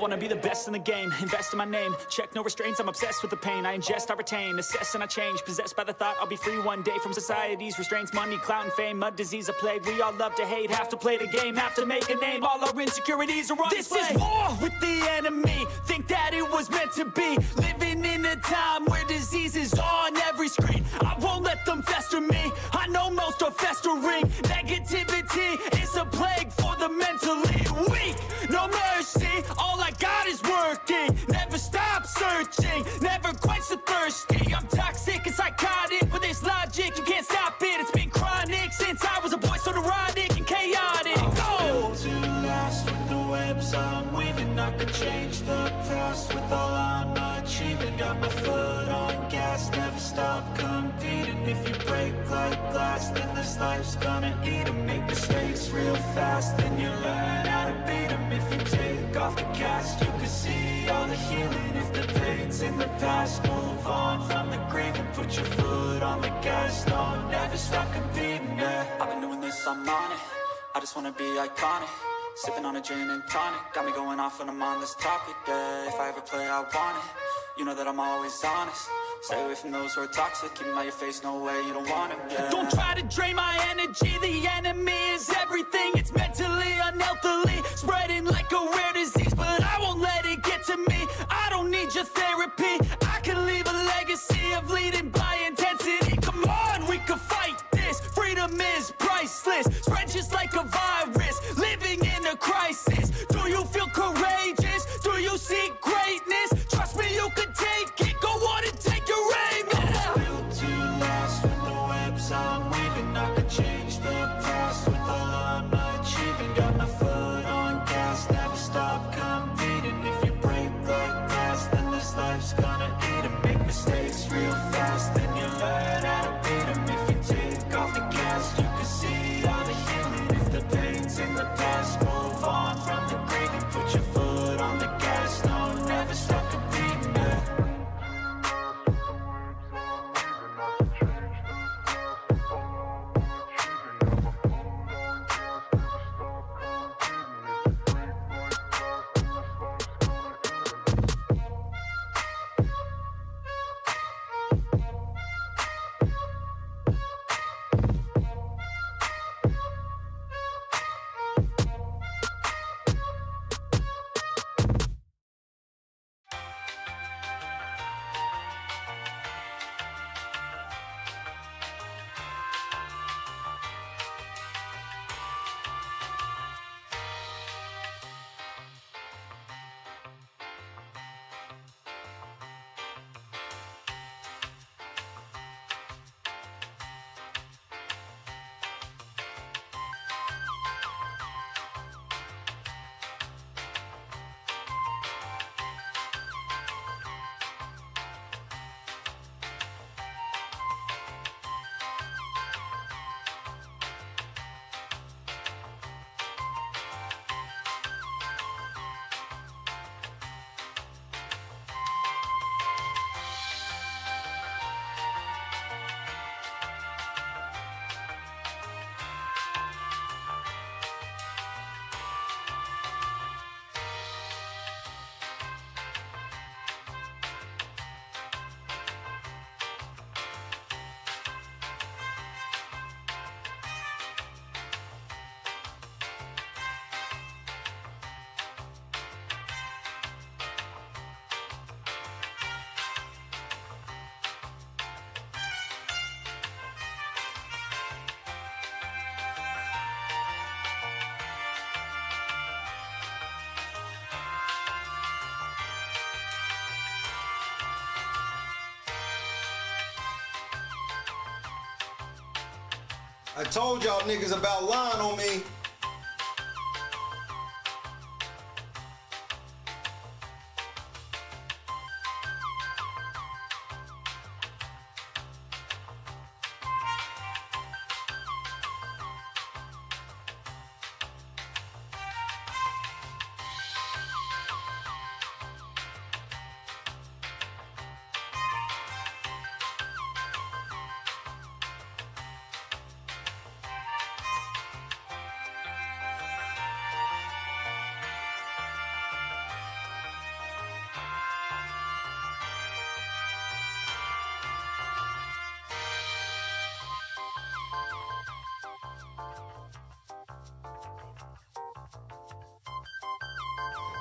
wanna be the best in the game, invest in my name, check no restraints, I'm obsessed with the pain. I ingest, I retain, assess and I change, possessed by the thought I'll be free one day from society's restraints. Money, clout and fame, a disease, a plague. We all love to hate, have to play the game, have to make a name. All our insecurities are on display. This is war with the enemy, think that it was meant to be. Living in a time where disease is on every screen. I won't let them fester me, I know most are festering. Negativity is a plague for the mentally weak. No mercy, all I got is working. Never stop searching, never quench the thirsty. I'm toxic and psychotic, with this logic you can't stop it. It's been chronic since I was a boy, so neurotic and chaotic. Built to last with the webs I'm weaving. I could change the past with all I'm achieving. Got my foot on gas, never stop competing. If you break like glass, then this life's gonna eat 'em. Make mistakes real fast, then you learn how to beat 'em. If you take off the cast, you can see all the healing. If the pain's in the past, move on from the grave and put your foot on the gas. No, never stop competing, yeah. I've been doing this, I'm on it. I just wanna be iconic. Sipping on a gin and tonic, got me going off when I'm on this topic, yeah. If I ever play, I want it. You know that I'm always honest. Stay away from those who are toxic. Keep them out your face, no way, you don't want them, yeah. Don't try to drain my energy. The enemy is everything. It's mentally, unhealthily, spreading like a rare disease. But I won't let it get to me. I don't need your therapy. I can leave a legacy of leading by intensity. Come on, we can fight this. Freedom is priceless. Spread just like a virus. Living in a crisis. Do you feel courageous? Do you seek greatness? Trust me, you can take it. Go on and take your aim. Yeah. Built to last with the webs I'm weaving. I could change the past with all I'm achieving. Got my foot on gas, never stop competing. If you break like glass, then this life's gonna eat 'em. Make mistakes real fast, then you learn how to beat 'em. If you take off the cast, you can see all the healing. If the pain's in the past, move on from the grave and put your foot on the gas. No, never stop competing, yeah. I told y'all niggas about lying on me.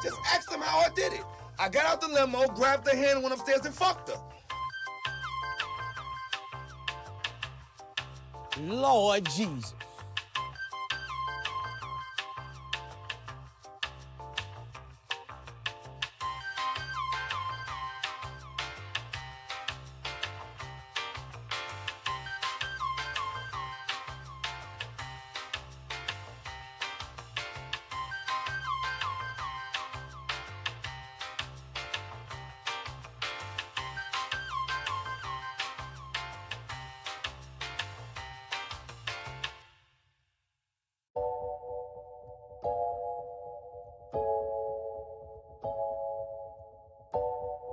Just ask them how I did it. I got out the limo, grabbed her hand, went upstairs and fucked her. Lord Jesus.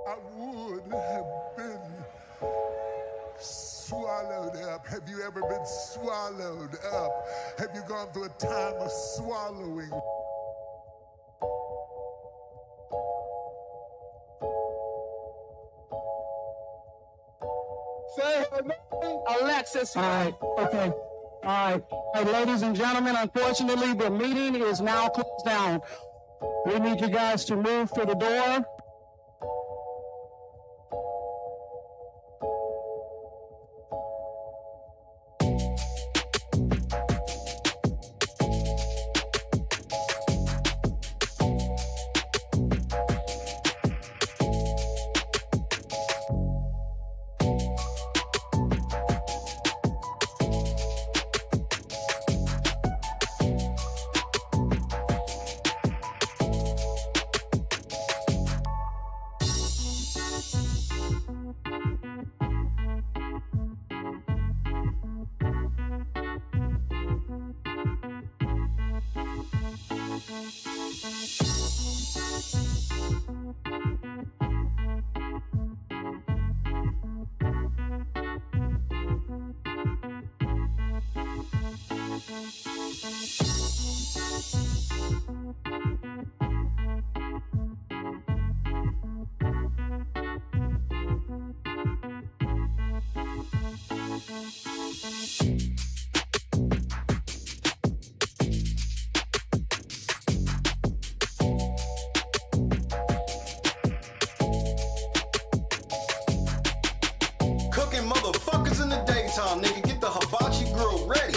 I would have been swallowed up. Have you ever been swallowed up? Have you gone through a time of swallowing? Say her name, Alexis. All right, okay. All right. Hey, ladies and gentlemen, unfortunately, the meeting is now closed down. We need you guys to move to the door. Cooking motherfuckers in the daytime, nigga. Get the hibachi grill ready.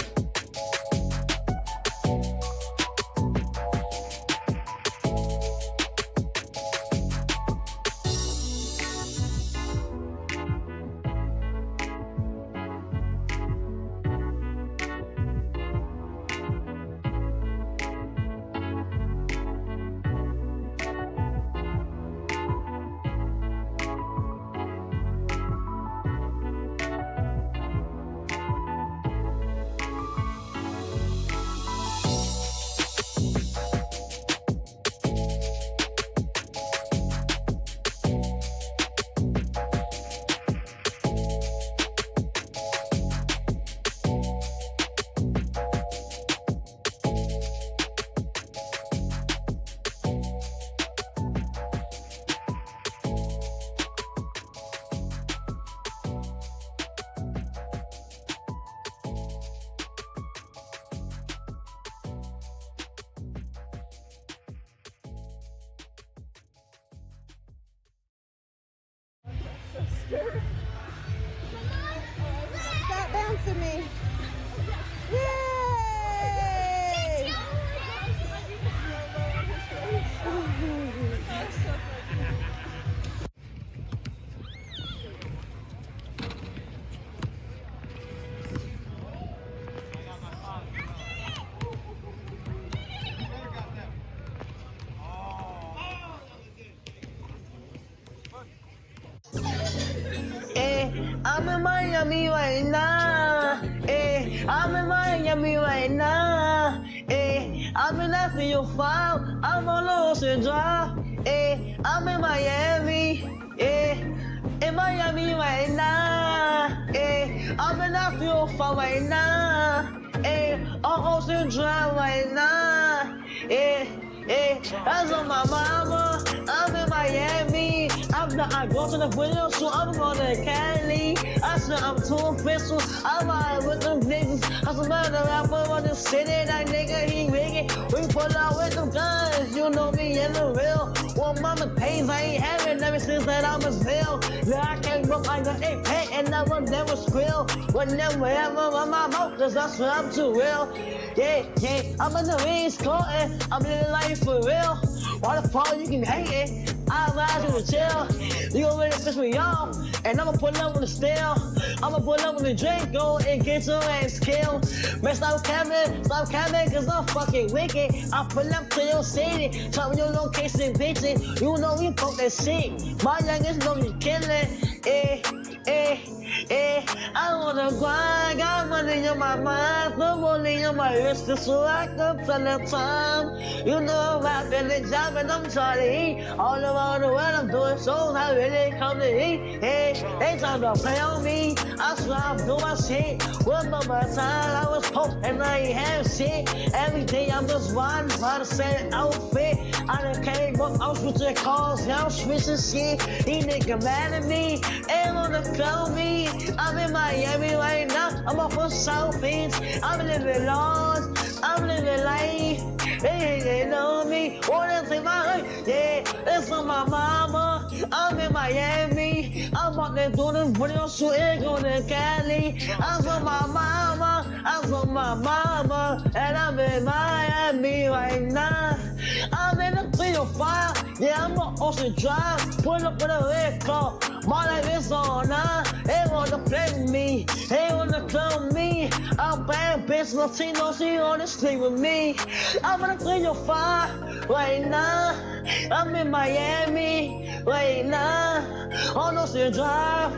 Stop bouncing me. Yay! I'm in Miami right now. I'm in Miami right now. I'm in that for your file. I'm on Ocean Drive. I'm in Miami. In Miami right now. I'm in that for your file right now. On Ocean Drive right now. That's on my mama. I'm in Miami. I go to the window, so I'm going to Cali. I swear I'm too official. I'm out with them niggas. I'm another rapper on the city. That nigga, he rigging. We pull out with them guns. You know me in the real. never squeal. Whenever on my mouth, cause I swear I'm too real. Yeah, I'm in the East Coast, I'm living life for real. Why the fuck you can hate it? I rise to the chill. You gon' really piss me off, and I'ma pull up with the steel. I'ma pull up with the drink, go and get your ass killed. Man, stop camming, cause I'm fucking wicked. I pull up to your city, tell me your location, bitches. You know you fuck that shit. My youngest know you killing. I wanna grind, got money in my mind, no money in my wrist, so I can tell the time. You know I'm rapping the job and I'm trying to eat. All around the world I'm doing shows, I really come to eat. Hey, they trying to play on me, I swear I'm doing my shit. One more time I was poor and I ain't have shit. Every day I'm just riding by the same outfit. I done came up, I'm switching cars, now I'm switching shit. These niggas mad at me, ain't wanna call me. I'm in Miami right now, I'm off of South Beach. I'm living large, I'm living life. They know me, wanna take my life. Yeah, it's on my mama. I'm in Miami. I'm out there doing the video shooting on the Cali. I'm on my mama, I'm on my mama, and I'm in Miami right now. I'm in the 305, yeah, I'm on Ocean Drive. Pull up with a red car, my life is on now. They wanna play with me, they wanna clone me. I'm bad bitch, Latino, she wanna sleep with me. I'm in the 305 right now. I'm in Miami right now. On Ocean Drive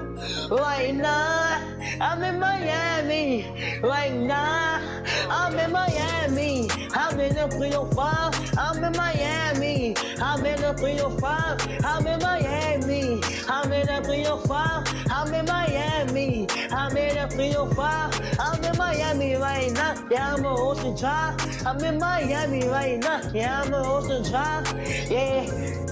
right now. I'm in Miami right now. I'm in Miami. I'm in the 305. I'm in Miami. I'm in the 305. I'm in Miami. I'm in the 305. I'm in Miami. I'm in the 305. I'm in Miami right now. Yeah, I'm on Ocean Drive. I'm in Miami right now. Yeah, I'm on Ocean Drive. Yeah,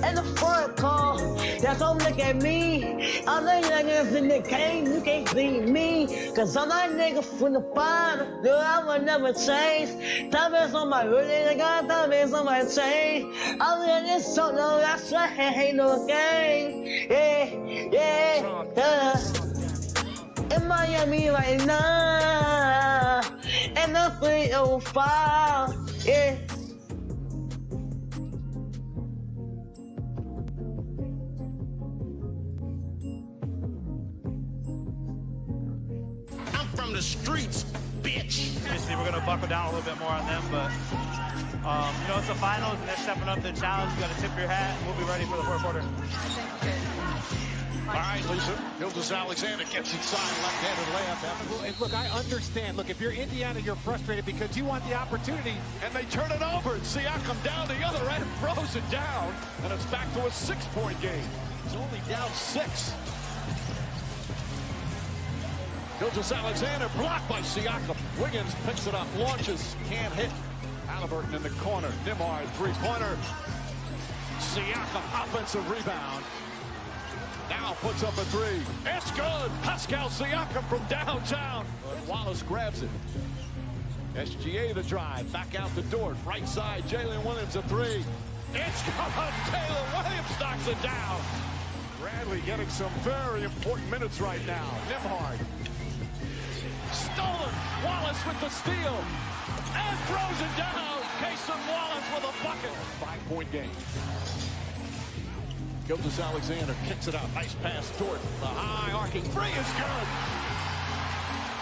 and the front car. That's don't look at me. I'm the youngest in the game. You can't beat me. Cause I'm that nigga from the bottom. Dude, I will never change. Diamonds on my really, I got diamonds on my chain. I'm in this so no, that's why I ain't no game. Yeah. In Miami right now. And the 305. Yeah. From the streets, bitch. Obviously, we're going to buckle down a little bit more on them, but, you know, it's the finals, and they're stepping up to the challenge. You got to tip your hat, and we'll be ready for the fourth quarter. All right, Lisa. Hilda's Alexander gets inside, left-handed layup. And look, I understand. Look, if you're Indiana, you're frustrated because you want the opportunity. And they turn it over, and Siakam down the other end, throws it down, and it's back to a 6-point game. He's only down 6. Hilda's Alexander blocked by Siakam. Wiggins picks it up, launches, can't hit. Halliburton in the corner. Nimar, three-pointer. Siakam, offensive rebound. Now puts up a three. It's good. Pascal Siakam from downtown. But Wallace grabs it. SGA the drive. Back out the door. Right side. Jalen Williams a three. It's good. Taylor Williams knocks it down. Bradley getting some very important minutes right now. Nimhard. Stolen. Wallace with the steal. And throws it down. Cason Wallace with a bucket. 5-point game. Gildas Alexander kicks it out. Nice pass toward the high arcing three is good.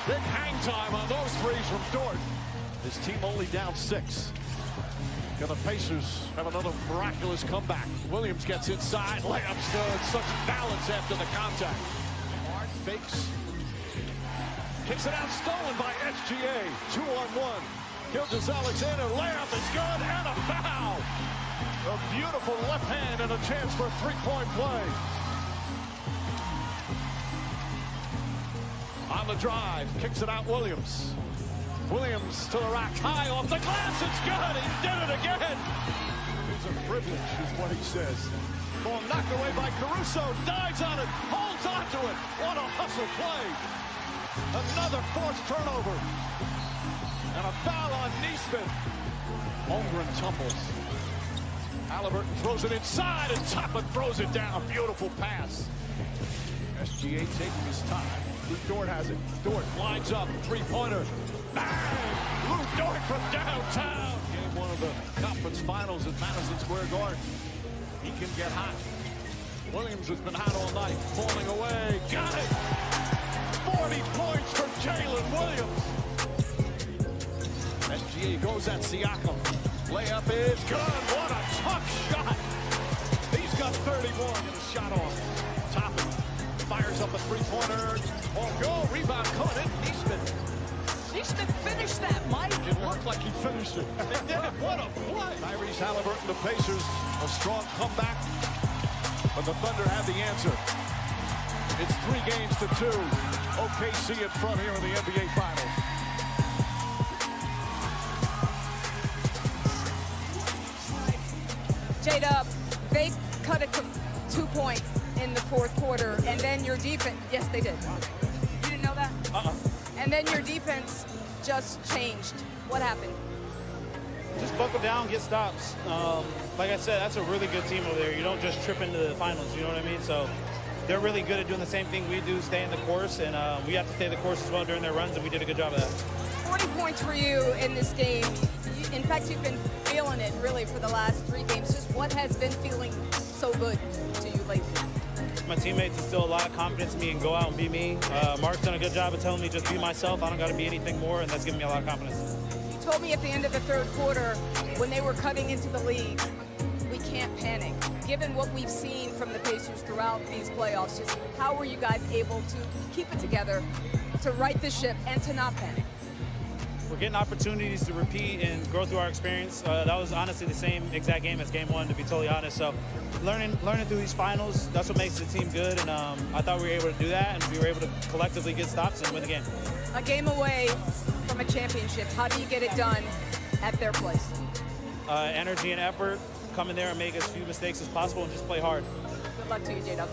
Big hang time on those threes from Dort. His team only down 6. And the Pacers have another miraculous comeback. Williams gets inside. Layups good. Such balance after the contact. Hard fakes. Kicks it out. Stolen by SGA. 2-on-1. Gildas Alexander. Layup is good. And a foul. A beautiful left hand and a chance for a 3-point play. On the drive, kicks it out Williams. Williams to the rack, high off the glass, it's good, he did it again. It's a privilege is what he says. Ball knocked away by Caruso, dives on it, holds on to it. What a hustle play. Another forced turnover. And a foul on Neesmith. Holmgren tumbles. Halliburton throws it inside, and Toppin throws it down. Beautiful pass. SGA taking his time. Lou Dort has it. Dort lines up, three-pointer. Bang! Lou Dort from downtown. Game one of the conference finals at Madison Square Garden. He can get hot. Williams has been hot all night. Falling away. Got it! 40 points from Jalen Williams. SGA goes at Siakam. Layup is good. What a tough shot. He's got 31 and a shot off. Toppin fires up a three-pointer. Oh, go. Rebound caught it. Eastman finished that, Mike. It looked like he finished it. They did it. What a play. Tyrese Halliburton, the Pacers, a strong comeback. But the Thunder have the answer. It's 3-2. OKC in front here in the NBA Finals. J-Dub, they cut it to 2 points in the fourth quarter, and then your defense, yes, they did. You didn't know that? And then your defense just changed. What happened? Just buckle down, get stops. Like I said, that's a really good team over there. You don't just trip into the finals, you know what I mean? So they're really good at doing the same thing we do, stay in the course, and we have to stay the course as well during their runs, and we did a good job of that. 40 points for you in this game. In fact, you've been feeling it really for the last 3 games. Just what has been feeling so good to you lately? My teammates instill a lot of confidence in me and go out and be me. Mark's done a good job of telling me just be myself. I don't got to be anything more, and that's giving me a lot of confidence. You told me at the end of the third quarter when they were cutting into the lead, we can't panic. Given what we've seen from the Pacers throughout these playoffs, just how were you guys able to keep it together, to right the ship, and to not panic? We're getting opportunities to repeat and grow through our experience. That was honestly the same exact game as game one, to be totally honest. So learning through these finals, that's what makes the team good. And I thought we were able to do that, and we were able to collectively get stops and win the game. A game away from a championship. How do you get it done at their place? Energy and effort. Come in there and make as few mistakes as possible and just play hard. Good luck to you, J-Dub.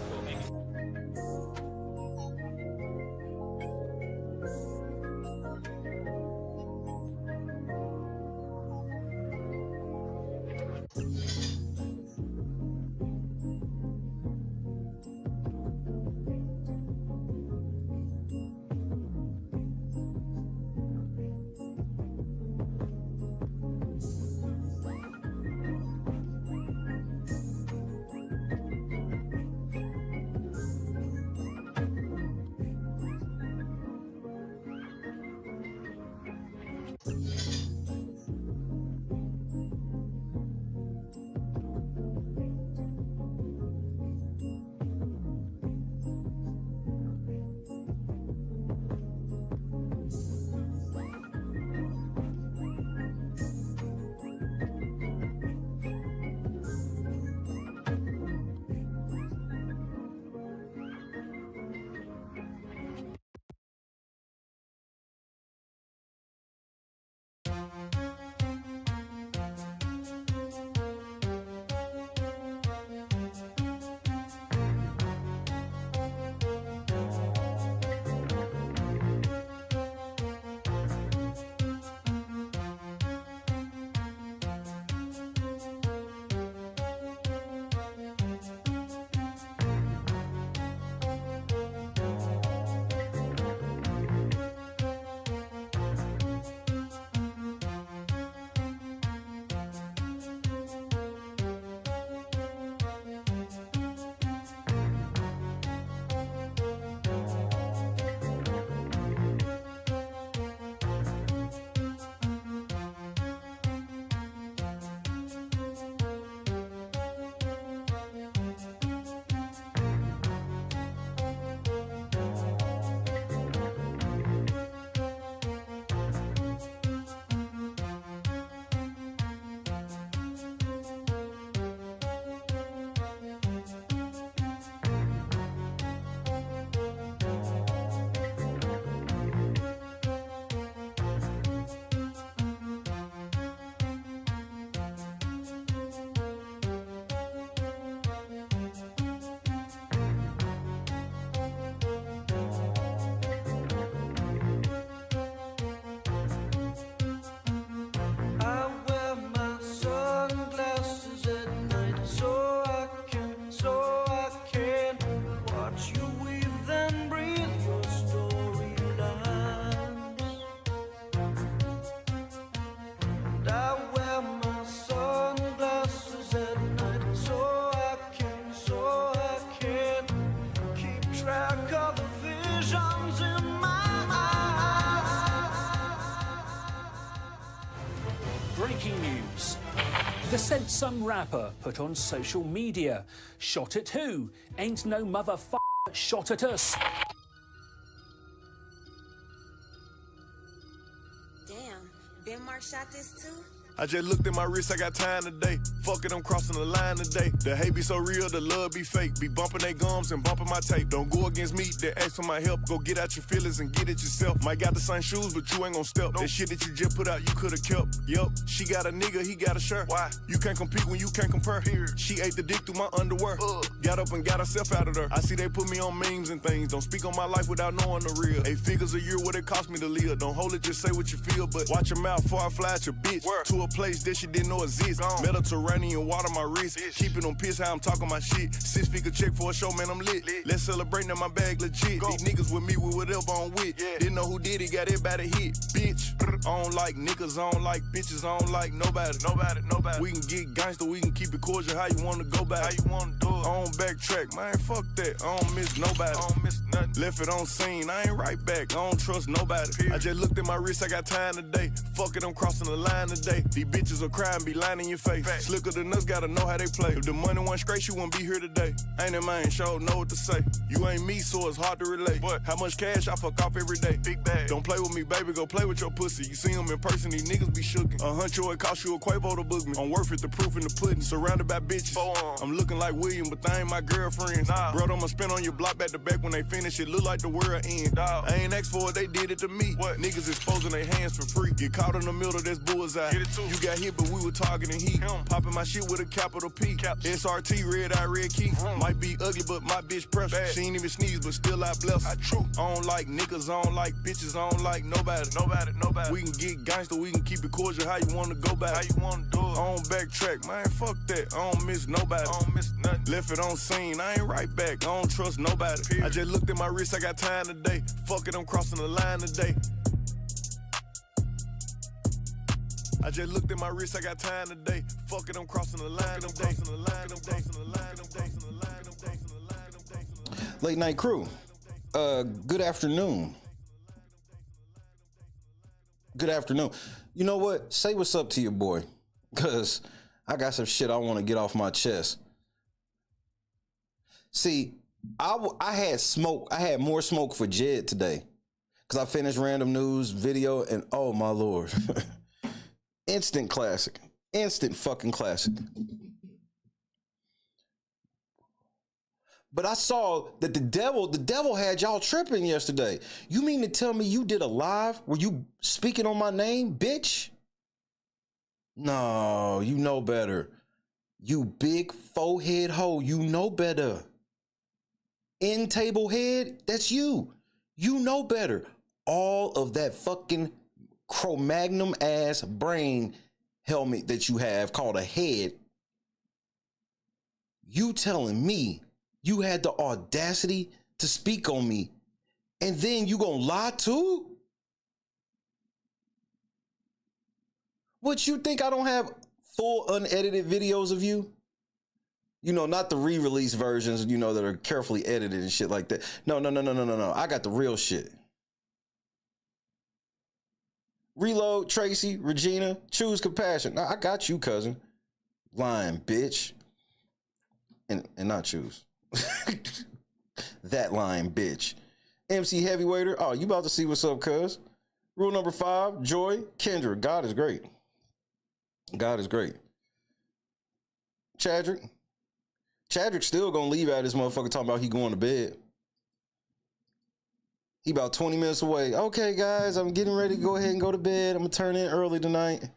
The scent some rapper put on social media. Shot at who? Ain't no motherfucker shot at us. Damn, Ben Mark shot this too? I just looked at my wrist, I got time today. Fuck it, I'm crossing the line today. The hate be so real, the love be fake. Be bumping they gums and bumping my tape. Don't go against me, they ask for my help. Go get out your feelings and get it yourself. Might got the same shoes, but you ain't gon' step. That shit that you just put out, you could've kept. Yup, she got a nigga, he got a shirt. Why? You can't compete when you can't compare. Period. She ate the dick through my underwear. Got up and got herself out of there. I see they put me on memes and things. Don't speak on my life without knowing the real. 8 figures a year, what it cost me to live. Don't hold it, just say what you feel. But watch your mouth before I fly at your bitch. To a place that she didn't know exist. Mediterranean water my wrist. Keeping them pissed how I'm talking my shit. 6-figure check for a show, man, I'm lit. Let's celebrate now, my bag legit. These niggas with me with whatever I'm with. Didn't know who did it, got everybody hit. Bitch, I don't like niggas, I don't like bitches, I don't like nobody. We can get gangster, we can keep it cordial. How you wanna go back? How you wanna do it? I don't backtrack, man, fuck that. I don't miss nobody. I don't miss nothing. Left it on scene, I ain't right back. I don't trust nobody. I just looked at my wrist, I got time today. Fuck it, I'm crossing the line today. These bitches are crying, be lying in your face. Slicker than us, gotta know how they play. If the money wasn't straight, you wouldn't be here today. Ain't in man, sure know what to say. You ain't me, so it's hard to relate. How much cash I fuck off every day? Big bag. Don't play with me, baby, go play with your pussy. You see them in person, these niggas be shookin'. A huncho, it cost you a Quavo to book me. I'm worth it, the proof in the pudding. Surrounded by bitches. I'm looking like William, but they ain't my girlfriends. Bro, I'ma spin on your block back to back when they finish. It look like the world end. I ain't asked for it, they did it to me. Niggas exposing their hands for free. Get caught in the middle, that's bullseye. You got hit, but we were targeting heat. Popping my shit with a capital P. SRT, red eye, red key. Might be ugly, but my bitch pressure. She ain't even sneeze, but still I bless her. I don't like niggas, I don't like bitches, I don't like nobody. We can get gangster, we can keep it cordial. How you wanna go back? How you wanna do it? I don't backtrack, man, fuck that. I don't miss nobody. I don't miss nothing. Left it on scene, I ain't right back. I don't trust nobody. Period. I just looked at my wrist, I got time today. Fuck it, I'm crossing the line today. I just looked at my wrist, I got time today. Fuck it, I'm crossing the line today. Late night crew. Good afternoon. Good afternoon. You know what? Say what's up to your boy, because I got some shit I want to get off my chest. See, I had smoke. I had more smoke for Jed today because I finished random news video and oh my Lord. Instant classic. Instant fucking classic. But I saw that the devil had y'all tripping yesterday. You mean to tell me you did a live? Were you speaking on my name, bitch? No, you know better. You big forehead hoe, you know better. End table head, that's you. You know better. All of that fucking Cro-Magnum ass brain helmet that you have called a head. You telling me you had the audacity to speak on me and then you gonna lie too? What, you think I don't have full unedited videos of you? You know, not the re-release versions, you know, that are carefully edited and shit like that. No. I got the real shit. Reload, Tracy, Regina, choose compassion. Now, I got you, cousin. Lying bitch. And not choose. That lying bitch. MC Heavyweighter. Oh, you about to see what's up, cuz. Rule number 5, Joy, Kendra. God is great. God is great. Chadrick. Chadrick's still gonna leave out this motherfucker talking about he going to bed. He about 20 minutes away. Okay, guys, I'm getting ready to go ahead and go to bed. I'm gonna turn in early tonight.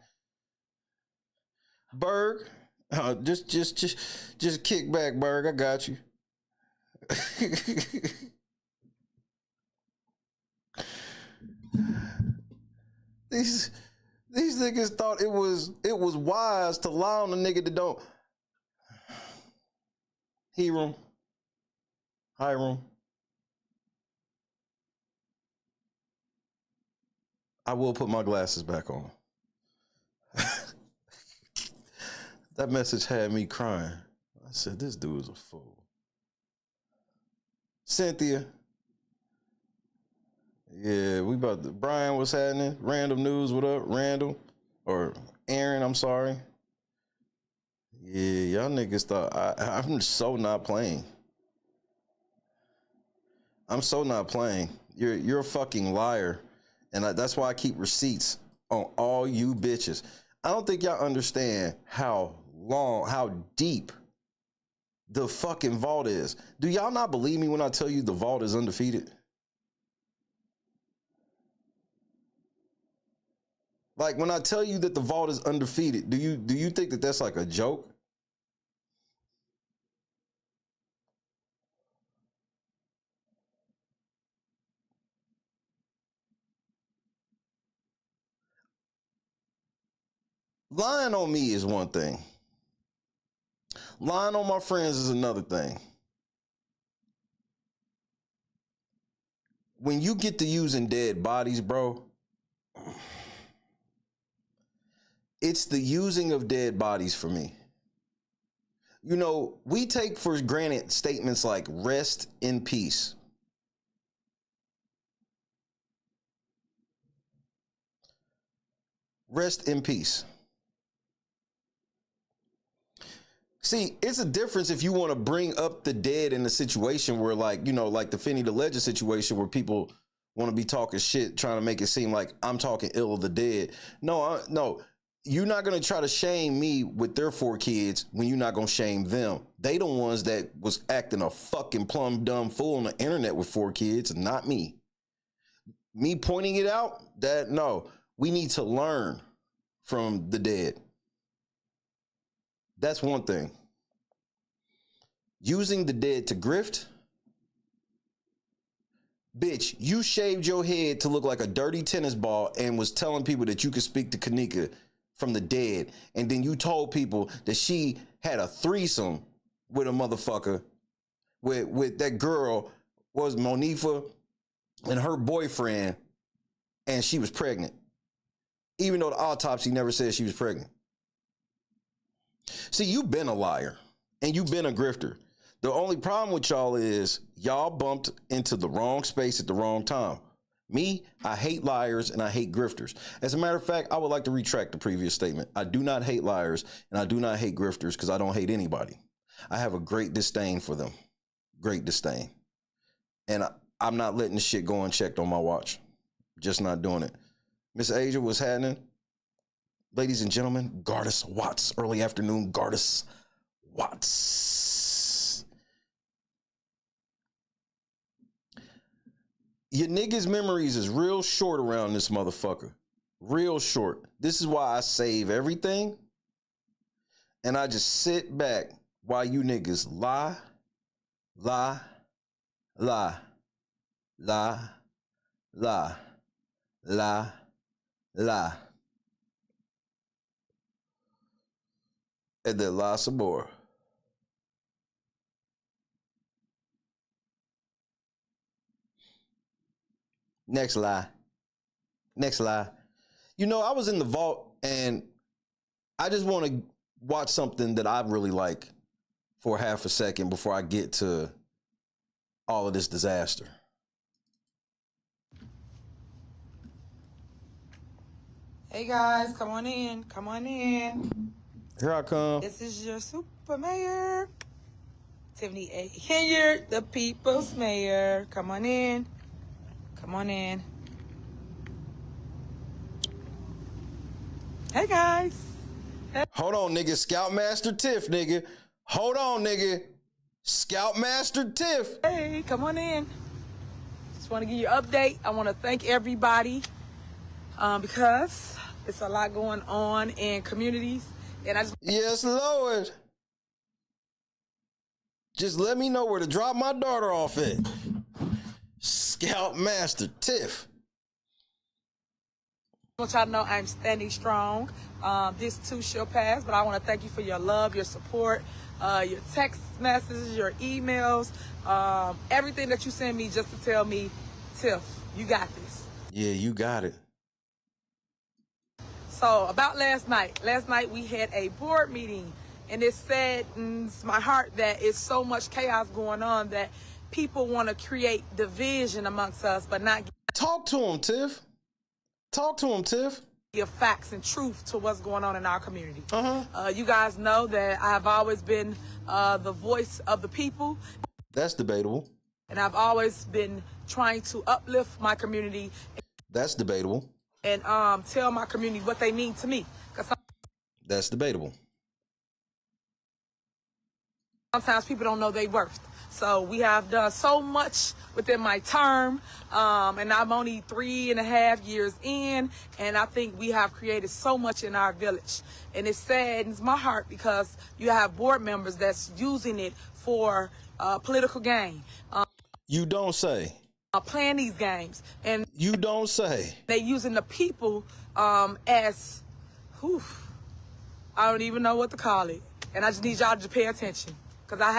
Berg, just kick back, Berg. I got you. These niggas thought it was wise to lie on a nigga that don't. Hiram. I will put my glasses back on. That message had me crying. I said, this dude is a fool. Cynthia. Yeah, we about to. Brian, what's happening? Random news, what up? Randall. Or Aaron, I'm sorry. Yeah, y'all niggas thought I'm so not playing. I'm so not playing. You're a fucking liar, and that's why I keep receipts on all you bitches. I don't think y'all understand how deep the fucking vault is. Do y'all not believe me when I tell you the vault is undefeated? Like, when I tell you that the vault is undefeated, do you think that that's like a joke? Lying on me is one thing. Lying on my friends is another thing. When you get to using dead bodies, bro, it's the using of dead bodies for me. You know, we take for granted statements like rest in peace. Rest in peace. See, it's a difference if you want to bring up the dead in a situation where, like, you know, like the Finney the Legend situation where people want to be talking shit, trying to make it seem like I'm talking ill of the dead. No, no. You're not going to try to shame me with their 4 kids when you're not going to shame them. They the ones that was acting a fucking plumb dumb fool on the internet with 4 kids, not me. Me pointing it out, that no, we need to learn from the dead. That's one thing. Using the dead to grift. Bitch, you shaved your head to look like a dirty tennis ball and was telling people that you could speak to Kanika from the dead. And then you told people that she had a threesome with a motherfucker, with that girl, was Monifa, and her boyfriend, and she was pregnant. Even though the autopsy never said she was pregnant. See, you've been a liar and you've been a grifter. The only problem with y'all is y'all bumped into the wrong space at the wrong time. Me, I hate liars and I hate grifters. As a matter of fact, I would like to retract the previous statement. I do not hate liars and I do not hate grifters because I don't hate anybody. I have a great disdain for them. Great disdain. And I'm not letting the shit go unchecked on my watch. Just not doing it. Miss Asia, what's happening? Ladies and gentlemen, Gardis Watts, early afternoon Gardis Watts. Your niggas' memories is real short around this motherfucker. Real short. This is why I save everything. And I just sit back while you niggas lie, lie, lie, lie, lie, lie, lie. And then lie some more. Next lie. Next lie. You know, I was in the vault and I just want to watch something that I really like for half a second before I get to all of this disaster. Hey guys, come on in. Come on in. Here I come. This is your super mayor, Tiffany A. Hilliard, the people's mayor. Come on in. Come on in. Hey guys. Hey. Hold on, nigga. Scoutmaster Tiff, nigga. Hold on, nigga. Scoutmaster Tiff. Hey, come on in. Just want to give you an update. I want to thank everybody because it's a lot going on in communities. And I just yes, Lord. Just let me know where to drop my daughter off at. Scoutmaster Tiff. I want y'all to know I'm standing strong. This too shall pass, but I want to thank you for your love, your support, your text messages, your emails, everything that you send me just to tell me, Tiff, you got this. Yeah, you got it. So about last night we had a board meeting, and it saddens my heart that it's so much chaos going on that people want to create division amongst us, but not talk to him, Tiff. Talk to him, Tiff. give facts and truth to what's going on in our community. You guys know that I've always been the voice of the people. That's debatable. And I've always been trying to uplift my community. That's debatable. And tell my community what they mean to me. That's debatable. Sometimes people don't know their worth. So we have done so much within my term, and I'm only 3.5 years in, and I think we have created so much in our village. And it saddens my heart because you have board members that's using it for political gain. You don't say. Playing these games. And you don't say. They using the people as, I don't even know what to call it. And I just need y'all to pay attention. Because I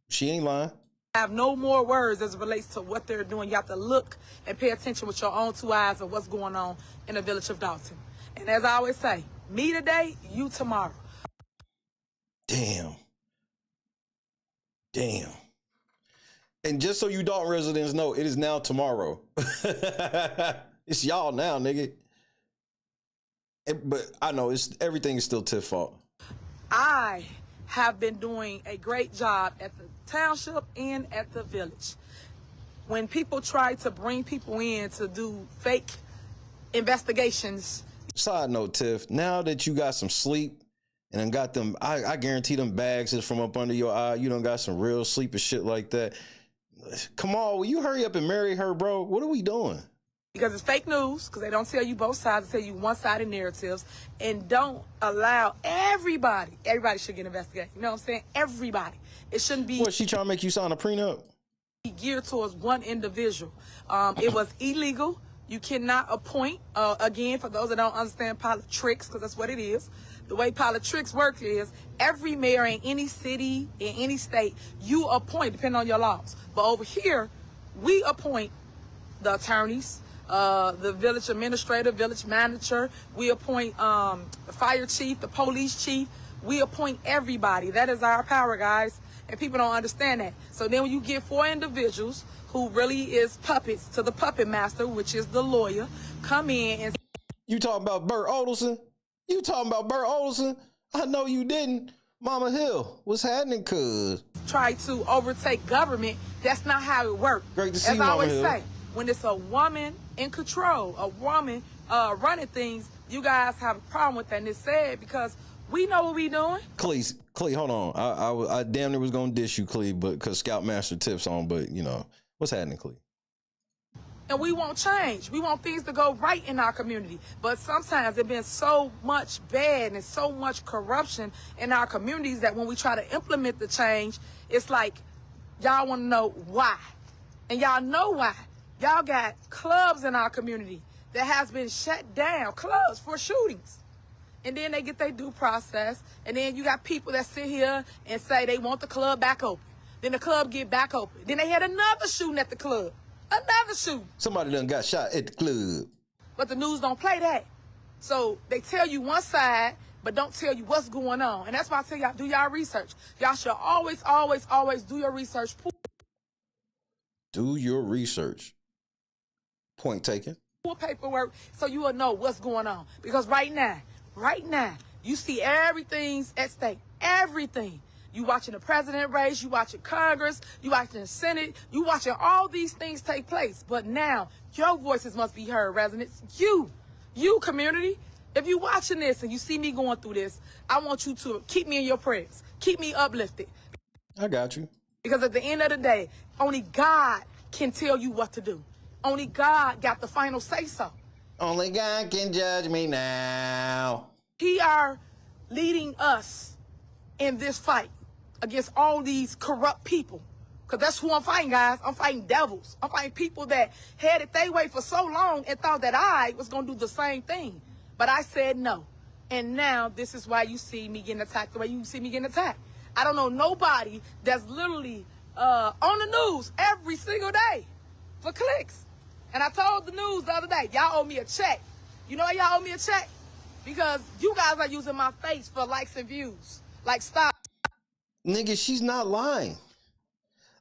She ain't lying. have no more words as it relates to what they're doing. You have to look and pay attention with your own 2 eyes of what's going on in the village of Dalton. And as I always say, me today, you tomorrow. Damn. And just so you Dalton residents know, it is now tomorrow. It's y'all now, nigga. But I know everything is still Tiff's fault. I have been doing a great job at the township and at the village. When people try to bring people in to do fake investigations. Side note, Tiff, now that you got some sleep and then got them, I guarantee them bags is from up under your eye. You done got some real sleep and shit like that. Come on, will you hurry up and marry her, bro? What are we doing? Because it's fake news, because they don't tell you both sides, they tell you one-sided narratives, and don't allow everybody should get investigated. You know what I'm saying? Everybody. It shouldn't be... What, she trying to make you sign a prenup? Geared towards one individual. It was illegal. You cannot appoint, again, for those that don't understand politics, because that's what it is. The way politics work is every mayor in any city, in any state, you appoint, depending on your laws. But over here, we appoint the attorneys, the village administrator, village manager. We appoint the fire chief, the police chief. We appoint everybody. That is our power, guys. And people don't understand that. So then when you get 4 individuals who really is puppets to the puppet master, which is the lawyer, come in and... You talking about Bert Odelson? You talking about Bert Odelson? I know you didn't. Mama Hill, what's happening, cuz? Try to overtake government. That's not how it works. Great to see As you, I Mama always Hill. say, when it's a woman in control, a woman running things, you guys have a problem with that. And it's sad because we know what we doing. Clee, hold on. I damn near was gonna dish you, Clee, but because Scoutmaster Tips on, but you know, what's happening, Clee? And we want change. We want things to go right in our community. But sometimes there's been so much bad and so much corruption in our communities that when we try to implement the change, it's like, y'all want to know why. And y'all know why. Y'all got clubs in our community that has been shut down, clubs for shootings. And then they get their due process. And then you got people that sit here and say they want the club back open. Then the club get back open. Then they had another shooting at the club. Another shooting. Somebody done got shot at the club. But the news don't play that. So they tell you one side, but don't tell you what's going on. And that's why I tell y'all, do y'all research. Y'all should always, always, always do your research. Do your research. Point taken. Pull paperwork so you will know what's going on. Because right now, you see everything's at stake. Everything. You watching the president race, you watching Congress, you watching the Senate, you watching all these things take place. But now, your voices must be heard, residents. You community. If you watching this and you see me going through this, I want you to keep me in your prayers. Keep me uplifted. I got you. Because at the end of the day, only God can tell you what to do. Only God got the final say-so. Only God can judge me now. He are leading us in this fight against all these corrupt people. Because that's who I'm fighting, guys. I'm fighting devils. I'm fighting people that had it their way for so long and thought that I was going to do the same thing. But I said no. And now this is why you see me getting attacked the way you see me getting attacked. I don't know nobody that's literally on the news every single day for clicks. And I told the news the other day, y'all owe me a check. You know why y'all owe me a check? Because you guys are using my face for likes and views. Like, stop. Nigga, she's not lying.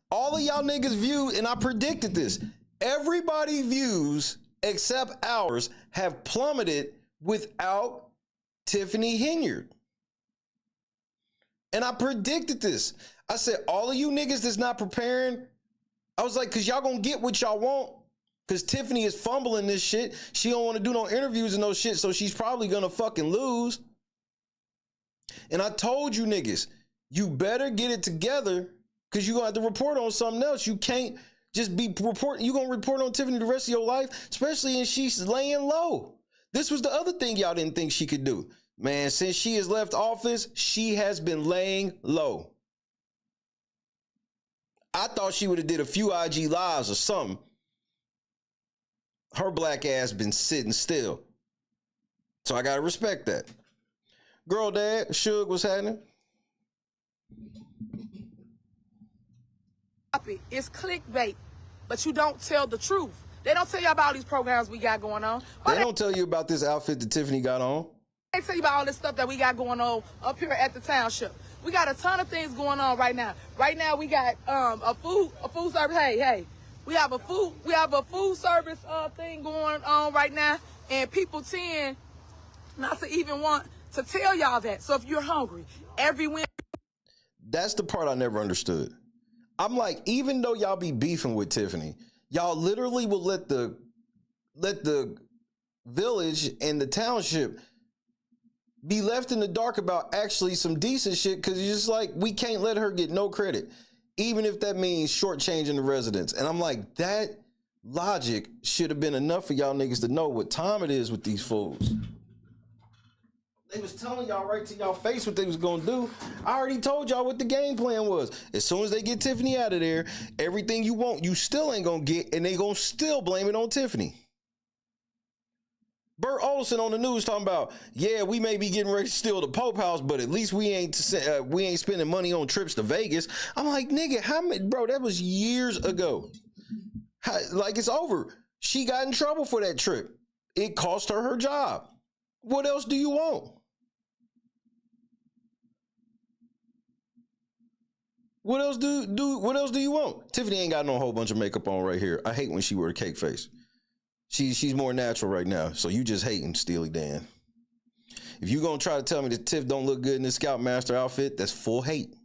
All of y'all niggas view, and I predicted this. Everybody views, except ours, have plummeted without Tiffany Henyard. And I predicted this. I said, all of you niggas that's not preparing, I was like, because y'all gonna get what y'all want. Because Tiffany is fumbling this shit. She don't want to do no interviews and no shit, so she's probably gonna fucking lose. And I told you niggas, you better get it together because you're gonna have to report on something else. You can't just be reporting. You're gonna report on Tiffany the rest of your life, especially if she's laying low. This was the other thing y'all didn't think she could do. Man, since she has left office, she has been laying low. I thought she would have did a few IG lives or something. Her black ass been sitting still. So I gotta respect that. Girl dad, Suge, what's happening? It's clickbait, but you don't tell the truth. They don't tell you about all these programs we got going on. They don't tell you about this outfit that Tiffany got on. They tell you about all this stuff that we got going on up here at the township. We got a ton of things going on right now. Right now we got a food service. Hey, we have a food service thing going on right now, and people tend not to even want to tell y'all that. So if you're hungry, every Wednesday. That's the part I never understood. I'm like, even though y'all be beefing with Tiffany, y'all literally will let the village and the township be left in the dark about actually some decent shit, because it's just like, we can't let her get no credit, even if that means shortchanging the residents. And I'm like, that logic should have been enough for y'all niggas to know what time it is with these fools. They was telling y'all right to y'all face what they was gonna do. I already told y'all what the game plan was. As soon as they get Tiffany out of there, everything you want, you still ain't gonna get, and they gonna still blame it on Tiffany. Bert Olson on the news talking about, yeah, we may be getting ready to steal the Pope House, but at least we ain't spending money on trips to Vegas. I'm like, nigga, how many, bro? That was years ago. Like, it's over. She got in trouble for that trip. It cost her her job. What else do you want? What else do you want? Tiffany ain't got no whole bunch of makeup on right here. I hate when she wear a cake face. She's more natural right now. So you just hating, Steely Dan. If you gonna try to tell me that Tiff don't look good in this Scoutmaster outfit, that's full hate.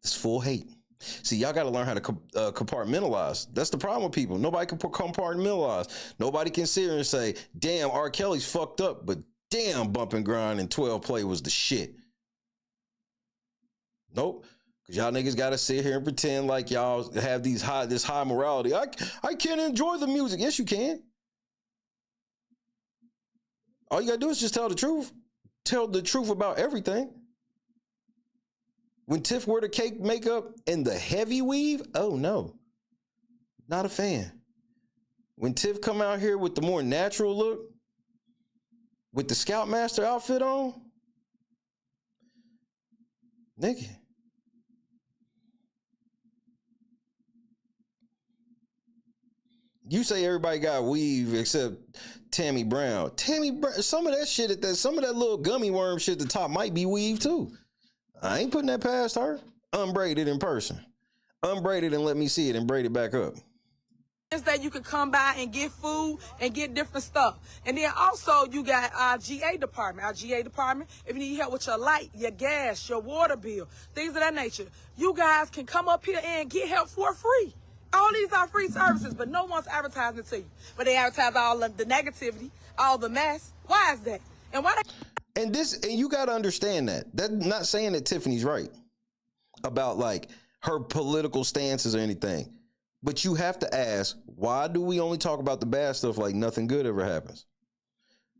It's full hate. See, y'all got to learn how to compartmentalize. That's the problem with people. Nobody can compartmentalize. Nobody can sit here and say, damn, R. Kelly's fucked up, but damn, Bump and Grind and 12 Play was the shit. Nope. Because y'all niggas got to sit here and pretend like y'all have this high morality. I can't enjoy the music. Yes, you can. All you got to do is just tell the truth. Tell the truth about everything. When Tiff wore the cake makeup and the heavy weave, oh no, not a fan. When Tiff come out here with the more natural look, with the Scoutmaster outfit on, nigga. You say everybody got weave except Tammy Brown. Tammy Brown, some of that shit some of that little gummy worm shit at the top might be weave too. I ain't putting that past her. Unbraided in person. Unbraided and let me see it and braid it back up. Is that you can come by and get food and get different stuff. And then also you got our GA department. Our GA department, if you need help with your light, your gas, your water bill, things of that nature, you guys can come up here and get help for free. All these are free services, but no one's advertising it to you. But they advertise all the negativity, all the mess. Why is that? And why And you got to understand that. That's not saying that Tiffany's right about like her political stances or anything. But you have to ask, why do we only talk about the bad stuff like nothing good ever happens?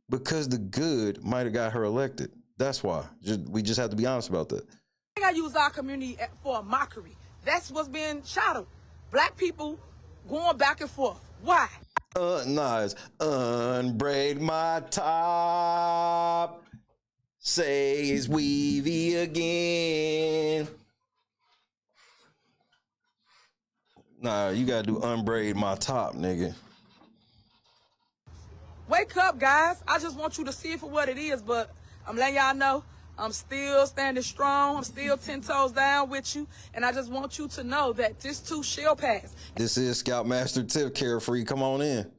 Because the good might have got her elected. That's why. We just have to be honest about that. I gotta use our community for a mockery. That's what's being shadowed. Black people going back and forth. Why? It's unbraid my top. Say it's weavy again. Nah, you gotta do unbraid my top, nigga. Wake up, guys. I just want you to see it for what it is, but I'm letting y'all know I'm still standing strong. I'm still 10 toes down with you. And I just want you to know that this too shall pass. This is Scoutmaster Tiff Carefree. Come on in.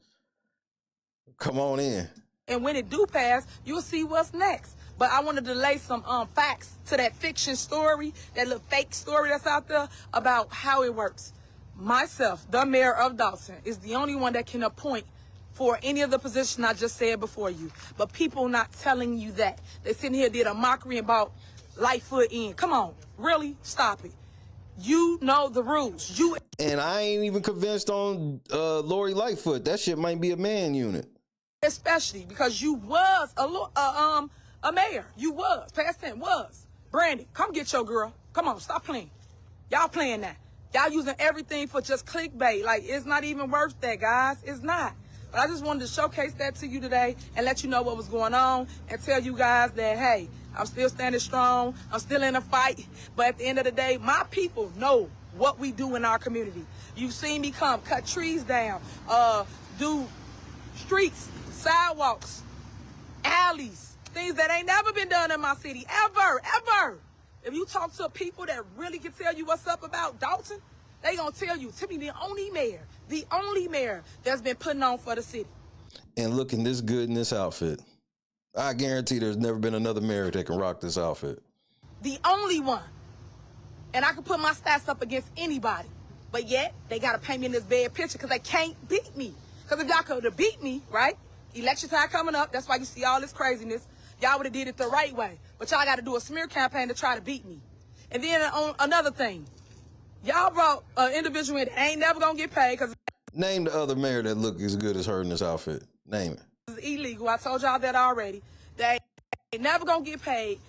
Come on in. And when it do pass, you'll see what's next. But I wanted to lay some facts to that fiction story, that little fake story that's out there about how it works. Myself, the mayor of Dalton, is the only one that can appoint for any of the positions I just said before you. But people not telling you that. They sitting here did a mockery about Lightfoot in. Come on, really? Stop it. You know the rules. And I ain't even convinced on Lori Lightfoot. That shit might be a man unit. Especially because you was a mayor. You was. Past tense was. Brandon, come get your girl. Come on, stop playing. Y'all playing that. Y'all using everything for just clickbait. Like, it's not even worth that, guys. It's not. But I just wanted to showcase that to you today and let you know what was going on and tell you guys that, hey, I'm still standing strong. I'm still in a fight. But at the end of the day, my people know what we do in our community. You've seen me come, cut trees down, do streets, sidewalks, alleys, things that ain't never been done in my city, ever. If you talk to people that really can tell you what's up about Dalton, they gonna tell you, Tiffany, the only mayor that's been putting on for the city. And looking this good in this outfit. I guarantee there's never been another mayor that can rock this outfit. The only one. And I can put my stats up against anybody. But yet, they gotta paint me in this bad picture because they can't beat me. Because if y'all could have beat me, right? Election time coming up, that's why you see all this craziness. Y'all would have did it the right way. But y'all got to do a smear campaign to try to beat me. And then on another thing, y'all brought an individual in that ain't never going to get paid. Cause Name the other mayor that look as good as her in this outfit. Name it. It's illegal. I told y'all that already. They ain't never going to get paid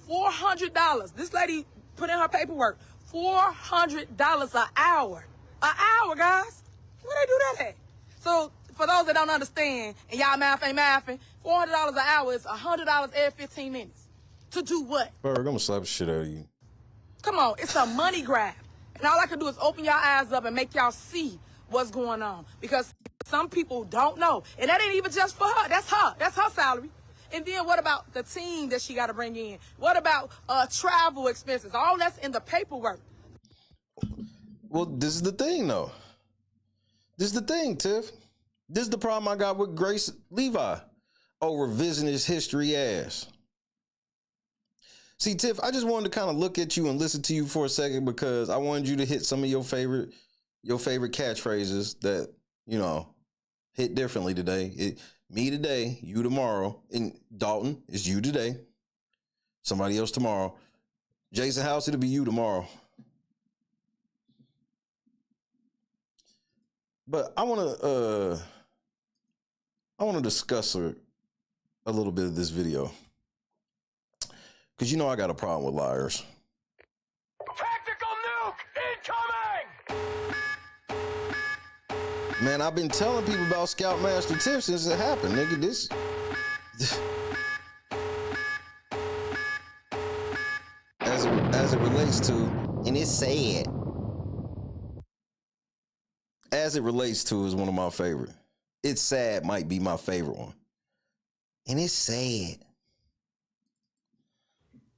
$400. This lady put in her paperwork. $400 an hour. An hour, guys. Where they do that at? So for those that don't understand, and y'all math ain't mathing, $400 an hour is $100 every 15 minutes. To do what? Berg, I'm gonna slap the shit out of you. Come on, it's a money grab. And all I can do is open y'all eyes up and make y'all see what's going on. Because some people don't know. And that ain't even just for her. That's her. That's her salary. And then what about the team that she got to bring in? What about travel expenses? All that's in the paperwork. Well, this is the thing, though. This is the thing, Tiff. This is the problem I got with Grace Levi over visiting history ass. See, Tiff, I just wanted to kind of look at you and listen to you for a second because I wanted you to hit some of your favorite catchphrases that, you know, hit differently today. Me today, you tomorrow. And Dalton, it's you today. Somebody else tomorrow. Jason House, it'll be you tomorrow. But I want to discuss a little bit of this video. Because you know I got a problem with liars. Tactical nuke incoming! Man, I've been telling people about Scoutmaster Tiff since it happened, nigga. This as it relates to, and it's sad. As it relates to is one of my favorite. It's sad might be my favorite one. And it's sad.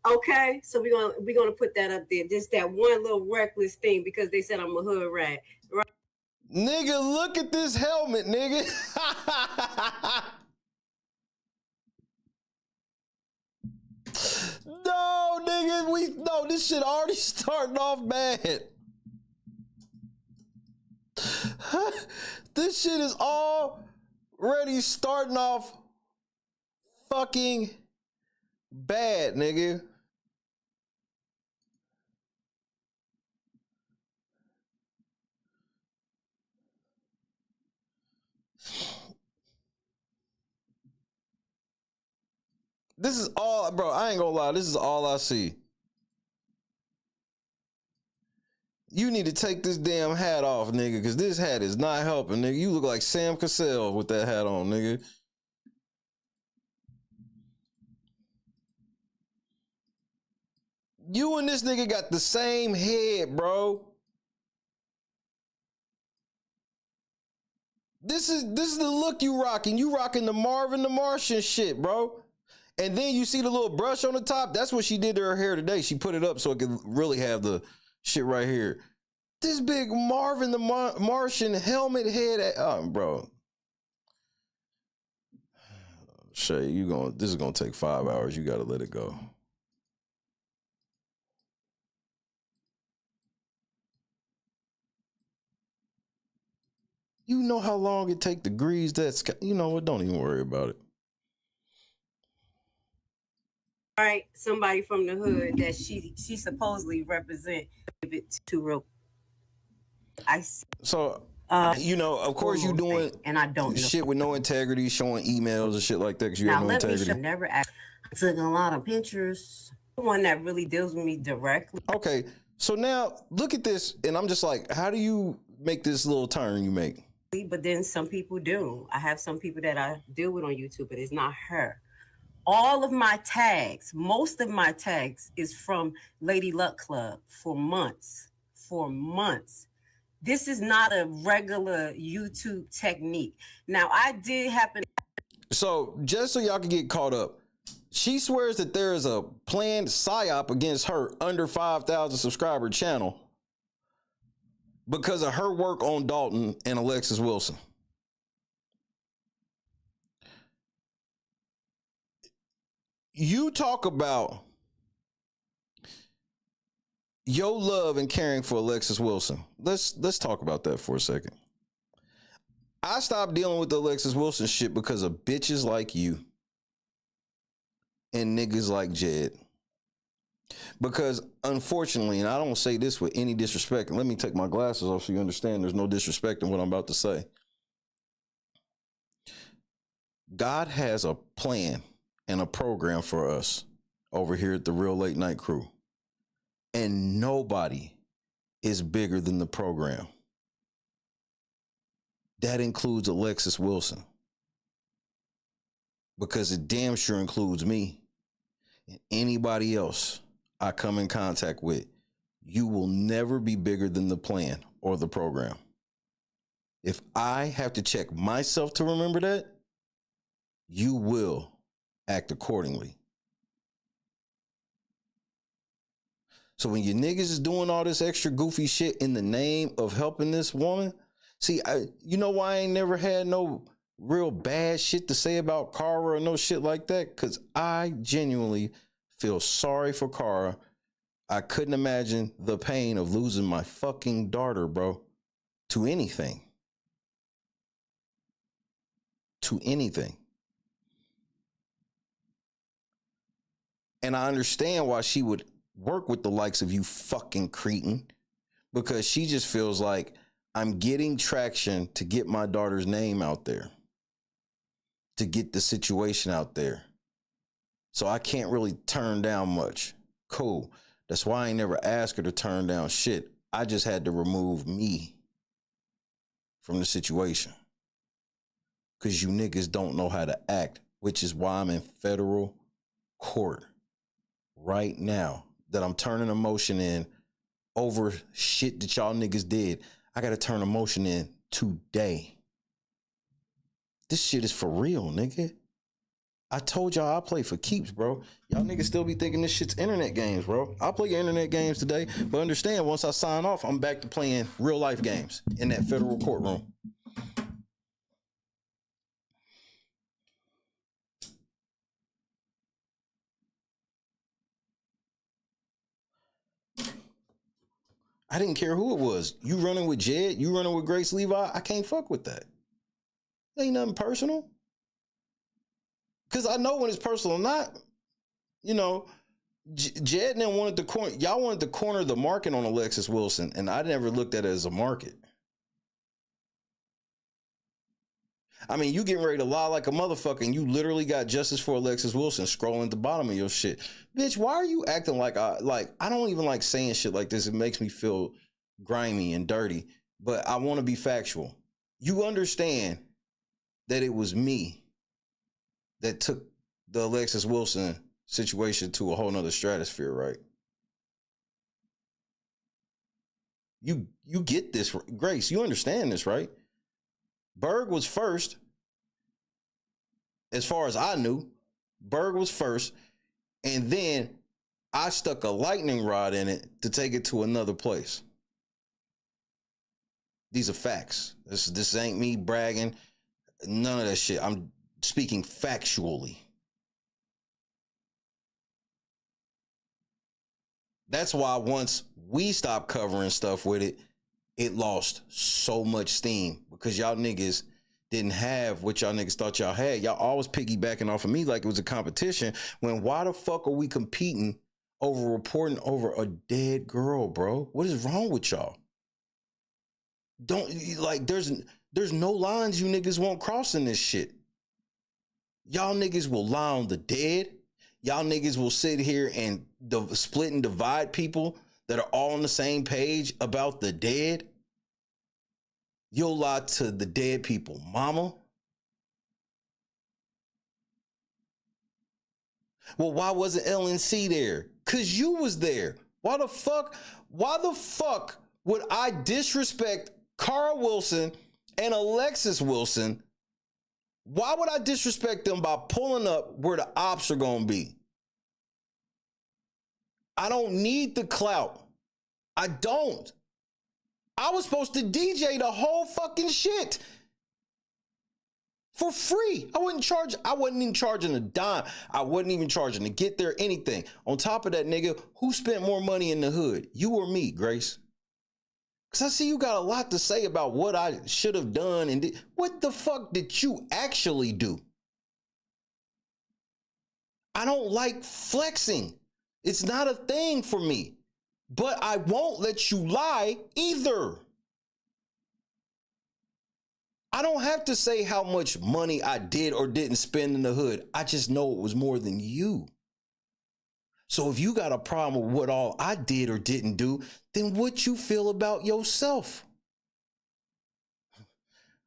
Okay, so we're gonna put that up there. Just that one little reckless thing because they said I'm a hood rat. Right? Nigga, look at this helmet, nigga. No, nigga, this shit already starting off bad. This shit is already starting off fucking bad, nigga. This is all, bro, I ain't gonna lie, this is all I see. You need to take this damn hat off, nigga, because this hat is not helping, nigga. You look like Sam Cassell with that hat on, nigga. You and this nigga got the same head, bro. This is the look you rocking. You rocking the Marvin the Martian shit, bro. And then you see the little brush on the top. That's what she did to her hair today. She put it up so it could really have the shit right here. This big Marvin the Martian helmet head, bro. Shay, this is gonna take 5 hours. You gotta let it go. You know how long it take to grease that? You know what? Don't even worry about it. All right, somebody from the hood that she supposedly represent it to real. I see. So of course you doing and I don't shit with no integrity, showing emails and shit like that because you now, have no let integrity. Me never I took a lot of pictures. The one that really deals with me directly. Okay, so now look at this, and I'm just like, how do you make this little turn you make? But then some people do. I have some people that I deal with on YouTube, but it's not her. All of my tags, most of my tags is from Lady Luck Club for months. This is not a regular YouTube technique. Now, I did happen. So just so y'all can get caught up, she swears that there is a planned psyop against her under 5,000 subscriber channel because of her work on Dalton and Alexis Wilson. You talk about your love and caring for Alexis Wilson. Let's talk about that for a second. I stopped dealing with the Alexis Wilson shit because of bitches like you and niggas like Jed. Because unfortunately, and I don't say this with any disrespect, and let me take my glasses off so you understand there's no disrespect in what I'm about to say. God has a plan and a program for us over here at the Real Late Night Crew. And nobody is bigger than the program. That includes Alexis Wilson. Because it damn sure includes me and anybody else I come in contact with. You will never be bigger than the plan or the program. If I have to check myself to remember that, you will act accordingly. So when your niggas is doing all this extra goofy shit in the name of helping this woman, see, you know why I ain't never had no real bad shit to say about Cara or no shit like that? Because I genuinely feel sorry for Cara. I couldn't imagine the pain of losing my fucking daughter, bro, to anything. To anything. And I understand why she would work with the likes of you fucking cretin, because she just feels like I'm getting traction to get my daughter's name out there, to get the situation out there. So I can't really turn down much. Cool. That's why I ain't never asked her to turn down shit. I just had to remove me from the situation. Because you niggas don't know how to act, which is why I'm in federal court right now, that I'm turning a motion in over shit that y'all niggas did. I got to turn a motion in today. This shit is for real, nigga. I told y'all I play for keeps, bro. Y'all niggas still be thinking this shit's internet games, bro. I'll play internet games today, but understand, once I sign off, I'm back to playing real life games in that federal courtroom. I didn't care who it was. You running with Jed, you running with Grace Levi, I can't fuck with that. Ain't nothing personal. Because I know when it's personal or not. You know, Jed and them wanted to corner, y'all wanted to corner the market on Alexis Wilson, and I never looked at it as a market. I mean, you getting ready to lie like a motherfucker, and you literally got Justice for Alexis Wilson scrolling at the bottom of your shit. Bitch, why are you acting like I don't even like saying shit like this. It makes me feel grimy and dirty, but I want to be factual. You understand that it was me that took the Alexis Wilson situation to a whole nother stratosphere, right? You get this, Grace, you understand this, right? Berg was first. As far as I knew, Berg was first. And then I stuck a lightning rod in it to take it to another place. These are facts. This ain't me bragging. None of that shit. I'm speaking factually. That's why once we stopped covering stuff with it, it lost so much steam because y'all niggas didn't have what y'all niggas thought y'all had. Y'all always piggybacking off of me like it was a competition, when why the fuck are we competing over reporting over a dead girl, bro? What is wrong with y'all? Don't, like, there's no lines you niggas won't cross in this shit. Y'all niggas will lie on the dead. Y'all niggas will sit here and split and divide people that are all on the same page about the dead. You'll lie to the dead people, mama. Well, why wasn't LNC there? Because you was there. Why the fuck would I disrespect Carl Wilson and Alexis Wilson? Why would I disrespect them by pulling up where the ops are going to be? I don't need the clout. I don't. I was supposed to DJ the whole fucking shit for free. I wasn't even charging a dime. I wasn't even charging to get there, anything. On top of that, nigga, who spent more money in the hood? You or me, Grace? Because I see you got a lot to say about what I should have done and did. What the fuck did you actually do? I don't like flexing. It's not a thing for me. But I won't let you lie either. I don't have to say how much money I did or didn't spend in the hood. I just know it was more than you. So if you got a problem with what all I did or didn't do, then what you feel about yourself?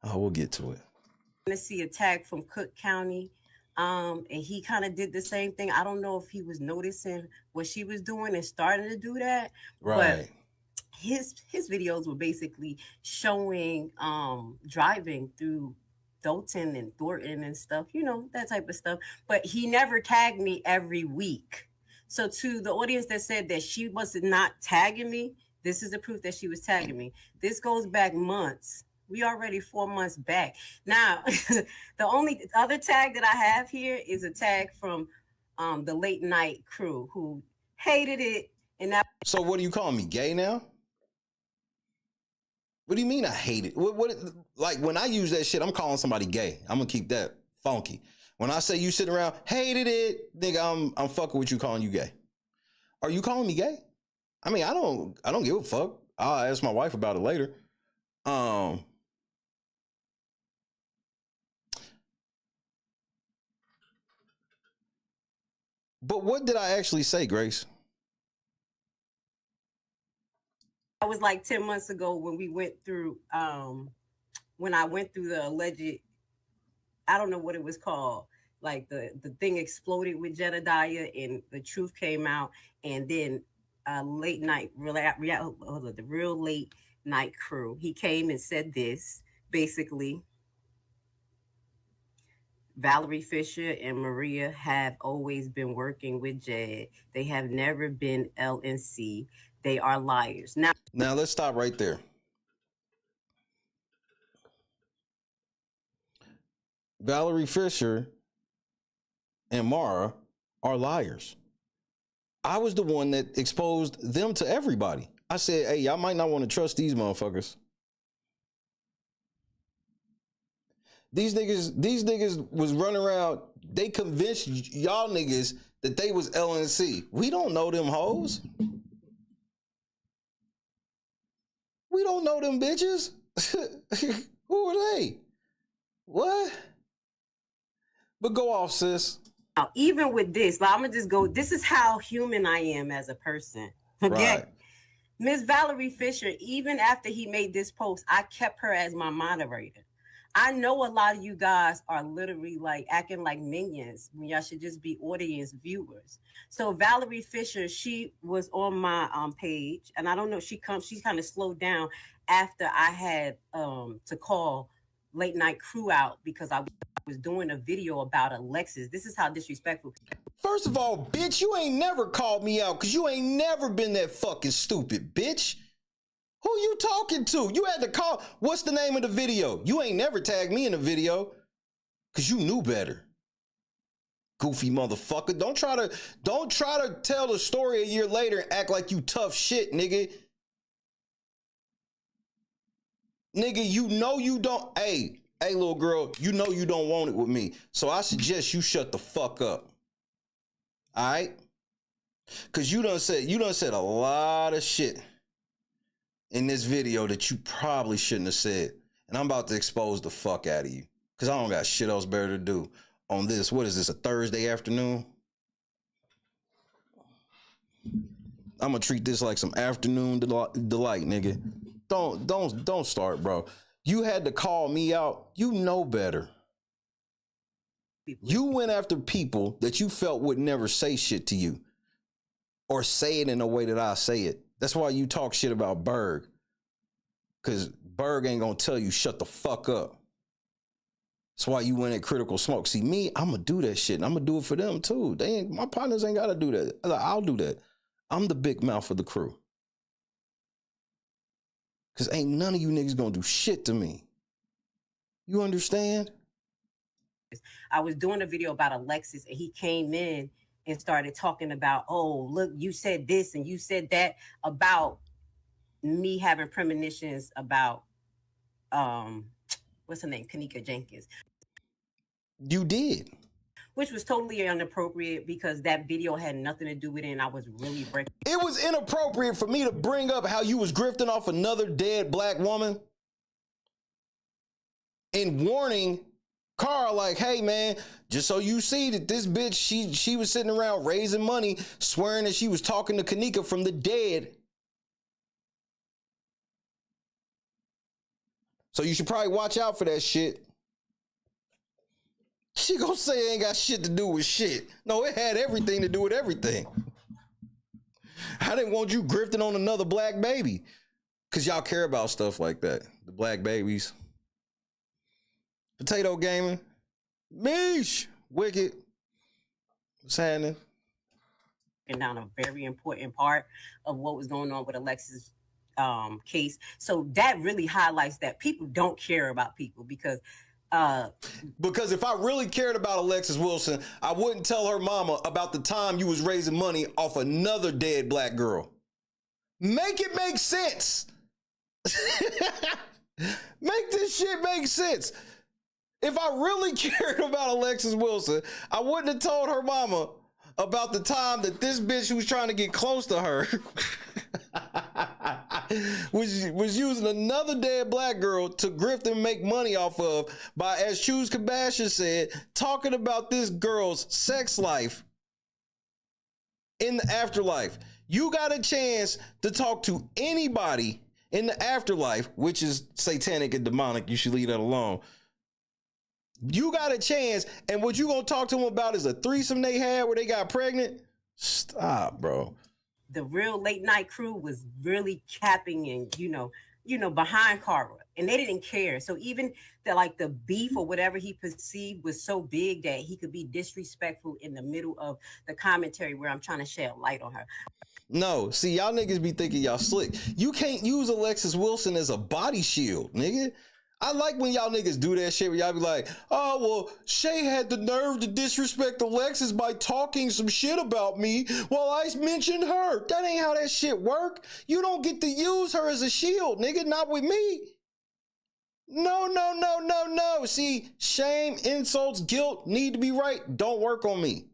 Oh, we'll get to it. To see a tag from Cook County. And he kind of did the same thing. I don't know if he was noticing what she was doing and starting to do that. Right. But his videos were basically showing driving through Dalton and Thornton and stuff, you know, that type of stuff. But he never tagged me every week. So to the audience that said that she was not tagging me, this is the proof that she was tagging me. This goes back months. We already 4 months back. Now, the only other tag that I have here is a tag from the late night crew who hated it. And that. So what are you calling me, gay now? What do you mean I hate it? What like when I use that shit, I'm calling somebody gay. I'm gonna keep that funky. When I say you sitting around, hated it, nigga, I'm fucking with you calling you gay. Are you calling me gay? I mean, I don't give a fuck. I'll ask my wife about it later. But what did I actually say, Grace? That was like 10 months ago when we went through, when I went through the alleged, I don't know what it was called. Like the thing exploded with Jedidiah and the truth came out. And then late night, the real late night crew, he came and said this, basically. Valerie Fisher and Maria have always been working with Jed. They have never been LNC. They are liars. Now let's stop right there. Valerie Fisher and Mara are liars. I was the one that exposed them to everybody. I said, hey, y'all might not want to trust these motherfuckers. These niggas was running around. They convinced y'all niggas that they was LNC. We don't know them hoes. We don't know them bitches. Who are they? What? But go off, sis. Now, even with this, I'm gonna just go. This is how human I am as a person. Okay. Right. Miss Valerie Fisher, even after he made this post, I kept her as my moderator. I know a lot of you guys are literally like acting like minions when y'all should just be audience viewers. So Valerie Fisher, she was on my page, and I don't know, she's kind of slowed down after I had to call late night crew out because I was doing a video about Alexis. This is how disrespectful. First of all, bitch, you ain't never called me out because you ain't never been that fucking stupid, bitch. Who you talking to? You had to call. What's the name of the video? You ain't never tagged me in a video. Cause you knew better. Goofy motherfucker. Don't try to tell the story a year later and act like you tough shit, nigga. Nigga, you know you don't. Hey, little girl, you know you don't want it with me. So I suggest you shut the fuck up. All right? Cause you done said a lot of shit in this video that you probably shouldn't have said. And I'm about to expose the fuck out of you. Cause I don't got shit else better to do on this. What is this, a Thursday afternoon? I'm gonna treat this like some afternoon delight, nigga. Don't start, bro. You had to call me out. You know better. You went after people that you felt would never say shit to you or say it in the way that I say it. That's why you talk shit about Berg. Cause Berg ain't gonna tell you shut the fuck up. That's why you went at Critical Smoke. See me, I'm gonna do that shit and I'm gonna do it for them too. My partners ain't gotta do that. I'll do that. I'm the big mouth of the crew. Cause ain't none of you niggas gonna do shit to me. You understand? I was doing a video about Alexis and he came in and started talking about, oh, look, you said this and you said that about me having premonitions about, what's her name? Kanika Jenkins. You did. Which was totally inappropriate because that video had nothing to do with it and I was really breaking. It was inappropriate for me to bring up how you was grifting off another dead black woman and warning Carl like, hey man, just so you see that this bitch, she was sitting around raising money, swearing that she was talking to Kanika from the dead. So you should probably watch out for that shit. She gonna say it ain't got shit to do with shit. No, it had everything to do with everything. I didn't want you grifting on another black baby. Cause y'all care about stuff like that. The black babies. Potato Gaming. Meesh. Wicked. What's happening? And down a very important part of what was going on with Alexis' case. So that really highlights that people don't care about people because if I really cared about Alexis Wilson, I wouldn't tell her mama about the time you was raising money off another dead black girl. Make it make sense. Make this shit make sense. If I really cared about Alexis Wilson, I wouldn't have told her mama about the time that this bitch who was trying to get close to her was using another dead black girl to grift and make money off of by, as Choose Kabasha said, talking about this girl's sex life in the afterlife. You got a chance to talk to anybody in the afterlife, which is satanic and demonic. You should leave that alone. You got a chance, and what you gonna talk to them about is a threesome they had where they got pregnant? Stop, bro. The real late night crew was really capping and, you know, behind Cara, and they didn't care. So even the beef or whatever he perceived was so big that he could be disrespectful in the middle of the commentary where I'm trying to shed light on her. No, see, y'all niggas be thinking y'all slick. You can't use Alexis Wilson as a body shield, nigga. I like when y'all niggas do that shit where y'all be like, oh, well, Shay had the nerve to disrespect Alexis by talking some shit about me while I mentioned her. That ain't how that shit work. You don't get to use her as a shield, nigga, not with me. No. See, shame, insults, guilt need to be right. Don't work on me.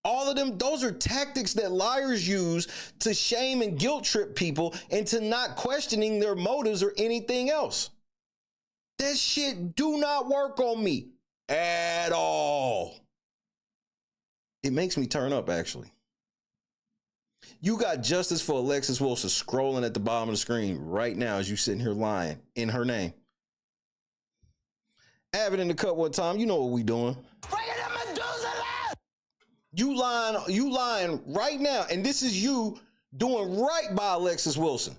All of them, those are tactics that liars use to shame and guilt trip people into not questioning their motives or anything else. That shit do not work on me at all. It makes me turn up, actually. You got justice for Alexis Wilson scrolling at the bottom of the screen right now as you sitting here lying in her name. Have it in the cut one time. You know what we doing. You lying right now. And this is you doing right by Alexis Wilson.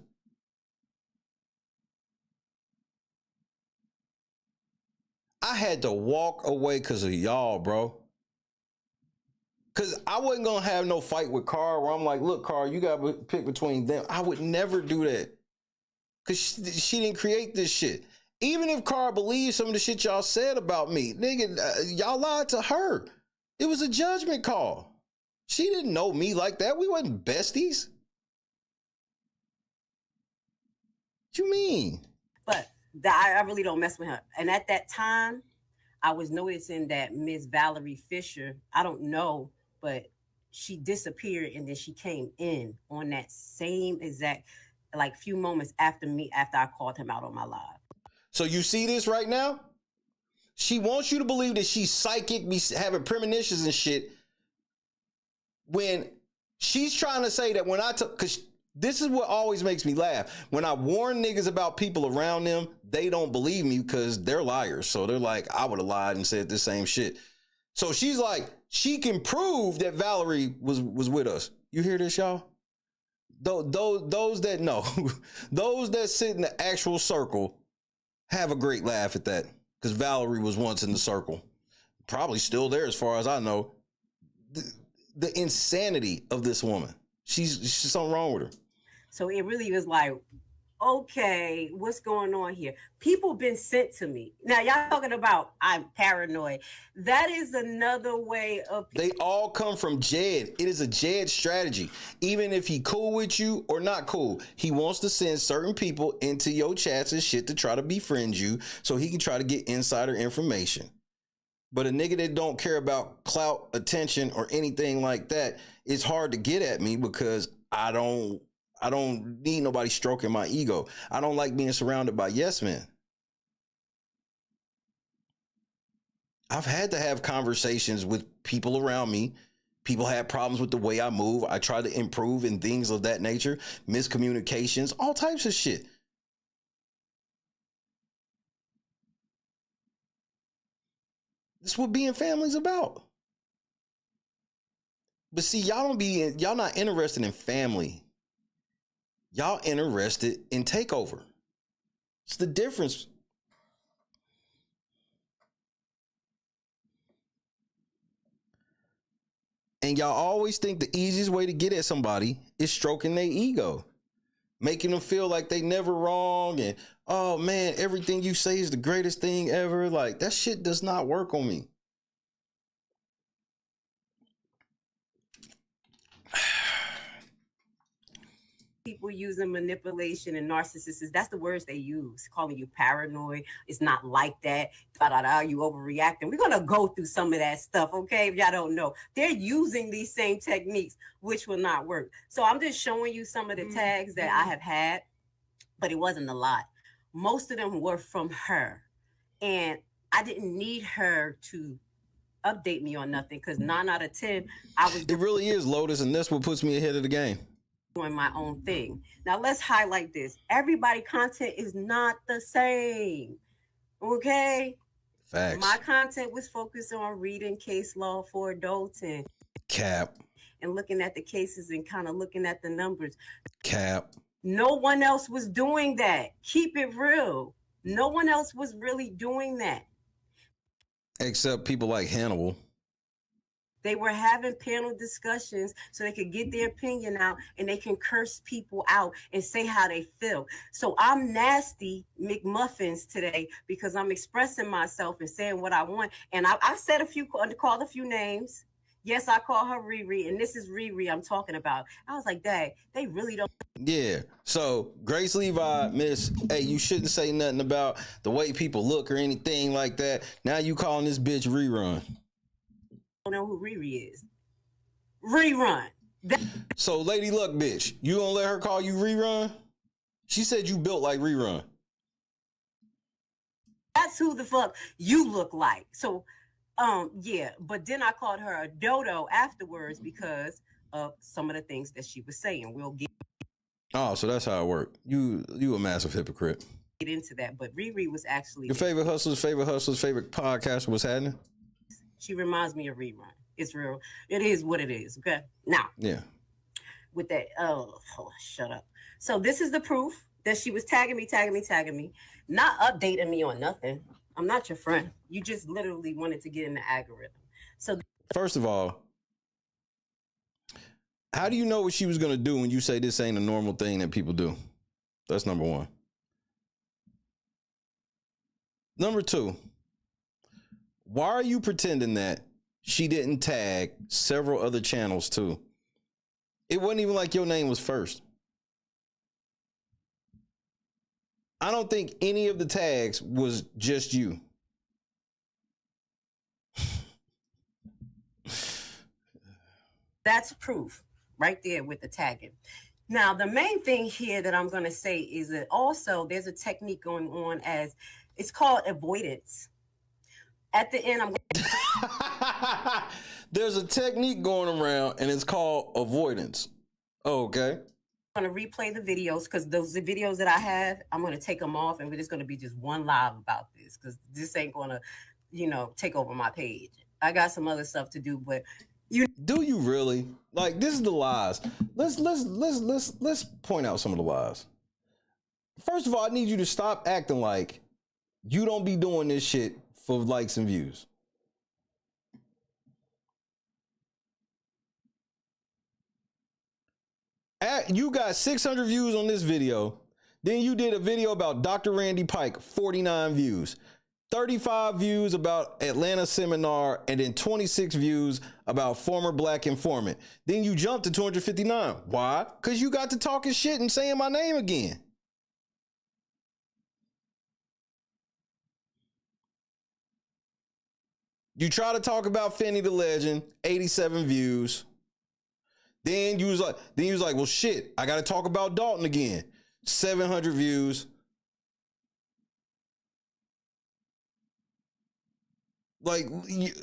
I had to walk away because of y'all, bro. Because I wasn't going to have no fight with Carl where I'm like, look, Carl, you got to pick between them. I would never do that. Because she didn't create this shit. Even if Carl believes some of the shit y'all said about me, nigga, y'all lied to her. It was a judgment call. She didn't know me like that. We wasn't besties. What you mean? But I really don't mess with her. And at that time, I was noticing that Miss Valerie Fisher, I don't know, but she disappeared and then she came in on that same exact, like few moments after I called him out on my live. So you see this right now? She wants you to believe that she's psychic, be having premonitions and shit. When she's trying to say that when I took, because this is what always makes me laugh. When I warn niggas about people around them, they don't believe me because they're liars. So they're like, I would have lied and said the same shit. So she's like, she can prove that Valerie was with us. You hear this, y'all? Those that know, those that sit in the actual circle have a great laugh at that. Because Valerie was once in the circle. Probably still there as far as I know. The insanity of this woman. She's something wrong with her. So it really was like, okay, what's going on here? People been sent to me. Now, y'all talking about I'm paranoid. That is another way of... They all come from Jed. It is a Jed strategy. Even if he cool with you or not cool, he wants to send certain people into your chats and shit to try to befriend you so he can try to get insider information. But a nigga that don't care about clout, attention, or anything like that, it's hard to get at me because I don't need nobody stroking my ego. I don't like being surrounded by yes men. I've had to have conversations with people around me. People had problems with the way I move. I try to improve in things of that nature, miscommunications, all types of shit. This is what being family's about. But see, y'all not interested in family. Y'all interested in takeover. It's the difference. And y'all always think the easiest way to get at somebody is stroking their ego. Making them feel like they never wrong and, oh man, everything you say is the greatest thing ever. Like, that shit does not work on me. People using manipulation and narcissists, that's the words they use, calling you paranoid. It's not like that. You overreacting. We're going to go through some of that stuff, okay? If y'all don't know, they're using these same techniques, which will not work. So I'm just showing you some of the tags that I have had, but it wasn't a lot. Most of them were from her. And I didn't need her to update me on nothing because 9 out of 10, I was... It really is, Lotus, and that's what puts me ahead of the game. Doing my own thing. Now let's highlight this. Everybody content is not the same. Okay? Facts. My content was focused on reading case law for adults and cap. And looking at the cases and kind of looking at the numbers. Cap. No one else was doing that. Keep it real. No one else was really doing that. Except people like Hannibal. They were having panel discussions so they could get their opinion out and they can curse people out and say how they feel. So I'm nasty McMuffins today because I'm expressing myself and saying what I want. And I said called a few names. Yes, I call her Riri, and this is Riri I'm talking about. I was like, dang, they really don't. Yeah. So Grace Levi, miss, hey, you shouldn't say nothing about the way people look or anything like that. Now you calling this bitch Rerun. Don't know who Riri is. Rerun. So Lady Luck bitch, you gonna let her call you Rerun? She said you built like Rerun. That's who the fuck you look like. So yeah, but then I called her a dodo afterwards because of some of the things that she was saying. We'll get so that's how it worked. You a massive hypocrite. Get into that, but Riri was actually your favorite hustlers, favorite podcaster was happening. She reminds me of Rerun. It's real. It is what it is. Okay. Now, yeah. With that, shut up. So this is the proof that she was tagging me, not updating me on nothing. I'm not your friend. You just literally wanted to get in the algorithm. So first of all, how do you know what she was gonna do when you say this ain't a normal thing that people do? That's number one. Number 2, why are you pretending that she didn't tag several other channels too? It wasn't even like your name was first. I don't think any of the tags was just you. That's proof right there with the tagging. Now, the main thing here that I'm going to say is that also there's a technique going on as it's called avoidance. At the end, there's a technique going around and it's called avoidance. Okay. I'm going to replay the videos because those the videos that I have, I'm going to take them off and it's going to be just one live about this because this ain't going to, take over my page. I got some other stuff to do, but do you really? Like, this is the lies. Let's point out some of the lies. First of all, I need you to stop acting like you don't be doing this shit for likes and views. You got 600 views on this video. Then you did a video about Dr. Randy Pike, 49 views. 35 views about Atlanta seminar, and then 26 views about former black informant. Then you jumped to 259. Why? Because you got to talking shit and saying my name again. You try to talk about Fenny the Legend, 87 views. Then you was like, well, shit, I got to talk about Dalton again, 700 views. Like,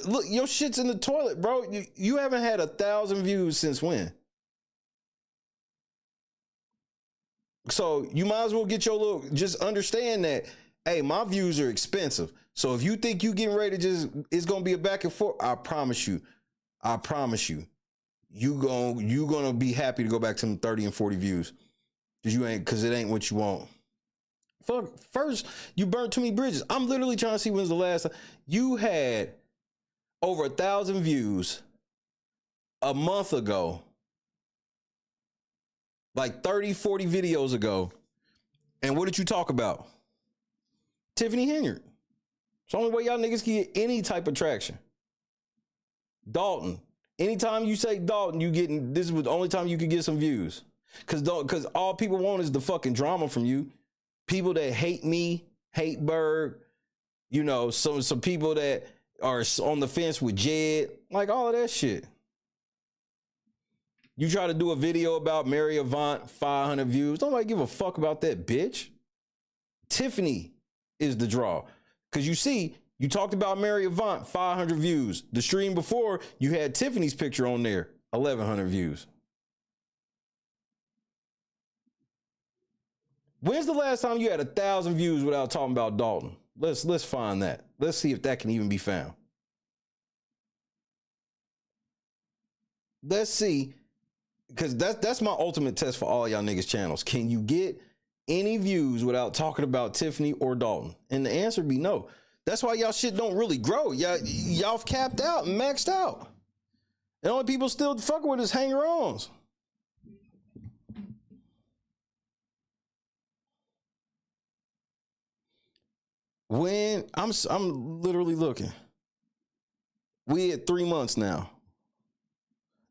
look, your shit's in the toilet, bro. You haven't had 1,000 views since when? So you might as well get your little, just understand that, hey, my views are expensive. So if you think you getting ready to it's going to be a back and forth, I promise you, you gonna be happy to go back to them 30 and 40 views. Because it ain't what you want. Fuck, first, you burnt too many bridges. I'm literally trying to see when's the last time. You had over 1,000 views a month ago. Like 30, 40 videos ago. And what did you talk about? Tiffany Henyard. It's the only way y'all niggas can get any type of traction. Dalton. Anytime you say Dalton, this is the only time you can get some views. Because all people want is the fucking drama from you. People that hate me, hate Berg, some people that are on the fence with Jed, like all of that shit. You try to do a video about Mary Avant, 500 views. Nobody give a fuck about that, bitch. Tiffany is the draw. Because you see, you talked about Mary Avant, 500 views. The stream before, you had Tiffany's picture on there, 1,100 views. When's the last time you had 1,000 views without talking about Dalton? Let's find that. Let's see if that can even be found. Let's see, because that's my ultimate test for all y'all niggas channels. Can you get any views without talking about Tiffany or Dalton? And the answer be no. That's why y'all shit don't really grow. Y'all capped out and maxed out. The only people still fucking with is hanger-ons. When I'm literally looking, we at 3 months now.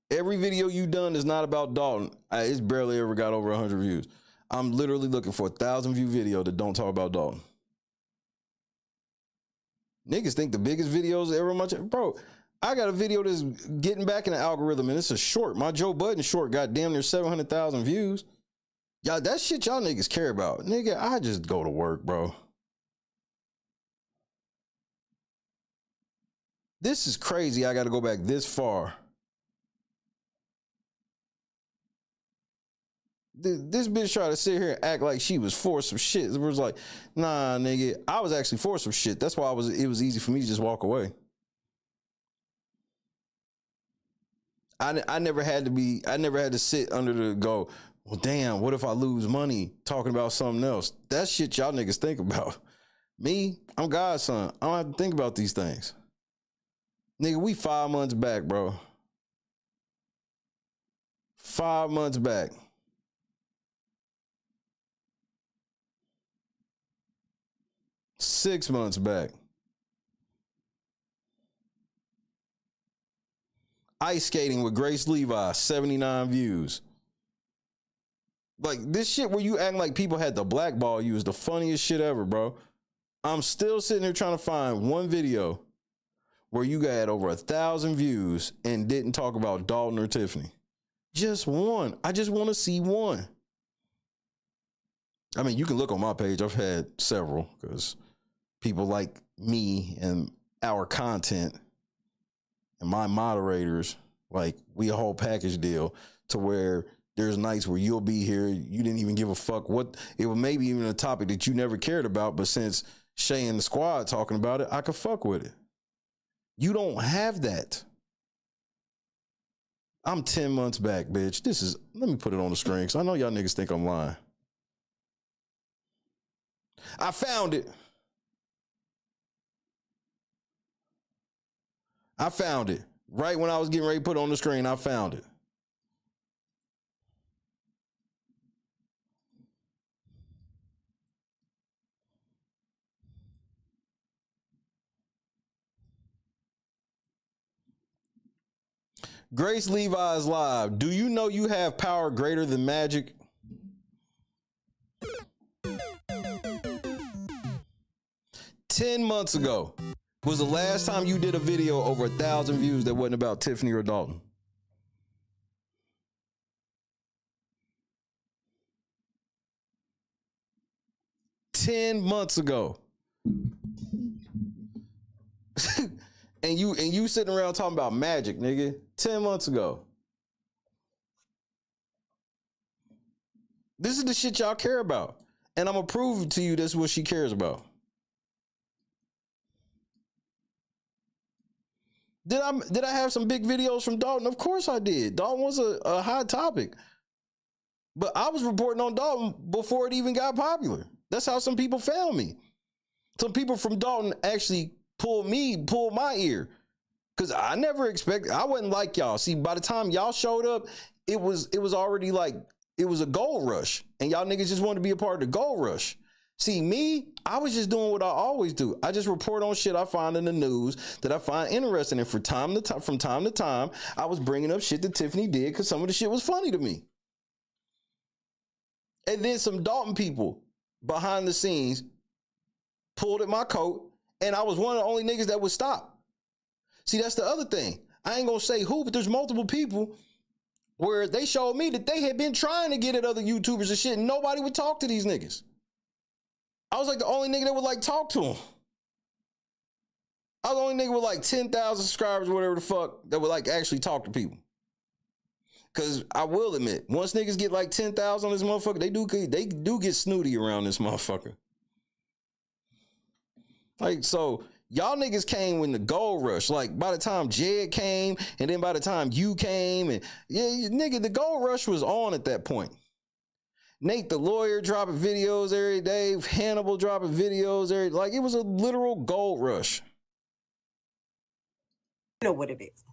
Every video you done is not about Dalton. It's barely ever got over 100 views. I'm literally looking for 1,000 view video that don't talk about Dalton. Niggas think the biggest videos ever much. Bro, I got a video that's getting back in the algorithm and it's a short. My Joe Budden short got damn near 700,000 views. Y'all, that shit y'all niggas care about. Nigga, I just go to work, bro. This is crazy. I got to go back this far. This bitch tried to sit here and act like she was for some shit. It was like, nah, nigga, I was actually for some shit. That's why it was easy for me to just walk away. I never had to sit under the go, well, damn, what if I lose money talking about something else? That shit y'all niggas think about. Me, I'm God's son. I don't have to think about these things. Nigga, we 5 months back, bro. 5 months back. 6 months back. Ice skating with Grace Levi, 79 views. Like, this shit where you act like people had to blackball you is the funniest shit ever, bro. I'm still sitting here trying to find one video where you got over 1,000 views and didn't talk about Dalton or Tiffany. Just one. I just want to see one. I mean, you can look on my page. I've had several because people like me and our content and my moderators, like, we a whole package deal to where there's nights where you'll be here. You didn't even give a fuck what it was, maybe even a topic that you never cared about. But since Shay and the squad talking about it, I could fuck with it. You don't have that. I'm 10 months back, bitch. Let me put it on the screen because I know y'all niggas think I'm lying. I found it. I found it. Right when I was getting ready to put it on the screen, I found it. Grace Levi is live. Do you know you have power greater than magic? $10 months ago was the last time you did a video over 1,000 views that wasn't about Tiffany or Dalton. $10 months ago. And you sitting around talking about magic, nigga. 10 months ago. This is the shit y'all care about. And I'm gonna prove to you this is what she cares about. Did I have some big videos from Dalton? Of course I did. Dalton was a hot topic. But I was reporting on Dalton before it even got popular. That's how some people found me. Some people from Dalton actually pulled my ear. Cause I never expected, I wasn't like y'all. See, by the time y'all showed up, it was already like, it was a gold rush. And y'all niggas just wanted to be a part of the gold rush. See, me, I was just doing what I always do. I just report on shit I find in the news that I find interesting. And from time to time, I was bringing up shit that Tiffany did because some of the shit was funny to me. And then some Dalton people behind the scenes pulled at my coat, and I was one of the only niggas that would stop. See, that's the other thing. I ain't gonna say who, but there's multiple people where they showed me that they had been trying to get at other YouTubers and shit, and nobody would talk to these niggas. I was like the only nigga that would like talk to them. I was the only nigga with like 10,000 subscribers or whatever the fuck that would like actually talk to people. Cause I will admit, once niggas get like 10,000 on this motherfucker, they do get snooty around this motherfucker. Like, so y'all niggas came when the gold rush. Like, by the time Jed came, and then by the time you came, and yeah, nigga, the gold rush was on at that point. Nate the lawyer dropping videos every day, Hannibal dropping videos like it was a literal gold rush. You know what it is.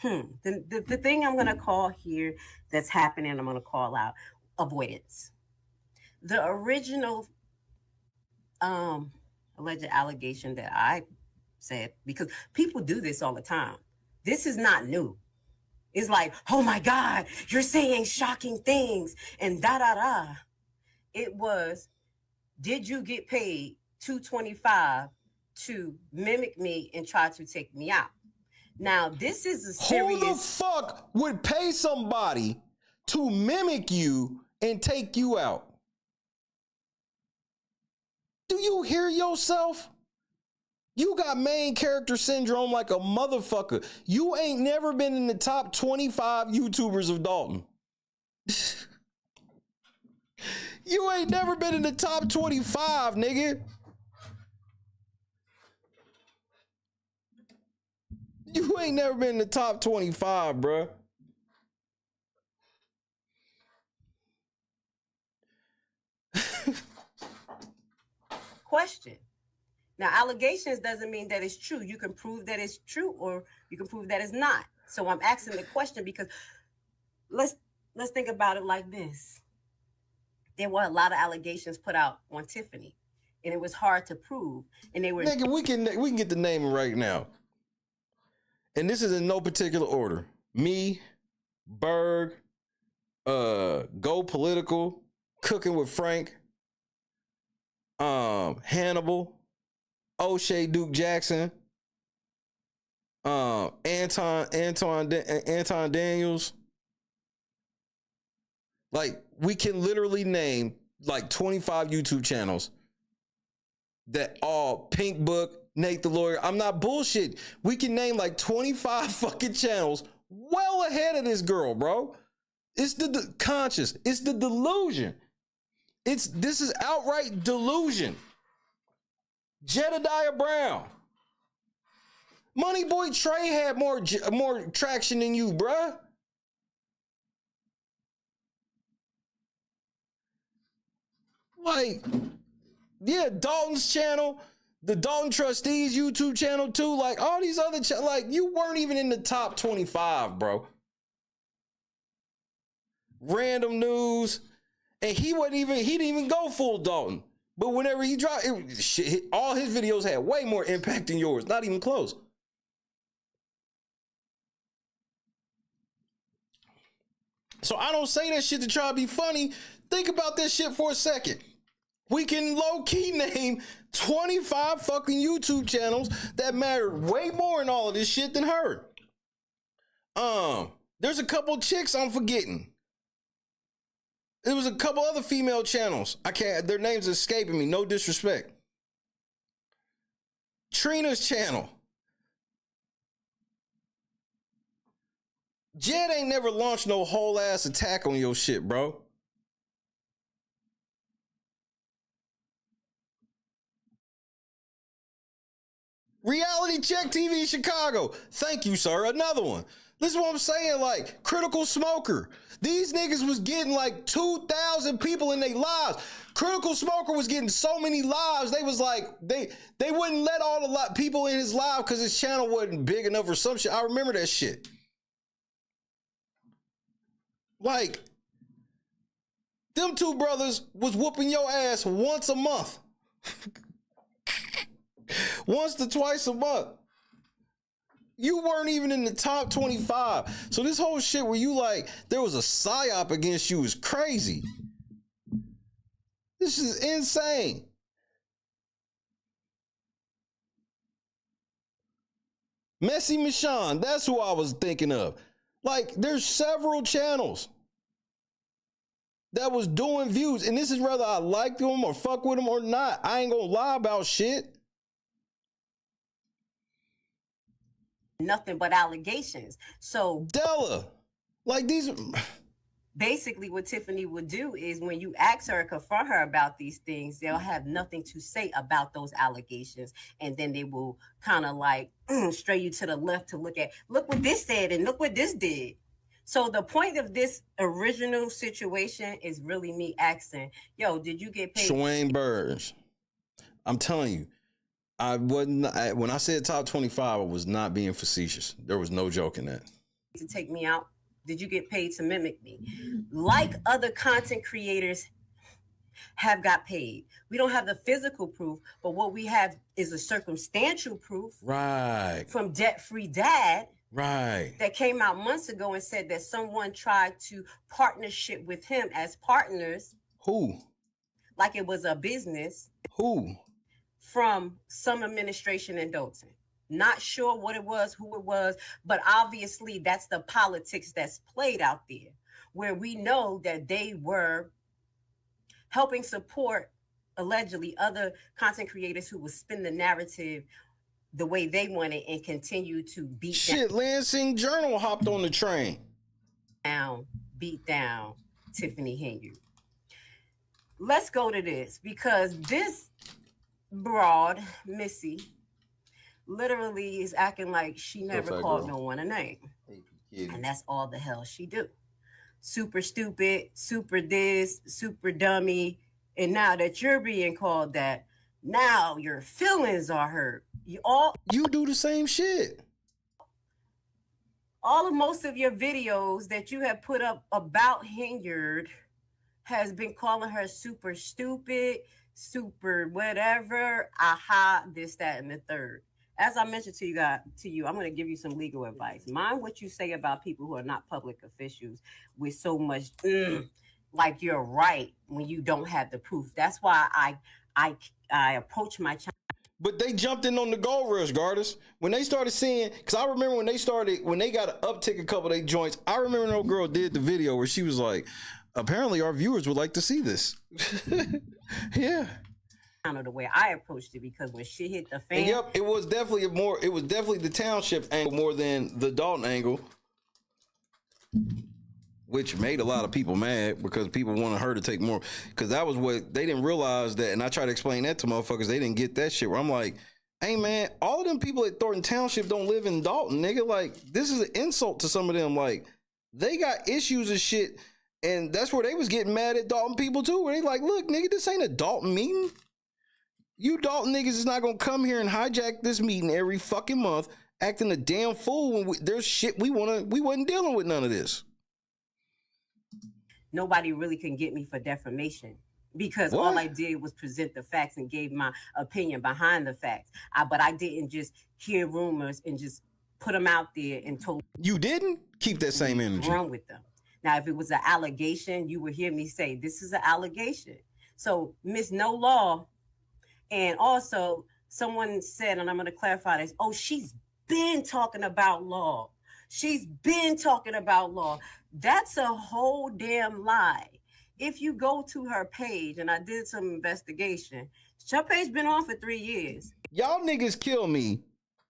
The thing I'm gonna call here that's happening, I'm gonna call out avoidance. The original alleged allegation that I said, because people do this all the time. This is not new. It's like, oh my God, you're saying shocking things and da-da-da. It was, did you get paid $225 to mimic me and try to take me out? Now, this is a serious... Who the fuck would pay somebody to mimic you and take you out? Do you hear yourself? You got main character syndrome like a motherfucker. You ain't never been in the top 25 YouTubers of Dalton. You ain't never been in the top 25, nigga. You ain't never been in the top 25, bruh. Question. Now, allegations doesn't mean that it's true. You can prove that it's true or you can prove that it's not. So I'm asking the question because let's think about it like this. There were a lot of allegations put out on Tiffany. and it was hard to prove. And they were nigga. We can get the name right now. And this is in no particular order. Me, Berg, Go Political, Cooking with Frank, Hannibal, O'Shea Duke Jackson, Anton Daniels. Like, we can literally name like 25 YouTube channels that all Pink Book, Nate the Lawyer. I'm not bullshit. We can name like 25 fucking channels well ahead of this girl, bro. It's the conscious. It's the delusion. This is outright delusion. Jedidiah Brown. Money Boy Trey had more traction than you, bruh. Like, yeah, Dalton's channel, the Dalton Trustees YouTube channel too. Like, all these other like, you weren't even in the top 25, bro. Random News, and he didn't even go full Dalton. But whenever he dropped, all his videos had way more impact than yours. Not even close. So I don't say that shit to try to be funny. Think about this shit for a second. We can low-key name 25 fucking YouTube channels that matter way more in all of this shit than her. There's a couple chicks I'm forgetting. There was a couple other female channels. Their names escaping me. No disrespect. Trina's channel. Jed ain't never launched no whole ass attack on your shit, bro. Reality Check TV Chicago. Thank you, sir. Another one. This is what I'm saying, like, Critical Smoker. These niggas was getting like 2,000 people in their lives. Critical Smoker was getting so many lives. They was like, they wouldn't let all the people in his live because his channel wasn't big enough or some shit. I remember that shit. Like, them two brothers was whooping your ass once a month. Once to twice a month. You weren't even in the top 25. So this whole shit where you like, there was a psyop against you is crazy. This is insane. Messy Michonne, that's who I was thinking of. Like, there's several channels that was doing views. And this is whether I like them or fuck with them or not. I ain't gonna lie about shit. Nothing but allegations. So Della, like these. Basically, what Tiffany would do is when you ask her, confront her about these things, they'll have nothing to say about those allegations. And then they will kind of like stray you to the left to look what this said and look what this did. So the point of this original situation is really me asking, yo, did you get paid? Swain Burns. I'm telling you, when I said top 25, I was not being facetious. There was no joke in that. To take me out? Did you get paid to mimic me? Like other content creators have got paid. We don't have the physical proof, but what we have is a circumstantial proof. Right. From Debt Free Dad. Right. That came out months ago and said that someone tried to partnership with him as partners. Who? Like it was a business. Who? From some administration in Dalton. Not sure what it was, who it was, but obviously that's the politics that's played out there, where we know that they were helping support, allegedly, other content creators who would spin the narrative the way they wanted and continue to beat shit. Lansing Journal hopped on the train. Beat down Tiffany Henry. Let's go to this, because this broad, Missy, literally is acting like she never called no one a name. And that's all the hell she do. Super stupid, super this, super dummy. And now that you're being called that, now your feelings are hurt. You do the same shit. Most of your videos that you have put up about Hinyard has been calling her super stupid, super whatever, aha, this, that, and the third. As I mentioned to you, I'm going to give you some legal advice. Mind what you say about people who are not public officials with so much like you're right when you don't have the proof. That's why I approach my channel. But they jumped in on the gold rush, Gardas. When they started seeing, because I remember when they got an uptick a couple of their joints, I remember no girl did the video where she was like, apparently our viewers would like to see this. Yeah. The way I approached it, because when shit hit the fan. And yep, it was definitely the township angle more than the Dalton angle, which made a lot of people mad because people wanted her to take more, because that was what they didn't realize that. And I try to explain that to motherfuckers. They didn't get that shit where I'm like, hey man, all of them people at Thornton Township don't live in Dalton, nigga. Like, this is an insult to some of them. Like, they got issues and shit. And that's where they was getting mad at Dalton people too, where they like, look, nigga, this ain't a Dalton meeting. You Dalton niggas is not gonna come here and hijack this meeting every fucking month, acting a damn fool when there's shit we wasn't dealing with none of this. Nobody really can get me for defamation, because all I did was present the facts and gave my opinion behind the facts. But I didn't just hear rumors and just put them out there and told. You didn't keep that same energy. Run with them. Now, if it was an allegation, you would hear me say, this is an allegation. So, Miss No Law, and also someone said, and I'm going to clarify this, oh, she's been talking about law. She's been talking about law. That's a whole damn lie. If you go to her page, and I did some investigation, her page been on for 3 years. Y'all niggas kill me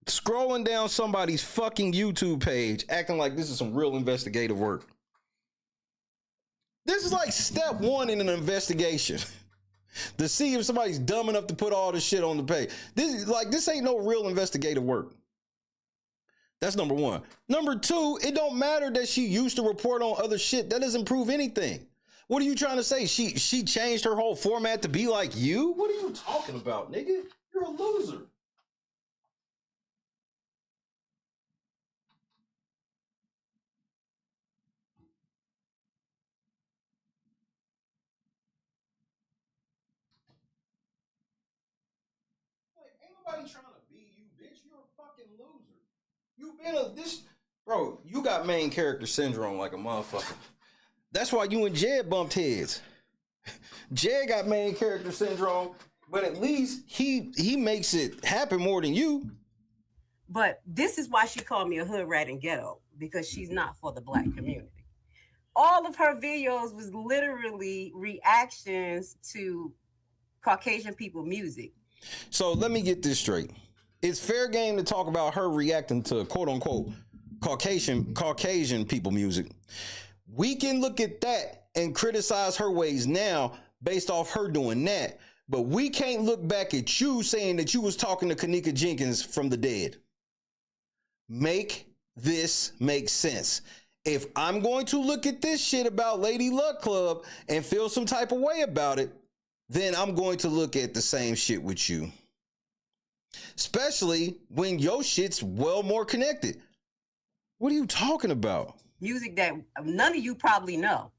scrolling down somebody's fucking YouTube page, acting like this is some real investigative work. This is like step one in an investigation. To see if somebody's dumb enough to put all this shit on the page. This ain't no real investigative work. That's number one. Number two, it don't matter that she used to report on other shit. That doesn't prove anything. What are you trying to say? She changed her whole format to be like you? What are you talking about, nigga? You're a loser. Nobody trying to be you, bitch. You're a fucking loser. You've been bro, you got main character syndrome like a motherfucker. That's why you and Jed bumped heads. Jed got main character syndrome, but at least he makes it happen more than you. But this is why she called me a hood rat and ghetto, because she's not for the black community. All of her videos was literally reactions to Caucasian people music. So let me get this straight. It's fair game to talk about her reacting to quote unquote Caucasian people music. We can look at that and criticize her ways now based off her doing that. But we can't look back at you saying that you was talking to Kanika Jenkins from the dead. Make this make sense. If I'm going to look at this shit about Lady Luck Club and feel some type of way about it, then I'm going to look at the same shit with you. Especially when your shit's well more connected. What are you talking about? Music that none of you probably know.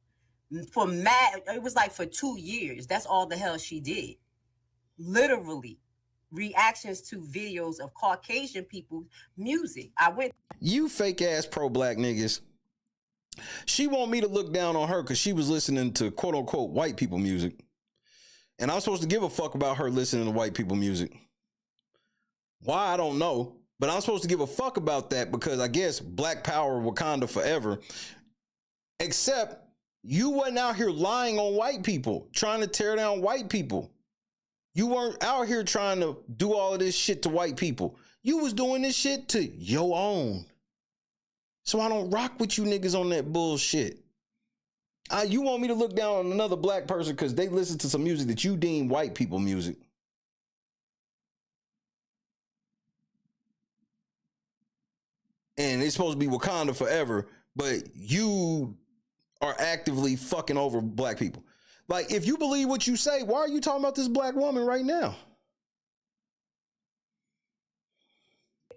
It was like for 2 years. That's all the hell she did. Literally. Reactions to videos of Caucasian people's music. You fake ass pro-black niggas. She want me to look down on her because she was listening to quote unquote white people music. And I'm supposed to give a fuck about her listening to white people music. Why, I don't know. But I'm supposed to give a fuck about that because I guess Black Power, Wakanda forever. Except you wasn't out here lying on white people, trying to tear down white people. You weren't out here trying to do all of this shit to white people. You was doing this shit to your own. So I don't rock with you niggas on that bullshit. You want me to look down on another black person because they listen to some music that you deem white people music. And it's supposed to be Wakanda forever, but you are actively fucking over black people. Like, if you believe what you say, why are you talking about this black woman right now?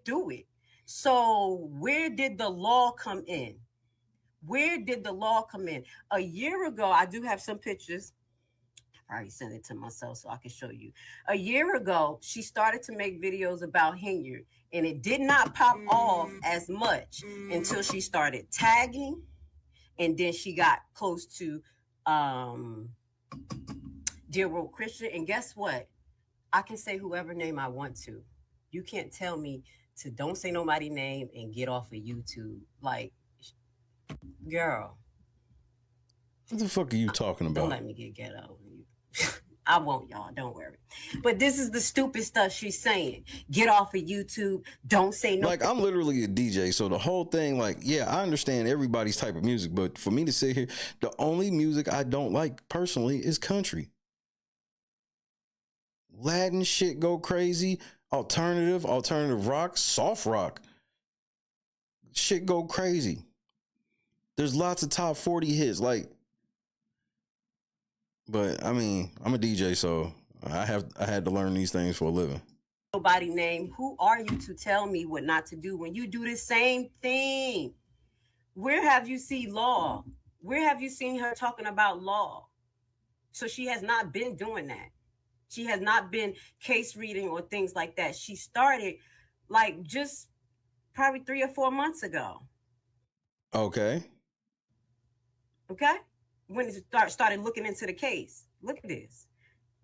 Do it. So where did the law come in? Where did the law come in? A year ago, I do have some pictures probably send it to myself so I can show you. A year ago, she started to make videos about Hineyard, and it did not pop off as much until she started tagging, and then she got close to Dear World Christian. And guess what? I can say whoever name I want to. You can't tell me to don't say nobody's name and get off of YouTube. Like, girl. What the fuck are you talking about? Don't let me get ghetto over you. I won't, y'all. Don't worry. But this is the stupid stuff she's saying. Get off of YouTube. Don't say no. Like, I'm literally a DJ, so the whole thing, like, yeah, I understand everybody's type of music, but for me to sit here, the only music I don't like personally is country. Latin shit go crazy. Alternative rock, soft rock. Shit go crazy. There's lots of top 40 hits, like. But I mean, I'm a DJ, so I had to learn these things for a living. Nobody name. Who are you to tell me what not to do when you do the same thing? Where have you seen law? Where have you seen her talking about law? So she has not been doing that. She has not been case reading or things like that. She started like just probably 3 or 4 months ago. Okay. Okay? When it started looking into the case. Look at this.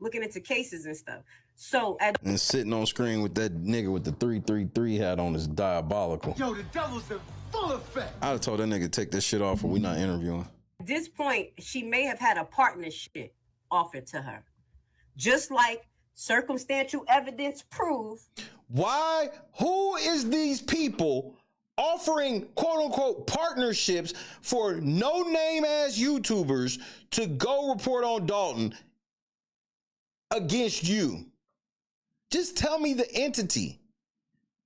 Looking into cases and stuff. So and sitting on screen with that nigga with the 333 hat on is diabolical. Yo, the devil's in full effect. I'd have told that nigga to take this shit off or we not interviewing. At this point, she may have had a partnership offered to her. Just like circumstantial evidence prove. Why? Who is these people offering quote unquote partnerships for no name ass YouTubers to go report on Dalton against you? Just tell me the entity.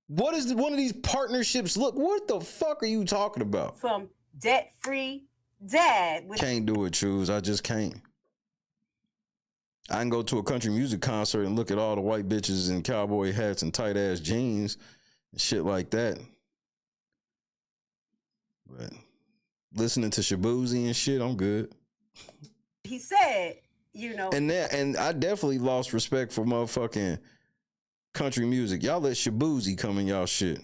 What is one of these partnerships look? What the fuck are you talking about? From debt-free dad. Can't do it, Choose. I just can't. I can go to a country music concert and look at all the white bitches in cowboy hats and tight ass jeans and shit like that. But listening to Shabuzi and shit, I'm good. He said, you know. And I definitely lost respect for motherfucking country music. Y'all let Shabuzi come in y'all shit.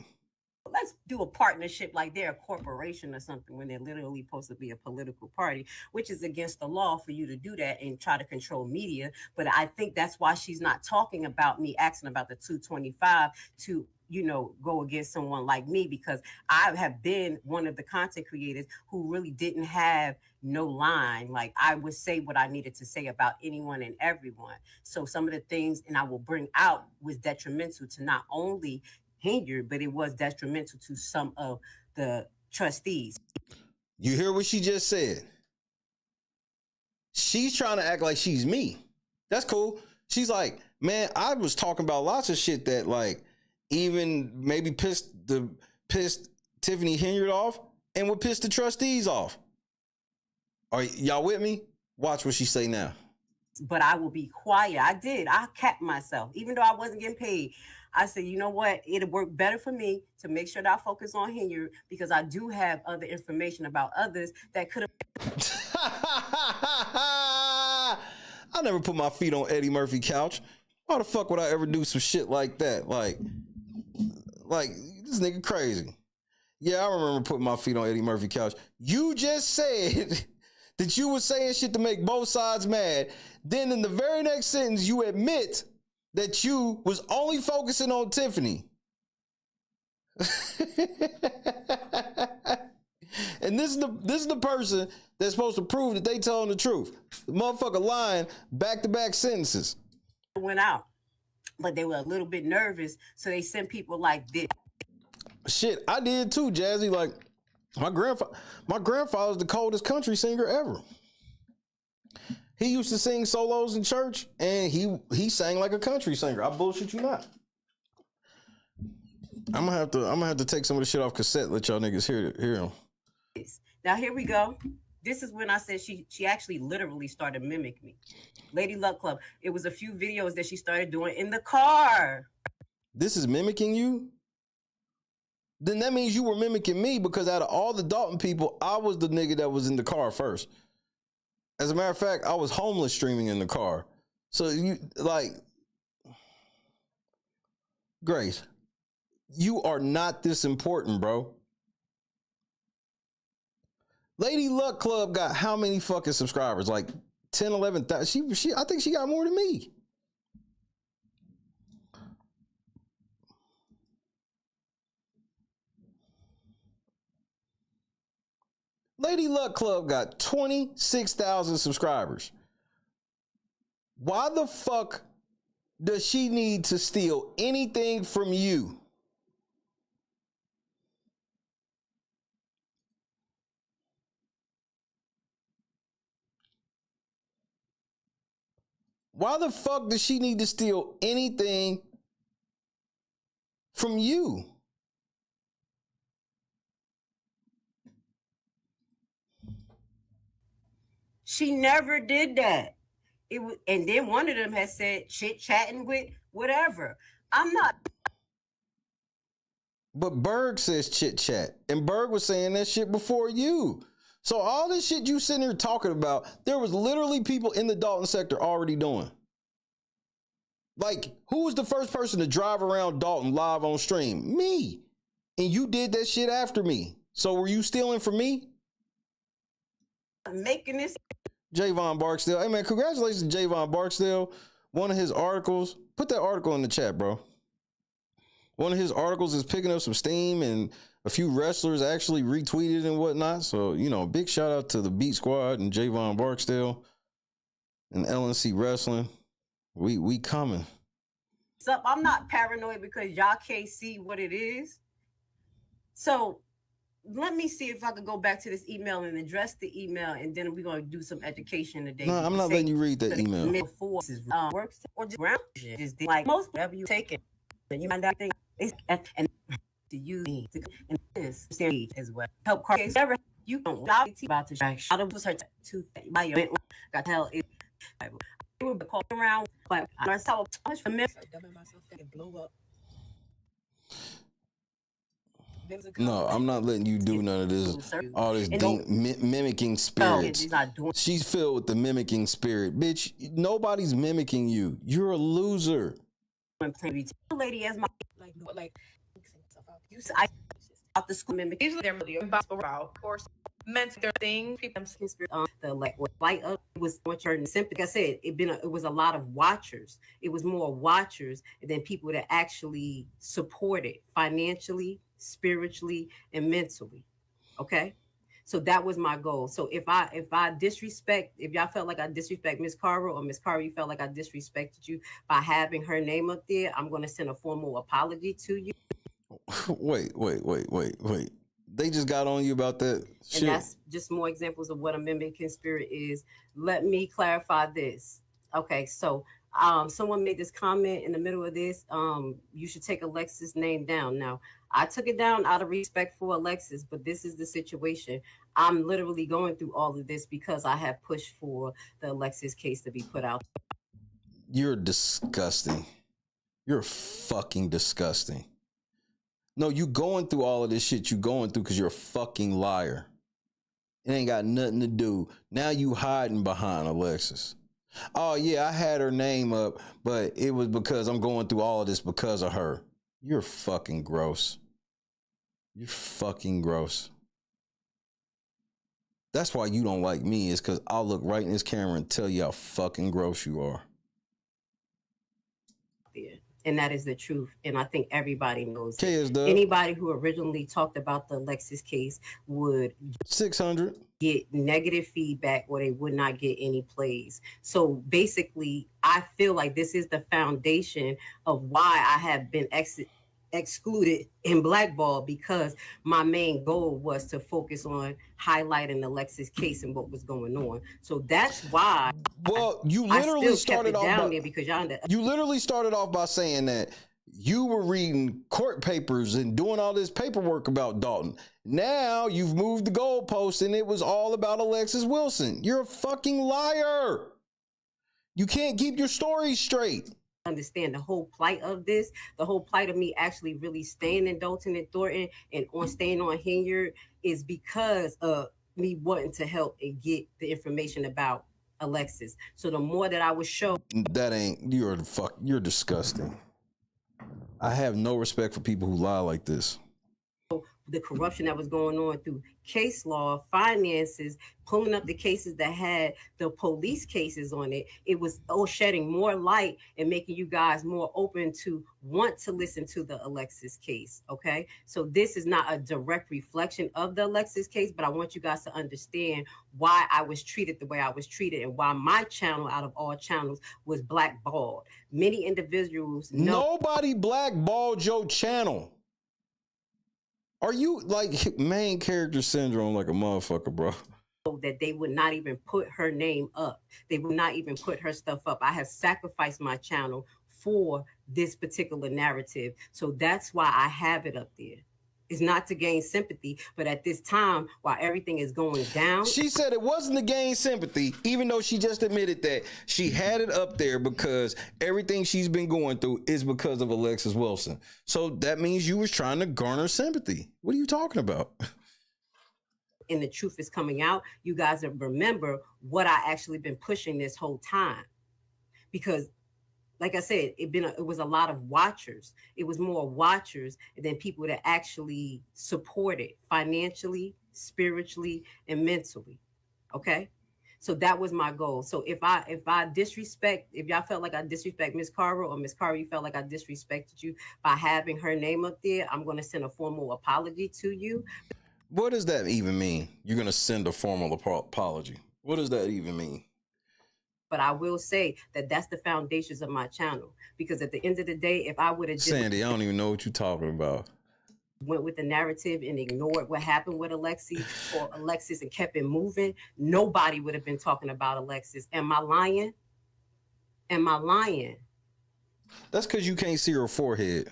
Let's do a partnership like they're a corporation or something when they're literally supposed to be a political party, which is against the law for you to do that and try to control media. But I think that's why she's not talking about me asking about the 225 to, you know, go against someone like me, because I have been one of the content creators who really didn't have no line. Like, I would say what I needed to say about anyone and everyone. So some of the things, and I will bring out, was detrimental to not only Hineyard, but it was detrimental to some of the trustees. You hear what she just said? She's trying to act like she's me. That's cool. She's like, man, I was talking about lots of shit that, like, even maybe pissed Tiffany Hineyard off and would piss the trustees off. Are y'all with me? Watch what she say now. But I will be quiet. I kept myself, even though I wasn't getting paid. I said, you know what? It'll work better for me to make sure that I focus on Hineyard, because I do have other information about others that could have. I never put my feet on Eddie Murphy couch. Why the fuck would I ever do some shit like that? Like this nigga crazy. Yeah, I remember putting my feet on Eddie Murphy couch. You just said that you were saying shit to make both sides mad. Then in the very next sentence, you admit that you was only focusing on Tiffany. And this is the person that's supposed to prove that they telling the truth. The motherfucker lying back-to-back sentences. Went out, but they were a little bit nervous, so they sent people like this. Shit, I did too, Jazzy. Like, my grandfather's the coldest country singer ever. He used to sing solos in church, and he sang like a country singer. I bullshit you not. I'm gonna have to take some of the shit off cassette, let y'all niggas hear him. Now here we go. This is when I said she actually literally started mimicking me. Lady Luck Club. It was a few videos that she started doing in the car. This is mimicking you? Then that means you were mimicking me, because out of all the Dalton people, I was the nigga that was in the car first. As a matter of fact, I was homeless streaming in the car. So you like, Grace, you are not this important, bro. Lady Luck Club got how many fucking subscribers? Like 10, 11,000. I think she got more than me. Lady Luck Club got 26,000 subscribers. Why the fuck does she need to steal anything from you? Why the fuck does she need to steal anything from you? She never did that. It was, and then one of them has said chit-chatting with whatever. I'm not. But Berg says chit-chat. And Berg was saying that shit before you. So all this shit you sitting here talking about, there was literally people in the Dalton sector already doing. Like, who was the first person to drive around Dalton live on stream? Me. And you did that shit after me. So were you stealing from me? Making this. Javon Barksdale. Hey, man, congratulations to Javon Barksdale. One of his articles, put that article in the chat, bro. One of his articles is picking up some steam, and a few wrestlers actually retweeted and whatnot. So, you know, big shout out to the Beat Squad and Javon Barksdale and LNC Wrestling. We coming. So I'm not paranoid because y'all can't see what it is. So let me see if I could go back to this email and address the email, and then we're going to do some education today. No, I'm not letting you read that email. Works or just ground just like most whatever you take it, and you find out things and to use and this stage as well. Help car case ever you don't about to track. I was her to by your got to tell it. We were calling around, but I saw much for myself and blow up. No, I'm not letting you do none of this. All this mimicking spirits. She's filled with the mimicking spirit. Bitch, nobody's mimicking you. You're a loser. Lady as my like you I out the school mimic. Usually they're really about, of course, mental thing. People the like what light up was much and simply. Like I said, it was a lot of watchers. It was more watchers than people that actually supported financially, spiritually, and mentally. Okay. So that was my goal. So if I disrespect, if y'all felt like I disrespect Miss Carver, or Miss Carver, you felt like I disrespected you by having her name up there, I'm going to send a formal apology to you. Wait. They just got on you about that shit. And that's just more examples of what a mimicking spirit is. Let me clarify this. Okay, so someone made this comment in the middle of this. You should take Alexis' name down. Now, I took it down out of respect for Alexis, but this is the situation. I'm literally going through all of this because I have pushed for the Alexis case to be put out. You're disgusting. You're fucking disgusting. No, you going through all of this shit you going through because you're a fucking liar. It ain't got nothing to do. Now you hiding behind Alexis. Oh, yeah, I had her name up, but it was because I'm going through all of this because of her. You're fucking gross. You're fucking gross. That's why you don't like me, is because I'll look right in this camera and tell you how fucking gross you are. Yeah. And that is the truth. And I think everybody knows that. Anybody who originally talked about the Alexis case would 600 get negative feedback, or they would not get any plays. So basically, I feel like this is the foundation of why I have been excluded and blackballed, because my main goal was to focus on highlighting the Alexis case and what was going on. So that's why. Well, you literally started off down there because you literally started off by saying that you were reading court papers and doing all this paperwork about Dalton. Now you've moved the goalpost and it was all about Alexis Wilson. You're a fucking liar. You can't keep your story straight. Understand the whole plight of this, the whole plight of me actually really staying in Dalton and Thornton and on staying on Hilliard is because me wanting to help and get the information about Alexis. So the more that I was shown, you're disgusting. I have no respect for people who lie like this. The corruption that was going on through case law, finances, pulling up the cases that had the police cases on it, it was shedding more light and making you guys more open to want to listen to the Alexis case, okay? So this is not a direct reflection of the Alexis case, but I want you guys to understand why I was treated the way I was treated and why my channel, out of all channels, was blackballed. Many individuals know— Nobody blackballed your channel. Are you like main character syndrome like a motherfucker, bro? That they would not even put her name up. They would not even put her stuff up. I have sacrificed my channel for this particular narrative. So that's why I have it up there. It's not to gain sympathy, but at this time, while everything is going down— She said it wasn't to gain sympathy, even though she just admitted that she had it up there because everything she's been going through is because of Alexis Wilson. So that means you was trying to garner sympathy. What are you talking about? And the truth is coming out. You guys remember what I actually been pushing this whole time. Because like I said, it was a lot of watchers. It was more watchers than people that actually supported financially, spiritually, and mentally. Okay, so that was my goal. So if y'all felt like I disrespect Miss Carver, or Miss Carver, you felt like I disrespected you by having her name up there, I'm going to send a formal apology to you. What does that even mean? You're going to send a formal apology? What does that even mean? But I will say that that's the foundations of my channel, because at the end of the day, if I would have just— Sandy, I don't even know what you're talking about. Went with the narrative and ignored what happened with Alexis and kept it moving, nobody would have been talking about Alexis. Am I lying? Am I lying? That's because you can't see her forehead.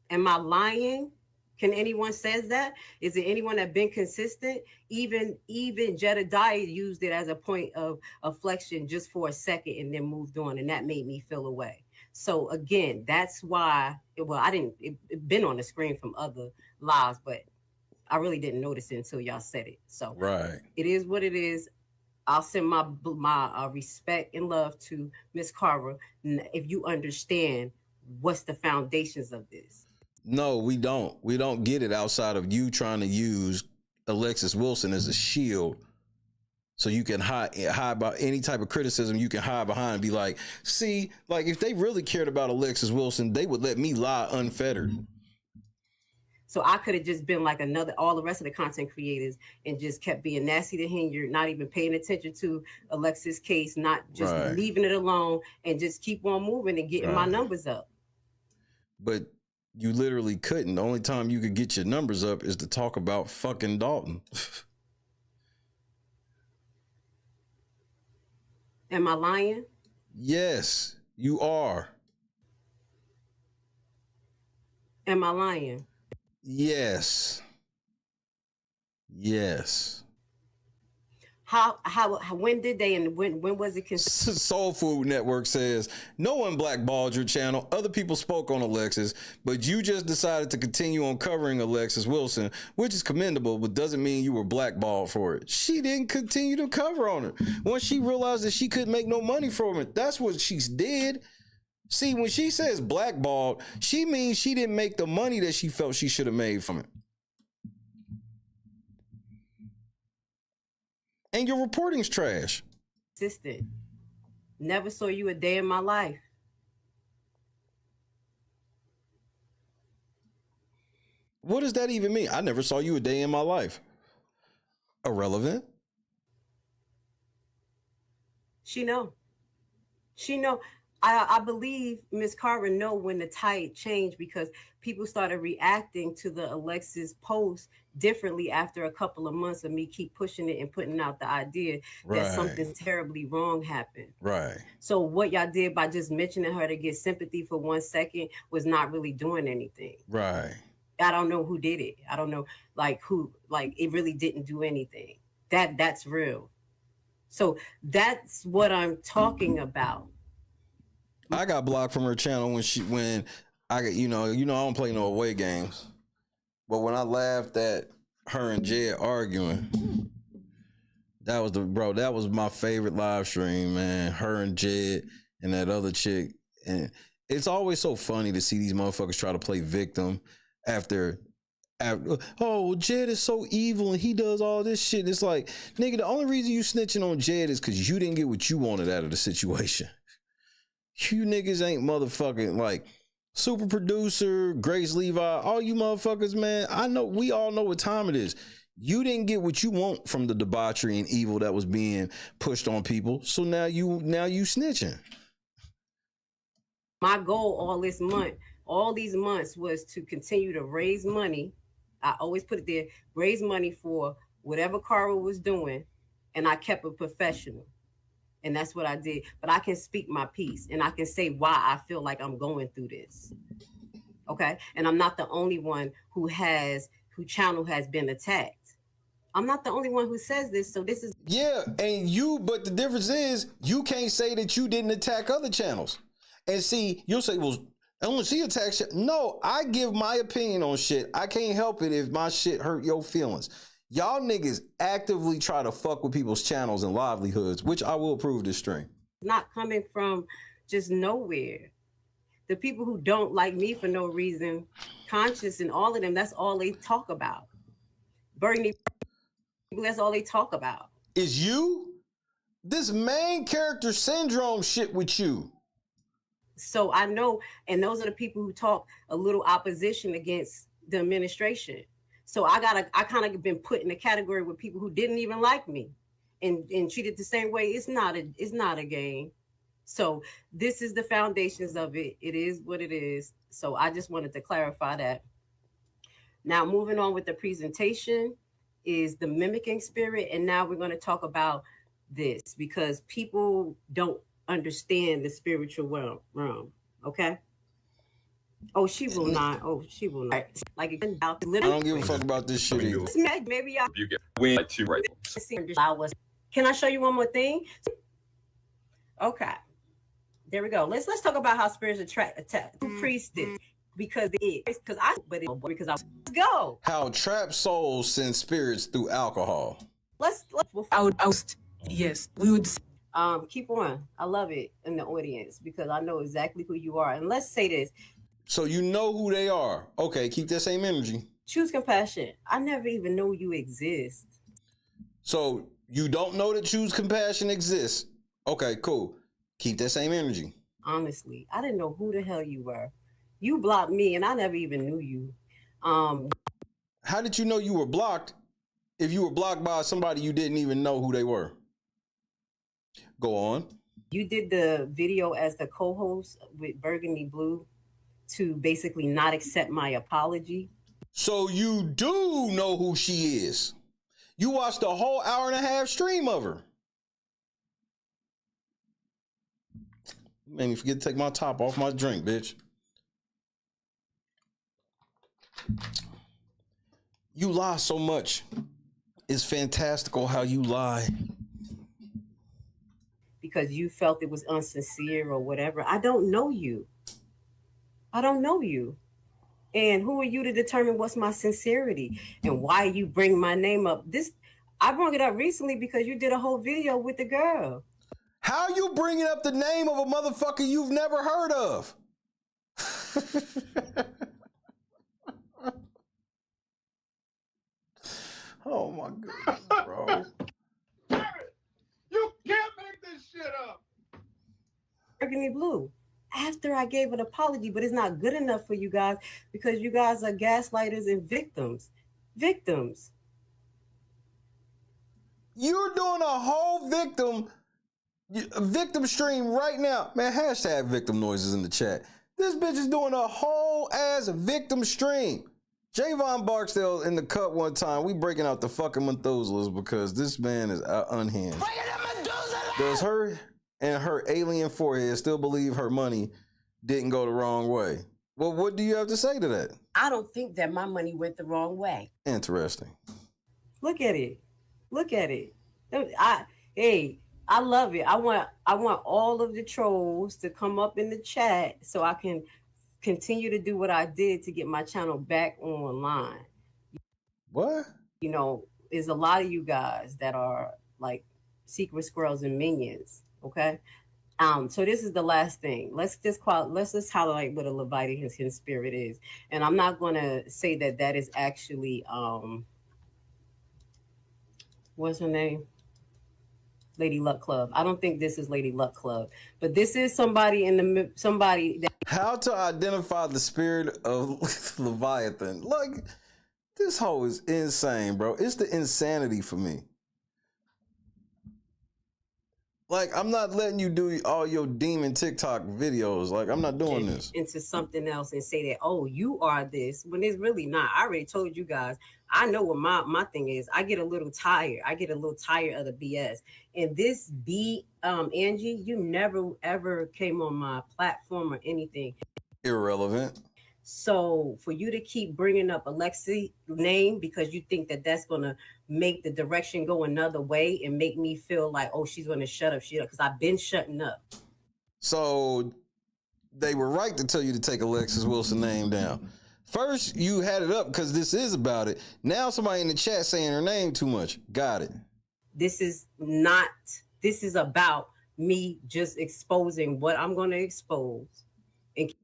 Am I lying? Can anyone says that? Is there anyone that been consistent? Even Jedidiah used it as a point of affliction just for a second and then moved on, and that made me feel away. So again, that's why, it been on the screen from other lives, but I really didn't notice it until y'all said it. So right, it is what it is. I'll send my respect and love to Miss Carver if you understand what's the foundations of this. No, we don't. We don't get it outside of you trying to use Alexis Wilson as a shield so you can hide about any type of criticism you can hide behind and be like, see, like if they really cared about Alexis Wilson, they would let me lie unfettered. So I could have just been like all the rest of the content creators and just kept being nasty to him. You're not even paying attention to Alexis' case, not just leaving it alone and just keep on moving and getting my numbers up. But you literally couldn't. The only time you could get your numbers up is to talk about fucking Dalton. Am I lying? Yes, you are. Am I lying? Yes. Yes. When did they, and when was it? Soul Food Network says, no one blackballed your channel. Other people spoke on Alexis, but you just decided to continue on covering Alexis Wilson, which is commendable, but doesn't mean you were blackballed for it. She didn't continue to cover on her. Once she realized that she couldn't make no money from it, that's what she did. See, when she says blackballed, she means she didn't make the money that she felt she should have made from it. And your reporting's trash. Consistent. Never saw you a day in my life. What does that even mean? I never saw you a day in my life. Irrelevant. She know. I believe Miss Carver know when the tide changed, because people started reacting to the Alexis post differently after a couple of months of me keep pushing it and putting out the idea that something terribly wrong happened. Right. So what y'all did by just mentioning her to get sympathy for 1 second was not really doing anything. Right. I don't know who did it. I don't know it really didn't do anything. That's real. So that's what I'm talking about. I got blocked from her channel when I got, I don't play no away games. But when I laughed at her and Jed arguing, That was my favorite live stream, man. Her and Jed and that other chick. And it's always so funny to see these motherfuckers try to play victim after Jed is so evil and he does all this shit. It's like, nigga, the only reason you snitching on Jed is because you didn't get what you wanted out of the situation. You niggas ain't motherfucking like super producer, Grace Levi, all you motherfuckers, man. I know, we all know what time it is. You didn't get what you want from the debauchery and evil that was being pushed on people. So now you snitching. My goal all these months was to continue to raise money. I always put it there, raise money for whatever Cara was doing. And I kept it professional. And that's what I did. But I can speak my piece and I can say why I feel like I'm going through this. Okay. And I'm not the only one whose channel has been attacked. I'm not the only one who says this, so this is... Yeah, but the difference is, you can't say that you didn't attack other channels. And see, you'll say, well, only she attacks shit. No, I give my opinion on shit. I can't help it if my shit hurt your feelings. Y'all niggas actively try to fuck with people's channels and livelihoods, which I will prove this stream. Not coming from just nowhere. The people who don't like me for no reason, Conscious and all of them, that's all they talk about. Bernie, that's all they talk about. Is you? This main character syndrome shit with you. So I know, and those are the people who talk a little opposition against the administration. So I kind of been put in a category with people who didn't even like me and treated the same way. It's not a game. So this is the foundations of it. It is what it is. So I just wanted to clarify that. Now, moving on with the presentation is the mimicking spirit. And now we're going to talk about this because people don't understand the spiritual realm. Okay. Oh, she will not. Like, I don't give a fuck about this shit either. Maybe you get like two right. Can I show you one more thing? Okay. There we go. Let's talk about how spirits attack priestess because let's go. How trapped souls send spirits through alcohol. Yes, we would. Keep on. I love it in the audience because I know exactly who you are. And let's say this. So you know who they are. Okay, keep that same energy. Choose compassion. I never even know you exist. So you don't know that Choose Compassion exists. Okay, cool. Keep that same energy. Honestly, I didn't know who the hell you were. You blocked me and I never even knew you. How did you know you were blocked if you were blocked by somebody you didn't even know who they were? Go on. You did the video as the co-host with Burgundy Blue to basically not accept my apology. So you do know who she is. You watched a whole hour-and-a-half stream of her. Made me forget to take my top off my drink, bitch. You lie so much. It's fantastical how you lie. Because you felt it was unsincere or whatever. I don't know you. I don't know you. And who are you to determine what's my sincerity and why you bring my name up? I brought it up recently because you did a whole video with the girl. How you bringing up the name of a motherfucker you've never heard of? Oh my goodness, bro. You can't make this shit up. Burgundy Blue. After I gave an apology, but it's not good enough for you guys because you guys are gaslighters and victims. Victims. You're doing a whole victim stream right now. Man, hashtag victim noises in the chat. This bitch is doing a whole ass victim stream. Javon Barksdale in the cut one time, we breaking out the fucking Methuselahs because this man is unhinged. Does her and her alien forehead still believe her money didn't go the wrong way? Well, what do you have to say to that? I don't think that my money went the wrong way. Interesting. Look at it. Look at it. I love it. I want all of the trolls to come up in the chat so I can continue to do what I did to get my channel back online. What? You know, there's a lot of you guys that are like secret squirrels and minions. Okay. So this is the last thing. Let's just highlight what a Leviathan spirit is. And I'm not gonna say that that is actually what's her name? Lady Luck Club. I don't think this is Lady Luck Club, but this is somebody that. How to identify the spirit of Leviathan? Like, this hoe is insane, bro. It's the insanity for me. Like, I'm not letting you do all your demon TikTok videos. Like, I'm not doing this. Into something else and say that, oh, you are this, when it's really not. I already told you guys, I know what my thing is. I get a little tired. I get a little tired of the BS. And this Angie, you never, ever came on my platform or anything. Irrelevant. So for you to keep bringing up Alexis' name because you think that that's going to make the direction go another way and make me feel like, oh, she's going to shut up, because I've been shutting up. So they were right to tell you to take Alexis Wilson's name down. First, you had it up because this is about it. Now somebody in the chat saying her name too much. Got it. This is about me just exposing what I'm going to expose.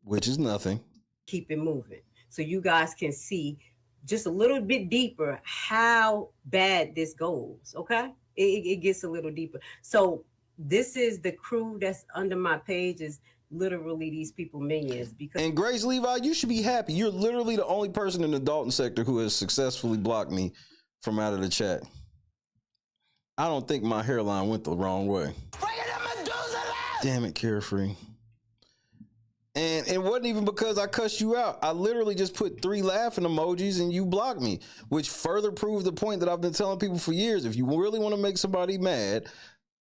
Which is nothing. Keep it moving. So you guys can see just a little bit deeper how bad this goes, okay? It gets a little deeper. So this is the crew that's under my page is literally these people minions. And Grace Levi, you should be happy. You're literally the only person in the Dalton sector who has successfully blocked me from out of the chat. I don't think my hairline went the wrong way. Damn it, Carefree. And it wasn't even because I cussed you out. I literally just put 3 laughing emojis and you blocked me, which further proved the point that I've been telling people for years. If you really want to make somebody mad,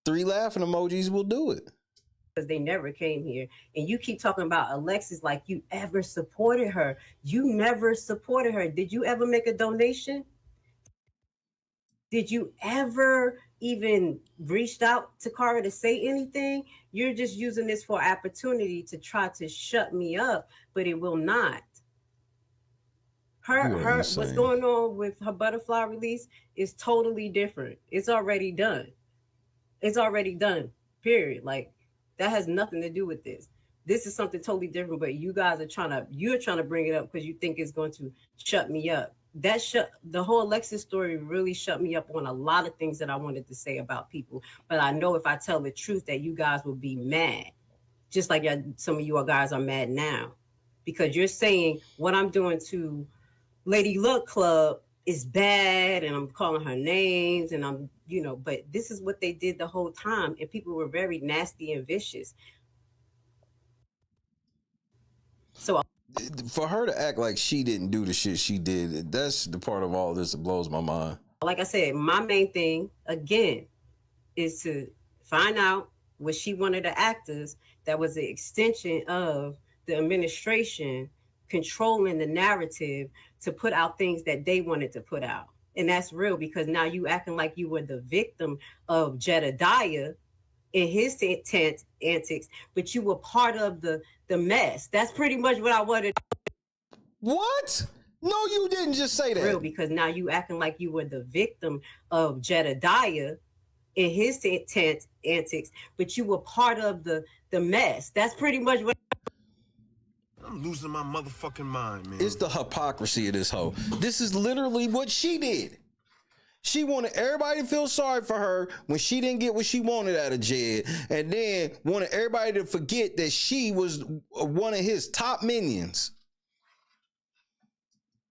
3 laughing emojis will do it. Because they never came here. And you keep talking about Alexis like you ever supported her. You never supported her. Did you ever make a donation? Did you ever even reached out to Cara to say anything? You're just using this for opportunity to try to shut me up, but it will not. What's going on with her butterfly release is totally different. It's already done. It's already done, period. Like, that has nothing to do with this. This is something totally different, but you guys are you're trying to bring it up because you think it's going to shut me up. The whole Alexis story really shut me up on a lot of things that I wanted to say about people. But I know if I tell the truth that you guys will be mad, just like some of you guys are mad now, because you're saying what I'm doing to Lady Luck Club is bad and I'm calling her names and I'm, but this is what they did the whole time. And people were very nasty and vicious. So for her to act like she didn't do the shit she did, that's the part of all this that blows my mind. Like I said, my main thing, again, is to find out was she one of the actors that was an extension of the administration controlling the narrative to put out things that they wanted to put out. And that's real because now you acting like you were the victim of Jedidiah in his antics, but you were part of the mess. That's pretty much what I wanted. What? No, you didn't just say that. Real, because now you acting like you were the victim of Jedidiah in his antics, but you were part of the mess. That's pretty much what. I'm losing my motherfucking mind, man. It's the hypocrisy of this hoe. This is literally what she did. She wanted everybody to feel sorry for her when she didn't get what she wanted out of Jed, and then wanted everybody to forget that she was one of his top minions.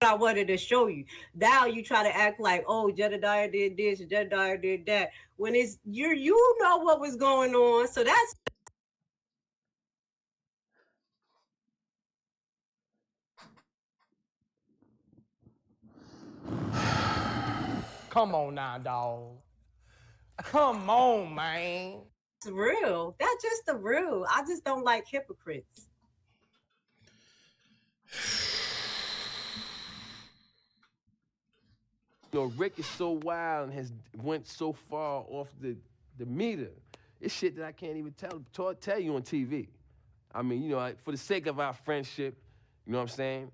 I wanted to show you. Now you try to act like, oh, Jedidiah did this, Jedidiah did that. When it's you know what was going on. So that's. Come on now, dog. Come on, man. It's real. That's just the real. I just don't like hypocrites. Rick is so wild and has went so far off the meter. It's shit that I can't even tell you on TV. I mean, for the sake of our friendship, you know what I'm saying?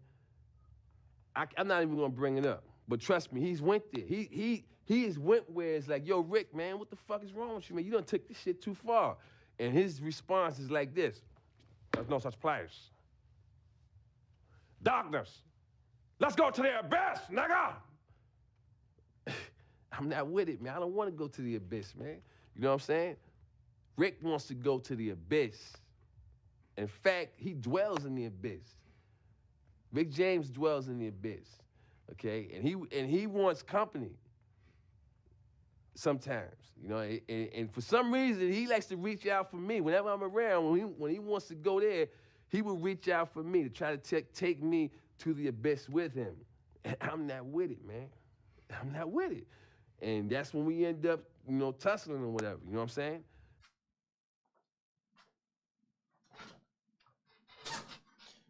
I'm not even gonna bring it up. But trust me, he's went there. He just went where it's like, yo, Rick, man, what the fuck is wrong with you, man? You done took this shit too far. And his response is like this. There's no such place. Darkness. Let's go to the abyss, nigga. I'm not with it, man. I don't want to go to the abyss, man. You know what I'm saying? Rick wants to go to the abyss. In fact, he dwells in the abyss. Rick James dwells in the abyss, okay? And he wants company sometimes, you know? And for some reason, he likes to reach out for me. Whenever I'm around, when he wants to go there, he will reach out for me to try to take me to the abyss with him. And I'm not with it, man. I'm not with it. And that's when we end up, you know, tussling or whatever, you know what I'm saying?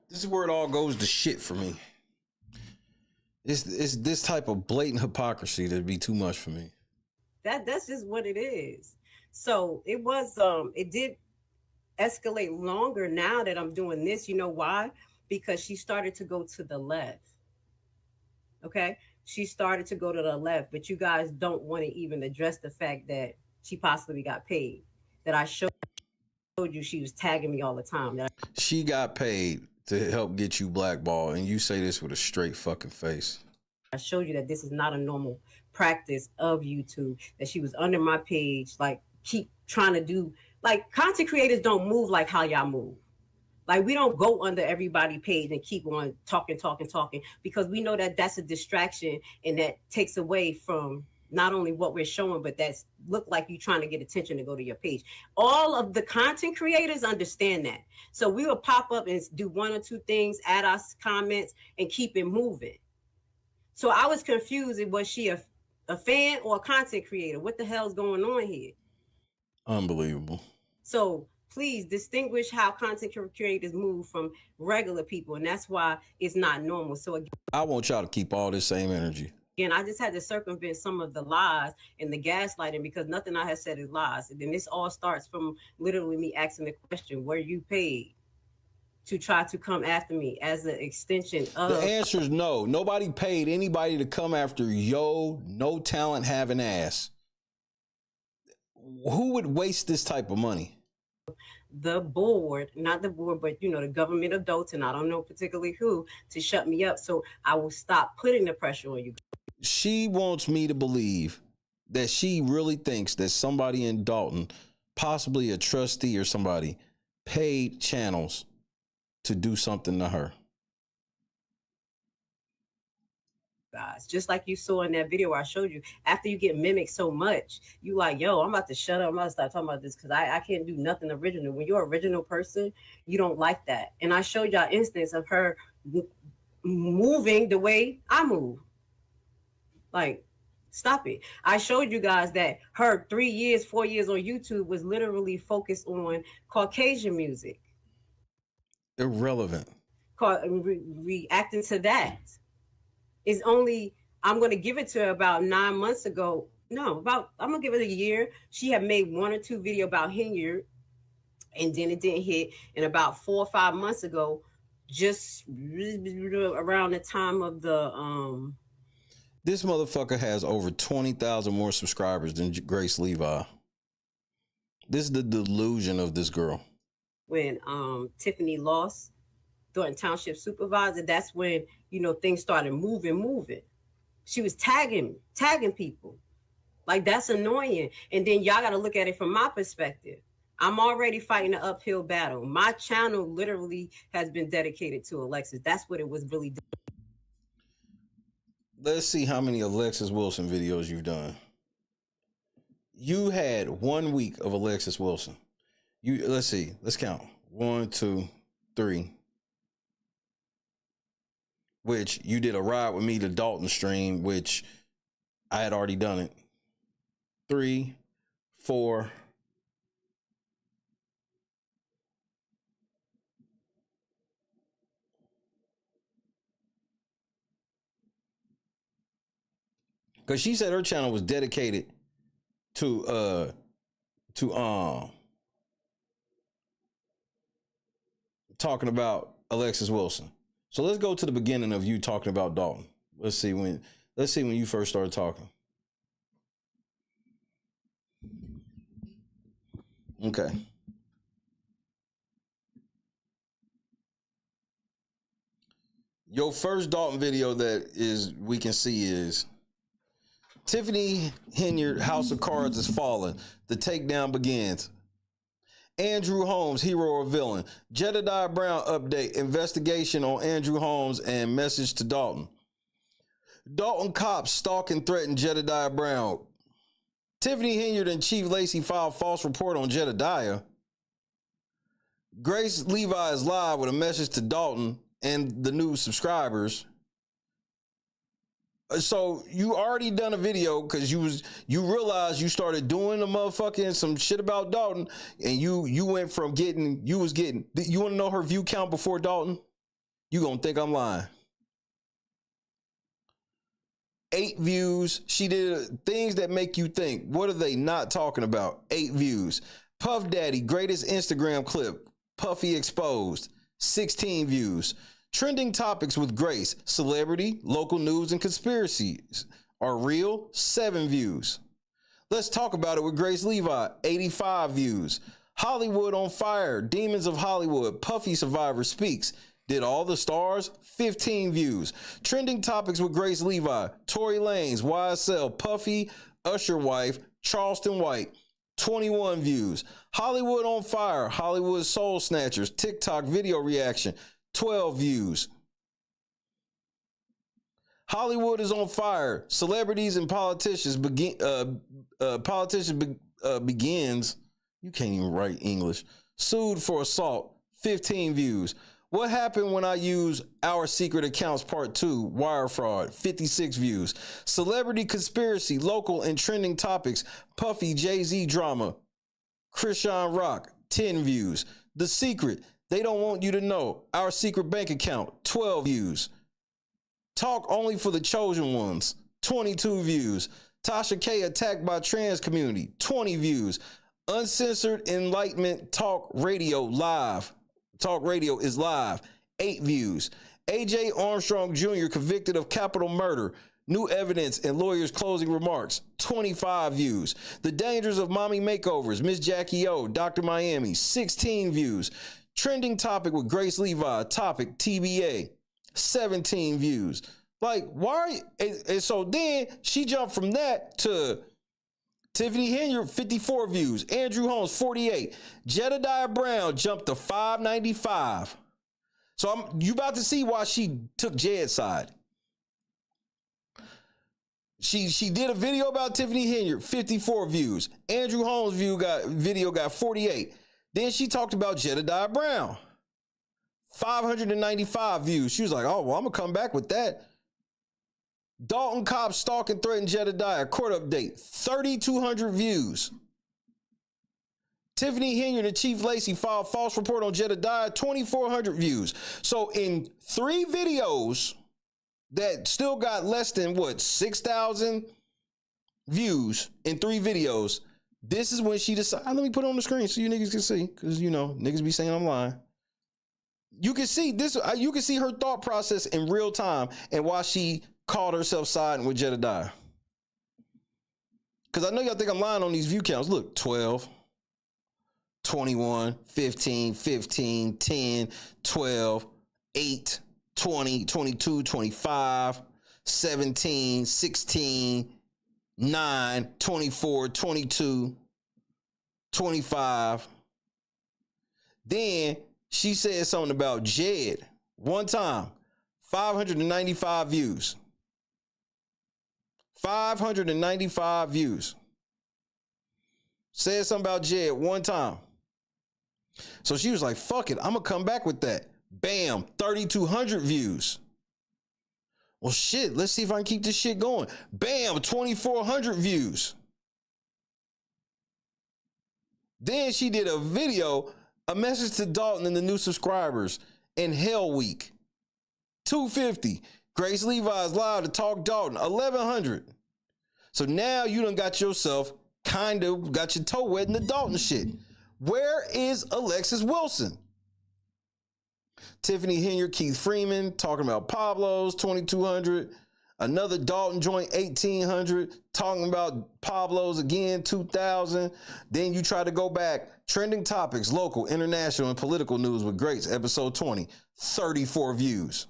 This is where it all goes to shit for me. It's this type of blatant hypocrisy that'd be too much for me. That's just what it is. So it was it did escalate longer now that I'm doing this. You know why? Because she started to go to the left. Okay? She started to go to the left, but you guys don't want to even address the fact that she possibly got paid. That I showed you she was tagging me all the time. She got paid to help get you blackballed, and you say this with a straight fucking face. I showed you that this is not a normal practice of YouTube, that she was under my page, like keep trying to do, like content creators don't move like how y'all move. Like we don't go under everybody's page and keep on talking, because we know that that's a distraction and that takes away from not only what we're showing, but that's look like you trying to get attention to go to your page. All of the content creators understand that. So we will pop up and do one or two things, add us comments and keep it moving. So I was confused. Was she a fan or a content creator? What the hell's going on here? Unbelievable. So please distinguish how content creators move from regular people. And that's why it's not normal. So again, I want y'all to keep all this same energy. Again, I just had to circumvent some of the lies and the gaslighting because nothing I have said is lies. And then this all starts from literally me asking the question, were you paid to try to come after me as an extension of... The answer is no. Nobody paid anybody to come after yo, no talent having ass. Who would waste this type of money? The board, not the board, but you know, the government adults, and I don't know particularly who, to shut me up so I will stop putting the pressure on you. She wants me to believe that she really thinks that somebody in Dalton, possibly a trustee or somebody, paid channels to do something to her. Guys, just like you saw in that video where I showed you, after you get mimicked so much, you like, yo, I'm about to shut up. I'm about to start talking about this because I can't do nothing original. When you're an original person, you don't like that. And I showed y'all instance of her moving the way I move. Like, stop it. I showed you guys that her 4 years on YouTube was literally focused on Caucasian music. Irrelevant. Reacting to that is only, I'm going to give it to her about 9 months ago. No, I'm going to give it a year. She had made 1 or 2 videos about Hindu, and then it didn't hit. And about 4 or 5 months ago, just around the time of the, this motherfucker has over 20,000 more subscribers than Grace Levi. This is the delusion of this girl. When Tiffany lost Thornton Township supervisor, that's when, you know, things started moving. She was tagging people. Like, that's annoying. And then y'all got to look at it from my perspective. I'm already fighting an uphill battle. My channel literally has been dedicated to Alexis. That's what it was really doing. Let's see how many Alexis Wilson videos you've done. You had 1 week of Alexis Wilson. Let's see. Let's count. 1, 2, 3. Which you did a ride with me to Dalton stream, which I had already done it. 3, 4. Because she said her channel was dedicated to talking about Alexis Wilson. So let's go to the beginning of you talking about Dalton. Let's see when you first started talking. Okay. Your first Dalton video that we can see is Tiffany Henyard, House of Cards is falling. The takedown begins. Andrew Holmes, hero or villain. Jedidiah Brown update. Investigation on Andrew Holmes and message to Dalton. Dalton cops stalk and threaten Jedidiah Brown. Tiffany Henyard and Chief Lacey filed false report on Jedidiah. Grace Levi is live with a message to Dalton and the new subscribers. So you already done a video because you realized you started doing the motherfucking some shit about Dalton, and you went from you want to know her view count before Dalton? You gonna think I'm lying. 8 views. She did things that make you think. What are they not talking about? 8 views. Puff Daddy, greatest Instagram clip. Puffy exposed. 16 views. Trending topics with Grace. Celebrity, local news, and conspiracies are real. 7 views. Let's talk about it with Grace Levi. 85 views. Hollywood on fire. Demons of Hollywood. Puffy survivor speaks. Did all the stars? 15 views. Trending topics with Grace Levi. Tory Lanez, YSL, Puffy, Usher wife, Charleston White. 21 views. Hollywood on fire. Hollywood soul snatchers. TikTok video reaction. 12 views. Hollywood is on fire. Celebrities and politicians begins. You can't even write English. Sued for assault. 15 views. What happened when I use Our Secret Accounts Part 2, Wire Fraud, 56 views. Celebrity conspiracy, local and trending topics, Puffy Jay-Z drama, Krishan Rock, 10 views. The Secret, they don't want you to know, Our Secret Bank Account, 12 views. Talk only for the chosen ones, 22 views. Tasha K attacked by trans community, 20 views. Uncensored Enlightenment Talk Radio live. Talk Radio is live. 8 views. AJ Armstrong Jr. convicted of capital murder. New evidence and lawyers' closing remarks. 25 views. The dangers of mommy makeovers. Miss Jackie O. Dr. Miami. 16 views. Trending topic with Grace Levi. Topic TBA. 17 views. Like, why? And so then she jumped from that to Tiffany Henyard, 54 views. Andrew Holmes, 48. Jedidiah Brown jumped to 595. So you about to see why she took Jed's side. She did a video about Tiffany Henyard, 54 views. Andrew Holmes' video got 48. Then she talked about Jedidiah Brown, 595 views. She was like, oh, well, I'm going to come back with that. Dalton cops stalk and threaten Jedidiah. Court update. 3,200 views. Tiffany Henyard and Chief Lacey filed false report on Jedidiah. 2,400 views. So in 3 videos that still got less than 6,000 views in 3 videos. This is when she decided. Let me put it on the screen so you niggas can see, because niggas be saying I'm lying. You can see this. You can see her thought process in real time and why she called herself siding with Jedidiah. Because I know y'all think I'm lying on these view counts. Look, 12, 21, 15, 15, 10, 12, 8, 20, 22, 25, 17, 16, 9, 24, 22, 25. Then she said something about Jed one time. 595 views. 595 views. Said something about Jed one time. So she was like, fuck it, I'm going to come back with that. Bam, 3,200 views. Well, shit, let's see if I can keep this shit going. Bam, 2,400 views. Then she did a video, a message to Dalton and the new subscribers in Hell Week. 250. Grace Levi is live to talk Dalton. 1,100. So now you done got yourself got your toe wet in the Dalton shit. Where is Alexis Wilson? Tiffany Henyard, Keith Freeman talking about Pablo's 2,200. Another Dalton joint, 1,800. Talking about Pablo's again, 2,000. Then you try to go back. Trending topics, local, international, and political news with Greats, episode 20. 34 views.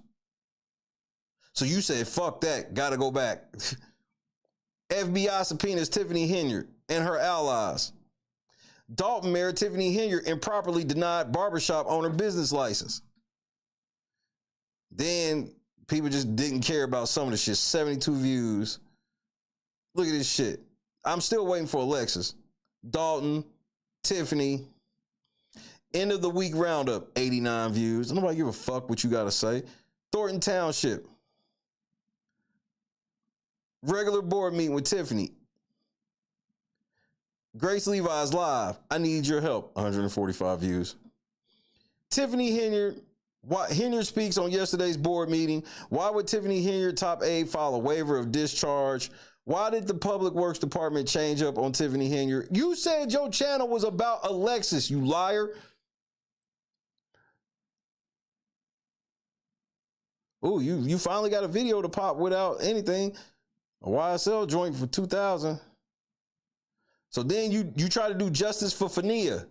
So you said, fuck that, gotta go back. FBI subpoenas Tiffany Henyard and her allies. Dalton Mayor Tiffany Henyard improperly denied barbershop owner business license. Then people just didn't care about some of the shit. 72 views. Look at this shit. I'm still waiting for Alexis. Dalton, Tiffany. End of the week roundup, 89 views. Nobody give a fuck what you gotta say. Thornton Township. Regular board meeting with Tiffany. Grace Levi's live. I need your help. 145 views. Tiffany Henyard. Henyard speaks on yesterday's board meeting. Why would Tiffany Henyard, top aide, file a waiver of discharge? Why did the Public Works Department change up on Tiffany Henyard? You said your channel was about Alexis, you liar. Ooh, you finally got a video to pop without anything. A YSL joint for 2,000. So then you try to do justice for Fania.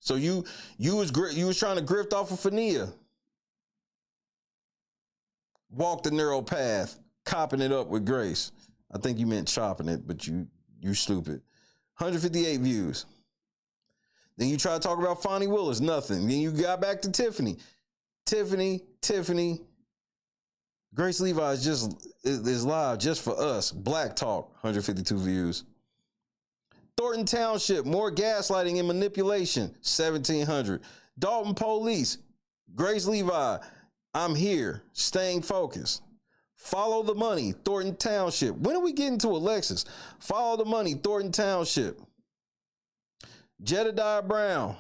So you was trying to grift off of Fania. Walk the narrow path, copping it up with Grace. I think you meant chopping it, but you stupid. 158 views. Then you try to talk about Fonnie Willis, nothing. Then you got back to Tiffany. Tiffany. Grace Levi is live just for us. Black Talk, 152 views. Thornton Township, more gaslighting and manipulation, 1,700. Dalton Police, Grace Levi, I'm here, staying focused. Follow the money, Thornton Township. When are we getting to Alexis? Follow the money, Thornton Township. Jedidiah Brown.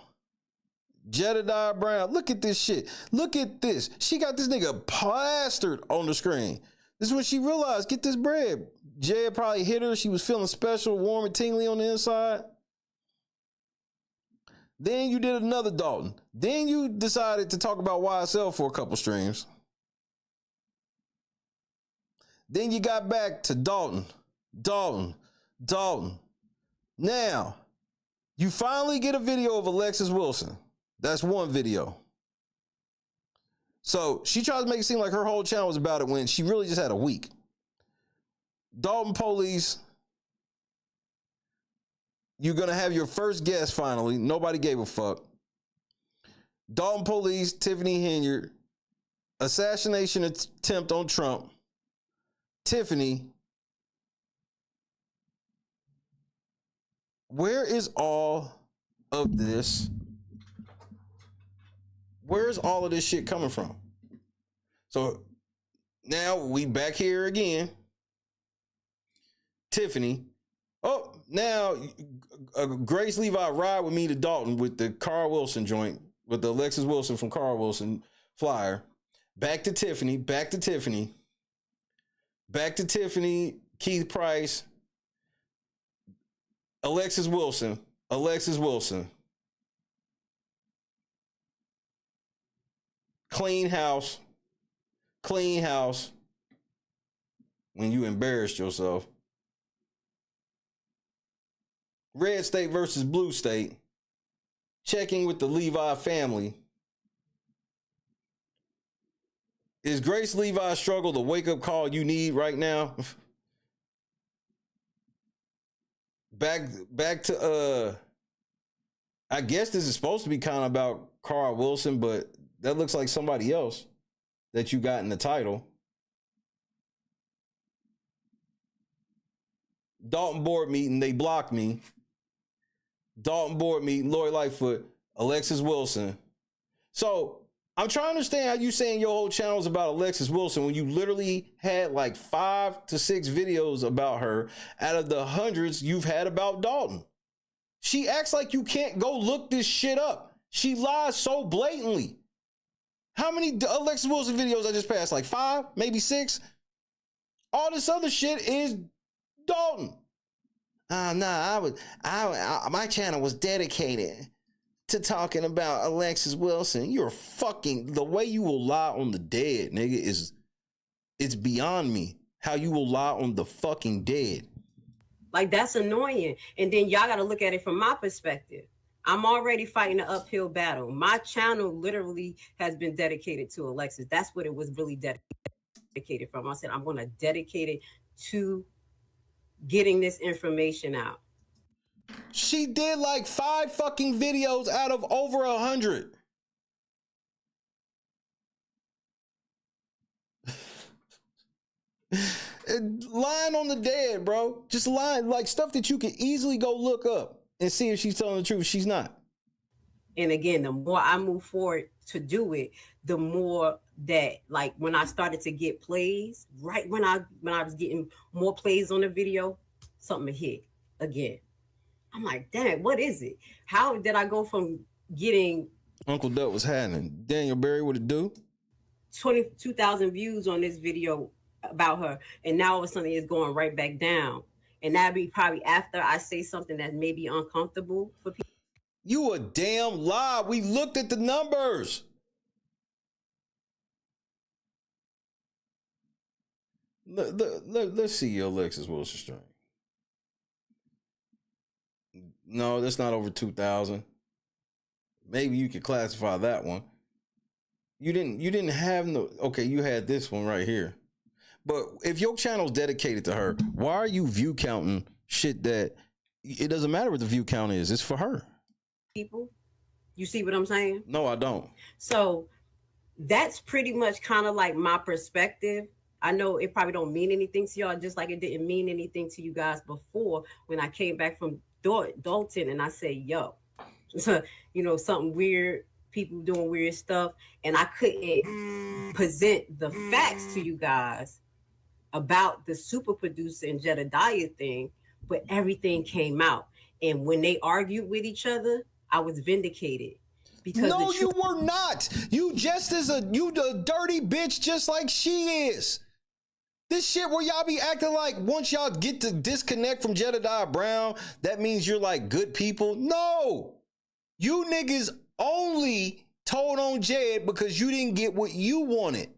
Look at this shit. Look at this. She got this nigga plastered on the screen. This is when she realized, get this bread. Jed probably hit her. She was feeling special, warm and tingly on the inside. Then you did another Dalton. Then you decided to talk about YSL for a couple streams. Then you got back to Dalton. Now, you finally get a video of Alexis Wilson. That's one video. So she tries to make it seem like her whole channel was about it when she really just had a week. Dalton Police, you're going to have your first guest finally. Nobody gave a fuck. Dalton Police, Tiffany Henyard, assassination attempt on Trump, Tiffany. Where is all of this? Where's all of this shit coming from? So now we back here again. Tiffany. Oh, now Grace Levi ride with me to Dalton with the Carl Wilson joint, with the Alexis Wilson from Carl Wilson flyer. Back to Tiffany. Keith Price. Alexis Wilson. Clean house. When you embarrassed yourself. Red state versus blue state. Checking with the Levi family. Is Grace Levi's struggle the wake-up call you need right now? Back to I guess this is supposed to be kind of about Carl Wilson, but that looks like somebody else that you got in the title. Dalton board meeting, they blocked me. Dalton board meeting, Lori Lightfoot, Alexis Wilson. So I'm trying to understand how you saying your whole channel is about Alexis Wilson when you literally had like 5 to 6 videos about her out of the hundreds you've had about Dalton. She acts like you can't go look this shit up. She lies so blatantly. How many Alexis Wilson videos I just passed? Like 5, maybe 6? All this other shit is Dalton. My channel was dedicated to talking about Alexis Wilson. You're fucking, the way you will lie on the dead, nigga, it's beyond me. how you will lie on the fucking dead. Like, that's annoying. And then y'all got to look at it from my perspective. I'm already fighting an uphill battle. My channel literally has been dedicated to Alexis. That's what it was really dedicated from. I said, I'm going to dedicate it to getting this information out. She did like 5 fucking videos out of over 100. Lying on the dead, bro. Just lying, like stuff that you can easily go look up and see if she's telling the truth. She's not. And again, the more I move forward to do it, the more that, like, when I started to get plays, right when I was getting more plays on the video, something hit again. I'm like, damn, what is it? How did I go from getting Uncle Duck was happening? Daniel Berry, what it do? 22,000 views on this video about her, and now all of a sudden it's going right back down. And that'd be probably after I say something that may be uncomfortable for people. You a damn lie. We looked at the numbers. Let's see your Alexis Wilson string. No, that's not over 2,000. Maybe you could classify that one. You didn't have no. Okay, you had this one right here. But if your channel's dedicated to her, why are you view counting shit that it doesn't matter what the view count is? It's for her. People, you see what I'm saying? No, I don't. So that's pretty much kind of like my perspective. I know it probably don't mean anything to y'all, just like it didn't mean anything to you guys before when I came back from Dalton and I said, yo, you know, something weird, people doing weird stuff, and I couldn't present the facts to you guys about the super producer and Jedidiah thing, but everything came out. And when they argued with each other, I was vindicated. Because no, you were not. You just you a dirty bitch just like she is. This shit where y'all be acting like once y'all get to disconnect from Jedidiah Brown, that means you're like good people. No. You niggas only told on Jed because you didn't get what you wanted.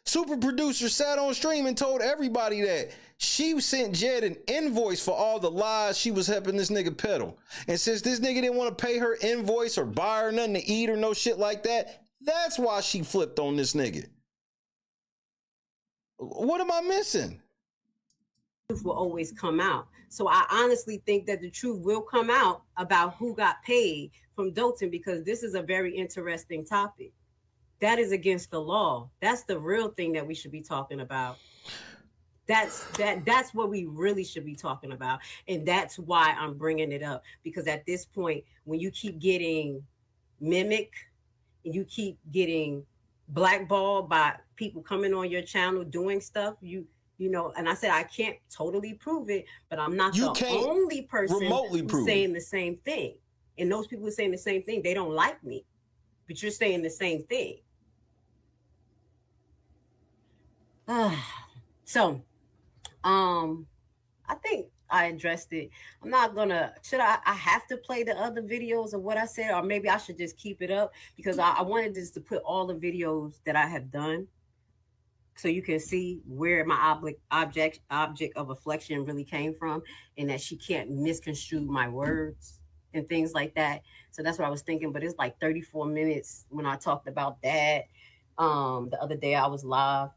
Super producer sat on stream and told everybody that she sent Jed an invoice for all the lies she was helping this nigga peddle. And since this nigga didn't want to pay her invoice or buy her nothing to eat or no shit like that, that's why she flipped on this nigga. What am I missing? Truth will always come out. So I honestly think that the truth will come out about who got paid from Dalton, because this is a very interesting topic. That is against the law. That's the real thing that we should be talking about. That's what we really should be talking about. And that's why I'm bringing it up, because at this point, when you keep getting mimicked and you keep getting blackballed by people coming on your channel doing stuff, you know, and I said I can't totally prove it, but I'm not the only person who's saying the same thing. And those people who are saying the same thing, they don't like me, but you're saying the same thing. So, I think I addressed it. I'm not gonna, I have to play the other videos of what I said, or maybe I should just keep it up, because I wanted just to put all the videos that I have done so you can see where my object of affliction really came from, and that she can't misconstrue my words and things like that. So that's what I was thinking, but it's like 34 minutes when I talked about that. The other day I was live.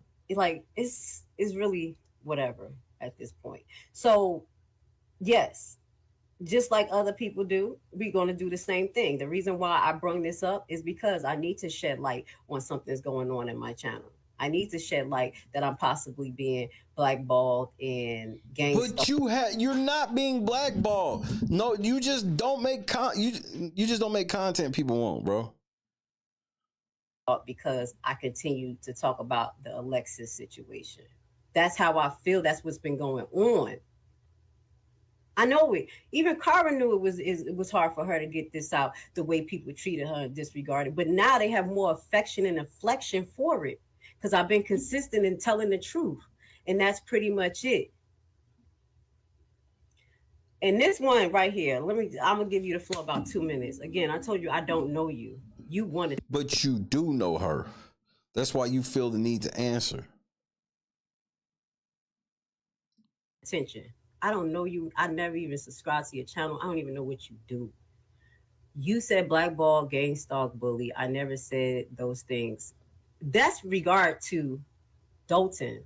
It's really whatever at this point. So yes, just like other people do, we're going to do the same thing. The reason why I bring this up is because I need to shed light on something's going on in my channel. I need to shed light that I'm possibly being blackballed and gang. But you're not being blackballed. No, you just don't make you just don't make content people want, bro. Because I continue to talk about the Alexis situation. That's how I feel. That's what's been going on. I know it. Even Cara knew it was hard for her to get this out, the way people treated her and disregarded. But now they have more affection and afflection for it, because I've been consistent in telling the truth. And that's pretty much it. And this one right here, I'm gonna give you the floor about 2 minutes. Again, I told you I don't know you. You wanted, but you do know her. That's why you feel the need to answer. attention. I don't know you. I never even subscribed to your channel. I don't even know what you do. You said blackball, gang stalk, bully. I never said those things. That's regard to Dalton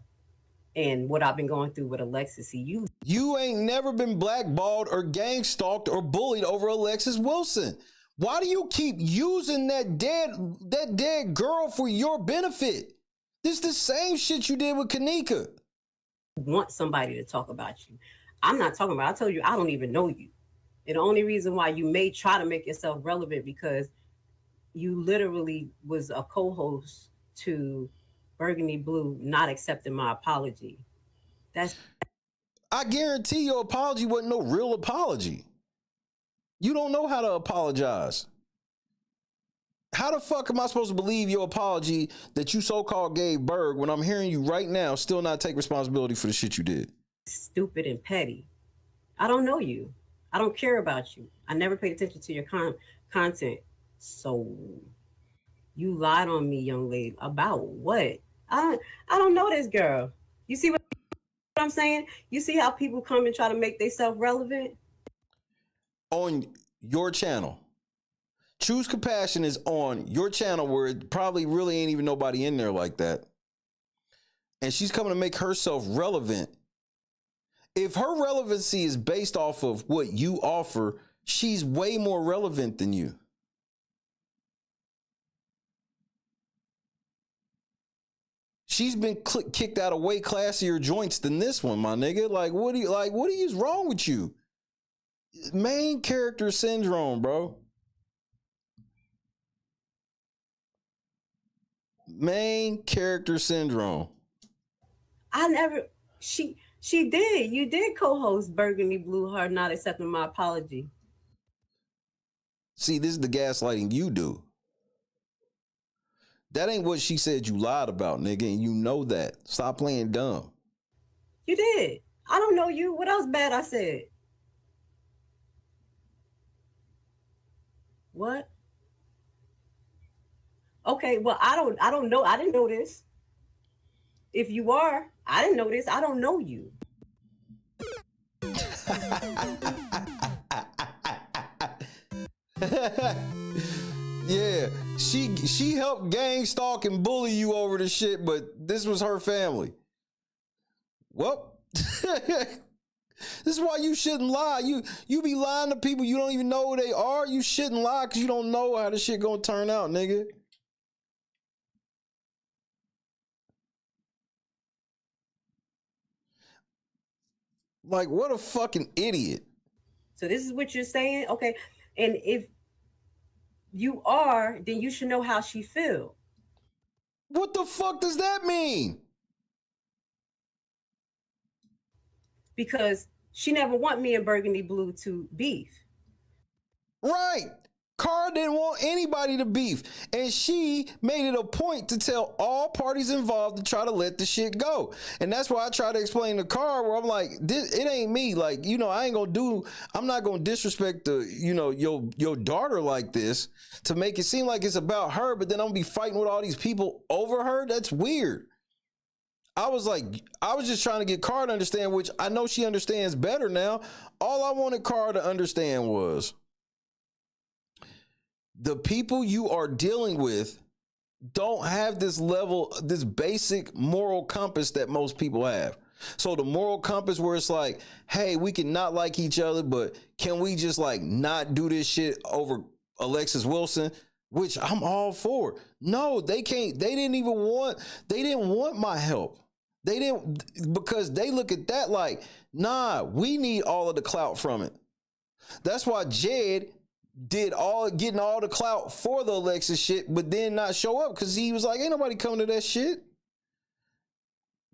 and what I've been going through with Alexis. See, you ain't never been blackballed or gang stalked or bullied over Alexis Wilson. Why do you keep using that dead girl for your benefit? This is the same shit you did with Kanika. Want somebody to talk about you. I'm not talking about, I told you, I don't even know you. And the only reason why you may try to make yourself relevant because you literally was a co-host to Burgundy Blue not accepting my apology. I guarantee your apology wasn't no real apology. You don't know how to apologize. How the fuck am I supposed to believe your apology that you so-called gave Berg when I'm hearing you right now still not take responsibility for the shit you did? Stupid and petty. I don't know you. I don't care about you. I never paid attention to your content. So you lied on me, young lady. About what? I don't know this girl. You see what I'm saying? You see how people come and try to make themselves relevant? On your channel. Choose Compassion is on your channel where it probably really ain't even nobody in there like that. And she's coming to make herself relevant. If her relevancy is based off of what you offer, she's way more relevant than you. She's been kicked out of way classier joints than this one, my nigga. Like, what is wrong with you? Main character syndrome, bro. Main character syndrome. She did. You did co-host Burgundy Blue, her not accepting my apology. See, this is the gaslighting you do. That ain't what she said you lied about, nigga, and you know that. Stop playing dumb. You did. I don't know you. What else bad I said? What? Okay, well, I don't know. I didn't know this. If you are, I didn't know this. I don't know you. Yeah, she helped gang stalk and bully you over the shit, but this was her family. Well, this is why you shouldn't lie. You be lying to people you don't even know who they are. You shouldn't lie because you don't know how the shit gonna turn out, nigga. Like, what a fucking idiot. So this is what you're saying? Okay. And if you are, then you should know how she feels. What the fuck does that mean? Because she never want me and Burgundy Blue to beef. Right. Cara didn't want anybody to beef. And she made it a point to tell all parties involved to try to let the shit go. And that's why I try to explain to Cara where I'm like, it ain't me. Like, you know, I'm not going to disrespect your daughter like this to make it seem like it's about her, but then I'm going to be fighting with all these people over her. That's weird. I was just trying to get Cara to understand, which I know she understands better now. All I wanted Cara to understand was the people you are dealing with don't have this level, this basic moral compass that most people have. So the moral compass where it's like, hey, we can not like each other, but can we just like not do this shit over Alexis Wilson, which I'm all for. No, they can't. They didn't want my help. They didn't, because they look at that like, nah, we need all of the clout from it. That's why Jed getting all the clout for the Alexis shit, but then not show up because he was like, ain't nobody coming to that shit.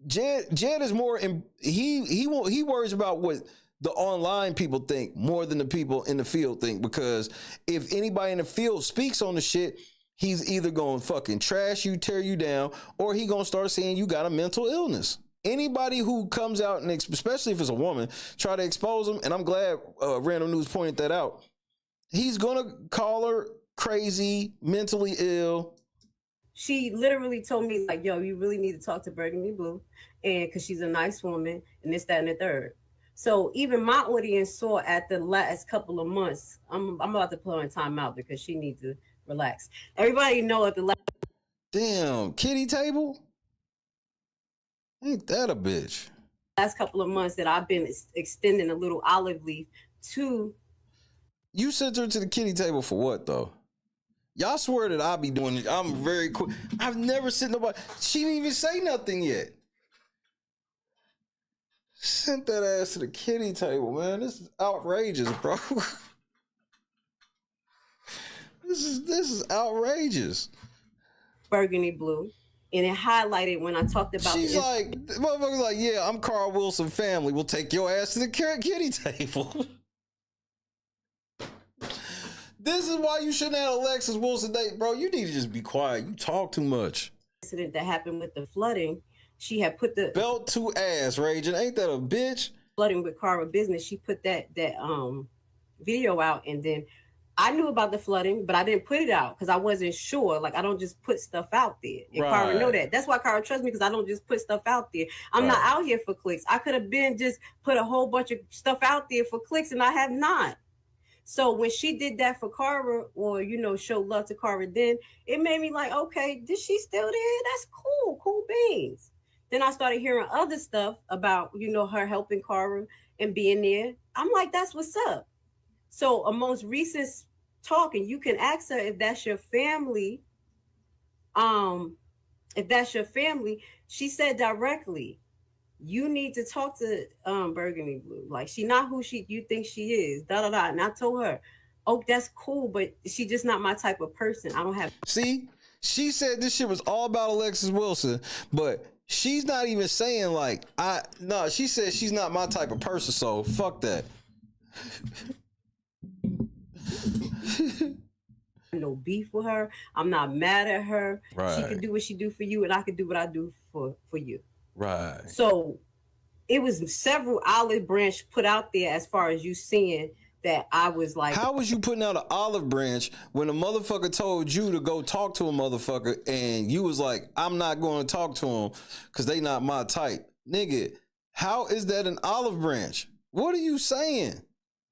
Jed is more, he worries about what the online people think more than the people in the field think, because if anybody in the field speaks on the shit, he's either going to fucking trash you, tear you down, or he going to start saying you got a mental illness. Anybody who comes out, and especially if it's a woman, try to expose them, and I'm glad Random News pointed that out, he's going to call her crazy, mentally ill. She literally told me, like, yo, you really need to talk to Burgundy Blue, and because she's a nice woman, and this, that, and the third. So even my audience saw at the last couple of months, I'm about to put her in timeout because she needs to relax. Everybody know at the last. Damn, kitty table? Ain't that a bitch? Last couple of months that I've been extending a little olive leaf to. You sent her to the kitty table for what, though? Y'all swear that I'll be doing it. I'm very quick. I've never sent nobody. She didn't even say nothing yet. Sent that ass to the kitty table, man. This is outrageous, bro. This is outrageous. Burgundy Blue. And it highlighted when I talked about. She's like, motherfucker's like, yeah, I'm Carl Wilson family. We'll take your ass to the kitty table. This is why you shouldn't have Alexis Wilson date, bro. You need to just be quiet. You talk too much. Incident that happened with the flooding, she had put the belt to ass raging. Ain't that a bitch? Flooding with Cara Business. She put that video out, and then I knew about the flooding, but I didn't put it out because I wasn't sure. Like, I don't just put stuff out there. And Cara know that. That's why Cara trusts me, because I don't just put stuff out there. I'm not out here for clicks. I could have been just put a whole bunch of stuff out there for clicks, and I have not. So when she did that for Cara, or, you know, show love to Cara, then it made me like, okay, is she still there? That's cool. Cool beans. Then I started hearing other stuff about, you know, her helping Cara and being there. I'm like, that's what's up. So a most recent talk, and you can ask her if that's your family. If that's your family, she said directly, you need to talk to Burgundy Blue. Like, she not who you think she is. Da da da. And I told her, oh, that's cool, but she just not my type of person. I don't have. See, she said this shit was all about Alexis Wilson, but she's not even saying like no. She said she's not my type of person, so fuck that. No beef with her. I'm not mad at her. Right. She can do what she do for you, and I can do what I do for you. Right. So it was several olive branch put out there as far as you seeing that I was like. How was you putting out an olive branch when a motherfucker told you to go talk to a motherfucker and you was like, I'm not going to talk to him because they not my type? Nigga, how is that an olive branch? What are you saying?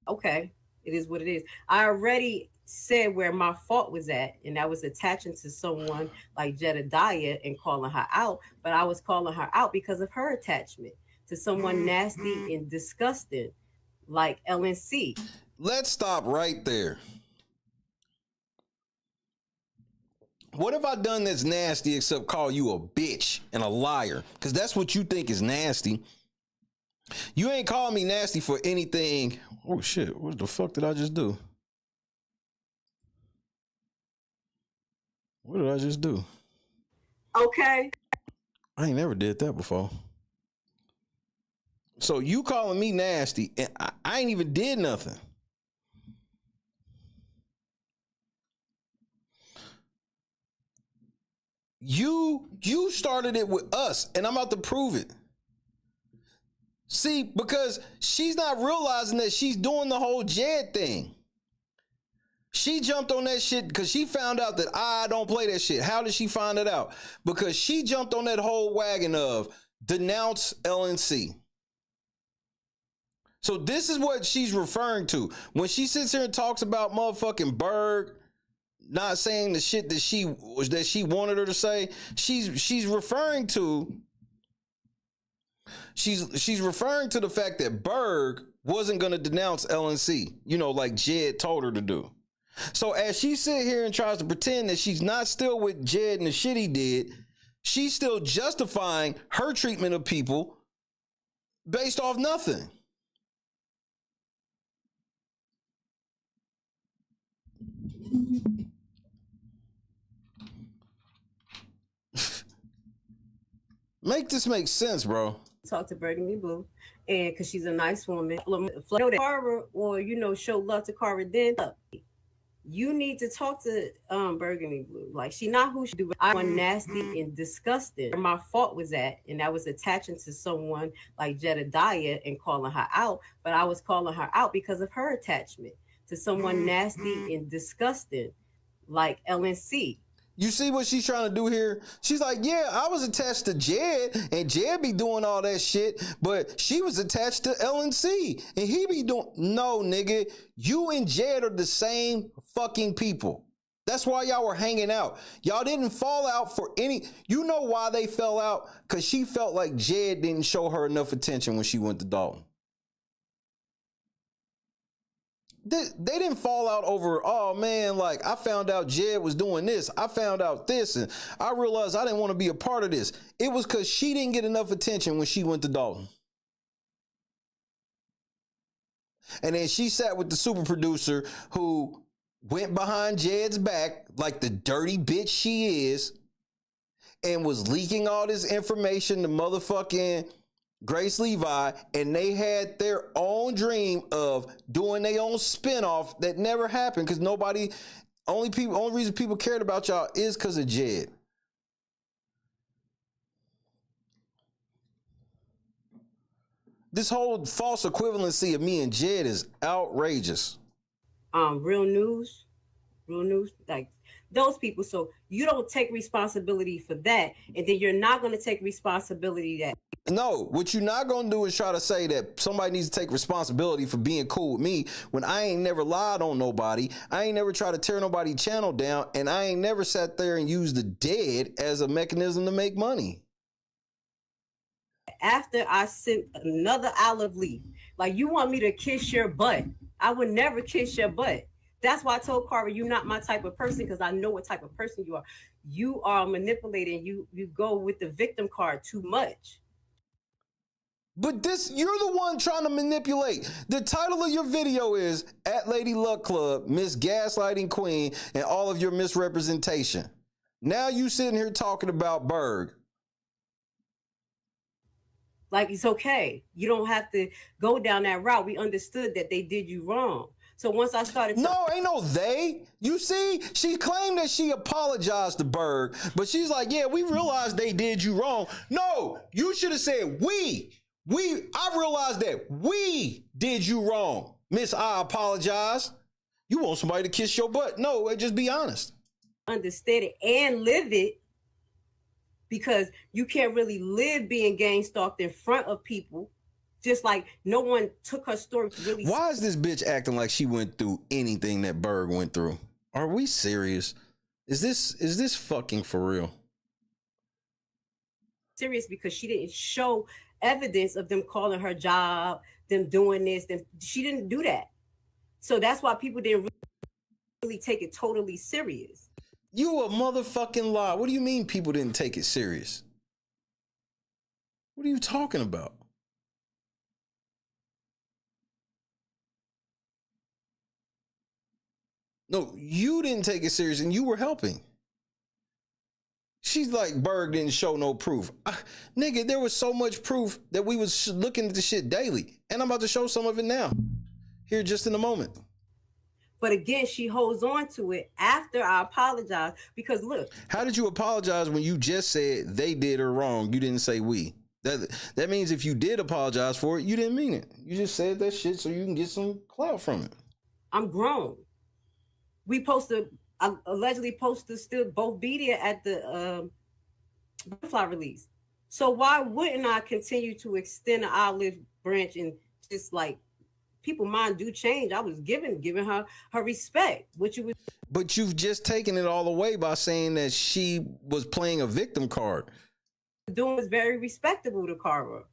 Okay, it is what it is. I already said where my fault was at, and that was attaching to someone like Jedidiah and calling her out, but I was calling her out because of her attachment to someone nasty and disgusting like LNC. Let's stop right there. What have I done that's nasty except call you a bitch and a liar? Because that's what you think is nasty. You ain't calling me nasty for anything. Oh shit, what the fuck did I just do? What did I just do? Okay. I ain't never did that before. So you calling me nasty, and I ain't even did nothing. You started it with us, and I'm about to prove it. See, because she's not realizing that she's doing the whole Jed thing. She jumped on that shit because she found out that I don't play that shit. How did she find it out? Because she jumped on that whole wagon of denounce LNC. So this is what she's referring to. When she sits here and talks about motherfucking Berg not saying the shit that she wanted her to say, she's referring to the fact that Berg wasn't going to denounce LNC, you know, like Jed told her to do. So as she sit here and tries to pretend that she's not still with Jed and the shit he did, she's still justifying her treatment of people based off nothing. Make this make sense, bro. Talk to Burgundy Blue, and because she's a nice woman. Cara, or, you know, show love to Cara, then you need to talk to Burgundy Blue. Like, she not who she do. I'm nasty and disgusting. Where my fault was at, and that was attaching to someone like Jedidiah and calling her out, but I was calling her out because of her attachment to someone nasty and disgusting like LNC. You see what she's trying to do here? She's like, yeah, I was attached to Jed, and Jed be doing all that shit, but she was attached to LNC, and he be doing... No, nigga, you and Jed are the same fucking people. That's why y'all were hanging out. Y'all didn't fall out for any... You know why they fell out? Because she felt like Jed didn't show her enough attention when she went to Dalton. They didn't fall out over, oh man, like I found out Jed was doing this. I found out this, and I realized I didn't want to be a part of this. It was because she didn't get enough attention when she went to Dalton. And then she sat with the super producer who went behind Jed's back like the dirty bitch she is and was leaking all this information to motherfucking Grace Levi, and they had their own dream of doing their own spinoff that never happened because only reason people cared about y'all is because of Jed. This whole false equivalency of me and Jed is outrageous. Real news, like those people. So you don't take responsibility for that, and then you're not going to take responsibility that. No, what you're not going to do is try to say that somebody needs to take responsibility for being cool with me when I ain't never lied on nobody. I ain't never tried to tear nobody's channel down, and I ain't never sat there and used the dead as a mechanism to make money. After I sent another olive leaf, like you want me to kiss your butt. I would never kiss your butt. That's why I told Carver, you're not my type of person because I know what type of person you are. You are manipulating. You go with the victim card too much. But you're the one trying to manipulate. The title of your video is At Lady Luck Club, Miss Gaslighting Queen, and all of your misrepresentation. Now you sitting here talking about Berg. Like, it's okay. You don't have to go down that route. We understood that they did you wrong. So once I started... No, ain't no they. You see, she claimed that she apologized to Berg, but she's like, yeah, we realized they did you wrong. No, you should have said I realized that we did you wrong. Miss, I apologize. You want somebody to kiss your butt? No, just be honest. Understand it and live it, because you can't really live being gang stalked in front of people. Just like no one took her story really. Why is this bitch acting like she went through anything that Berg went through? Are we serious? Is this fucking for real? Serious, because she didn't show evidence of them calling her job, them doing this. She didn't do that. So that's why people didn't really take it totally serious. You a motherfucking lie. What do you mean people didn't take it serious? What are you talking about? No, you didn't take it serious and you were helping. She's like, Berg didn't show no proof. Nigga, there was so much proof that we was looking at the shit daily. And I'm about to show some of it now. Here just in a moment. But again, she holds on to it after I apologize, because look. How did you apologize when you just said they did her wrong? You didn't say we. That means if you did apologize for it, you didn't mean it. You just said that shit so you can get some clout from it. I'm grown. We allegedly posted still both media at the Butterfly release. So why wouldn't I continue to extend the olive branch and just like, people mind do change. I was giving her respect. But you've just taken it all away by saying that she was playing a victim card. Doing was very respectable to Cara.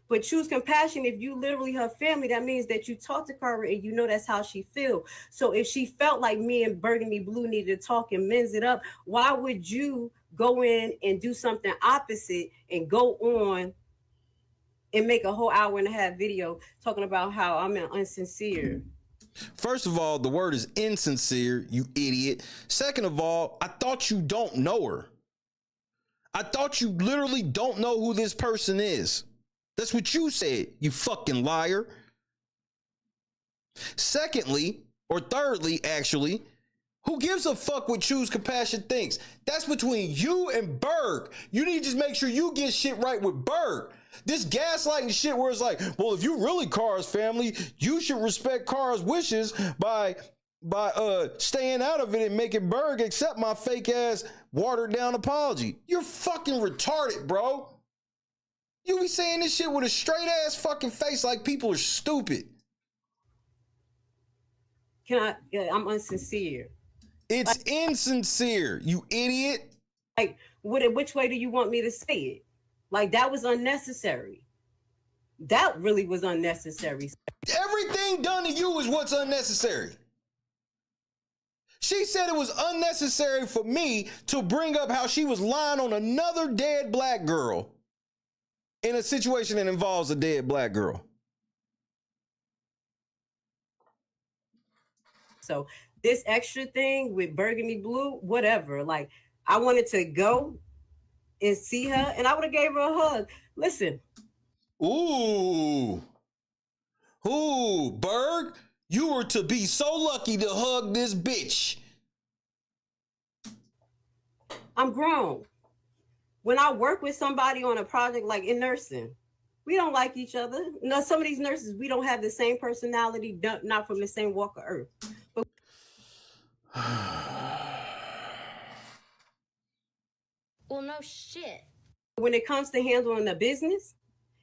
But choose compassion. If you literally her family, that means that you talk to Cara and you know that's how she feel. So if she felt like me and Burgundy Blue needed to talk and mends it up, why would you go in and do something opposite and go on and make a whole hour and a half video talking about how I'm insincere? First of all, the word is insincere, you idiot. Second of all, I thought you don't know her. I thought you literally don't know who this person is. That's what you said, you fucking liar. Secondly, or thirdly, actually, who gives a fuck what Choose Compassion thinks? That's between you and Berg. You need to just make sure you get shit right with Berg. This gaslighting shit where it's like, well, if you really Cara's family, you should respect Cara's wishes by by staying out of it and making Berg accept my fake ass watered down apology. You're fucking retarded, bro. You be saying this shit with a straight ass fucking face like people are stupid. I'm insincere. It's insincere, you idiot. Like, which way do you want me to say it? Like, that was unnecessary. That really was unnecessary. Everything done to you is what's unnecessary. She said it was unnecessary for me to bring up how she was lying on another dead black girl in a situation that involves a dead black girl. So this extra thing with burgundy blue, whatever. Like, I wanted to go and see her, and I would have gave her a hug. Listen. Ooh, Berg, you were to be so lucky to hug this bitch. I'm grown. When I work with somebody on a project like in nursing, we don't like each other. No, some of these nurses, we don't have the same personality, not from the same walk of earth. But well, no shit. When it comes to handling the business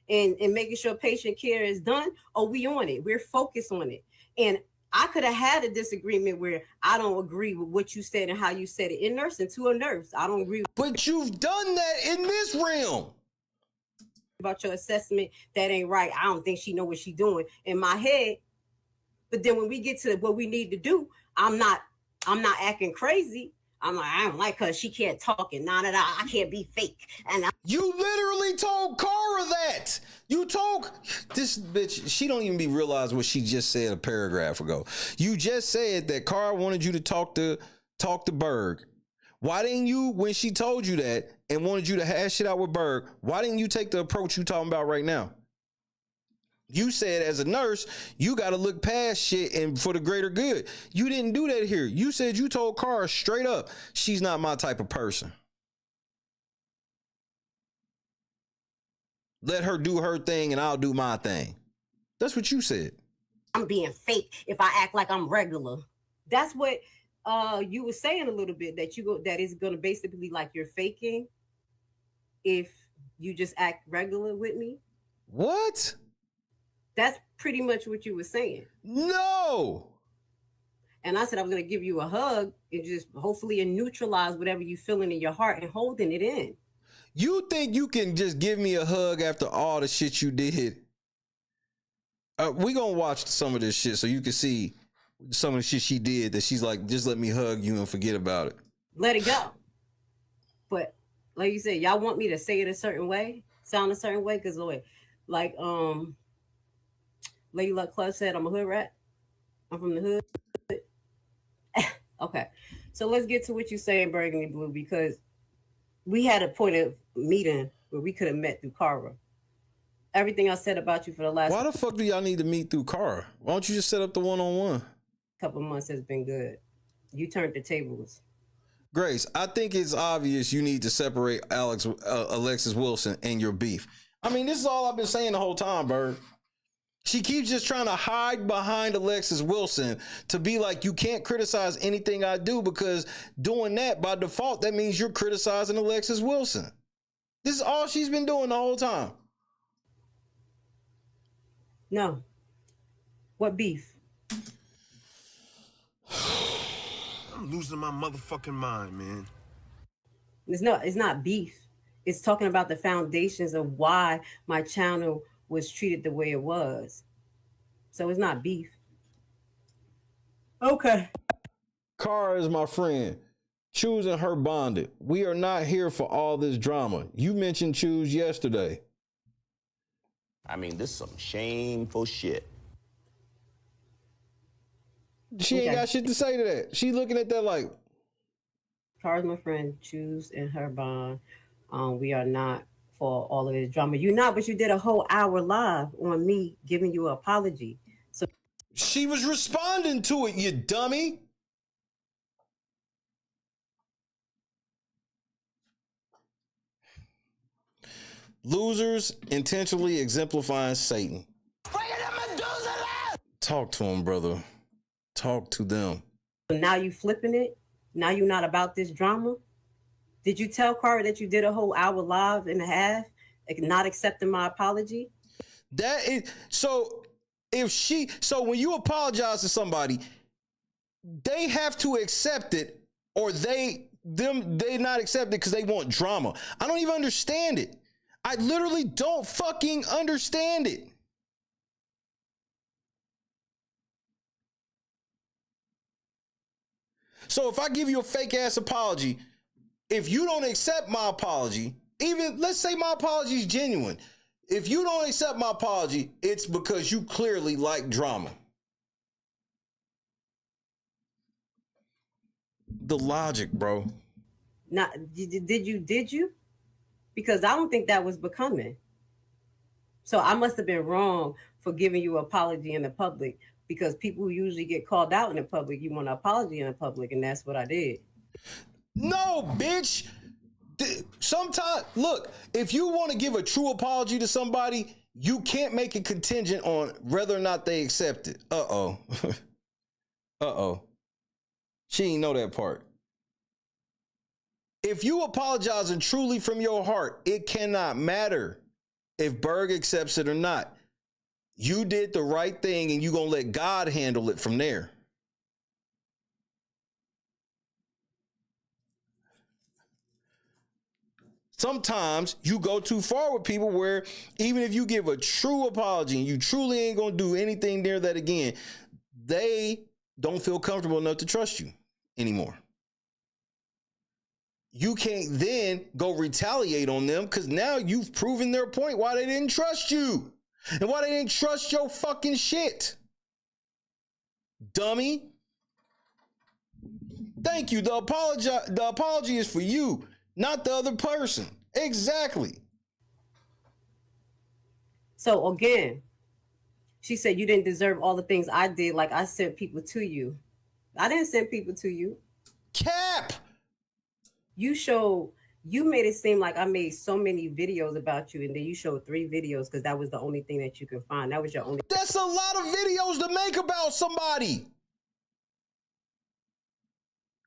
and making sure patient care is done, we on it. We're focused on it. And I could have had a disagreement where I don't agree with what you said and how you said it in nursing to a nurse. I don't agree. But you've done that in this realm. About your assessment, that ain't right. I don't think she know what she's doing in my head. But then when we get to what we need to do, I'm not acting crazy. I'm like, I don't like her. She can't talk and I can't be fake. And you literally told Cara that. You told this bitch, she don't even realize what she just said a paragraph ago. You just said that Cara wanted you to talk to Berg. Why didn't you, when she told you that and wanted you to hash it out with Berg, why didn't you take the approach you talking about right now? You said as a nurse, you got to look past shit and for the greater good. You didn't do that here. You said you told Cara straight up, she's not my type of person. Let her do her thing and I'll do my thing. That's what you said. I'm being fake if I act like I'm regular. That's what you were saying a little bit, that is going to basically like you're faking if you just act regular with me. What? That's pretty much what you were saying. No. And I said I was going to give you a hug and just hopefully neutralize whatever you're feeling in your heart and holding it in. You think you can just give me a hug after all the shit you did? We gonna watch some of this shit so you can see some of the shit she did that she's like, just let me hug you and forget about it. Let it go. But like you said, y'all want me to say it a certain way, sound a certain way? Because like Lady Luck Club said, I'm a hood rat. I'm from the hood. Okay. So let's get to what you're saying, Burgundy Blue, because we had a point of meeting where we could have met through Cara. Everything I said about you for the last... Why the fuck do y'all need to meet through Cara? Why don't you just set up the one-on-one? Couple months has been good. You turned the tables. Grace, I think it's obvious you need to separate Alexis Wilson and your beef. I mean, this is all I've been saying the whole time, Bird. She keeps just trying to hide behind Alexis Wilson to be like, you can't criticize anything I do, because doing that by default, that means you're criticizing Alexis Wilson. This is all she's been doing the whole time. No. What beef? I'm losing my motherfucking mind, man. It's not beef. It's talking about the foundations of why my channel was treated the way it was. So it's not beef. Okay. Cara is my friend. Choosing her bonded. We are not here for all this drama. You mentioned Choose yesterday. I mean, this is some shameful shit. She ain't got shit to say to that. She looking at that like... Cara's my friend. Choose and her bond. We are not for all of this drama. You're not, but you did a whole hour live on me giving you an apology. So she was responding to it, you dummy. Losers intentionally exemplifying Satan. Talk to him, brother. Talk to them. Now you flipping it. Now you're not about this drama. Did you tell Cara that you did a whole hour live and a half, not accepting my apology? That is so. So when you apologize to somebody, they have to accept it, or they not accept it because they want drama. I don't even understand it. I literally don't fucking understand it. So if I give you a fake ass apology, if you don't accept my apology, even let's say my apology is genuine. If you don't accept my apology, it's because you clearly like drama. The logic, bro. Not did you? Because I don't think that was becoming. So I must have been wrong for giving you an apology in the public, because people who usually get called out in the public, you want an apology in the public, and that's what I did. No, bitch. Sometimes, look, if you want to give a true apology to somebody, you can't make it contingent on whether or not they accept it. Uh-oh. Uh-oh. She ain't know that part. If you apologizing truly from your heart, it cannot matter if Berg accepts it or not. You did the right thing, and you're going to let God handle it from there. Sometimes you go too far with people where even if you give a true apology and you truly ain't going to do anything near that again, they don't feel comfortable enough to trust you anymore. You can't then go retaliate on them because now you've proven their point why they didn't trust you and why they didn't trust your fucking shit. Dummy. Thank you. The apology is for you, not the other person. Exactly. So again, she said you didn't deserve all the things I did. Like I sent people to you. I didn't send people to you. Cap. You made it seem like I made so many videos about you, and then you showed 3 videos because that was the only thing that you could find. That was your only. That's a lot of videos to make about somebody.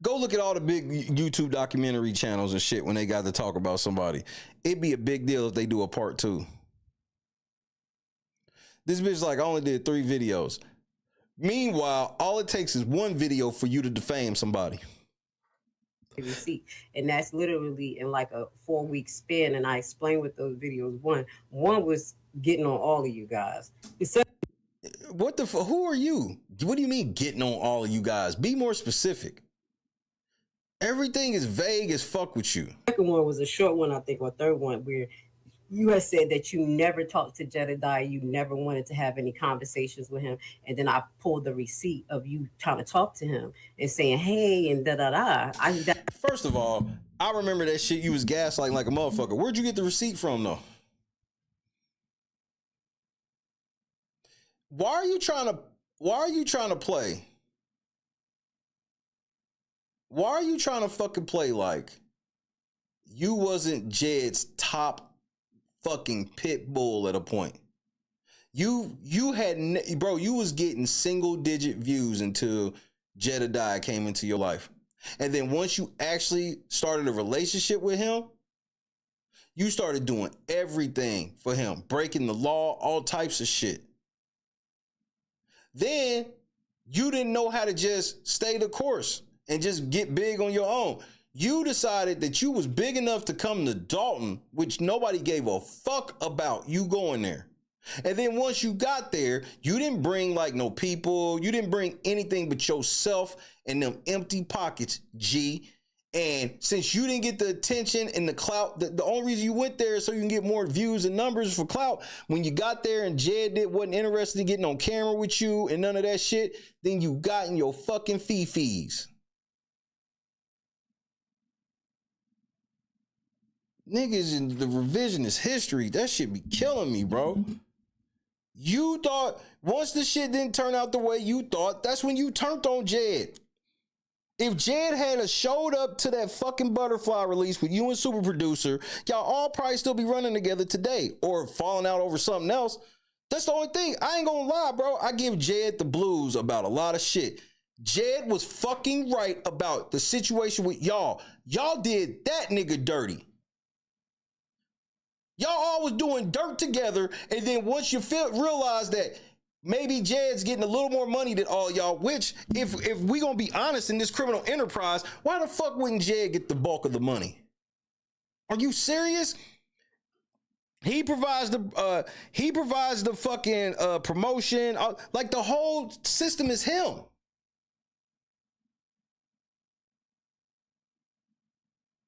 Go look at all the big YouTube documentary channels and shit when they got to talk about somebody. It'd be a big deal if they do a part 2. This bitch like, I only did 3 videos. Meanwhile, all it takes is 1 video for you to defame somebody. Receipt, and that's literally in like a 4-week span, and I explained what those videos. One was getting on all of you guys. What the fuck? Who are you? What do you mean getting on all of you guys? Be more specific. Everything is vague as fuck with you. The second one was a short one, I think, or third one, where you had said that you never talked to Jedidiah, you never wanted to have any conversations with him, and then I pulled the receipt of you trying to talk to him and saying, hey, and da-da-da. First of all, I remember that shit. You was gaslighting like a motherfucker. Where'd you get the receipt from, though? Why are you trying to play? Why are you trying to fucking play like you wasn't Jed's top fucking pit bull at a point? You had, bro, you was getting single digit views until Jedidiah came into your life. And then once you actually started a relationship with him, you started doing everything for him, breaking the law, all types of shit. Then you didn't know how to just stay the course and just get big on your own. You decided that you was big enough to come to Dalton, which nobody gave a fuck about you going there. And then once you got there, you didn't bring like no people. You didn't bring anything but yourself and them empty pockets, G. And since you didn't get the attention and the clout, the only reason you went there is so you can get more views and numbers for clout. When you got there and Jed wasn't interested in getting on camera with you and none of that shit, then you got in your fucking fee-fees. Niggas in the revisionist history, that shit be killing me, bro. You thought once the shit didn't turn out the way you thought, that's when you turned on Jed. If Jed had showed up to that fucking Butterfly release with you and Super Producer, y'all all probably still be running together today or falling out over something else. That's the only thing. I ain't gonna lie, bro. I give Jed the blues about a lot of shit. Jed was fucking right about the situation with y'all. Y'all did that nigga dirty. Y'all all was doing dirt together, and then once you realize that maybe Jed's getting a little more money than all y'all, which if we gonna be honest in this criminal enterprise, why the fuck wouldn't Jed get the bulk of the money? Are you serious? He provides the fucking promotion. Like the whole system is him.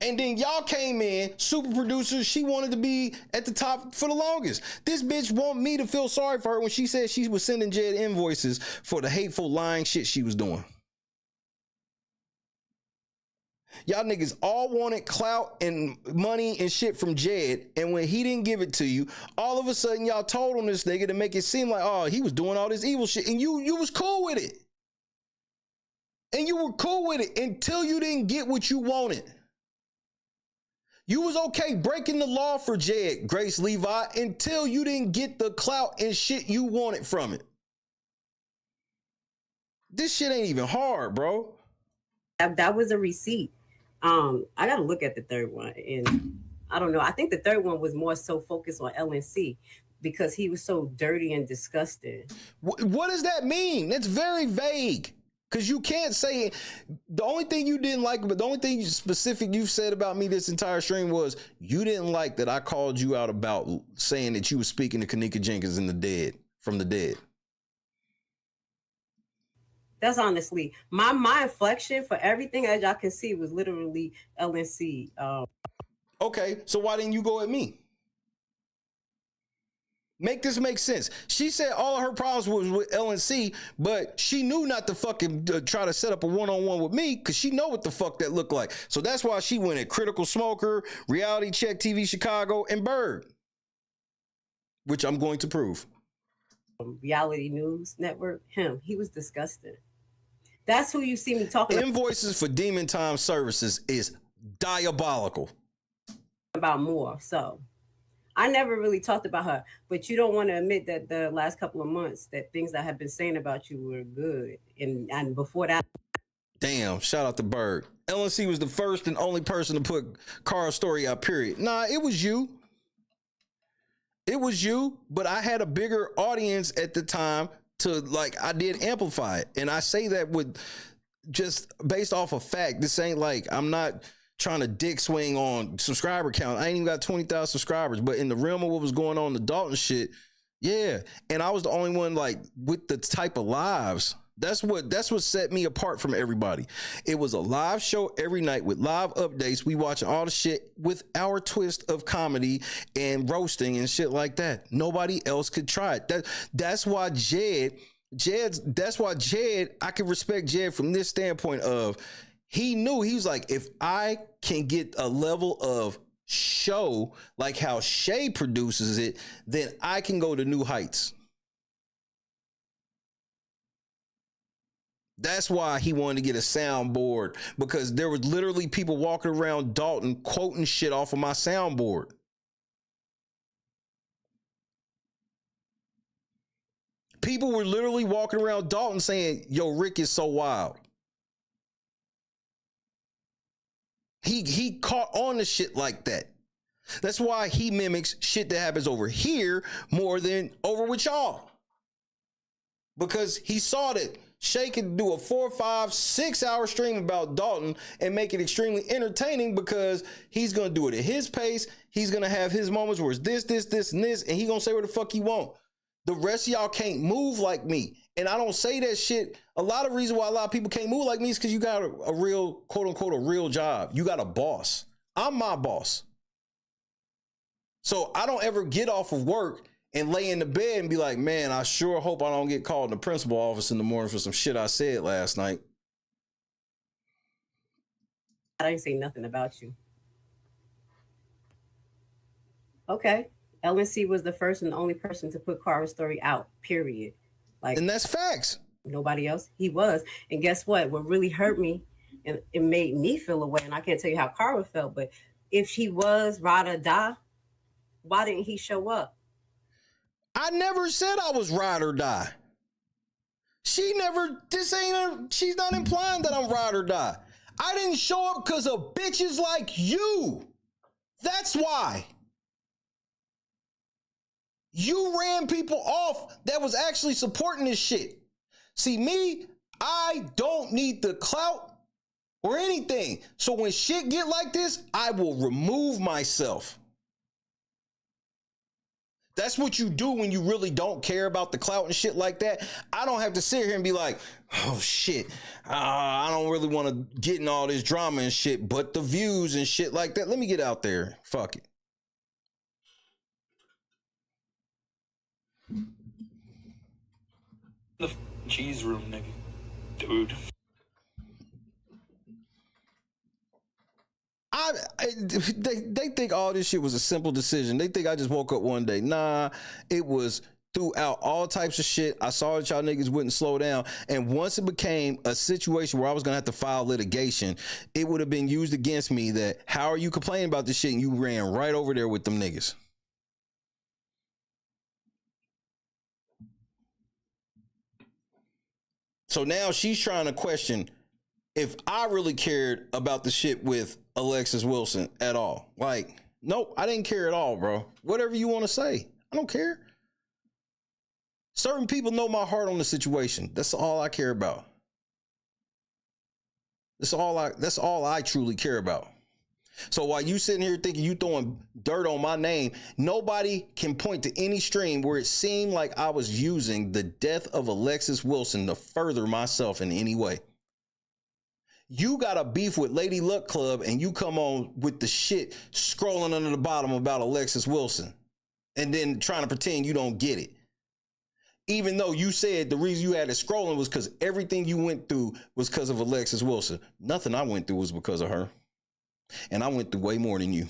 And then y'all came in, super producers. She wanted to be at the top for the longest. This bitch want me to feel sorry for her when she said she was sending Jed invoices for the hateful lying shit she was doing. Y'all niggas all wanted clout and money and shit from Jed, and when he didn't give it to you, all of a sudden y'all told on this nigga to make it seem like, oh, he was doing all this evil shit, and you was cool with it. And you were cool with it until you didn't get what you wanted. You was okay breaking the law for Jed, Grace Levi, until you didn't get the clout and shit you wanted from it. This shit ain't even hard, bro. That was a receipt. I got to look at the third one, and I don't know. I think the third one was more so focused on LNC because he was so dirty and disgusting. What does that mean? That's very vague. Because you can't say it. The only thing you didn't like, but the only thing specific you've said about me this entire stream was you didn't like that I called you out about saying that you were speaking to Kanika Jenkins from the dead. That's honestly my inflection for everything, as y'all can see, was literally LNC. Okay, so why didn't you go at me? Make this make sense. She said all of her problems was with LNC, but she knew not to fucking try to set up a one-on-one with me because she know what the fuck that looked like. So that's why she went at Critical Smoker, Reality Check TV Chicago, and Bird, which I'm going to prove. Reality News Network, he was disgusting. That's who you see me talking about. Invoices for Demon Time Services is diabolical. About more, so I never really talked about her, but you don't want to admit that the last couple of months that things I have been saying about you were good. And before that. Damn, shout out to Bird. LNC was the first and only person to put Carl's story out, period. Nah, it was you. It was you, but I had a bigger audience at the time I did amplify it. And I say that with just based off of fact. This ain't like I'm not trying to dick swing on subscriber count. I ain't even got 20,000 subscribers, but in the realm of what was going on in the Dalton shit, yeah. And I was the only one like with the type of lives. That's what set me apart from everybody. It was a live show every night with live updates. We watching all the shit with our twist of comedy and roasting and shit like that. Nobody else could try it. That's why Jed, I can respect Jed from this standpoint of he knew, he was like, if I can get a level of show like how Shay produces it, then I can go to new heights. That's why he wanted to get a soundboard, because there was literally people walking around Dalton quoting shit off of my soundboard. People were literally walking around Dalton saying, yo, Rick is so wild. He caught on to shit like that. That's why he mimics shit that happens over here more than over with y'all. Because he saw that Shay could do a 4, 5, 6 hour stream about Dalton and make it extremely entertaining because he's going to do it at his pace. He's going to have his moments where it's this, and this, and he's going to say what the fuck he want. The rest of y'all can't move like me. And I don't say that shit. A lot of reason why a lot of people can't move like me is because you got a real, quote unquote, a real job. You got a boss. I'm my boss. So I don't ever get off of work and lay in the bed and be like, man, I sure hope I don't get called in the principal office in the morning for some shit I said last night. I didn't say nothing about you. Okay. LNC was the first and the only person to put Carver's story out, period. Like, and that's facts. Nobody else. He was. And guess what? What really hurt me, and it made me feel away, and I can't tell you how Carver felt, but if he was ride or die, why didn't he show up? I never said I was ride or die. She's not implying that I'm ride or die. I didn't show up because of bitches like you. That's why. You ran people off that was actually supporting this shit. See, me, I don't need the clout or anything. So when shit get like this, I will remove myself. That's what you do when you really don't care about the clout and shit like that. I don't have to sit here and be like, oh shit, I don't really want to get in all this drama and shit, but the views and shit like that, let me get out there. Fuck it. The cheese room, nigga. Dude. They think all this shit was a simple decision. They think I just woke up one day. Nah, it was throughout all types of shit. I saw that y'all niggas wouldn't slow down. And once it became a situation where I was going to have to file litigation, it would have been used against me that, how are you complaining about this shit? And you ran right over there with them niggas. So now she's trying to question if I really cared about the shit with Alexis Wilson at all. Like, nope, I didn't care at all, bro. Whatever you want to say, I don't care. Certain people know my heart on the situation. That's all I care about. That's all I truly care about. So while you sitting here thinking you throwing dirt on my name, nobody can point to any stream where it seemed like I was using the death of Alexis Wilson to further myself in any way. You got a beef with Lady Luck Club and you come on with the shit scrolling under the bottom about Alexis Wilson and then trying to pretend you don't get it. Even though you said the reason you had it scrolling was because everything you went through was because of Alexis Wilson. Nothing I went through was because of her. And I went through way more than you.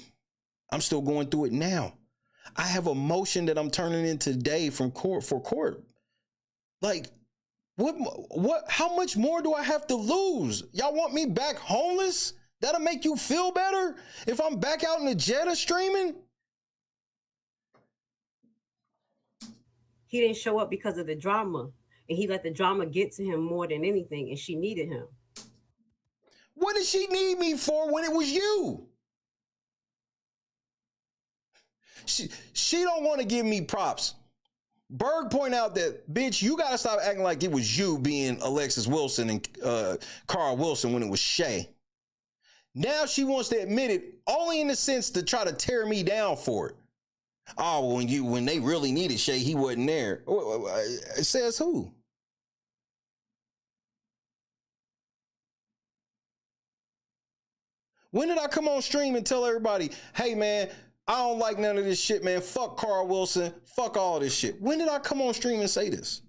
I'm still going through it now. I have a motion that I'm turning in today from court for court. Like, what, how much more do I have to lose? Y'all want me back homeless? That'll make you feel better if I'm back out in the Jeddah streaming? He didn't show up because of the drama, and he let the drama get to him more than anything, and she needed him. What did she need me for when it was you? She don't want to give me props. Berg point out that, bitch, you got to stop acting like it was you being Alexis Wilson and Carl Wilson when it was Shay. Now she wants to admit it only in the sense to try to tear me down for it. Oh, when they really needed Shay, he wasn't there. It says who? When did I come on stream and tell everybody, hey man, I don't like none of this shit, man. Fuck Carl Wilson. Fuck all this shit. When did I come on stream and say this?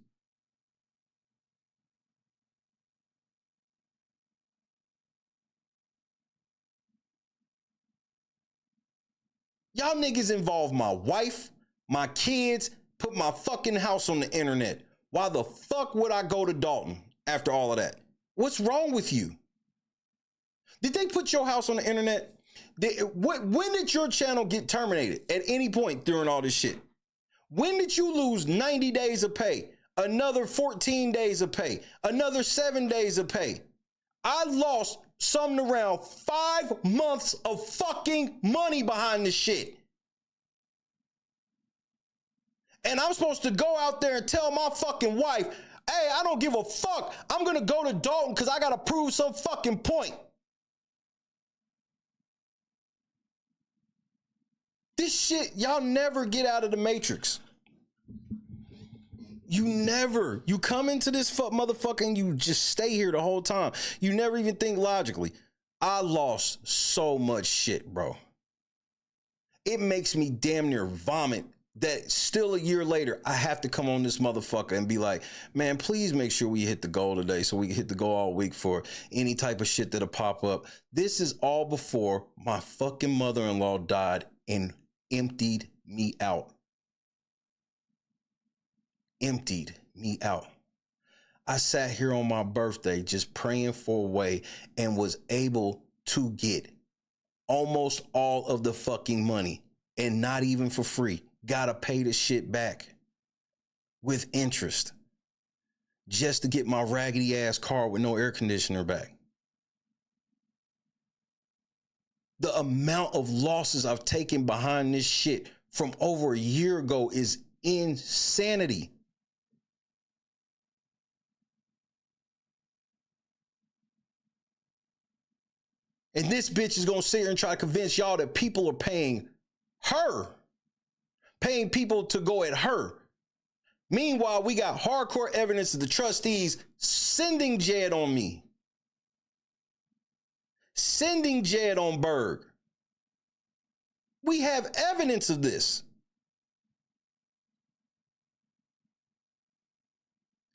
Y'all niggas involve my wife, my kids, put my fucking house on the internet. Why the fuck would I go to Dalton after all of that? What's wrong with you? Did they put your house on the internet? When did your channel get terminated at any point during all this shit? When did you lose 90 days of pay? Another 14 days of pay? Another 7 days of pay? I lost something around 5 months of fucking money behind this shit. And I'm supposed to go out there and tell my fucking wife, hey, I don't give a fuck. I'm going to go to Dalton because I got to prove some fucking point. This shit, y'all never get out of the matrix. You never. You come into this motherfucker and you just stay here the whole time. You never even think logically. I lost so much shit, bro. It makes me damn near vomit that still a year later, I have to come on this motherfucker and be like, man, please make sure we hit the goal today so we can hit the goal all week for any type of shit that'll pop up. This is all before my fucking mother-in-law died and emptied me out. Emptied me out. I sat here on my birthday just praying for a way and was able to get almost all of the fucking money, and not even for free. Gotta pay the shit back with interest. just to get my raggedy ass car with no air conditioner back. The amount of losses I've taken behind this shit from over a year ago is insanity. And this bitch is gonna sit here and try to convince y'all that people are paying her, paying people to go at her. Meanwhile, we got hardcore evidence of the trustees sending Jed on me, sending Jed on Berg. We have evidence of this.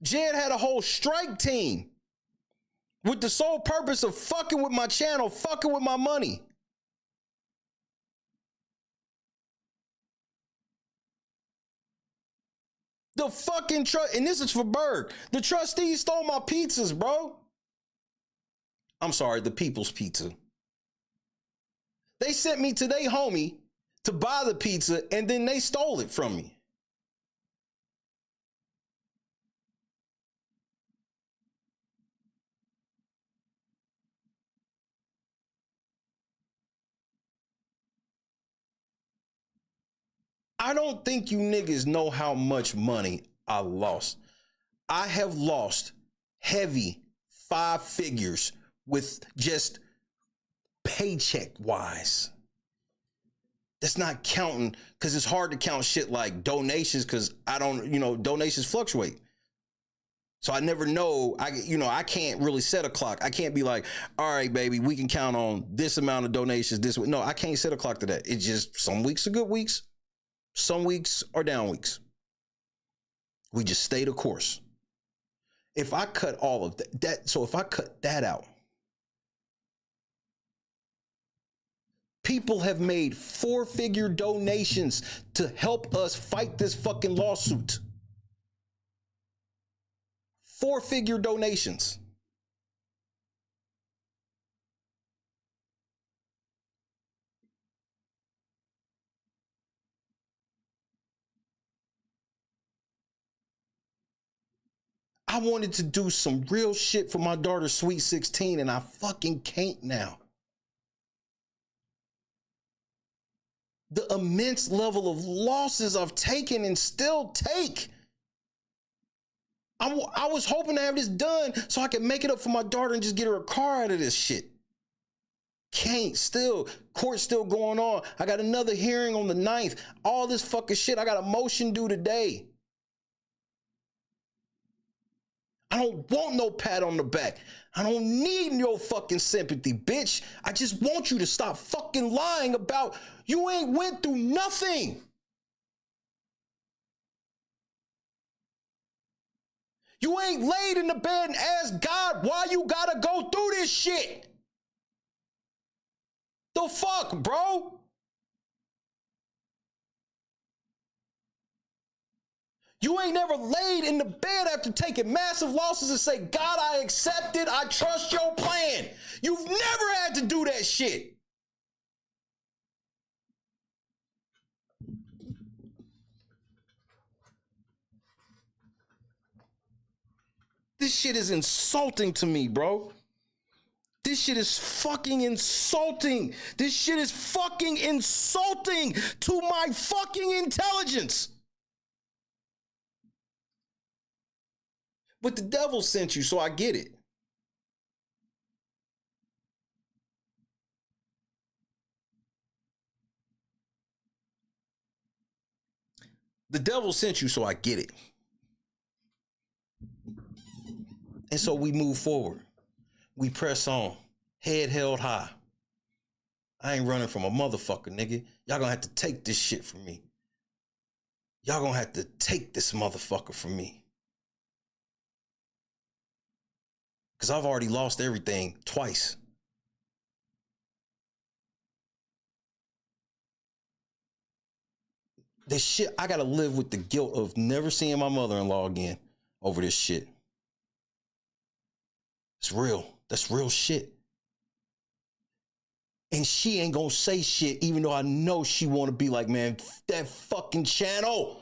Jed had a whole strike team with the sole purpose of fucking with my channel, fucking with my money. The fucking and this is for Berg. The trustees stole my pizzas, bro. I'm sorry, the people's pizza. They sent me to their homie to buy the pizza, and then they stole it from me. I don't think you niggas know how much money I lost. I have lost heavy 5 figures with just paycheck wise. That's not counting, because it's hard to count shit like donations, because I don't, donations fluctuate. So I never know. I can't really set a clock. I can't be like, all right, baby, we can count on this amount of donations this week. No, I can't set a clock to that. It's just some weeks are good weeks. Some weeks are down weeks. We just stay the course. If I cut all of that, so if I cut that out, people have made 4-figure donations to help us fight this fucking lawsuit. 4-figure donations. I wanted to do some real shit for my daughter's Sweet 16, and I fucking can't now. The immense level of losses I've taken and still take. I was hoping to have this done so I could make it up for my daughter and just get her a car out of this shit. Can't still. Court's still going on. I got another hearing on the 9th. All this fucking shit. I got a motion due today. I don't want no pat on the back. I don't need your fucking sympathy, bitch. I just want you to stop fucking lying about you ain't went through nothing. You ain't laid in the bed and asked God why you gotta go through this shit. The fuck, bro? You ain't never laid in the bed after taking massive losses and say, God, I accept it. I trust your plan. You've never had to do that shit. This shit is insulting to me, bro. This shit is fucking insulting. This shit is fucking insulting to my fucking intelligence. But the devil sent you, so I get it. The devil sent you, so I get it. And so we move forward. We press on. Head held high. I ain't running from a motherfucker, nigga. Y'all gonna have to take this shit from me. Y'all gonna have to take this motherfucker from me. Because I've already lost everything twice. This shit, I gotta live with the guilt of never seeing my mother-in-law again over this shit. It's real. That's real shit. And she ain't gonna say shit, even though I know she wanna be like, man, that fucking channel.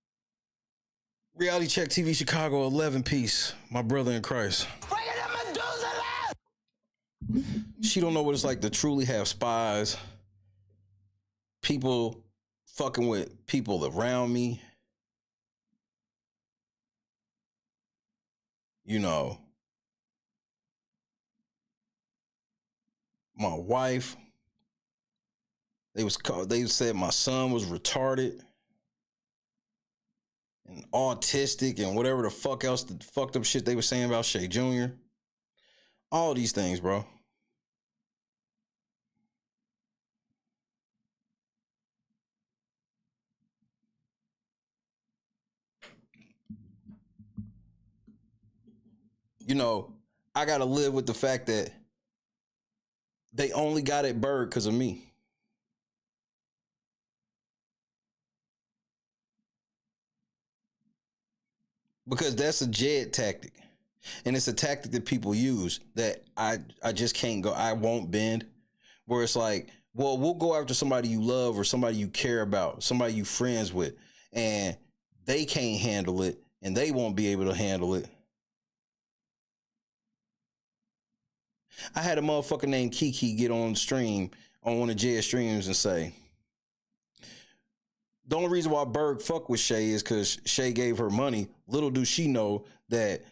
Reality Check TV Chicago 11 piece. My brother in Christ. She don't know what it's like to truly have spies. People fucking with people around me. You know, my wife. They said my son was retarded and autistic and whatever the fuck else, the fucked up shit they were saying about Shay Jr. All these things, bro. You know, I gotta live with the fact that they only got at Berg because of me. Because that's a Jed tactic. And it's a tactic that people use that I just can't go. I won't bend. Where it's like, well, we'll go after somebody you love or somebody you care about, somebody you friends with, and they can't handle it and they won't be able to handle it. I had a motherfucker named Kiki get on stream on one of Jed's streams and say, the only reason why Berg fuck with Shay is because Shay gave her money. Little do she know that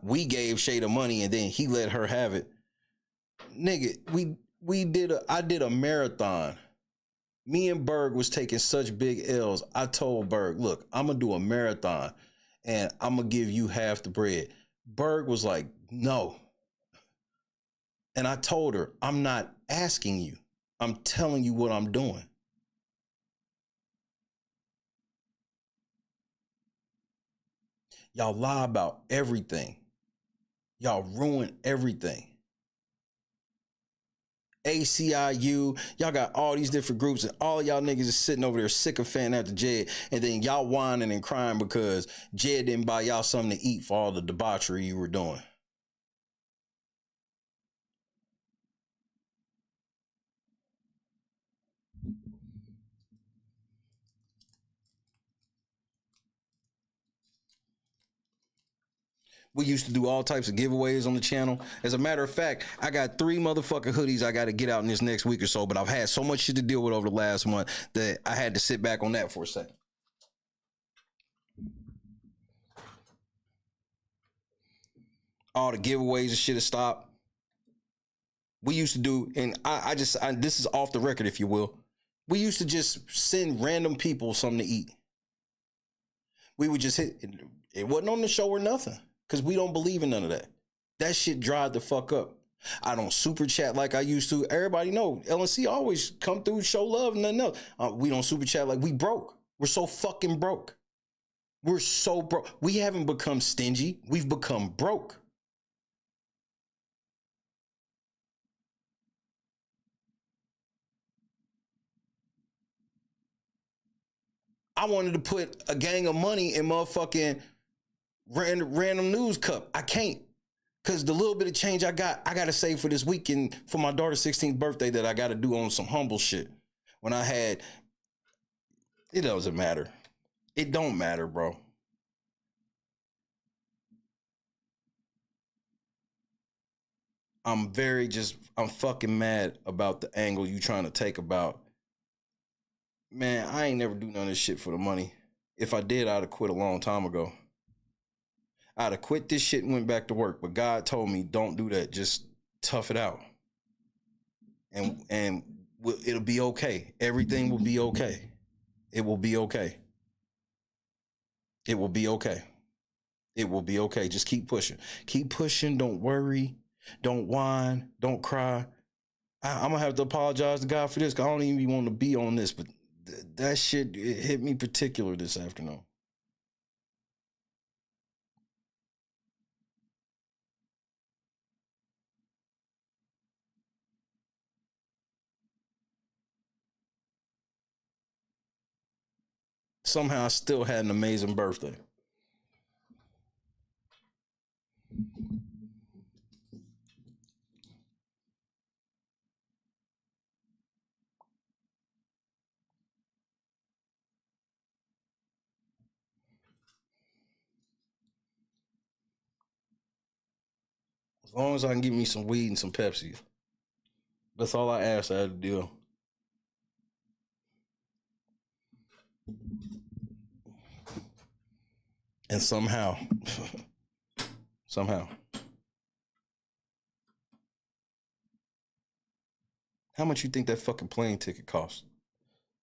we gave Shay the money and then he let her have it. Nigga, I did a marathon. Me and Berg was taking such big L's. I told Berg, look, I'm gonna do a marathon and I'm gonna give you half the bread. Berg was like, no. And I told her, I'm not asking you. I'm telling you what I'm doing. Y'all lie about everything. Y'all ruin everything. ACIU, y'all got all these different groups and all y'all niggas is sitting over there sycophant after Jed, and then y'all whining and crying because Jed didn't buy y'all something to eat for all the debauchery you were doing. We used to do all types of giveaways on the channel. As a matter of fact, I got 3 motherfucking hoodies I got to get out in this next week or so, but I've had so much shit to deal with over the last month that I had to sit back on that for a second. All the giveaways and shit have stopped. We used to do, and I this is off the record, if you will. We used to just send random people something to eat. We would just hit, it wasn't on the show or nothing. Because we don't believe in none of that. That shit dried the fuck up. I don't super chat like I used to. Everybody know LNC always come through, show love and nothing else. We don't super chat like we broke. We're so fucking broke. We're so broke. We haven't become stingy. We've become broke. I wanted to put a gang of money in motherfucking random news cup. I can't. Because the little bit of change I got to save for this weekend for my daughter's 16th birthday that I got to do on some humble shit. When I had, it doesn't matter. It don't matter, bro. I'm fucking mad about the angle you trying to take about, man, I ain't never do none of this shit for the money. If I did, I'd have quit a long time ago. I'd have quit this shit and went back to work. But God told me, don't do that. Just tough it out. And it'll be okay. Everything will be okay. It will be okay. It will be okay. It will be okay. Just keep pushing. Keep pushing. Don't worry. Don't whine. Don't cry. I'm going to have to apologize to God for this because I don't even want to be on this. But that shit, it hit me particular this afternoon. Somehow I still had an amazing birthday. As long as I can get me some weed and some Pepsi. That's all I asked I had to do. And somehow, how much you think that fucking plane ticket cost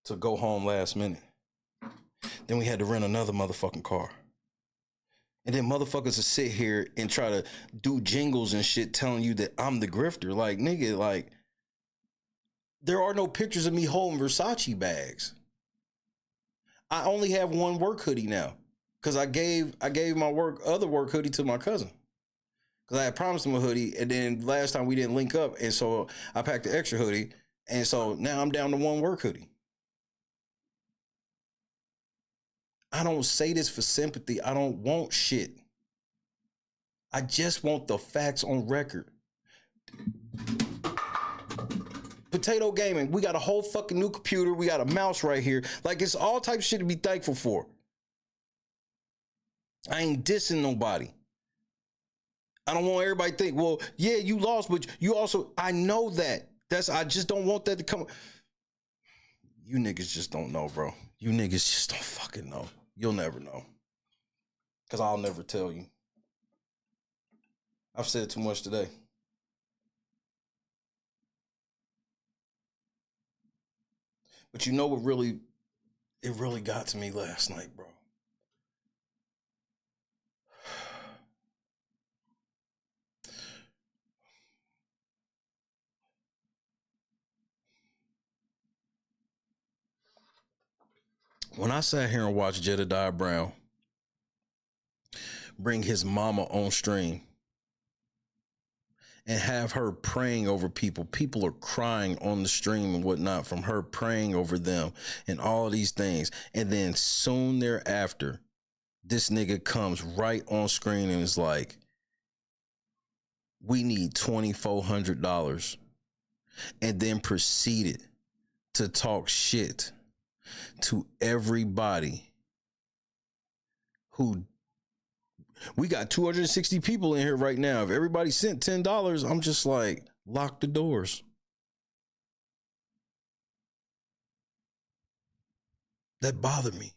to go home last minute? Then we had to rent another motherfucking car. And then motherfuckers will sit here and try to do jingles and shit telling you that I'm the grifter. Like, nigga, like, there are no pictures of me holding Versace bags. I only have one work hoodie now. Cause I gave my other work hoodie to my cousin. Cause I had promised him a hoodie, and then last time we didn't link up, and so I packed the extra hoodie, and so now I'm down to one work hoodie. I don't say this for sympathy. I don't want shit. I just want the facts on record. Potato Gaming, we got a whole fucking new computer. We got a mouse right here. Like, it's all types of shit to be thankful for. I ain't dissing nobody. I don't want everybody to think, well, yeah, you lost, but you also, I know that. I just don't want that to come. You niggas just don't know, bro. You niggas just don't fucking know. You'll never know. Because I'll never tell you. I've said too much today. But you know what really got to me last night, bro? When I sat here and watched Jedidiah Brown bring his mama on stream and have her praying over people. People are crying on the stream and whatnot from her praying over them and all of these things. And then soon thereafter, this nigga comes right on screen and is like, we need $2,400. And then proceeded to talk shit to everybody who, we got 260 people in here right now. If everybody sent $10, I'm just like, lock the doors. That bothered me.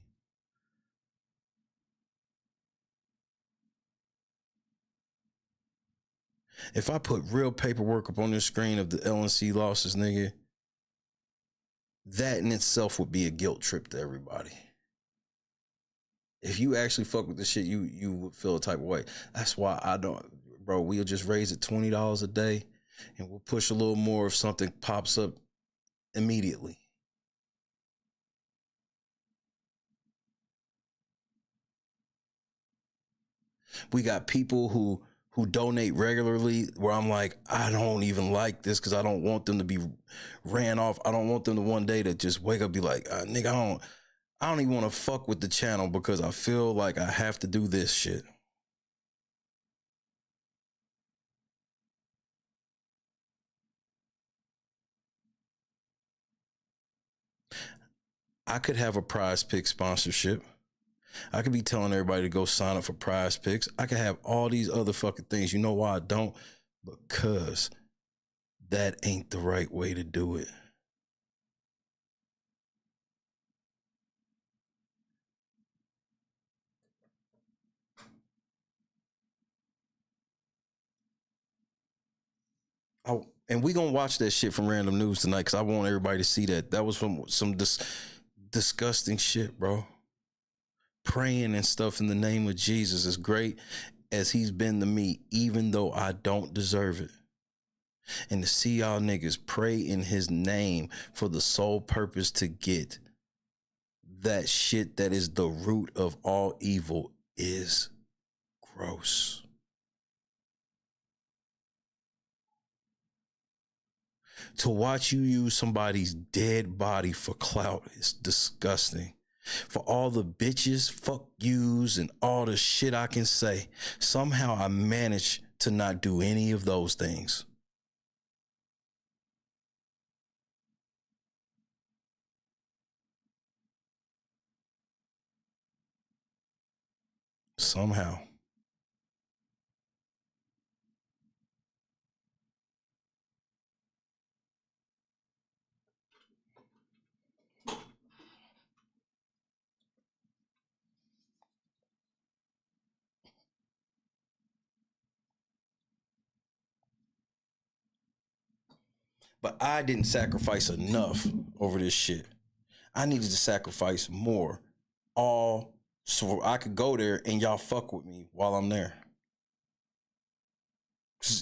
If I put real paperwork up on this screen of the LNC losses, nigga, that in itself would be a guilt trip to everybody. If you actually fuck with this shit, you would feel a type of way. That's why I don't, bro, we'll just raise it $20 a day and we'll push a little more if something pops up immediately. We got people who donate regularly where I'm like, I don't even like this because I don't want them to be ran off. I don't want them to one day to just wake up and be like, nigga, I don't even want to fuck with the channel because I feel like I have to do this shit. I could have a Prize Pick sponsorship. I could be telling everybody to go sign up for Prize Picks. I could have all these other fucking things. You know why I don't? Because that ain't the right way to do it. And we gonna watch that shit from Random News tonight because I want everybody to see that. That was from some disgusting shit, bro. Praying and stuff in the name of Jesus, as great as he's been to me, even though I don't deserve it. And to see y'all niggas pray in his name for the sole purpose to get that shit that is the root of all evil is gross. To watch you use somebody's dead body for clout is disgusting. For all the bitches, fuck yous, and all the shit I can say, somehow I managed to not do any of those things. Somehow. But I didn't sacrifice enough over this shit. I needed to sacrifice more, all so I could go there and y'all fuck with me while I'm there.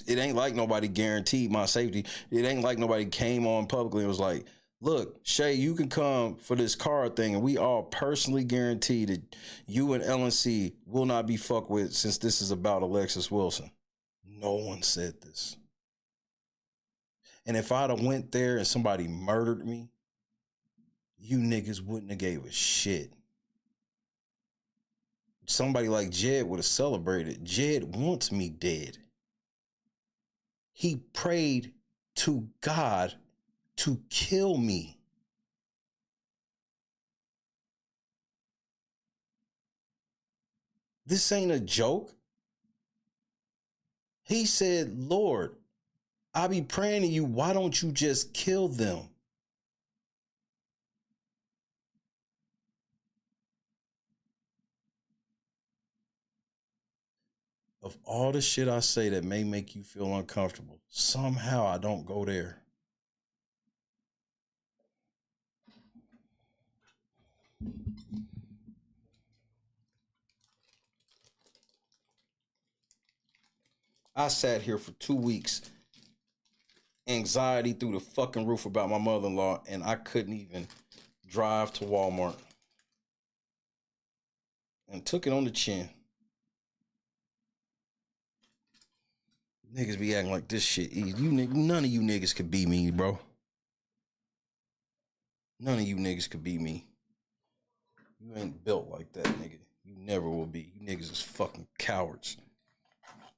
It ain't like nobody guaranteed my safety. It ain't like nobody came on publicly and was like, look, Shay, you can come for this card thing, and we all personally guarantee that you and LNC will not be fucked with since this is about Alexis Wilson. No one said this. And if I'd have went there and somebody murdered me, you niggas wouldn't have gave a shit. Somebody like Jed would have celebrated. Jed wants me dead. He prayed to God to kill me. This ain't a joke. He said, Lord, I be praying to you. Why don't you just kill them? Of all the shit I say that may make you feel uncomfortable, somehow I don't go there. I sat here for 2 weeks, anxiety through the fucking roof about my mother-in-law, and I couldn't even drive to Walmart. And took it on the chin. Niggas be acting like this shit easy. None of you niggas could be me, bro. None of you niggas could be me. You ain't built like that, nigga. You never will be. You niggas is fucking cowards.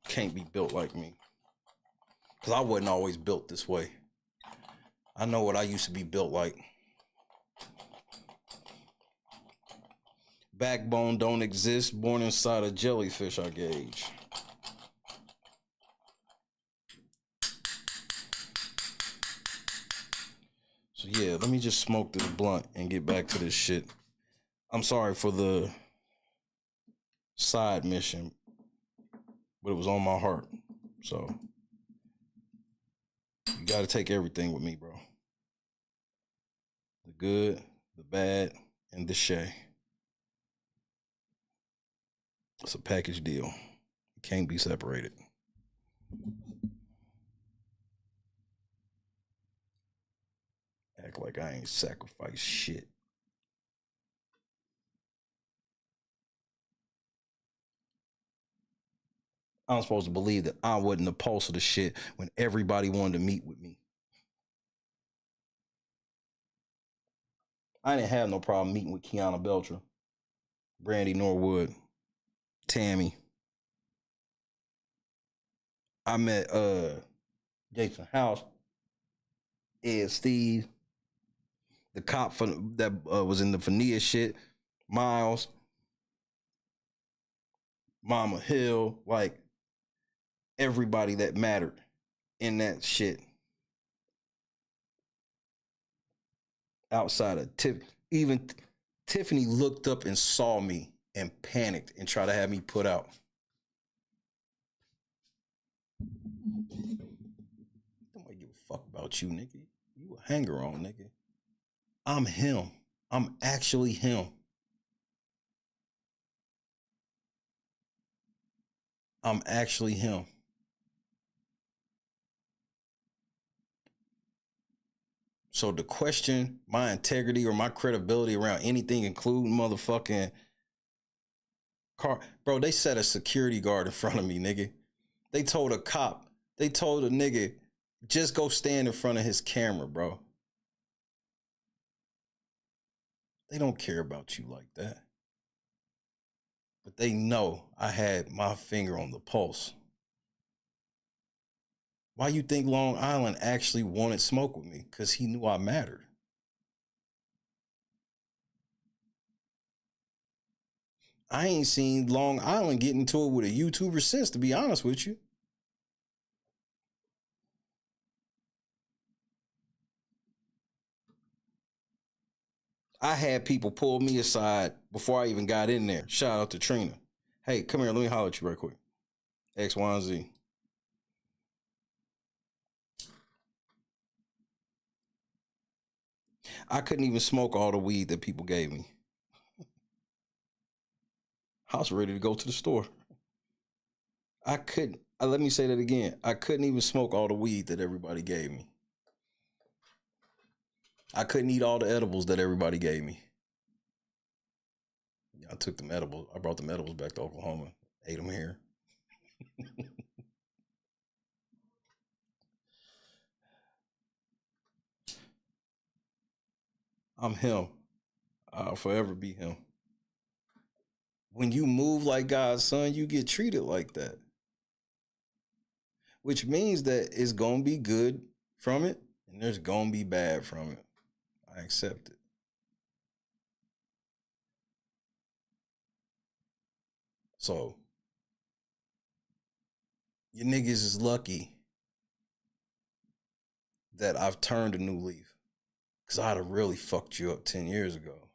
Can't be built like me. Because I wasn't always built this way. I know what I used to be built like. Backbone don't exist. Born inside a jellyfish, I gauge. So yeah, let me just smoke this blunt and get back to this shit. I'm sorry for the side mission, but it was on my heart. So you got to take everything with me, bro. The good, the bad, and the shay. It's a package deal. It can't be separated. Act like I ain't sacrificed shit. I'm supposed to believe that I wasn't the pulse of the shit when everybody wanted to meet with me. I didn't have no problem meeting with Kiana Belcher, Brandy Norwood, Tammy. I met Jason House, Ed Steve, the cop that was in the Fania shit, Miles, Mama Hill, like everybody that mattered in that shit. Outside of even Tiffany looked up and saw me and panicked and tried to have me put out. Nobody give a fuck about you, nigga. You a hanger on, nigga. I'm him. I'm actually him. I'm actually him. So to question my integrity or my credibility around anything, including motherfucking car, bro, they set a security guard in front of me, nigga. They told a nigga, just go stand in front of his camera, bro. They don't care about you like that. But they know I had my finger on the pulse. Why you think Long Island actually wanted smoke with me? Because he knew I mattered. I ain't seen Long Island get into it with a YouTuber since, to be honest with you. I had people pull me aside before I even got in there. Shout out to Trina. Hey, come here. Let me holler at you right quick. X, Y, and Z. I couldn't even smoke all the weed that people gave me. I was ready to go to the store. I couldn't. Let me say that again. I couldn't even smoke all the weed that everybody gave me. I couldn't eat all the edibles that everybody gave me. I took them edibles. I brought them edibles back to Oklahoma. Ate them here. I'm him. I'll forever be him. When you move like God's son, you get treated like that. Which means that it's going to be good from it, and there's going to be bad from it. I accept it. So, you niggas is lucky that I've turned a new leaf. Because I'd have really fucked you up 10 years ago.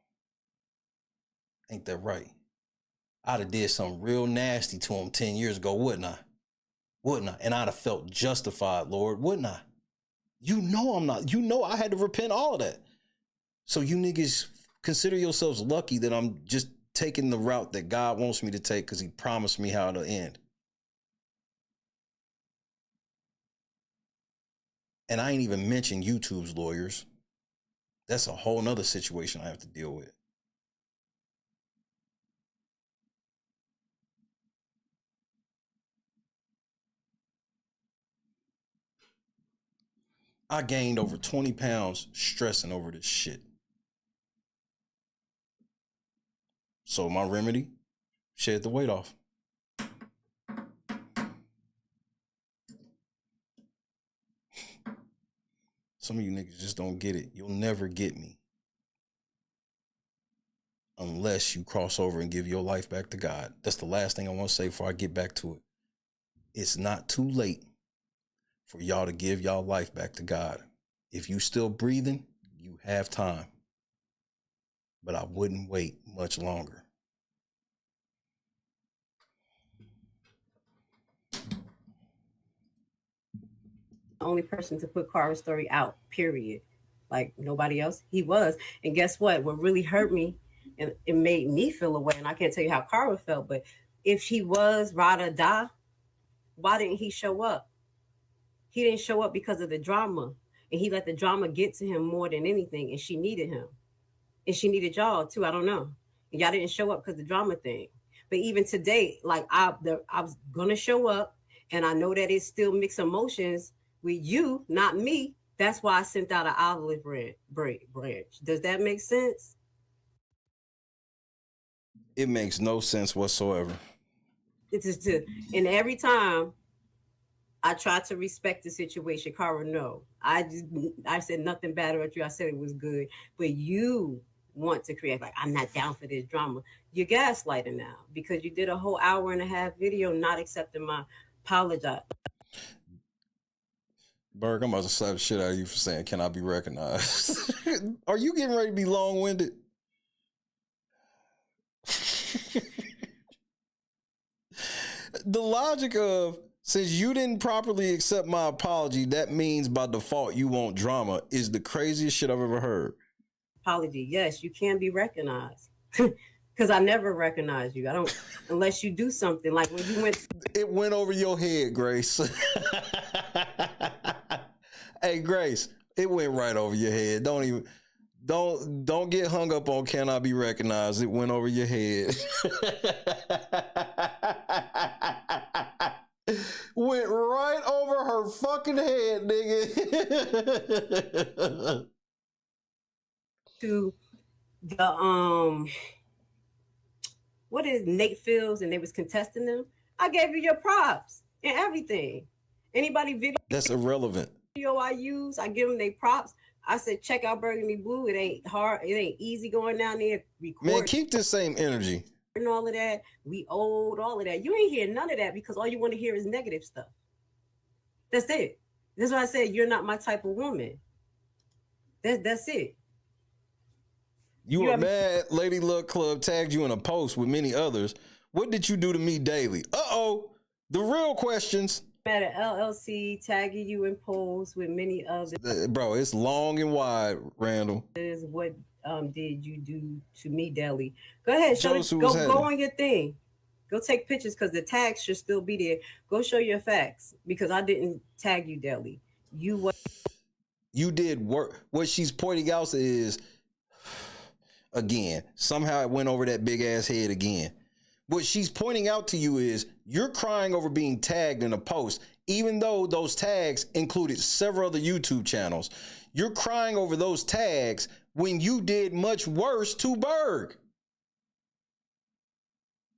Ain't that right? I'd have did something real nasty to him 10 years ago, wouldn't I? Wouldn't I? And I'd have felt justified, Lord, wouldn't I? You know I'm not. You know I had to repent all of that. So you niggas consider yourselves lucky that I'm just taking the route that God wants me to take because he promised me how it'll end. And I ain't even mentioned YouTube's lawyers. That's a whole nother situation I have to deal with. I gained over 20 pounds stressing over this shit. So my remedy, shed the weight off. Some of you niggas just don't get it. You'll never get me unless you cross over and give your life back to God. That's the last thing I want to say before I get back to it. It's not too late for y'all to give y'all life back to God. If you still breathing, you have time. But I wouldn't wait much longer. The only person to put Cara's story out, period. Like nobody else. He was. And guess what? What really hurt me, and it made me feel away, and I can't tell you how Cara felt, but if he was ride or die, why didn't he show up? He didn't show up because of the drama. And he let the drama get to him more than anything. And she needed him. And she needed y'all too. I don't know. And y'all didn't show up because of the drama thing. But even today, like I was going to show up. And I know that it's still mixed emotions with you, not me. That's why I sent out an olive branch. Does that make sense? It makes no sense whatsoever. It's just and every time I tried to respect the situation, Cara, no. I said nothing bad about you. I said it was good. But you want to create, like, I'm not down for this drama. You're gaslighting now because you did a whole 1.5-hour video not accepting my apology. Berg, I'm about to slap the shit out of you for saying, can I be recognized? Are you getting ready to be long-winded? The logic of, since you didn't properly accept my apology, that means by default you want drama is the craziest shit I've ever heard. Apology, yes, you can be recognized. Because I never recognize you. I don't, unless you do something like when you went. It went over your head, Grace. Hey, Grace, it went right over your head. Don't get hung up on can I be recognized. It went over your head. Went right over her fucking head, nigga. To the what is Nate Fields, and they was contesting them. I gave you your props and everything. Anybody video that's irrelevant. Video I use, I give them their props. I said, check out Burgundy Blue. It ain't hard. It ain't easy going down there. Man, keep the same energy. And all of that. We owed all of that. You ain't hear none of that because all you want to hear is negative stuff. That's it. That's why I said you're not my type of woman. That's it. You were mad Lady Luck Club tagged you in a post with many others. What did you do to me daily? Uh-oh. The real questions. At an LLC, tagging you in polls with many others. Bro, it's long and wide, Randall. What did you do to me, Deli? Go ahead, show Joseph go on your thing. Go take pictures because the tags should still be there. Go show your facts because I didn't tag you, Deli. You did work. What she's pointing out is, again, somehow it went over that big ass head again. What she's pointing out to you is you're crying over being tagged in a post, even though those tags included several other YouTube channels. You're crying over those tags when you did much worse to Berg.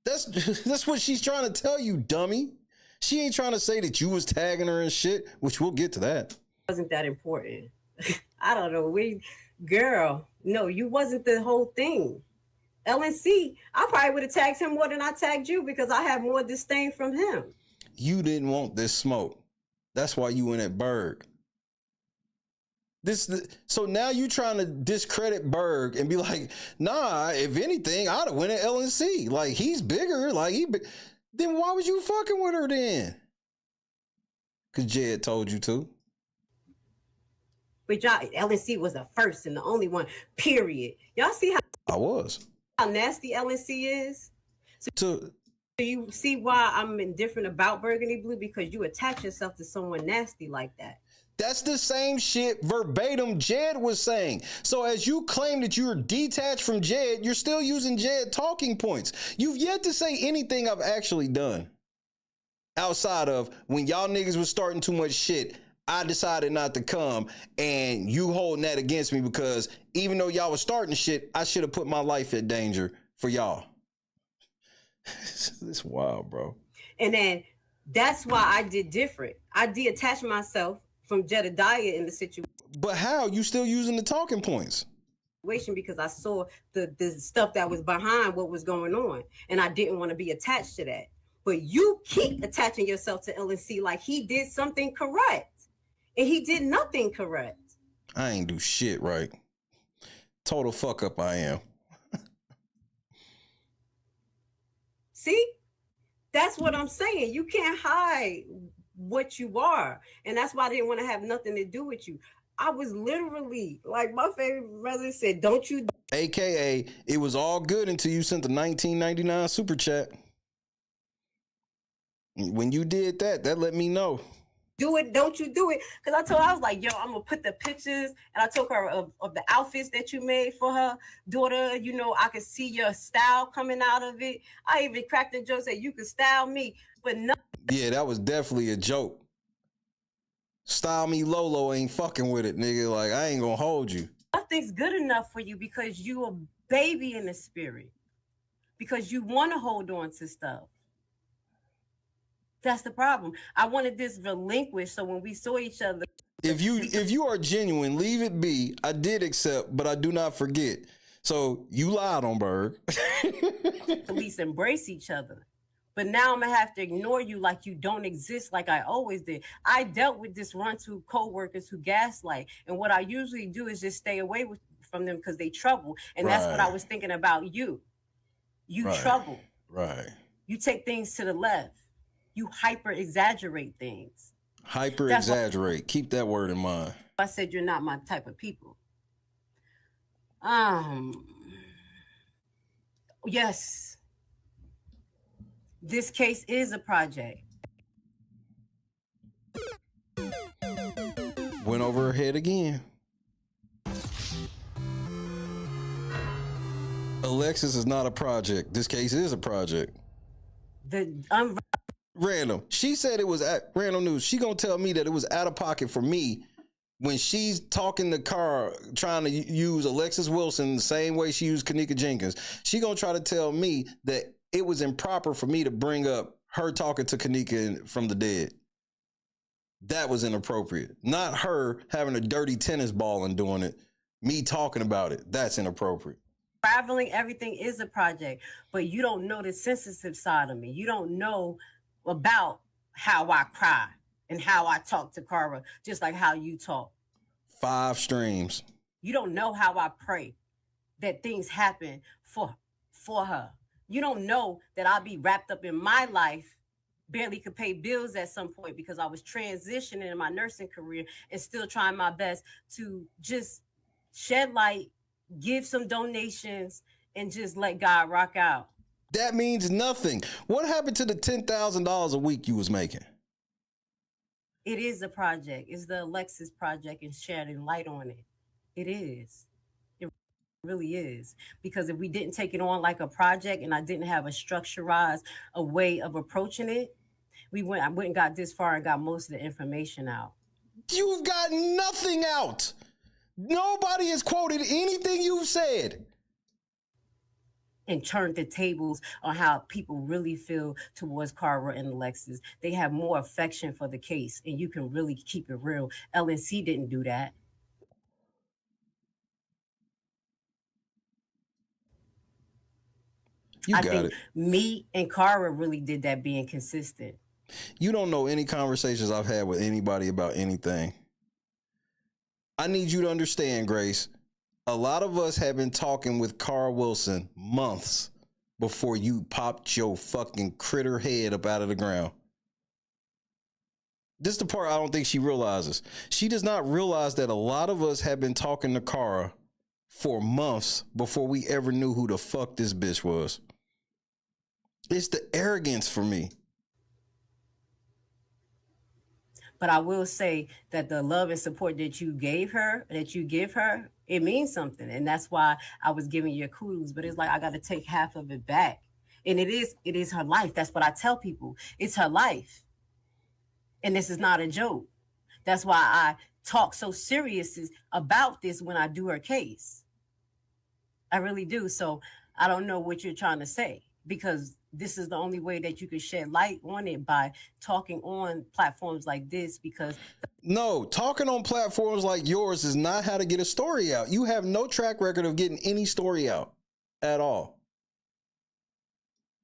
That's what she's trying to tell you, dummy. She ain't trying to say that you was tagging her and shit, which we'll get to that. Wasn't that important? I don't know. Girl, no, you wasn't the whole thing. LNC, I probably would have tagged him more than I tagged you because I have more disdain from him. You didn't want this smoke. That's why you went at Berg. So now you trying to discredit Berg and be like, nah, if anything, I'd have went at LNC. Like, he's bigger. Then why was you fucking with her then? Because Jed told you to. But y'all, LNC was the first and the only one, period. Y'all see how nasty LNC is? So you see why I'm indifferent about Burgundy Blue? Because you attach yourself to someone nasty like that. That's the same shit verbatim Jed was saying. So as you claim that you're detached from Jed, you're still using Jed talking points. You've yet to say anything I've actually done. Outside of when y'all niggas was starting too much shit, I decided not to come, and you holding that against me because even though y'all was starting shit, I should have put my life in danger for y'all. It's wild, bro. And then that's why I did different. I detached myself from Jedidiah in the situation. But how? You still using the talking points? Because I saw the stuff that was behind what was going on, and I didn't want to be attached to that. But you keep attaching yourself to LNC like he did something correct. And he did nothing correct. I ain't do shit right. Total fuck up I am. See? That's what I'm saying. You can't hide what you are. And that's why I didn't want to have nothing to do with you. I was literally, like my favorite brother said, don't you... AKA, it was all good until you sent the 1999 super chat. When you did that, that let me know. Do it, don't you do it? Because I told her, I was like, yo, I'm going to put the pictures. And I told her of the outfits that you made for her daughter. You know, I could see your style coming out of it. I even cracked the joke, said, you could style me. But no. Yeah, that was definitely a joke. Style me Lolo ain't fucking with it, nigga. Like, I ain't going to hold you. Nothing's good enough for you because you a baby in the spirit. Because you want to hold on to stuff. That's the problem. I wanted this relinquished, so when we saw each other. If you are genuine, leave it be. I did accept, but I do not forget. So you lied on Berg. At least embrace each other. But now I'm gonna have to ignore you like you don't exist, like I always did. I dealt with this run to co-workers who gaslight, and what I usually do is just stay away from them because they trouble. And that's what I was thinking about you. You trouble. Right. You take things to the left. You hyper exaggerate things. Hyper exaggerate. Keep that word in mind. I said you're not my type of people. Yes. This case is a project. Went over her head again. Alexis is not a project. This case is a project. Random. She said it was at Random News. She gonna tell me that it was out of pocket for me when she's talking to Cara, trying to use Alexis Wilson the same way she used Kanika Jenkins. She gonna try to tell me that it was improper for me to bring up her talking to Kanika from the dead. That was inappropriate. Not her having a dirty tennis ball and doing it. Me talking about it. That's inappropriate. Traveling, everything is a project, but you don't know the sensitive side of me. You don't know about how I cry and how I talk to Cara, just like how you talk. 5 streams. You don't know how I pray that things happen for her. You don't know that I'll be wrapped up in my life barely could pay bills at some point because I was transitioning in my nursing career and still trying my best to just shed light, give some donations, and just let God rock out. That means nothing. What happened to the $10,000 a week you was making? It is a project. It's the Alexis project and shedding light on it. It is. It really is. Because if we didn't take it on like a project and I didn't have a way of approaching it, I went and got this far and got most of the information out. You've got nothing out. Nobody has quoted anything you've said. And turned the tables on how people really feel towards Cara and Alexis. They have more affection for the case, and you can really keep it real. LNC didn't do that. I think me and Cara really did that, being consistent. You don't know any conversations I've had with anybody about anything. I need you to understand, Grace. A lot of us have been talking with Carl Wilson months before you popped your fucking critter head up out of the ground. This is the part I don't think she realizes. She does not realize that a lot of us have been talking to Cara for months before we ever knew who the fuck this bitch was. It's the arrogance for me. But I will say that the love and support that you give her, it means something. And that's why I was giving you kudos. But it's like, I got to take half of it back. And it is her life. That's what I tell people. It's her life. And this is not a joke. That's why I talk so serious about this when I do her case. I really do. So I don't know what you're trying to say, because this is the only way that you can shed light on it, by talking on platforms like this. Because no, talking on platforms like yours is not how to get a story out. You have no track record of getting any story out at all.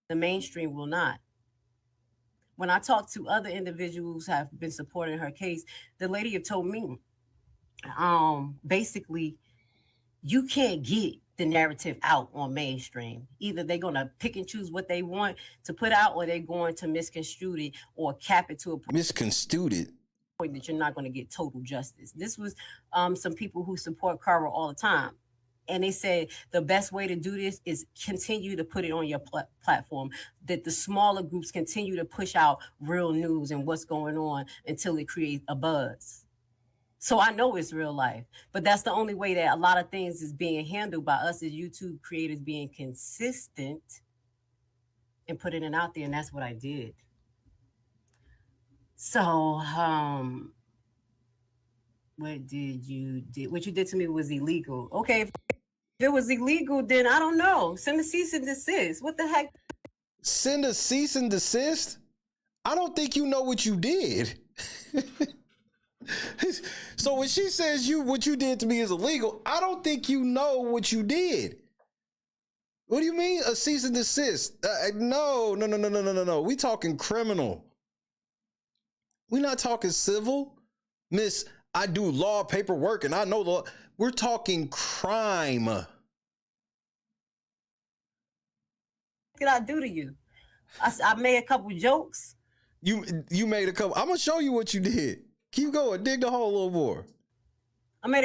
The mainstream will not. When I talk to other individuals who have been supporting her case, the lady have told me, basically, you can't get the narrative out on mainstream. Either they're going to pick and choose what they want to put out, or they're going to misconstrue it or cap it to a point. Misconstrued it. That you're not going to get total justice. This was some people who support Cara all the time. And they said the best way to do this is continue to put it on your platform, that the smaller groups continue to push out real news and what's going on until it creates a buzz. So I know it's real life, but that's the only way that a lot of things is being handled by us as YouTube creators, being consistent and putting it out there. And that's what I did. So, what you did to me was illegal. Okay. If it was illegal, then I don't know. Send a cease and desist. What the heck? Send a cease and desist? I don't think you know what you did. So when she says what you did to me is illegal, I don't think you know what you did. What do you mean a cease and desist? No. We talking criminal. We not talking civil. Miss, I do law paperwork and I know law. We're talking crime. What did I do to you? I made a couple jokes. You made a couple. I'm gonna show you what you did. Keep going. Dig the hole a little more. I've made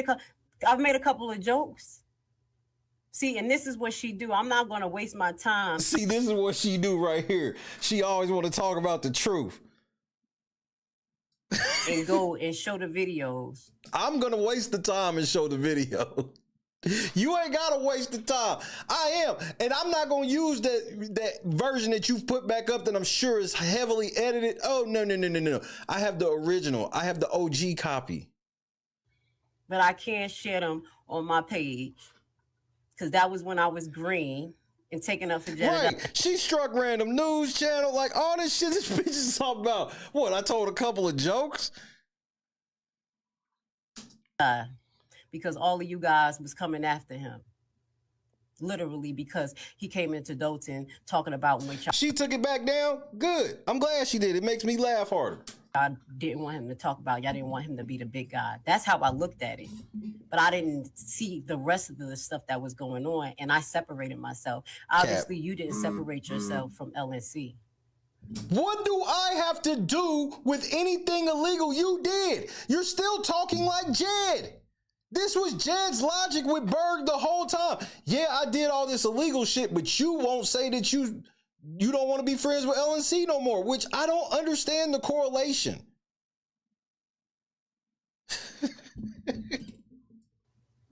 a couple of jokes. See, and this is what she do. I'm not going to waste my time. See, this is what she do right here. She always want to talk about the truth. And go and show the videos. I'm going to waste the time and show the video. You ain't got to waste the time. I am. And I'm not going to use that version that you've put back up that I'm sure is heavily edited. Oh, no. I have the original. I have the OG copy. But I can't share them on my page, because that was when I was green and taking up for Jedidiah. Right. She struck random news channel. Like all this shit this bitch is talking about. What? I told a couple of jokes. Because all of you guys was coming after him. Literally, because he came into Dothan talking about when she took it back down. Good. I'm glad she did. It makes me laugh harder. I didn't want him to talk about. Y'all didn't want him to be the big guy. That's how I looked at it. But I didn't see the rest of the stuff that was going on, and I separated myself. Obviously, you didn't separate yourself from LNC. What do I have to do with anything illegal you did? You're still talking like Jed. This was Jed's logic with Berg the whole time. Yeah, I did all this illegal shit, but you won't say that you don't want to be friends with LNC no more, which I don't understand the correlation.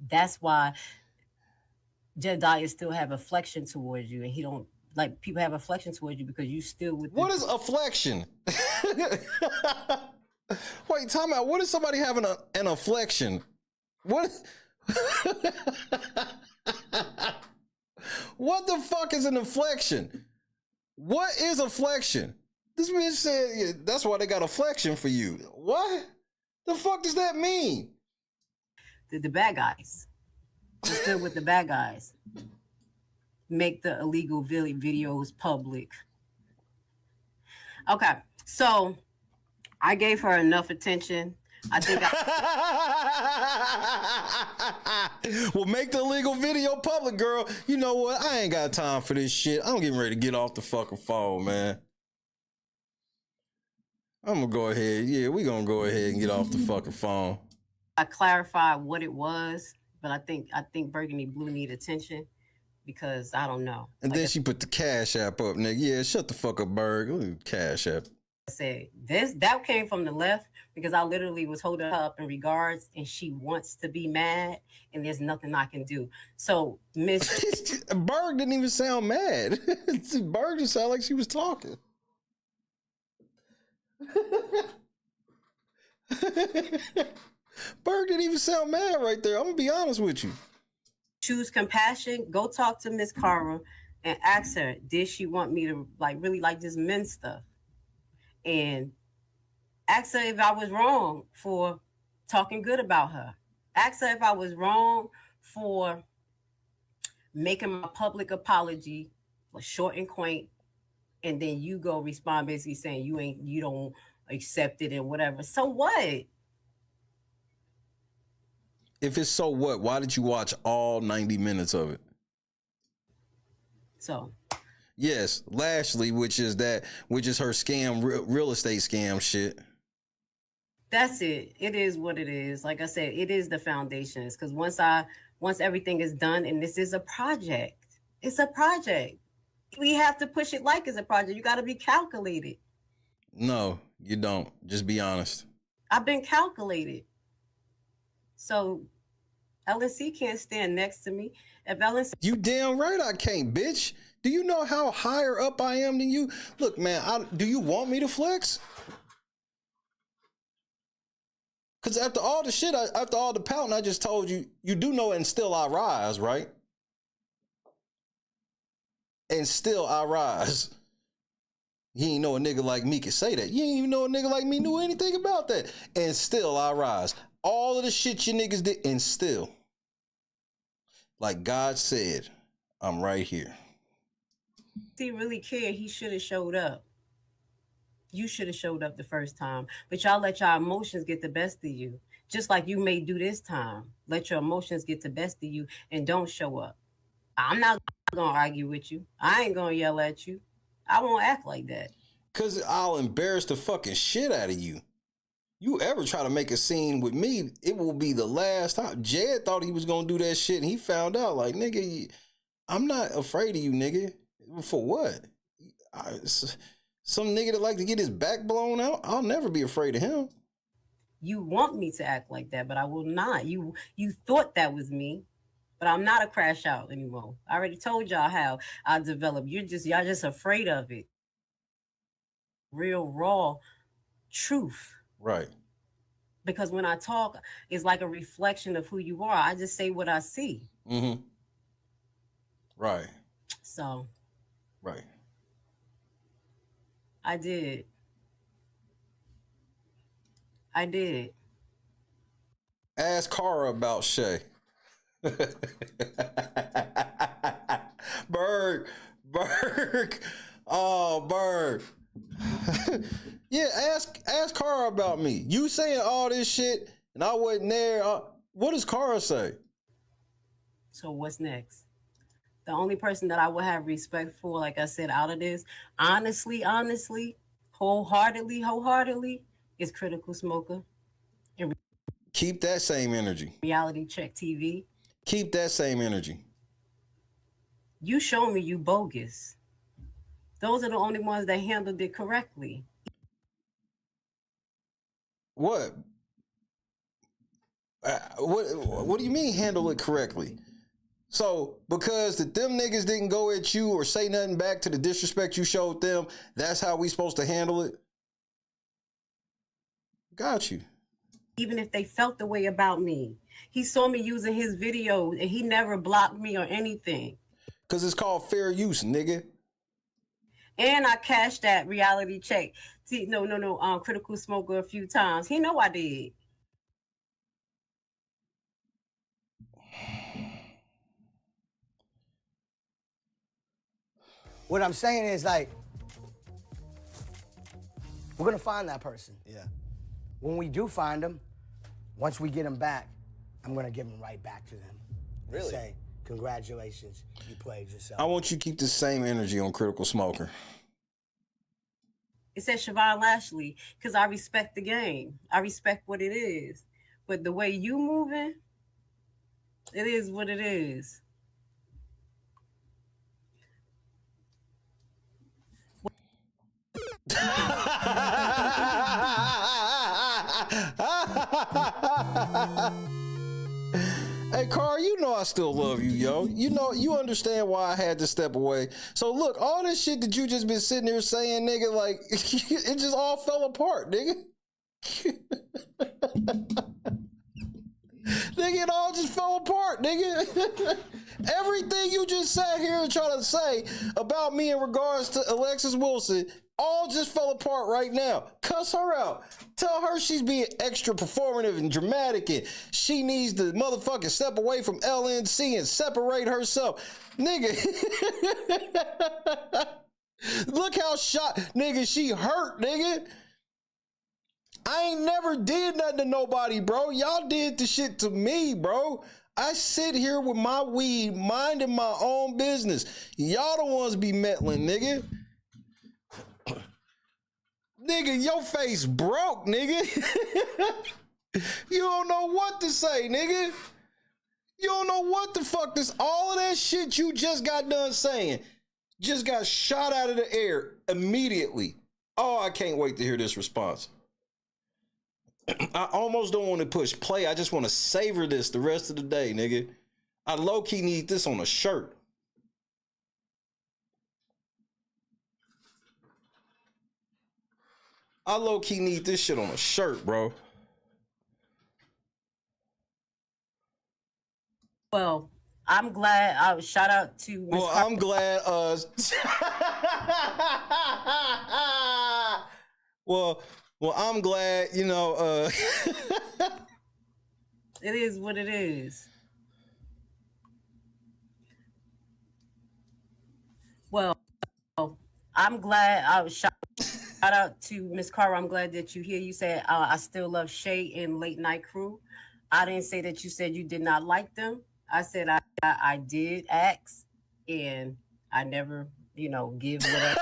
That's why Jedidiah still have affection towards you, and he don't like people have affection towards you because you still with. What is afflection? Wait, time out. What is somebody having an afflection? What? What the fuck is an inflection? What is a flexion? This bitch said, yeah, that's why they got a flexion for you. What? The fuck does that mean? The bad guys. We're still with the bad guys. Make the illegal videos public. Okay, so I gave her enough attention. I think well, make the illegal video public, girl. You know what? I ain't got time for this shit. I'm getting ready to get off the fucking phone, man. I'm gonna go ahead. Yeah, we gonna go ahead and get off the fucking phone. I clarified what it was, but I think Burgundy Blue need attention because I don't know. And then she put the Cash App up, nigga. Yeah, shut the fuck up, Berg. Cash App. I said that came from the left because I literally was holding her up in regards and she wants to be mad and there's nothing I can do. So Miss Berg didn't even sound mad. Berg just sounded like she was talking. Berg didn't even sound mad right there. I'm gonna be honest with you. Choose compassion. Go talk to Miss Cara and ask her, did she want me to really like this men stuff? And ask her if I was wrong for talking good about her. Ask her if I was wrong for making my public apology for short and quaint, and then you go respond basically saying you don't accept it and whatever. So what? If it's so what, why did you watch all 90 minutes of it? So yes, Lashley, which is her scam, real estate scam shit. That's it. It is what it is. Like I said, it is the foundations. Because once everything is done, and this is a project, it's a project. We have to push it like it's a project. You got to be calculated. No, you don't. Just be honest. I've been calculated. So LNC can't stand next to me. If LNC, you damn right I can't, bitch. Do you know how higher up I am than you? Look, man, do you want me to flex? Because after all the shit, after all the pouting I just told you, you do know and still I rise, right? And still I rise. You ain't know a nigga like me could say that. You ain't even know a nigga like me knew anything about that. And still I rise. All of the shit you niggas did, and still, like God said, I'm right here. If he really cared, he should have showed up. You should have showed up the first time. But y'all let y'all emotions get the best of you. Just like you may do this time. Let your emotions get the best of you and don't show up. I'm not going to argue with you. I ain't going to yell at you. I won't act like that. Because I'll embarrass the fucking shit out of you. You ever try to make a scene with me, it will be the last time. Jed thought he was going to do that shit, and he found out, like, nigga, I'm not afraid of you, nigga. For what? Some nigga that like to get his back blown out, I'll never be afraid of him. You want me to act like that, but I will not. You thought that was me, but I'm not a crash out anymore. I already told y'all how I developed. Y'all just afraid of it. Real, raw truth. Right. Because when I talk, it's like a reflection of who you are. I just say what I see. Mm-hmm. Right. So. Right. I did. Ask Cara about Shay. Berg. Oh, Berg. Yeah, ask Cara about me. You saying all this shit and I wasn't there. What does Cara say? So what's next? The only person that I would have respect for, like I said, out of this, honestly, wholeheartedly, is Critical Smoker. And keep that same energy. Reality Check TV. Keep that same energy. You show me you bogus. Those are the only ones that handled it correctly. What? What do you mean handle it correctly? So because them niggas didn't go at you or say nothing back to the disrespect you showed them, that's how we supposed to handle it? Got you. Even if they felt the way about me. He saw me using his video and he never blocked me or anything. Because it's called fair use, nigga. And I cashed that Reality Check. See, Critical Smoker a few times. He know I did. What I'm saying is, like, we're gonna find that person. Yeah. When we do find them, once we get them back, I'm gonna give them right back to them. Really? And say, congratulations, you played yourself. I want you to keep the same energy on Critical Smoker. It says Siobhan Lashley, because I respect the game. I respect what it is. But the way you moving, it is what it is. Hey, Carl, you know I still love you, yo. You know, you understand why I had to step away. So look, all this shit that you just been sitting there saying, nigga, like, it just all fell apart, nigga. Nigga, it all just fell apart, nigga. Everything you just sat here and tried to say about me in regards to Alexis Wilson all just fell apart right now. Cuss her out. Tell her she's being extra performative and dramatic and she needs to motherfucking step away from LNC and separate herself. Nigga. Look how shot, nigga, she hurt, nigga. I ain't never did nothing to nobody, bro. Y'all did the shit to me, bro. I sit here with my weed, minding my own business. Y'all the ones be meddling, nigga. Nigga, your face broke, nigga. You don't know what to say, nigga. You don't know what the fuck this, all of that shit you just got done saying just got shot out of the air immediately. Oh, I can't wait to hear this response. I almost don't want to push play. I just want to savor this the rest of the day, nigga. I low-key need this on a shirt. I low-key need this shit on a shirt, bro. Well, I'm glad. Shout out to Ms. I'm glad. Well, I'm glad. You know. It is what it is. Well, I'm glad. Shout out to Miss Carter. I'm glad that you're here. You said I still love Shay and Late Night Crew. I didn't say that you said you did not like them. I said I did ask, and I never, give whatever.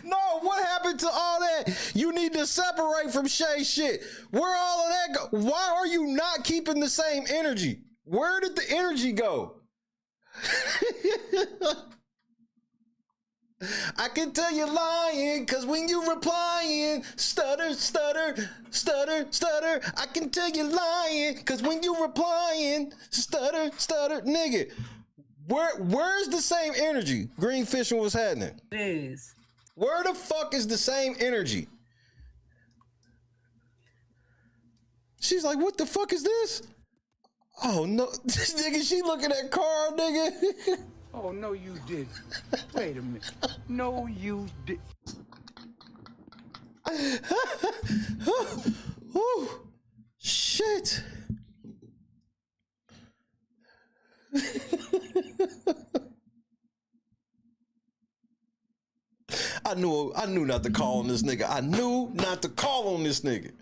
No, what happened to all that? You need to separate from Shay shit. Where all of that go? Why are you not keeping the same energy? Where did the energy go? I can tell you're lying, cause when you replying, stutter, stutter, stutter, stutter. I can tell you're lying, cause when you replying, stutter, stutter. Nigga, where's the same energy Green Fishing was happening? It is. Where the fuck is the same energy? She's like, what the fuck is this? Oh no, this nigga, she looking at Carl, nigga. Oh, no, you didn't. Wait a minute. No, you didn't. Oh, shit. I knew not to call on this nigga. I knew not to call on this nigga.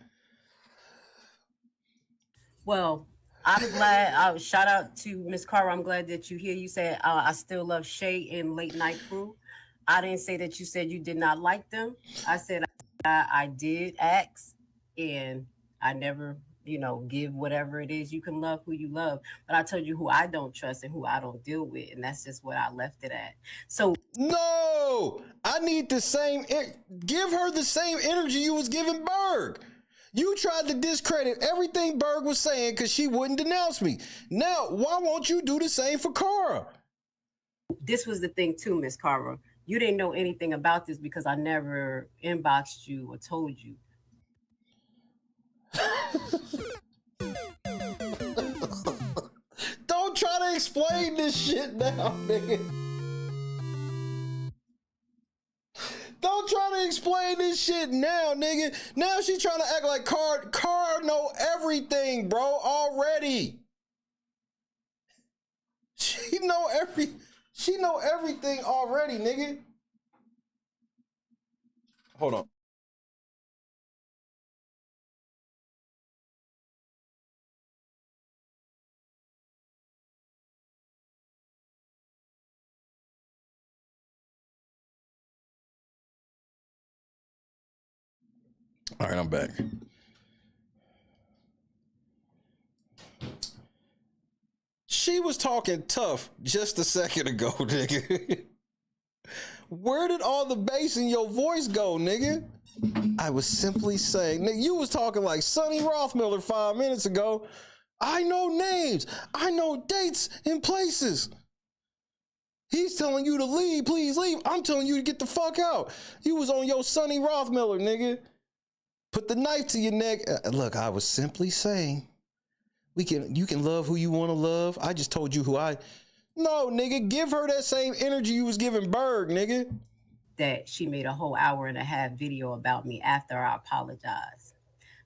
Well, I'm glad. Shout out to Miss Carter. I'm glad that you're here. You said I still love Shay and Late Night Crew. I didn't say that you said you did not like them. I said I did ask, and I never, give whatever it is. You can love who you love, but I told you who I don't trust and who I don't deal with, and that's just what I left it at. So no, I need the same. Give her the same energy you was giving Berg. You tried to discredit everything Berg was saying because she wouldn't denounce me. Now, why won't you do the same for Cara? This was the thing too, Miss Cara. You didn't know anything about this because I never inboxed you or told you. Don't try to explain this shit now, nigga. Don't try to explain this shit now, nigga. Now she trying to act like Car know everything, bro, already. She know everything already, nigga. Hold on. All right, I'm back. She was talking tough just a second ago, nigga. Where did all the bass in your voice go, nigga? I was simply saying, nigga, you was talking like Sonny Rothmiller 5 minutes ago. I know names. I know dates and places. He's telling you to leave, please leave. I'm telling you to get the fuck out. You was on your Sonny Rothmiller, nigga. Put the knife to your neck. Look, I was simply saying, you can love who you want to love. I just told you no, nigga, give her that same energy you was giving Berg, nigga. That she made a whole 1.5-hour video about me after I apologized.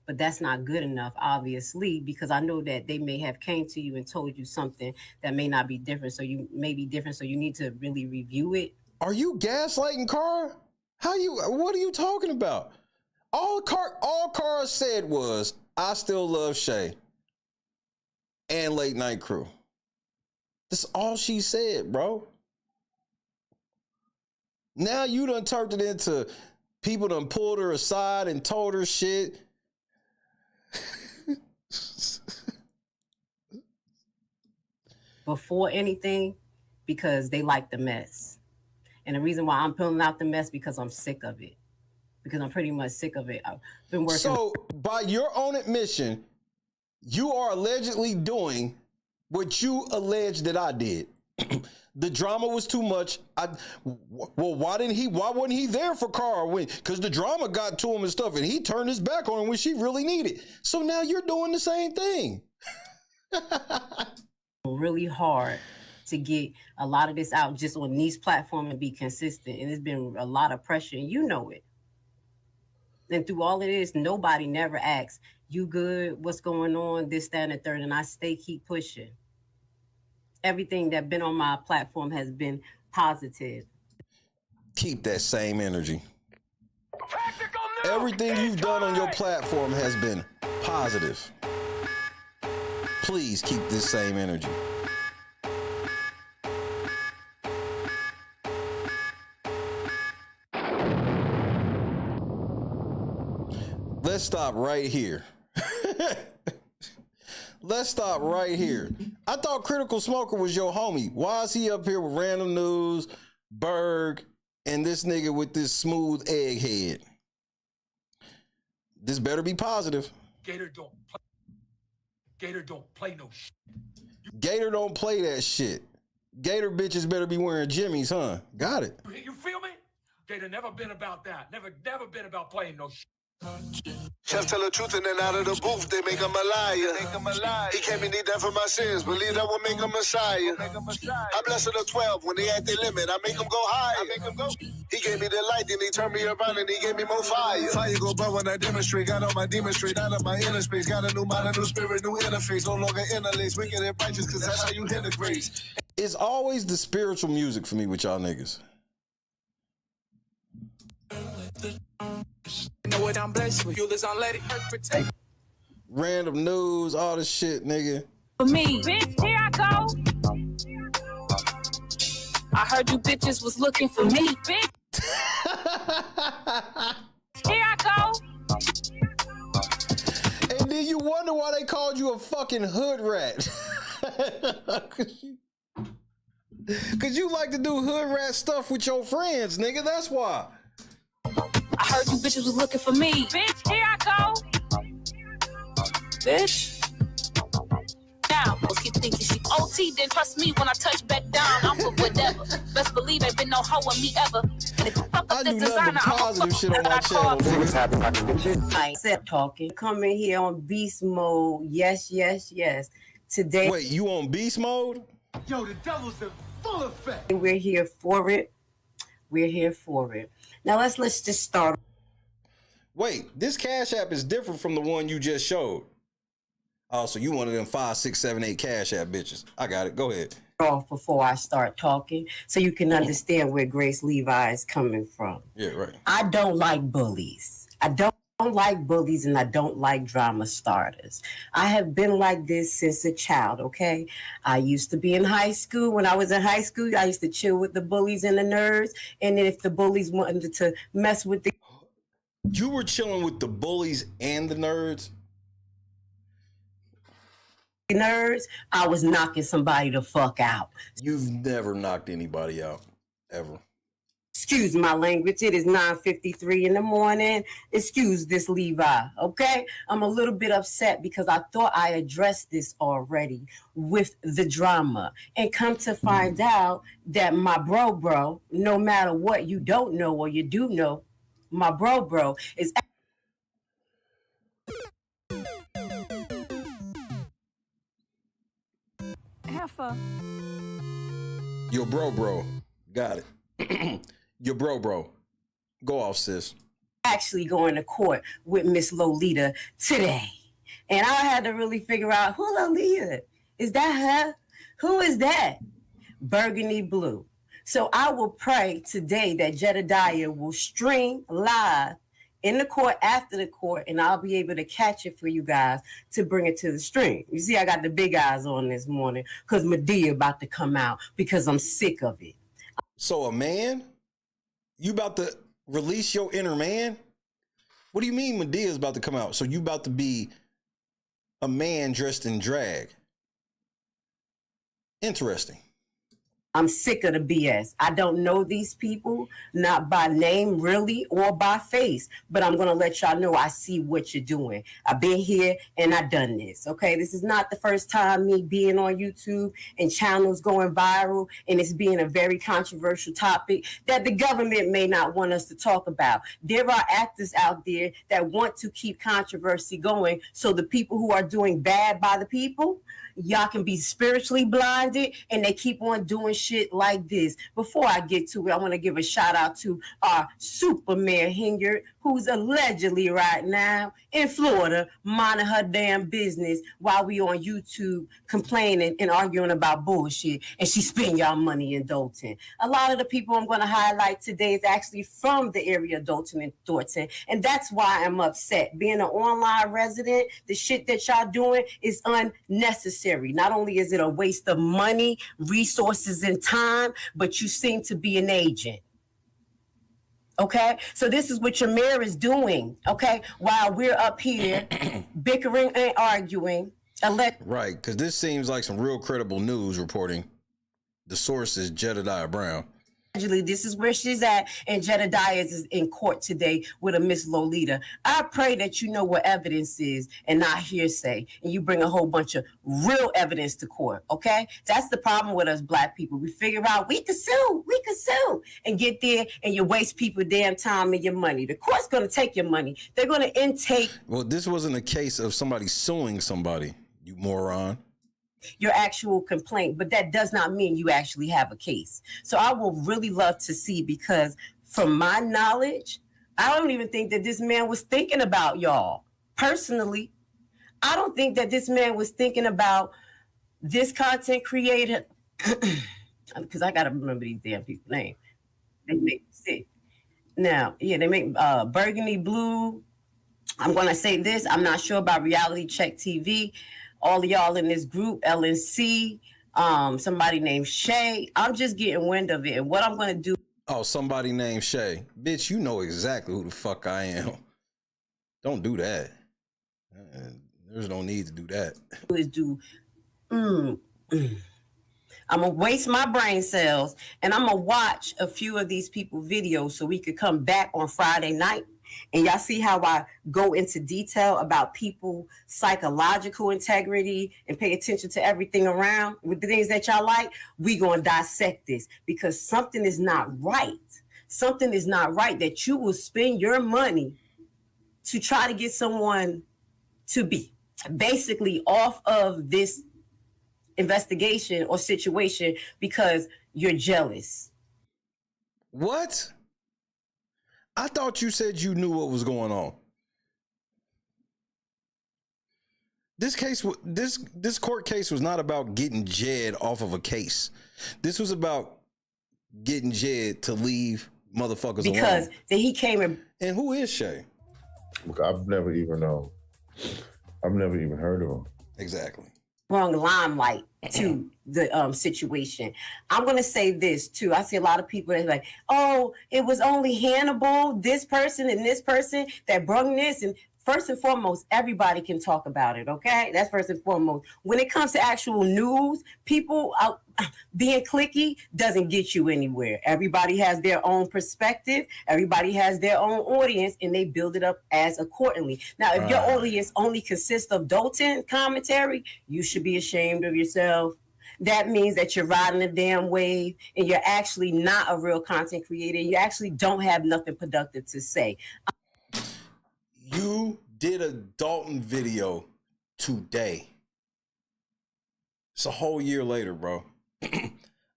But that's not good enough, obviously, because I know that they may have came to you and told you something that may not be different. So you may be different. So you need to really review it. Are you gaslighting Cara? What are you talking about? All Cara said was, I still love Shay and Late Night Crew. That's all she said, bro. Now you done turned it into people done pulled her aside and told her shit. Before anything, because they like the mess. And the reason why I'm pulling out the mess, because I'm sick of it. Because I'm pretty much sick of it. I've been working. So, by your own admission, you are allegedly doing what you alleged that I did. The drama was too much. Why wasn't he there for Cara? Because the drama got to him and stuff, and he turned his back on her when she really needed. So now you're doing the same thing. Really hard to get a lot of this out just on these platforms and be consistent. And it's been a lot of pressure, and you know it. And through all of this, nobody never asks, you good? What's going on? This, that, and the third. And I keep pushing. Everything that's been on my platform has been positive. Keep that same energy. Everything you've done on your platform has been positive. Please keep this same energy. Let's stop right here. Let's stop right here. I thought Critical Smoker was your homie. Why is he up here with Random News, Berg, and this nigga with this smooth egghead? This better be positive. Gator don't play no shit. Gator don't play that shit. Gator bitches better be wearing Jimmys, huh? Got it. You feel me? Gator never been about that. Never been about playing no shit. Chef tell the truth and then out of the booth they make him a liar. He can't be need that for my sins. Believe that will make him Messiah. I bless the 12 when they at their limit. I make them go higher. He gave me the light, then he turned me around and he gave me more fire. Fire go burn when I demonstrate. Got on my demon straight out of my inner space. Got a new mind, a new spirit, new interface. No longer interlace, wicked and righteous, cause that's how you hit the grace. It's always the spiritual music for me with y'all niggas. Know what I'm blessed with. You listen, let it protect. Random News, all this shit, nigga. For me, bitch, here I go. I heard you bitches was looking for me, bitch. Here I go. And then you wonder why they called you a fucking hood rat. Cause you like to do hood rat stuff with your friends, nigga. That's why. I heard you bitches was looking for me, bitch. Here I go. Bitch. Now, most keep thinking she OT, then trust me when I touch back down. I'm for whatever. Best believe ain't been no hoe with me ever. And if you fuck up the designer, positive shit on my channel. I said talking. Coming here on beast mode. Yes, yes, yes. Today. Wait, you on beast mode? Yo, the devil's in full effect. We're here for it. We're here for it. Now let's just start. Wait, this Cash App is different from the one you just showed. Oh, so you one of them 5, 6, 7, 8 Cash App bitches. I got it. Go ahead. Off before I start talking, so you can understand where Grace Levi is coming from. Yeah, right. I don't like bullies. I don't like bullies, and I don't like drama starters. I have been like this since a child, okay? I used to be in high school. When I was in high school, I used to chill with the bullies and the nerds, and then if the bullies wanted to mess with the... You were chilling with the bullies and the nerds? Nerds, I was knocking somebody the fuck out. You've never knocked anybody out, ever. Excuse my language. It is 9:53 in the morning. Excuse this, Levi, okay? I'm a little bit upset because I thought I addressed this already with the drama. And come to find out that my bro, no matter what you don't know or you do know, my bro is... Heifer. Your bro. Got it. Your bro. Go off, sis. Actually going to court with Miss Lolita today. And I had to really figure out who Lolita. Is that her? Who is that? Burgundy blue. So I will pray today that Jedidiah will stream live in the court after the court, and I'll be able to catch it for you guys to bring it to the stream. You see, I got the big eyes on this morning because Medea about to come out because I'm sick of it. So a man? You about to release your inner man? What do you mean Medea's about to come out? So you about to be a man dressed in drag? Interesting. I'm sick of the BS. I don't know these people, not by name really or by face, but I'm going to let y'all know I see what you're doing. I've been here and I've done this, okay? This is not the first time me being on YouTube and channels going viral, and it's being a very controversial topic that the government may not want us to talk about. There are actors out there that want to keep controversy going, so the people who are doing bad by the people, y'all can be spiritually blinded, and they keep on doing shit like this. Before I get to it, I want to give a shout out to our Super Mayor Hingard, who's allegedly right now in Florida minding her damn business while we on YouTube complaining and arguing about bullshit, and she spend y'all money in Dalton. A lot of the people I'm going to highlight today is actually from the area of Dalton and Thornton, and that's why I'm upset. Being an online resident, the shit that y'all doing is unnecessary. Not only is it a waste of money, resources, and time, but you seem to be an agent. Okay, so this is what your mayor is doing, okay, while we're up here bickering and arguing. Right, because this seems like some real credible news reporting. The source is Jedidiah Brown. Allegedly, this is where she's at, and Jedidiah is in court today with a Miss Lolita. I pray that you know what evidence is and not hearsay, and you bring a whole bunch of real evidence to court, okay? That's the problem with us black people. We figure out we could sue, and get there, and you waste people damn time and your money. The court's going to take your money. They're going to intake. Well, this wasn't a case of somebody suing somebody, you moron. Your actual complaint, but that does not mean you actually have a case. So I will really love to see, because from my knowledge, I don't even think that this man was thinking about y'all. Personally, I don't think that this man was thinking about this content creator, because I got to remember these damn people's names. They make me sick. Now, yeah, they make Burgundy Blue. I'm going to say this. I'm not sure about Reality Check TV. all of y'all in this group, LNC, somebody named Shay. I'm just getting wind of it. And what I'm going to do. Oh, somebody named Shay. Bitch, you know exactly who the fuck I am. Don't do that. There's no need to do that. I'm going to waste my brain cells and I'm going to watch a few of these people videos so we could come back on Friday night. And y'all see how I go into detail about people's psychological integrity and pay attention to everything around with the things that y'all like. We going to dissect this because something is not right. Something is not right that you will spend your money to try to get someone to be basically off of this investigation or situation because you're jealous. What? I thought you said you knew what was going on. This case, this court case was not about getting Jed off of a case. This was about getting Jed to leave motherfuckers alone. Because then he came and who is Shay? Look, I've never even heard of him. Exactly. Wrong limelight to the situation. I'm going to say this too. I see a lot of people that are like, oh, it was only Hannibal, this person and this person that brung this. And first and foremost, everybody can talk about it, okay? That's first and foremost. When it comes to actual news, people out being cliquey doesn't get you anywhere. Everybody has their own perspective. Everybody has their own audience, and they build it up as accordingly. Now, if your audience only consists of Dalton commentary, you should be ashamed of yourself. That means that you're riding a damn wave, and you're actually not a real content creator. You actually don't have nothing productive to say. You did a Dalton video today. It's a whole year later, bro.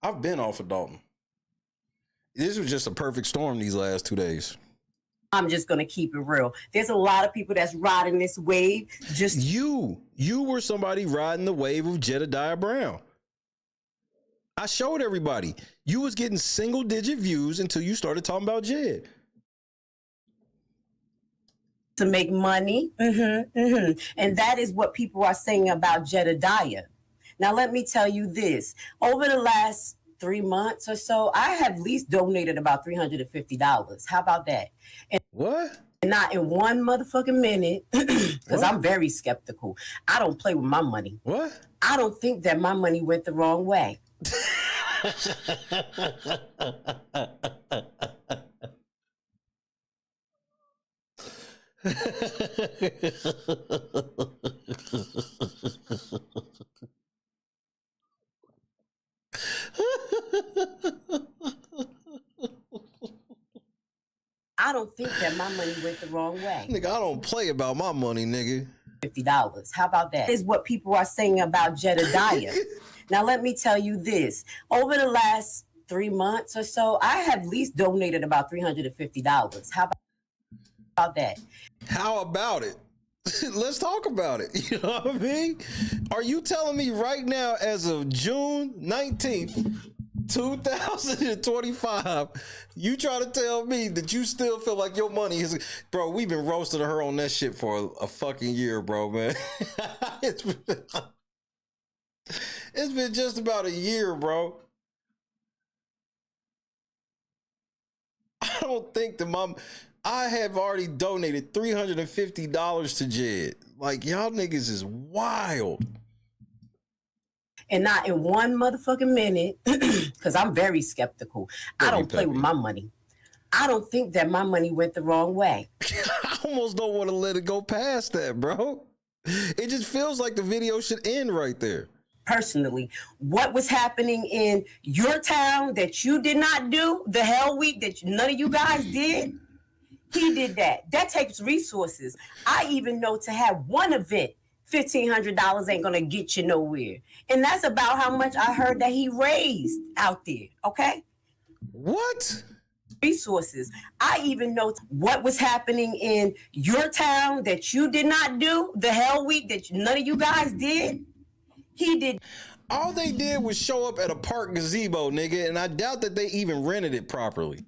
I've been off of Dalton. This was just a perfect storm these last 2 days. I'm just going to keep it real. There's a lot of people that's riding this wave. Just you were somebody riding the wave of Jedidiah Brown. I showed everybody. You was getting single-digit views until you started talking about Jed. To make money. And that is what people are saying about Jedidiah. Now, let me tell you this. Over the last 3 months or so, I have at least donated about $350. How about that? And what? Not in one motherfucking minute, because I'm very skeptical. I don't play with my money. What? I don't think that my money went the wrong way. I don't think that my money went the wrong way. Nigga, I don't play about my money, nigga. $50. How about that? Is what people are saying about Jedidiah. Now, let me tell you this. Over the last 3 months or so, I have at least donated about $350. How about that? How about it? Let's talk about it. You know what I mean? Are you telling me right now, as of June 19th, 2025, you try to tell me that you still feel like your money is... Bro, we've been roasting her on that shit for a fucking year, bro, man. It's been just about a year, bro. I don't think that I have already donated $350 to Jed. Like, y'all niggas is wild. And not in one motherfucking minute, because I'm very skeptical. I don't play with my money. I don't think that my money went the wrong way. I almost don't want to let it go past that, bro. It just feels like the video should end right there. Personally, what was happening in your town that you did not do, the Hell Week that none of you guys did, he did that. That takes resources. I even know to have one event, $1,500 ain't gonna get you nowhere. And that's about how much I heard that he raised out there, okay? What? Resources. I even know what was happening in your town that you did not do, the Hell Week that none of you guys did. He did. All they did was show up at a park gazebo, nigga, and I doubt that they even rented it properly.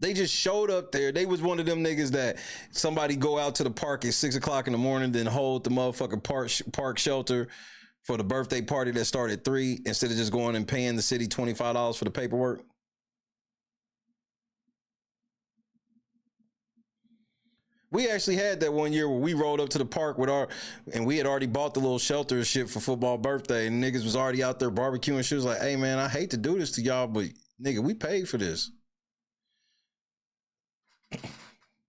They just showed up there. They was one of them niggas that somebody go out to the park at 6 o'clock in the morning, then hold the motherfucking park shelter for the birthday party that started at 3 instead of just going and paying the city $25 for the paperwork. We actually had that one year where we rolled up to the park and we had already bought the little shelter and shit for football birthday, and niggas was already out there barbecuing. She was like, hey man, I hate to do this to y'all, but nigga, we paid for this.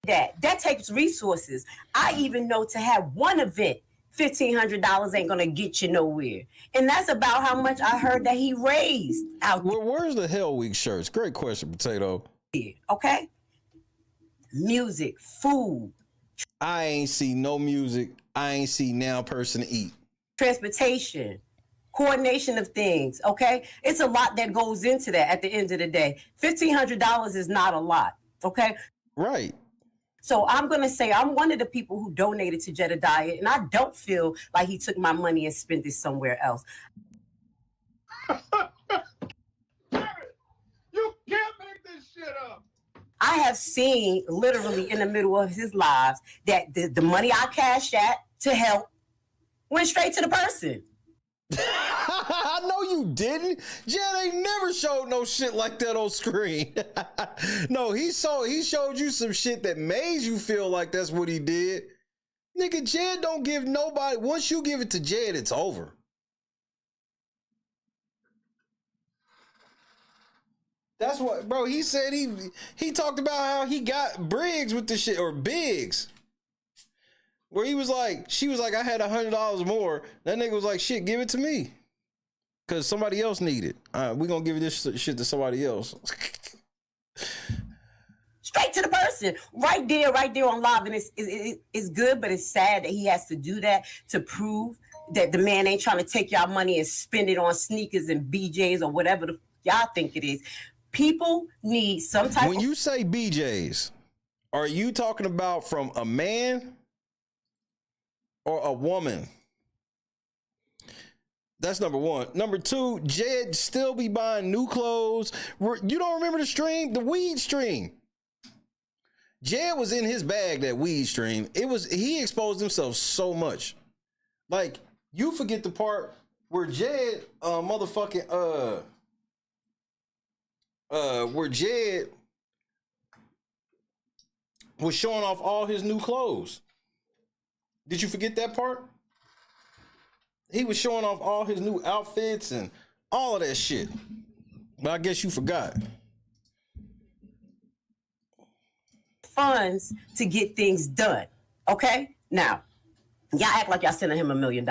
That takes resources. I even know to have one event, $1,500 ain't gonna get you nowhere. And that's about how much I heard that he raised out there. Where's the Hell Week shirts? Great question, Potato. Okay? Music, food. I ain't see no music. I ain't see now person to eat. Transportation, coordination of things, okay? It's a lot that goes into that at the end of the day. $1,500 is not a lot, okay? Right. So I'm going to say I'm one of the people who donated to Jedidiah, and I don't feel like he took my money and spent it somewhere else. You can't make this shit up. I have seen literally in the middle of his lives that the money I cashed at to help went straight to the person. I know you didn't. Jed ain't never showed no shit like that on screen. No, he showed you some shit that made you feel like that's what he did. Nigga, Jed don't give nobody. Once you give it to Jed, it's over. That's what, bro. He said he talked about how he got Briggs with the shit, or Biggs. Where he was like, she was like, I had $100 more. That nigga was like, shit, give it to me. Because somebody else need it. We're going to give this shit to somebody else. Straight to the person. Right there on live. And it's good, but it's sad that he has to do that to prove that the man ain't trying to take y'all money and spend it on sneakers and BJs or whatever y'all think it is. People need some type When you say BJs, are you talking about from a man or a woman? That's number one. Number two, Jed still be buying new clothes. You don't remember the stream? The weed stream. Jed was in his bag, that weed stream. He exposed himself so much. Like, you forget the part where Jed where Jed was showing off all his new clothes. Did you forget that part? He was showing off all his new outfits and all of that shit. But I guess you forgot. funds to get things done. Okay? Now, y'all act like y'all sending him $1 million.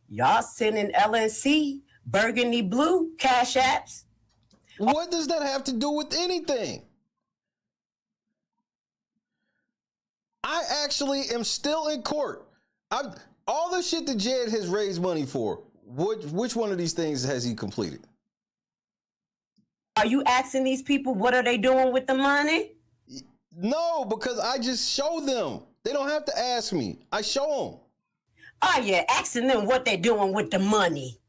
Y'all sending LNC, Burgundy Blue, Cash Apps. What does that have to do with anything? I actually am still in court. All the shit that Jed has raised money for, which one of these things has he completed? Are you asking these people what are they doing with the money? No, because I just show them. They don't have to ask me. I show them. Oh yeah, asking them what they're doing with the money.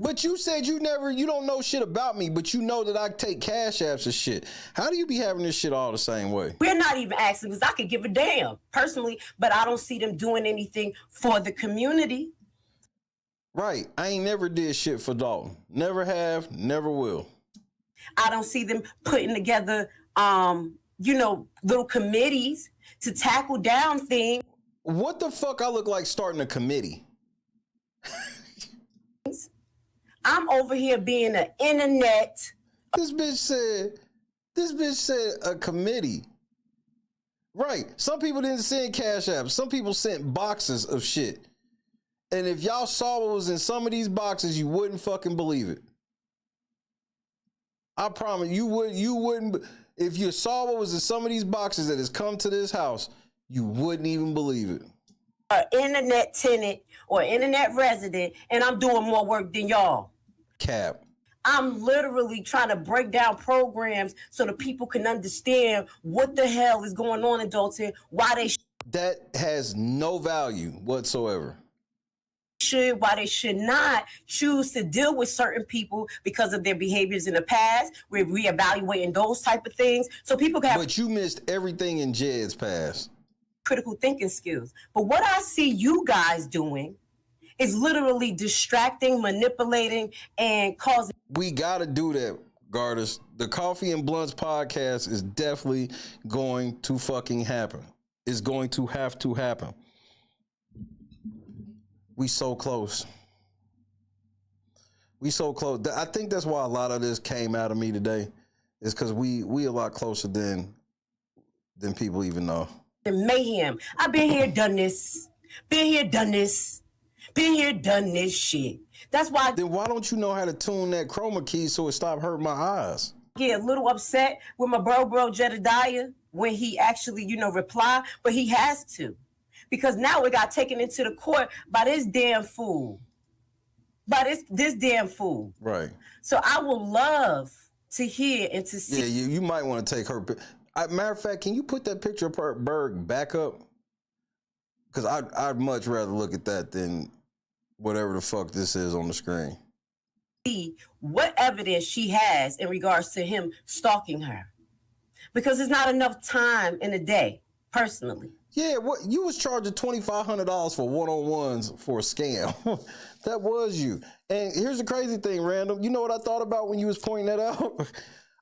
But you said you don't know shit about me, but you know that I take cash apps and shit. How do you be having this shit all the same way? We're not even asking because I could give a damn personally, but I don't see them doing anything for the community. Right. I ain't never did shit for Dalton. Never have, never will. I don't see them putting together, little committees to tackle down things. What the fuck I look like starting a committee? I'm over here being an internet. This bitch said a committee. Right. Some people didn't send cash apps. Some people sent boxes of shit. And if y'all saw what was in some of these boxes, you wouldn't fucking believe it. I promise you wouldn't. If you saw what was in some of these boxes that has come to this house, you wouldn't even believe it. An internet tenant or internet resident, and I'm doing more work than y'all. Cap. I'm literally trying to break down programs so the people can understand what the hell is going on in Dalton, why they that has no value whatsoever. should, why they should not choose to deal with certain people because of their behaviors in the past. We're reevaluating those type of things. So people can have But you missed everything in Jed's past. Critical thinking skills. But what I see you guys doing is literally distracting, manipulating, and causing. We got to do that, Garters. The Coffee and Blunts podcast is definitely going to fucking happen. It's going to have to happen. We so close. We so close. I think that's why a lot of this came out of me today. Is because we a lot closer than people even know. Mayhem. I've been here, done this. Been here, done this. Been here, done this shit. That's why. Then why don't you know how to tune that chroma key so it stop hurting my eyes? Get a little upset with my bro Jedidiah when he actually, reply, but he has to. Because now it got taken into the court by this damn fool. By this damn fool. Right. So I would love to hear and to see. Yeah, you might want to take her. Matter of fact, can you put that picture of Berg back up? Because I'd much rather look at that than whatever the fuck this is on the screen. See what evidence she has in regards to him stalking her. Because there's not enough time in the day, personally. Yeah, what you was charging $2,500 for one-on-ones for a scam. That was you. And here's the crazy thing, Random. You know what I thought about when you was pointing that out?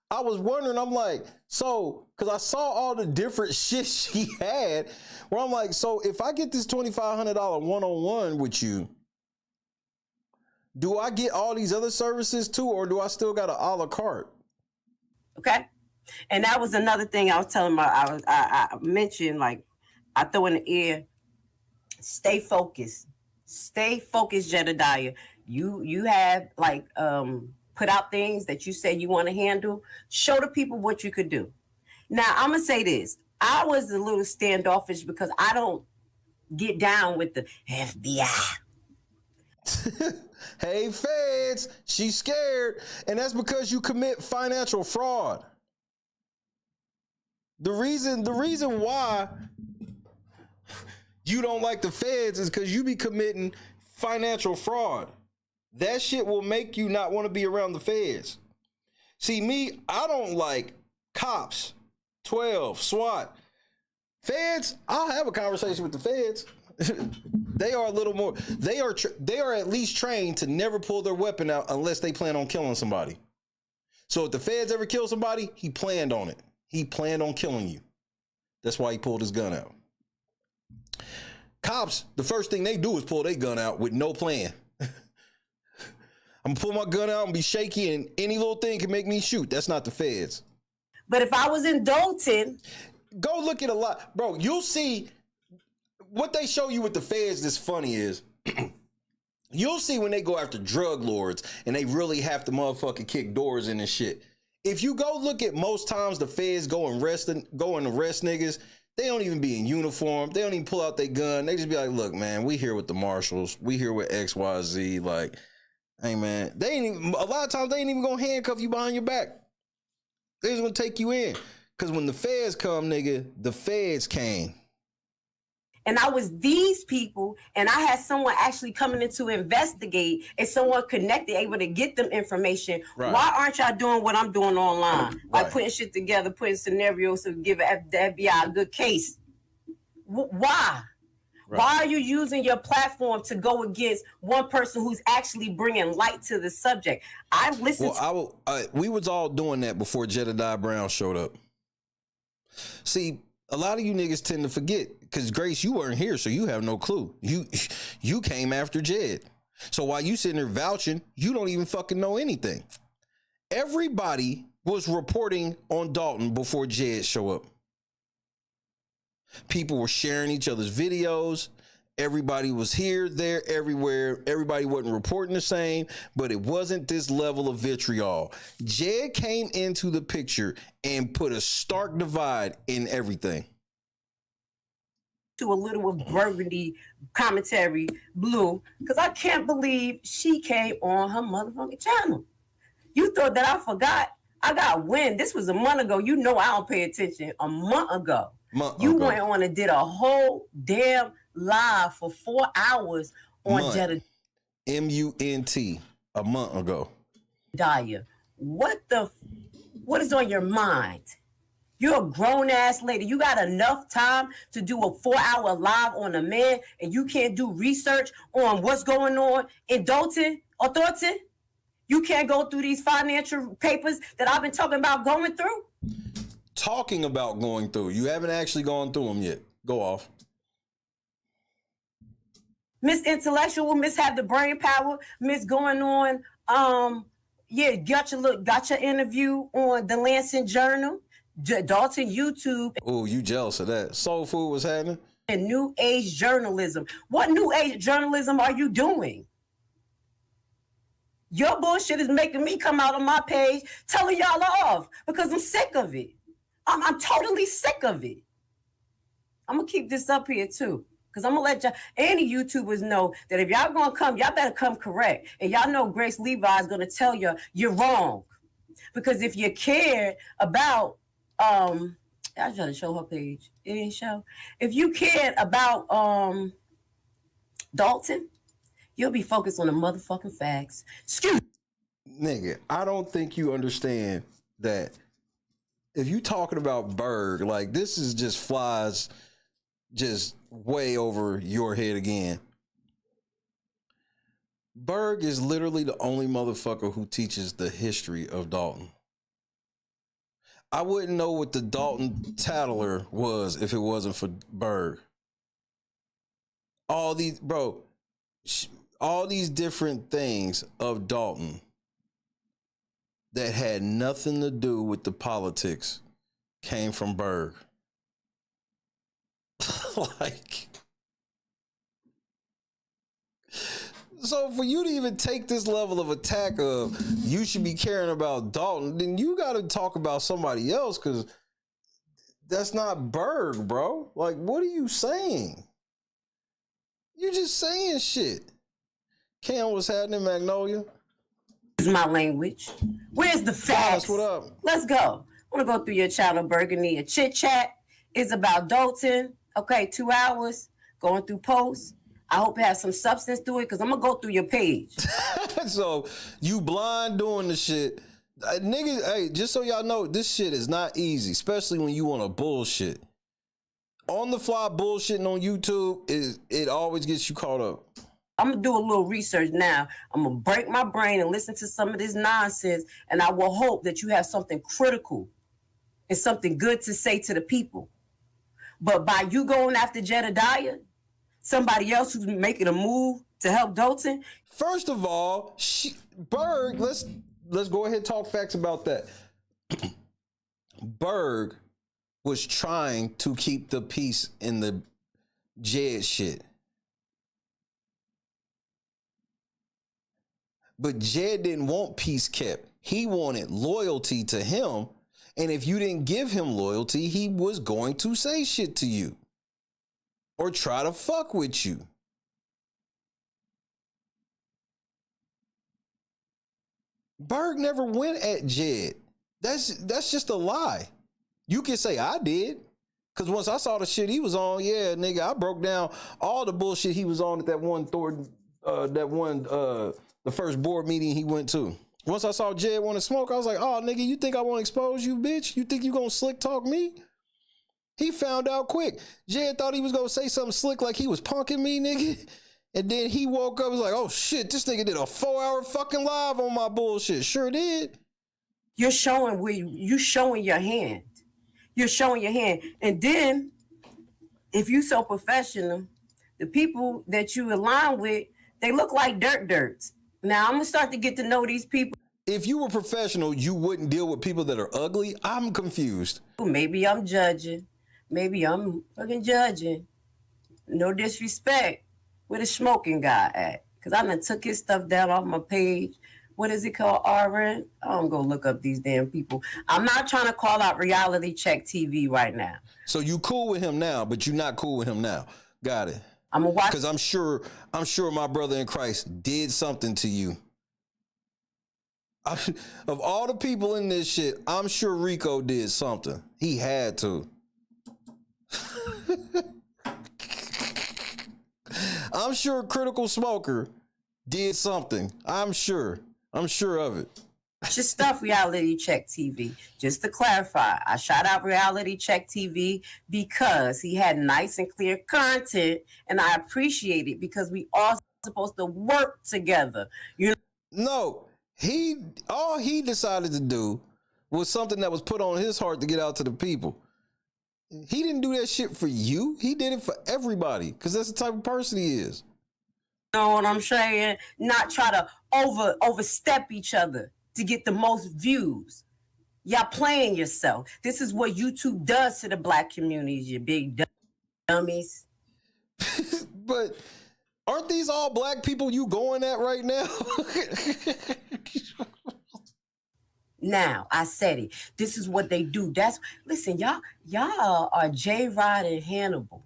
I was wondering, I'm like, so, because I saw all the different shit she had, where I'm like, so if I get this $2,500 one-on-one with you, do I get all these other services too, or do I still got an a la carte? Okay. And that was another thing I was telling I mentioned, like, I throw in the air, stay focused. Stay focused, Jedidiah. You have, like, put out things that you say you want to handle. Show the people what you could do. Now, I'm going to say this. I was a little standoffish because I don't get down with the FBI. Hey, feds, she's scared. And that's because you commit financial fraud. The reason why you don't like the feds is because you be committing financial fraud. That shit will make you not want to be around the feds. See, me, I don't like cops, 12, SWAT. Feds, I'll have a conversation with the feds. They are a little more, they are at least trained to never pull their weapon out unless they plan on killing somebody. So if the feds ever kill somebody, he planned on it. He planned on killing you. That's why he pulled his gun out. Cops, the first thing they do is pull their gun out with no plan. I'm gonna pull my gun out and be shaky, and any little thing can make me shoot. That's not the feds. But if I was in Dalton, go look at a lot, bro. You'll see what they show you with the feds. That's funny is you'll see when they go after drug lords and they really have to motherfucking kick doors in and shit. If you go look at most times the feds go and arrest niggas, they don't even be in uniform. They don't even pull out their gun. They just be like, look, man, we here with the marshals. We here with XYZ. Like, hey, man, they ain't even, a lot of times they ain't even gonna handcuff you behind your back. They just gonna take you in. Because when the feds come, nigga, the feds came. and I was these people, and I had someone actually coming in to investigate, and someone connected, able to get them information. Right. Why aren't y'all doing what I'm doing online? Like putting shit together, putting scenarios to give the FBI a good case. Why? Right. Why are you using your platform to go against one person who's actually bringing light to the subject? I listened. Well, we was all doing that before Jedidiah Brown showed up. See, a lot of you niggas tend to forget because Grace, you weren't here, so you have no clue. You came after Jed. So while you sitting there vouching, you don't even fucking know anything. Everybody was reporting on Dalton before Jed show up. People were sharing each other's videos. Everybody was here, there, everywhere. Everybody wasn't reporting the same, but it wasn't this level of vitriol. Jed came into the picture and put a stark divide in everything. To a little of burgundy commentary, Blue, because I can't believe she came on her motherfucking channel. You thought that I forgot? I got wind. This was a month ago. You know I don't pay attention. A month ago. You went on and did a whole damn live for 4 hours on Jedidiah. M-U-N-T, a month ago. Jedidiah, what is on your mind? You're a grown-ass lady. You got enough time to do a 4-hour live on a man, and you can't do research on what's going on in Dalton or Thornton? You can't go through these financial papers that I've been talking about going through? Talking about going through. You haven't actually gone through them yet. Go off. Miss Intellectual, Miss Have the Brain Power, Miss going on, got your interview on the Lansing Journal, Dalton YouTube. Oh, you jealous of that. Soul Food was happening? And New Age journalism. What New Age journalism are you doing? Your bullshit is making me come out on my page telling y'all off because I'm sick of it. I'm totally sick of it. I'm going to keep this up here too. Because I'm going to let y'all, any YouTubers know that if y'all going to come, y'all better come correct. And y'all know Grace Levi is going to tell you you're wrong. Because if you cared about, I was trying to show her page. It didn't show. If you cared about Dalton, you'll be focused on the motherfucking facts. Excuse me. Nigga, I don't think you understand that if you talking about Berg, like this is just flies just way over your head again. Berg is literally the only motherfucker who teaches the history of Dalton. I wouldn't know what the Dalton Tattler was if it wasn't for Berg. All these different things of Dalton that had nothing to do with the politics came from Berg. Like, so for you to even take this level of attack of you should be caring about Dalton, then you got to talk about somebody else, because that's not Berg, bro. Like, what are you saying? You just saying shit. Cam, what's happening, Magnolia? This is my language. Where's the facts? What up? Let's go. I want to go through your channel, Burgundy. A chit chat is about Dalton. Okay, 2 hours going through posts. I hope it has some substance to it because I'm going to go through your page. So you blind doing the shit. Niggas, hey, just so y'all know, this shit is not easy, especially when you want to bullshit. On the fly bullshitting on YouTube, it always gets you caught up. I'm going to do a little research now. I'm going to break my brain and listen to some of this nonsense, and I will hope that you have something critical and something good to say to the people. But by you going after Jedidiah, somebody else who's making a move to help Dalton. First of all, Berg, let's go ahead and talk facts about that. Berg was trying to keep the peace in the Jed shit. But Jed didn't want peace kept. He wanted loyalty to him. And if you didn't give him loyalty, he was going to say shit to you or try to fuck with you. Berg never went at Jed. That's just a lie. You can say I did. Because once I saw the shit he was on, yeah, nigga, I broke down all the bullshit he was on at that one the first board meeting he went to. Once I saw Jed want to smoke, I was like, oh, nigga, you think I want to expose you, bitch? You think you gonna slick talk me? He found out quick. Jed thought he was gonna say something slick like he was punking me, nigga. And then he woke up and was like, oh, shit, this nigga did a 4-hour fucking live on my bullshit. Sure did. You're showing you showing your hand. You're showing your hand. And then, if you so professional, the people that you align with, they look like dirts. Now, I'm going to start to get to know these people. If you were professional, you wouldn't deal with people that are ugly? I'm confused. Maybe I'm judging. Maybe I'm fucking judging. No disrespect. Where the smoking guy at? Because I done took his stuff down off my page. What is it called, RN? I'm going to look up these damn people. I'm not trying to call out Reality Check TV right now. So you cool with him now, but you're not cool with him now. Got it. I'm gonna watch, because I'm sure my brother in Christ did something to you. Of all the people in this shit, I'm sure Rico did something. He had to. I'm sure Critical Smoker did something. I'm sure of it. Your stuff, Reality Check TV. Just to clarify, I shout out Reality Check TV because he had nice and clear content, and I appreciate it because we all supposed to work together. No, all he decided to do was something that was put on his heart to get out to the people. He didn't do that shit for you. He did it for everybody because that's the type of person he is. You know what I'm saying? Not try to overstep each other to get the most views. Y'all playing yourself. This is what YouTube does to the black communities, you big dummies. But aren't these all black people you going at right now? Now, I said it. This is what they do. Listen, y'all are J-Rod and Hannibal.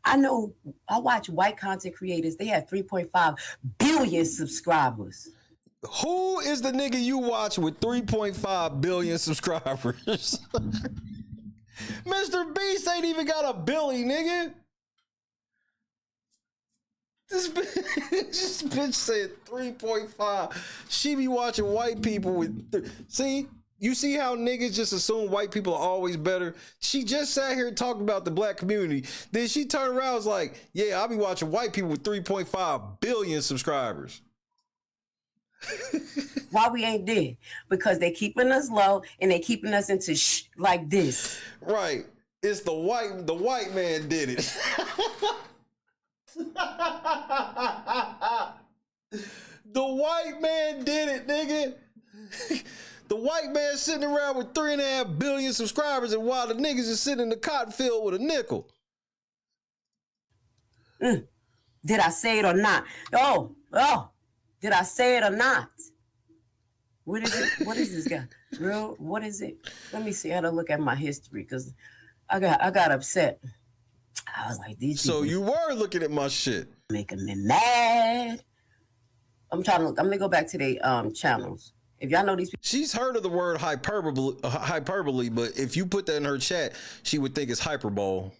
I watch white content creators. They have 3.5 billion subscribers. Who is the nigga you watch with 3.5 billion subscribers? Mr. Beast ain't even got a billy, nigga. This bitch said 3.5. She be watching white people with... See? You see how niggas just assume white people are always better? She just sat here and talked about the black community. Then she turned around and was like, yeah, I'll be watching white people with 3.5 billion subscribers. Why we ain't there? Because they keeping us low and they keeping us into like this. Right. It's the white man did it. The white man did it, nigga. The white man sitting around with 3.5 billion subscribers, and while the niggas is sitting in the cotton field with a nickel. Did I say it or not? Oh, did I say it or not? What is it? What is this guy? Real? What is it? Let me see how to look at my history because I got upset. I was like, these people. So you were looking at my shit. Making me mad. I'm gonna go back to the channels. If y'all know these people. She's heard of the word hyperbole, but if you put that in her chat, she would think it's hyperbole.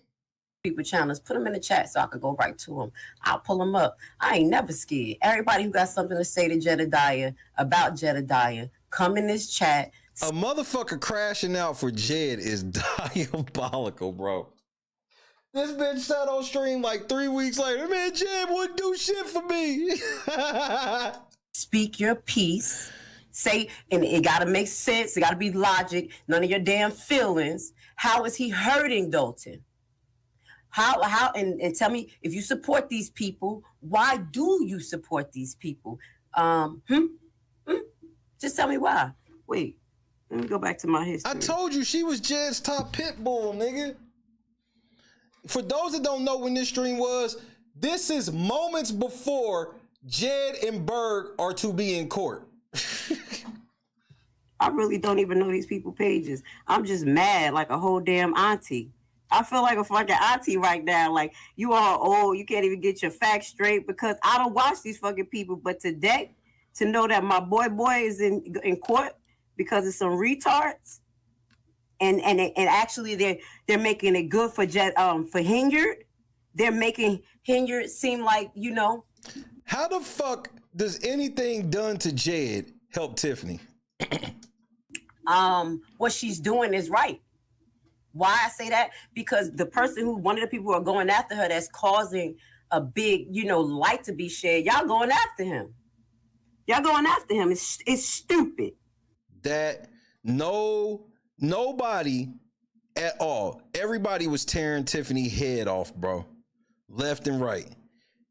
People channels, put them in the chat so I could go right to them. I'll pull them up. I ain't never scared. Everybody who got something to say to Jedidiah, about Jedidiah, come in this chat. A motherfucker crashing out for Jed is diabolical, bro. This bitch sat on stream like 3 weeks later. Man, Jed wouldn't do shit for me. Speak your piece. Say, and it gotta make sense. It gotta be logic. None of your damn feelings. How is he hurting Dalton? How and tell me if you support these people, why do you support these people? Just tell me why. Wait, let me go back to my history. I told you she was Jed's top pit bull, nigga. For those that don't know when this stream was, this is moments before Jed and Berg are to be in court. I really don't even know these people pages. I'm just mad like a whole damn auntie. I feel like a fucking auntie right now. Like, you all old, you can't even get your facts straight because I don't watch these fucking people. But today, to know that my boy is in court because of some retards, and actually they're making it good for Hinyard. They're making Hinyard seem like, you know. How the fuck does anything done to Jed help Tiffany? What she's doing is right. Why I say that? Because one of the people who are going after her that's causing a big, light to be shed, y'all going after him. Y'all going after him. It's stupid. That nobody at all. Everybody was tearing Tiffany head off, bro. Left and right.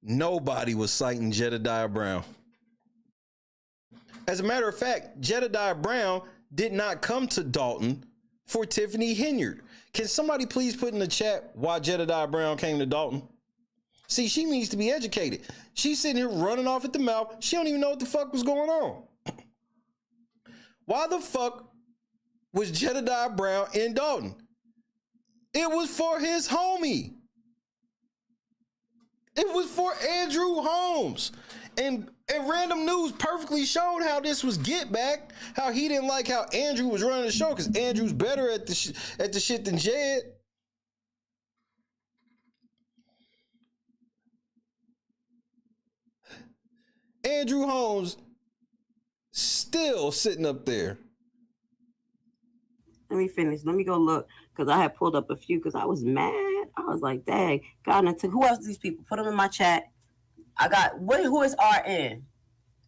Nobody was citing Jedidiah Brown. As a matter of fact, Jedidiah Brown did not come to Dalton for Tiffany Hinyard. Can somebody please put in the chat why Jedidiah Brown came to Dalton? See, she needs to be educated. She's sitting here running off at the mouth. She don't even know what the fuck was going on. Why the fuck was Jedidiah Brown in Dalton? It was for his homie. It was for Andrew Holmes. And Random News perfectly showed how this was get back, how he didn't like how Andrew was running the show because Andrew's better at the shit than Jed. Andrew Holmes still sitting up there. Let me finish. Let me go look, because I had pulled up a few because I was mad. I was like, dang, God, and took, who else these people? Put them in my chat. I got, who is RN?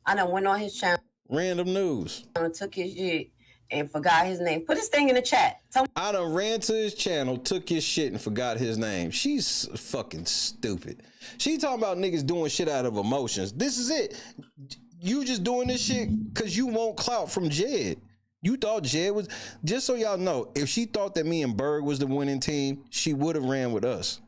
I done went on his channel. Random news. Took his shit and forgot his name. Put his thing in the chat. I done ran to his channel, took his shit, and forgot his name. She's fucking stupid. She talking about niggas doing shit out of emotions. This is it. You just doing this shit because you want clout from Jed. You thought Jed was, just so y'all know, if she thought that me and Berg was the winning team, she would have ran with us.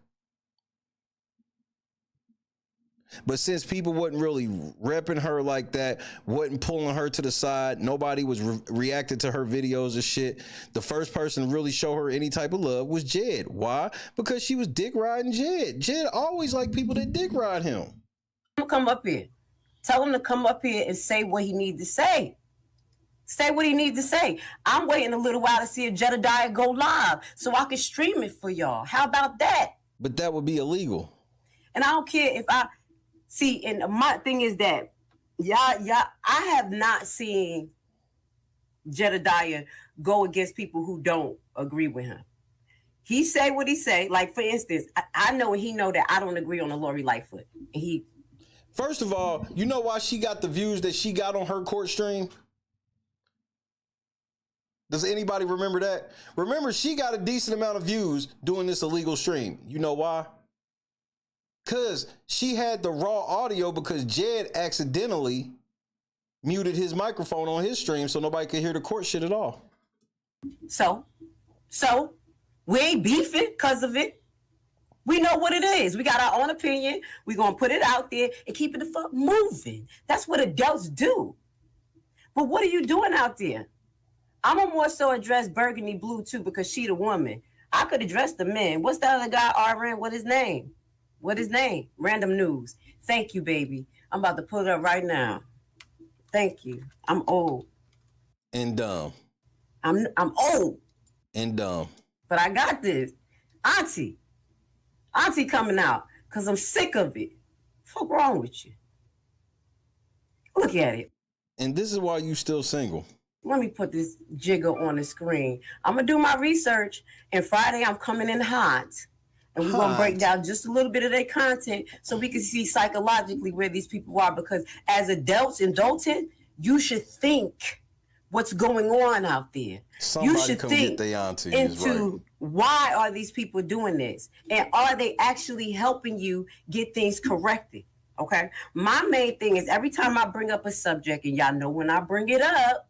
But since people wasn't really repping her like that, wasn't pulling her to the side, nobody was reacting to her videos and shit, the first person to really show her any type of love was Jed. Why? Because she was dick riding Jed. Jed always liked people that dick ride him. Come up here. Tell him to come up here and say what he needs to say. Say what he needs to say. I'm waiting a little while to see if Jedidiah go live so I can stream it for y'all. How about that? But that would be illegal. And I don't care if I see, and my thing is that I have not seen Jedidiah go against people who don't agree with him. He say what he say. Like, for instance, I know he know that I don't agree on the Lori Lightfoot. And first of all, you know why she got the views that she got on her court stream? Does anybody remember that? Remember, she got a decent amount of views doing this illegal stream. You know why? Because she had the raw audio because Jed accidentally muted his microphone on his stream so nobody could hear the court shit at all. So we ain't beefing because of it. We know what it is. We got our own opinion. We're going to put it out there and keep it the fuck moving. That's what adults do. But what are you doing out there? I'm gonna more so address Burgundy Blue too because she the woman. I could address the men. What's the other guy, RN? What his name? Random news. Thank you, baby. I'm about to put it up right now. Thank you. I'm old. And dumb. I'm old. And dumb. But I got this. Auntie coming out because I'm sick of it. What's wrong with you? Look at it. And this is why you still single. Let me put this jigger on the screen. I'm going to do my research, and Friday I'm coming in hot. And we're going to break down just a little bit of their content so we can see psychologically where these people are. Because as adults adulting, you should think what's going on out there. Somebody you should come think get their aunties, into right. Why are these people doing this? And are they actually helping you get things corrected? Okay? My main thing is every time I bring up a subject, and y'all know when I bring it up,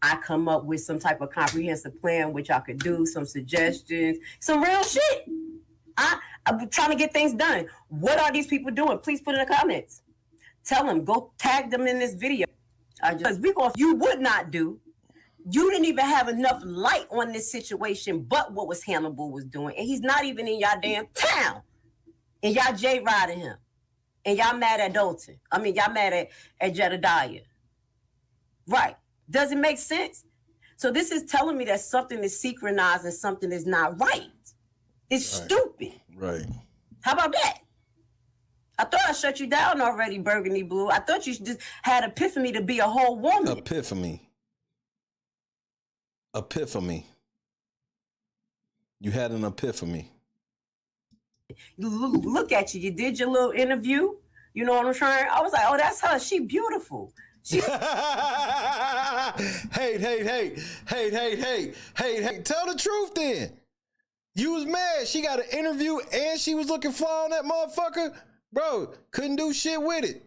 I come up with some type of comprehensive plan, which I could do, some suggestions, some real shit. I'm trying to get things done. What are these people doing? Please put in the comments. Tell them, go tag them in this video. Because you would not do. You didn't even have enough light on this situation, but what was Hannibal was doing. And he's not even in y'all damn town. And y'all J-riding him. And y'all mad at Dalton. I mean, y'all mad at Jedidiah. Right. Does it make sense? So this is telling me that something is synchronized and something is not right. It's stupid. Right. How about that? I thought I shut you down already, Burgundy Blue. I thought you just had epiphany to be a whole woman. Epiphany. You had an epiphany. Look at you. You did your little interview. You know what I'm trying? I was like, oh, that's her. She beautiful. Hey. Tell the truth then. You was mad. She got an interview and she was looking fly on that motherfucker. Bro, couldn't do shit with it.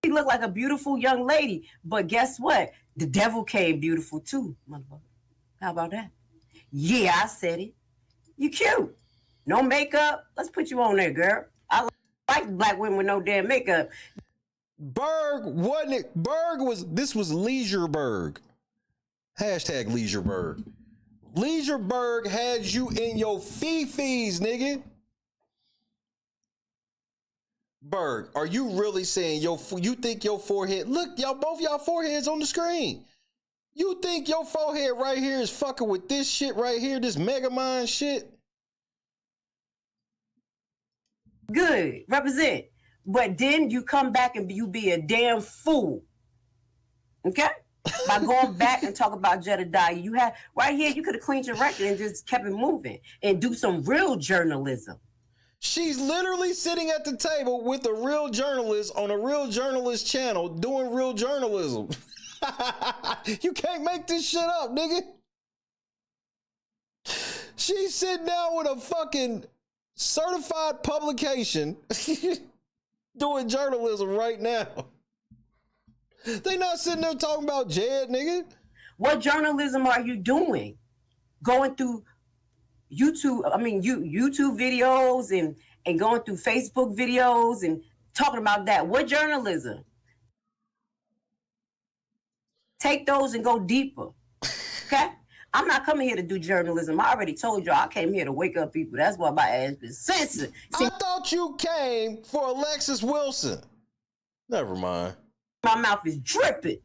She looked like a beautiful young lady. But guess what? The devil came beautiful too, motherfucker. How about that? Yeah, I said it. You cute. No makeup. Let's put you on there, girl. I like black women with no damn makeup. Berg wasn't it? This was Leisureberg. Hashtag Leisureberg. Leisureberg had you in your fifis, nigga. Berg, are you really saying you think your forehead? Look, both y'all foreheads on the screen. You think your forehead right here is fucking with this shit right here, this Megamind shit? Good, represent. But then you come back and you be a damn fool. Okay? By going back and talk about Jedidiah, you had right here, you could have cleaned your record and just kept it moving and do some real journalism. She's literally sitting at the table with a real journalist on a real journalist channel doing real journalism. You can't make this shit up, nigga. She's sitting down with a fucking certified publication doing journalism right now. They not sitting there talking about Jed, nigga. What journalism are you doing? Going through YouTube videos and going through Facebook videos and talking about that. What journalism? Take those and go deeper. Okay? I'm not coming here to do journalism. I already told y'all I came here to wake up people. That's why my ass been censored. I thought you came for Alexis Wilson. Never mind. My mouth is dripping.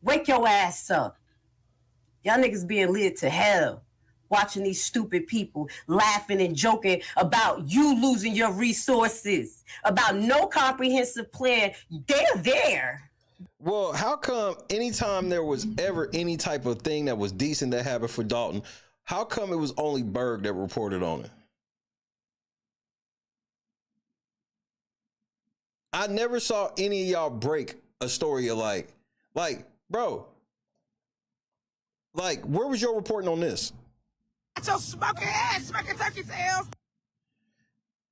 Wake your ass up. Y'all niggas being led to hell. Watching these stupid people laughing and joking about you losing your resources. About no comprehensive plan. They're there. Well, how come anytime there was ever any type of thing that was decent that happened for Dalton, how come it was only Berg that reported on it? I never saw any of y'all break a story alike. Like, bro, like, where was your reporting on this? Your smoking ass, smoking turkey tails.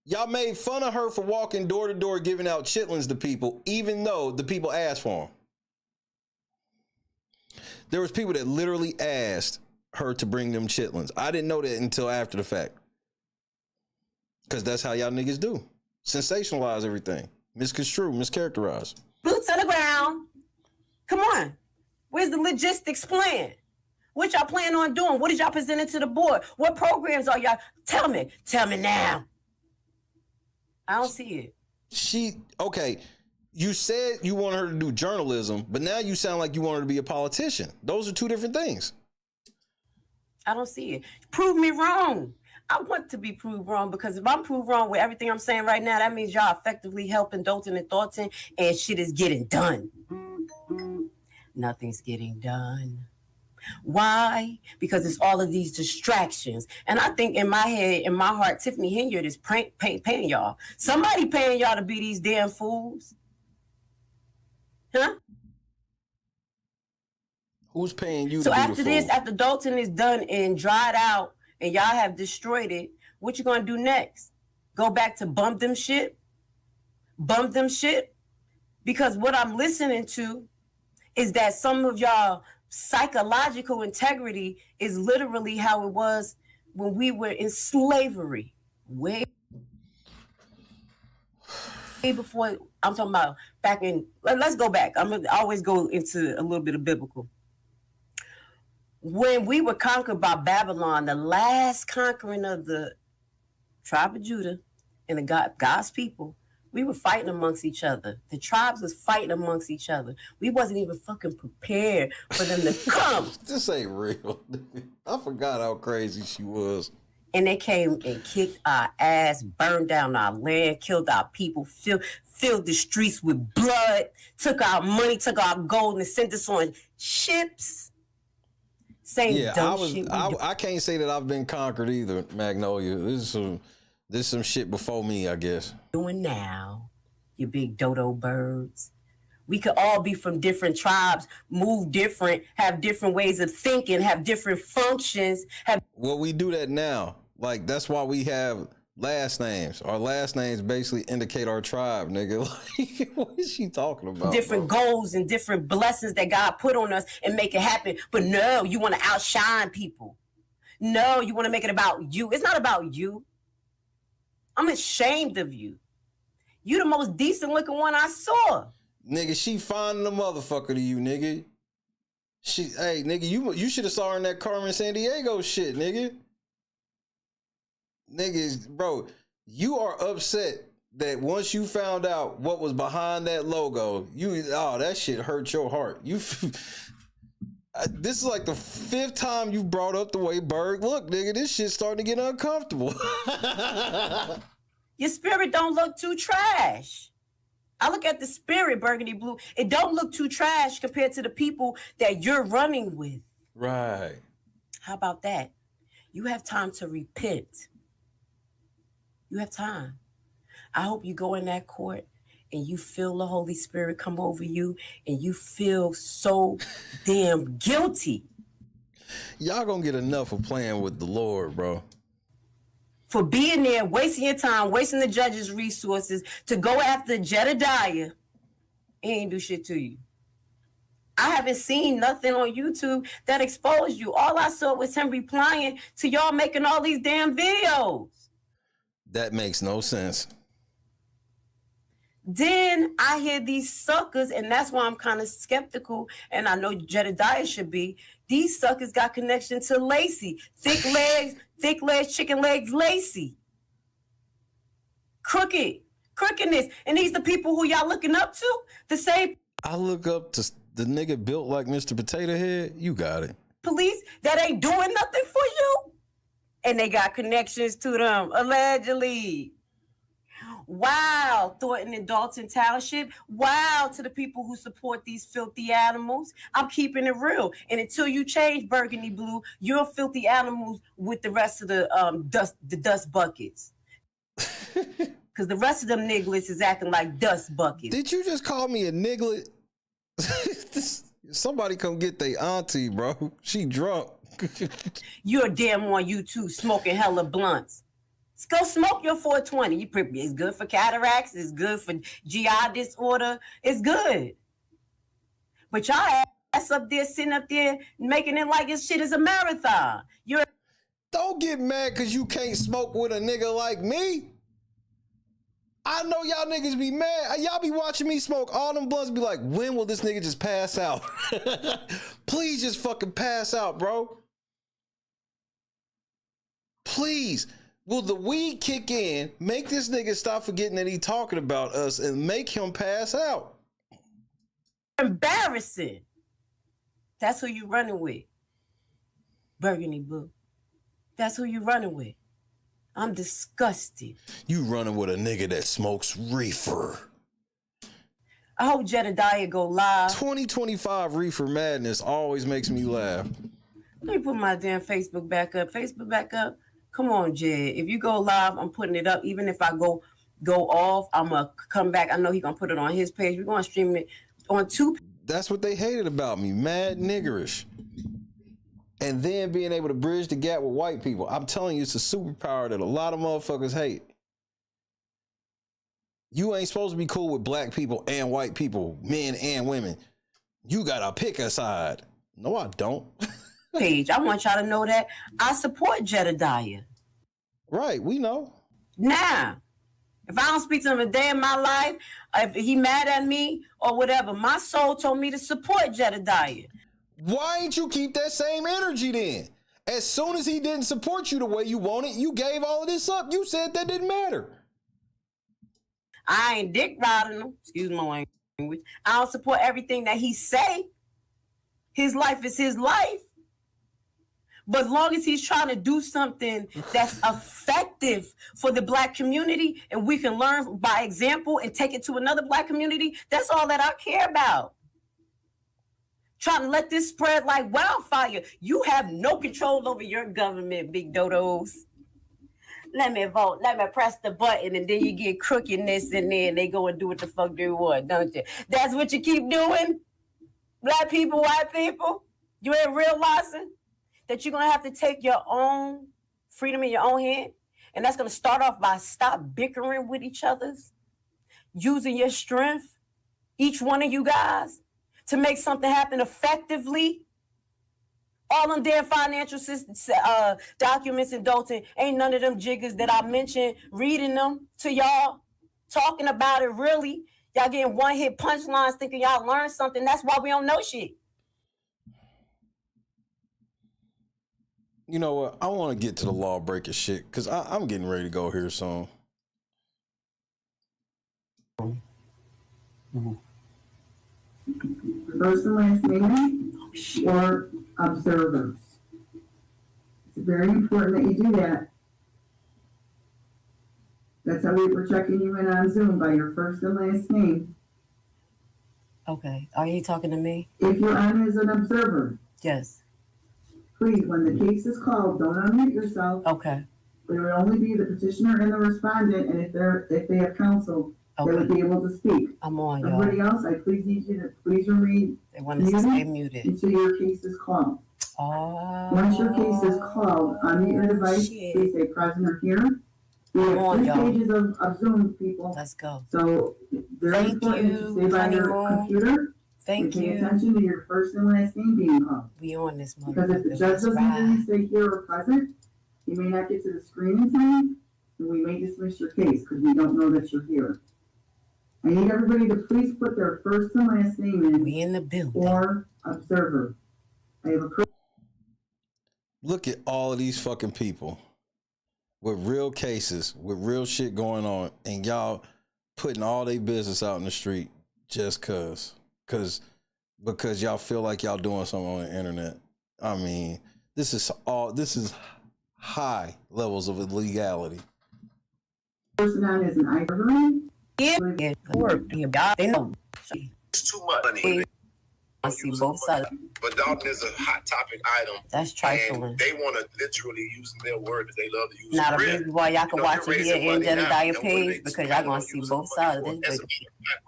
Y'all made fun of her for walking door to door giving out chitlins to people, even though the people asked for them. There was people that literally asked her to bring them chitlins. I didn't know that until after the fact. Because that's how y'all niggas do. Sensationalize everything. Misconstrue, mischaracterize. Boots on the ground. Come on. Where's the logistics plan? What y'all plan on doing? What is y'all presenting to the board? What programs are y'all? Tell me now. I don't see it. Okay, you said you want her to do journalism, but now you sound like you want her to be a politician. Those are two different things. I don't see it. Prove me wrong. I want to be proved wrong, because if I'm proved wrong with everything I'm saying right now, that means y'all effectively helping Dalton and Thornton, and shit is getting done. Nothing's getting done. Why? Because it's all of these distractions. And I think in my head, in my heart, Tiffany Henyard is paying y'all. Somebody paying y'all to be these damn fools. Huh? Who's paying you so to be after the this, fool? after Dalton is done and dried out and y'all have destroyed it, what you gonna do next? Go back to bump them shit? Bump them shit? Because what I'm listening to is that some of y'all psychological integrity is literally how it was when we were in slavery. Way before, I'm talking about back in, let's go back. I'm gonna always go into a little bit of biblical. When we were conquered by Babylon, the last conquering of the tribe of Judah and the God's people, we were fighting amongst each other. The tribes was fighting amongst each other. We wasn't even fucking prepared for them to come. This ain't real. I forgot how crazy she was. And they came and kicked our ass, burned down our land, killed our people, filled the streets with blood, took our money, took our gold, and sent us on ships. Same dumb shit. I can't say that I've been conquered either, Magnolia. This is some shit before me, I guess. Doing now, you big dodo birds. We could all be from different tribes, move different, have different ways of thinking, have different functions. Well, we do that now. Like, that's why we have last names. Our last names basically indicate our tribe, nigga. Like, what is she talking about? Different goals and different blessings that God put on us and make it happen. But no, you want to outshine people. No, you want to make it about you. It's not about you. I'm ashamed of you. You the most decent looking one I saw. Nigga, she finding the motherfucker to you, nigga. Hey, nigga, you should have saw her in that Carmen Sandiego shit, nigga. Niggas, bro, you are upset that once you found out what was behind that logo, that shit hurt your heart. This is like the 5th time you brought up the way Berg look, nigga. This shit's starting to get uncomfortable. Your spirit don't look too trash. I look at the spirit, burgundy blue. It don't look too trash compared to the people that you're running with. Right. How about that? You have time to repent. You have time. I hope you go in that court and you feel the Holy Spirit come over you and you feel so damn guilty. Y'all gonna get enough of playing with the Lord, bro. For being there, wasting your time, wasting the judge's resources to go after Jedidiah. He ain't do shit to you. I haven't seen nothing on YouTube that exposed you. All I saw was him replying to y'all making all these damn videos. That makes no sense. Then I hear these suckers, and that's why I'm kind of skeptical, and I know Jedidiah should be. These suckers got connection to Lacey. Thick legs, chicken legs, Lacey. Crookedness. And these the people who y'all looking up to? The same I look up to the nigga built like Mr. Potato Head. You got it. police that ain't doing nothing for you? And they got connections to them, allegedly. Wow, Thornton and Dalton Township. Wow, to the people who support these filthy animals. I'm keeping it real. And until you change burgundy blue, you're filthy animals with the rest of the dust buckets. Because the rest of them nigglets is acting like dust buckets. Did you just call me a niglet? Somebody come get they auntie, bro. She drunk. You're damn on YouTube smoking hella blunts. Go smoke your 420. It's good for cataracts. It's good for GI disorder. It's good. But y'all ass up there, sitting up there, making it like this shit is a marathon. Don't get mad because you can't smoke with a nigga like me. I know y'all niggas be mad. Y'all be watching me smoke all them blunts, be like, when will this nigga just pass out? Please just fucking pass out, bro. Please. Will the weed kick in, make this nigga stop forgetting that he talking about us and make him pass out? Embarrassing. That's who you running with. Burgundy blue. That's who you running with. I'm disgusted. You running with a nigga that smokes reefer. I hope Jedidiah go live. 2025 reefer madness always makes me laugh. Let me put my damn Facebook back up. Facebook back up. Come on, Jed. If you go live, I'm putting it up. Even if I go off, I'm going to come back. I know he's going to put it on his page. We're going to stream it on two. That's what they hated about me. Mad niggerish. And then being able to bridge the gap with white people. I'm telling you, it's a superpower that a lot of motherfuckers hate. You ain't supposed to be cool with black people and white people, men and women. You got to pick a side. No, I don't. Page. I want y'all to know that I support Jedidiah. Right, we know. Now, if I don't speak to him a day in my life, if he mad at me or whatever, my soul told me to support Jedidiah. Why ain't you keep that same energy then? As soon as he didn't support you the way you wanted, you gave all of this up. You said that didn't matter. I ain't dick riding him. Excuse my language. I don't support everything that he say. His life is his life. But as long as he's trying to do something that's effective for the black community and we can learn by example and take it to another black community, that's all that I care about. Trying to let this spread like wildfire. You have no control over your government, big dodos. Let me vote. Let me press the button and then you get crookedness in there and they go and do what the fuck they want, don't you? That's what you keep doing? Black people, white people? You ain't realizing that you're going to have to take your own freedom in your own hand. And that's going to start off by stop bickering with each other, using your strength, each one of you guys, to make something happen effectively. All them damn financial documents in Dalton, ain't none of them jiggers that I mentioned reading them to y'all, talking about it really. Y'all getting one-hit punchlines thinking y'all learned something. That's why we don't know shit. You know what? I want to get to the lawbreaker shit because I'm getting ready to go here soon. First and last name or observers. It's very important that you do that. That's how we were checking you in on Zoom by your first and last name. Okay. Are you talking to me? If you're on as an observer. Yes. Please, when the case is called, don't unmute yourself. Okay. It would only be the petitioner and the respondent, and if they have counsel, they would be able to speak. I'm on, y'all. Everybody else, I please need you to please remain They want us to stay muted. until your case is called. Oh. Once your case is called, unmute your device, please say present or here. We have on, 3 y'all. stages of Zoom, people. Let's go. So very important to stay by your computer. Thank Pay you. attention to your first and last name being called. We on this Because if the motherfucker. judge Let's doesn't hear you ride. say here or present, you may not get to the screen in time, and we may dismiss your case because we don't know that you're here. I need everybody to please put their first and last name in. We in the building. Or observer. I have a Look at all of these fucking people with real cases, with real shit going on, and y'all putting all their business out in the street just because y'all feel like y'all doing something on the internet. I mean, this is high levels of illegality. person on as an ivory. Yeah, work. They know. It's too much money. I see both sides. But Dalton is a hot topic item. That's trifling. And they want to literally use their word that they love to use. Now the Grid. reason why y'all can watch it here in Jedidiah now, page because y'all gonna see both sides of this. As a matter of fact,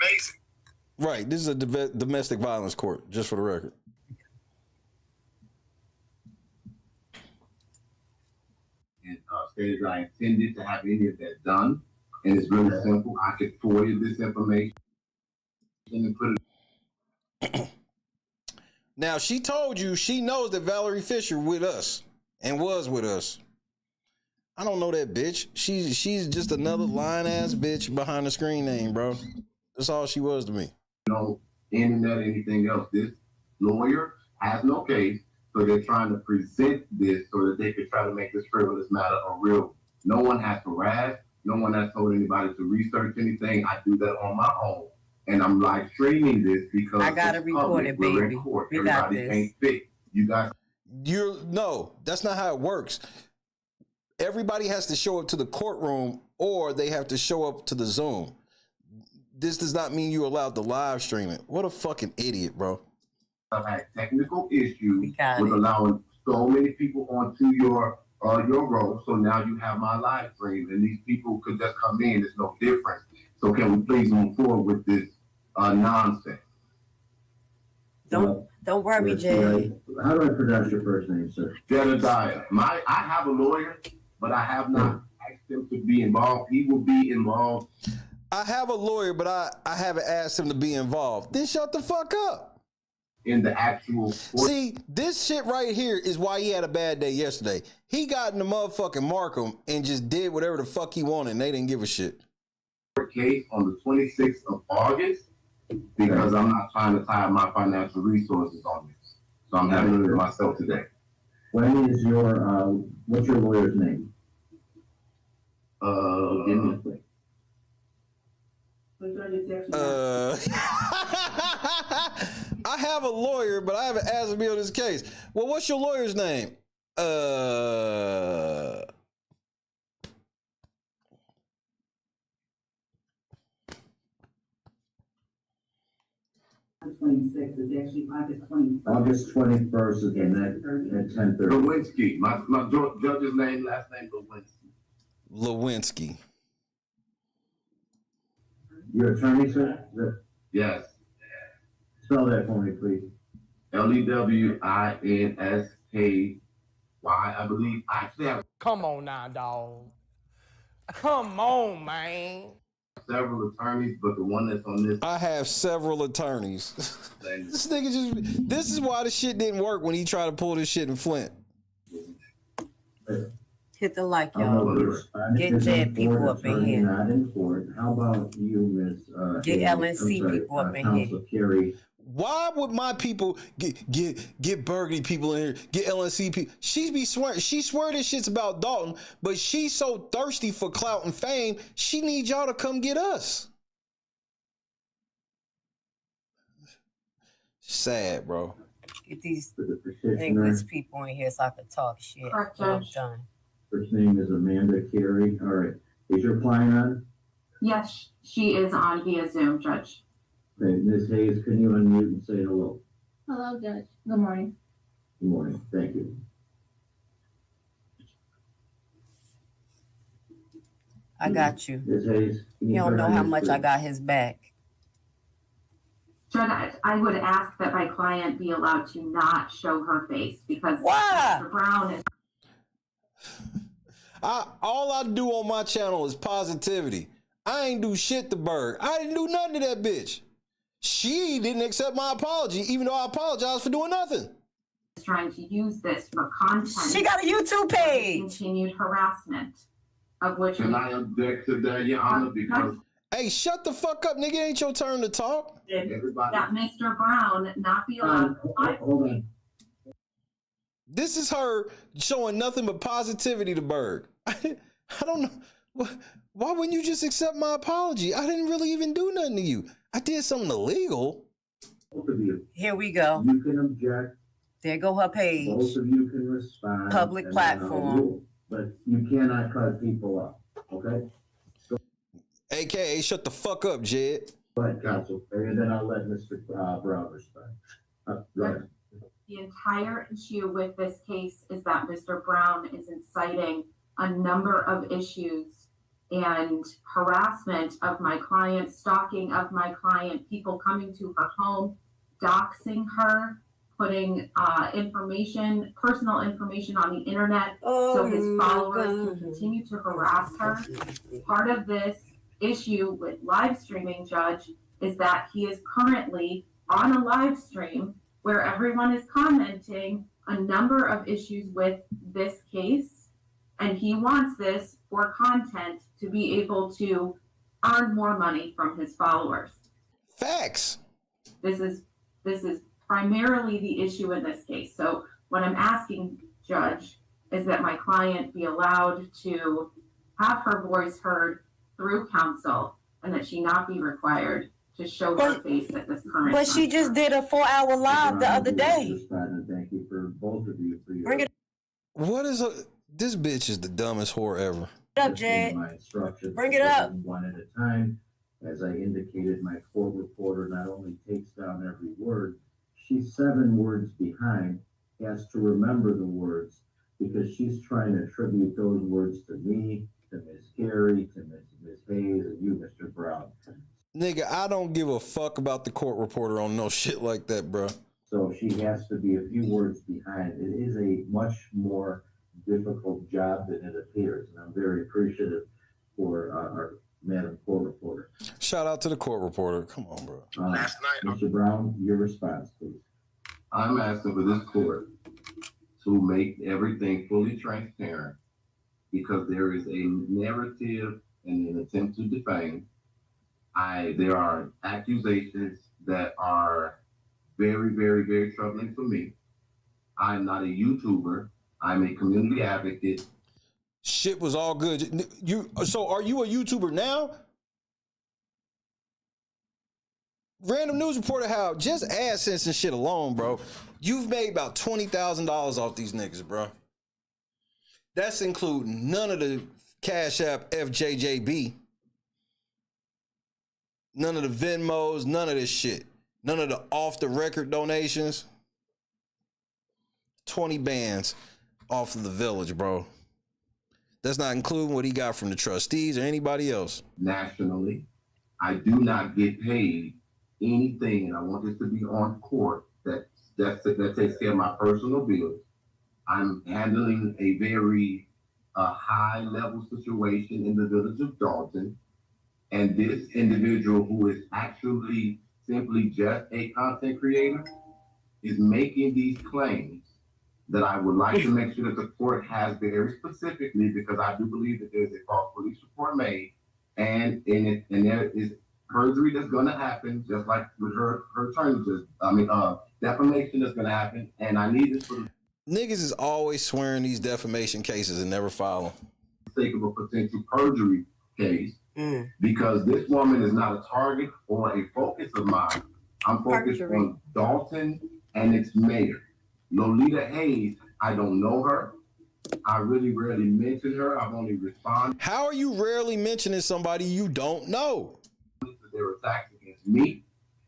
amazing. Right. This is a domestic violence court, just for the record. And stated I intended to have any of that done. And it's really simple. I could forward you this information and put it. Now, she told you she knows that Valerie Fisher with us and was with us. I don't know that bitch. She's just another lying-ass bitch behind the screen name, bro. That's all she was to me. No internet, anything else. This lawyer has no case, so they're trying to present this so that they could try to make this frivolous matter a real. No one has harassed. No one has told anybody to research anything. I do that on my own. And I'm live streaming this because I gotta record it, baby. We're in court. We got Everybody this. can't fit. You guys. No, that's not how it works. Everybody has to show up to the courtroom or they have to show up to the Zoom. This does not mean you're allowed to live stream it. What a fucking idiot, bro. I've had technical issues with allowing so many people onto your role. So now you have my live stream, and these people could just come in. There's no difference. So can we please move forward with this nonsense? Don't worry, Jay. How do I pronounce your first name, sir? Jedidiah. I have a lawyer, but I have not asked him to be involved. He will be involved. I have a lawyer, but I haven't asked him to be involved. Then shut the fuck up. In the actual court. See, this shit right here is why he had a bad day yesterday. He got in the motherfucking Markham and just did whatever the fuck he wanted, and they didn't give a shit. Case on the 26th of August because I'm not trying to tie my financial resources on this. So I'm handling it myself today. When is your, what's your lawyer's name? Give me a second. I have a lawyer, but I haven't asked him to be on this case. Well, what's your lawyer's name? 26th is actually August 21st. August 21st is the next at 10:30. Lewinsky. My judge's name, last name, Lewinsky. Lewinsky. Your attorney, sir? Yes. Spell that for me, please. Lewinsky, I believe. I actually have Come on now, dog. Come on, man. several attorneys, but the one that's on this. I have several attorneys. This nigga this is why the shit didn't work when he tried to pull this shit in Flint. Hit the like, y'all. Get Jed people up in here. Not in court. How about you, Miss? Get LNC people up in here. Counsel Carey. Why would my people get Burgundy people in here? Get LNC people. She swear this shit's about Dalton, but she's so thirsty for clout and fame, she needs y'all to come get us. Sad, bro. Get these English people in here so I can talk shit. I'm done. First name is Amanda Carey. All right. Is your client on? Yes, she is on via Zoom, Judge. Okay, Ms. Hayes, can you unmute and say hello? Hello, Judge. Good morning. Good morning. Thank you. I got you. Ms. Hayes, You don't know how much I got his back. Judge, I would ask that my client be allowed to not show her face because Why? Mr. Brown is. All I do on my channel is positivity. I ain't do shit to Berg. I didn't do nothing to that bitch. She didn't accept my apology, even though I apologized for doing nothing. Trying to use this for content. She got a YouTube page. Continued harassment, of which. Can I object to that, Your Honor? Because hey, shut the fuck up, nigga. It ain't your turn to talk. That Mr. Brown not be allowed. Hold on. This is her showing nothing but positivity to Berg. I don't know. Why wouldn't you just accept my apology? I didn't really even do nothing to you. I did something illegal. Both of you. Here we go. You can object. There go her page. Both of you can respond. Public and platform. rule, but you cannot cut people off. Okay? AKA, shut the fuck up, Jed. Go ahead, counsel. And then I'll let Mr. Brown respond. Go ahead. The entire issue with this case is that Mr. Brown is inciting a number of issues and harassment of my client, stalking of my client, people coming to her home, doxing her, putting personal information on the internet so his followers can continue to harass her. Part of this issue with live streaming, Judge, is that he is currently on a live stream where everyone is commenting a number of issues with this case, and he wants this for content to be able to earn more money from his followers. Facts. This is primarily the issue in this case. So what I'm asking, Judge, is that my client be allowed to have her voice heard through counsel and that she not be required to show her face at this current But she just did a 4-hour live the other day. Thank you for both of you for your. Bring it What is this bitch is the dumbest whore ever. up, Jed. My instructions. Bring it up. One at a time. As I indicated, my court reporter not only takes down every word, she's 7 words behind, has to remember the words because she's trying to attribute those words to me, to Ms. Carey, to Ms. Hayes, and you, Mr. Brown. Nigga, I don't give a fuck about the court reporter on no shit like that, bro. So she has to be a few words behind. It is a much more difficult job than it appears. And I'm very appreciative for our Madam Court Reporter. Shout out to the court reporter. Come on, bro. Last night, Mr. Brown, your response, please. I'm asking for this court to make everything fully transparent because there is a narrative and an attempt to defame. There are accusations that are very, very, very troubling for me. I'm not a YouTuber. I'm a community advocate. Shit was all good. So are you a YouTuber now? Random news reporter, how just AdSense and shit alone, bro. You've made about $20,000 off these niggas, bro. That's including none of the Cash App FJJB. None of the Venmos, none of this shit. None of the off-the-record donations. 20 bands off of the village, bro. That's not including what he got from the trustees or anybody else. Nationally, I do not get paid anything, and I want this to be on court that takes care of my personal bills. I'm handling a very high-level situation in the village of Dalton. And this individual, who is actually simply just a content creator, is making these claims that I would like to make sure that the court has very specifically, because I do believe that there's a false police report made, and there is perjury that's going to happen, just like with her attorney. Defamation that's going to happen, and I need this for the niggas is always swearing these defamation cases and never file them. sake of a potential perjury case. Because this woman is not a target or a focus of mine. I'm focused on Dalton and its mayor. Lolita Hayes, I don't know her. I really rarely mention her. I've only responded. How are you rarely mentioning somebody you don't know? Their attacks against me.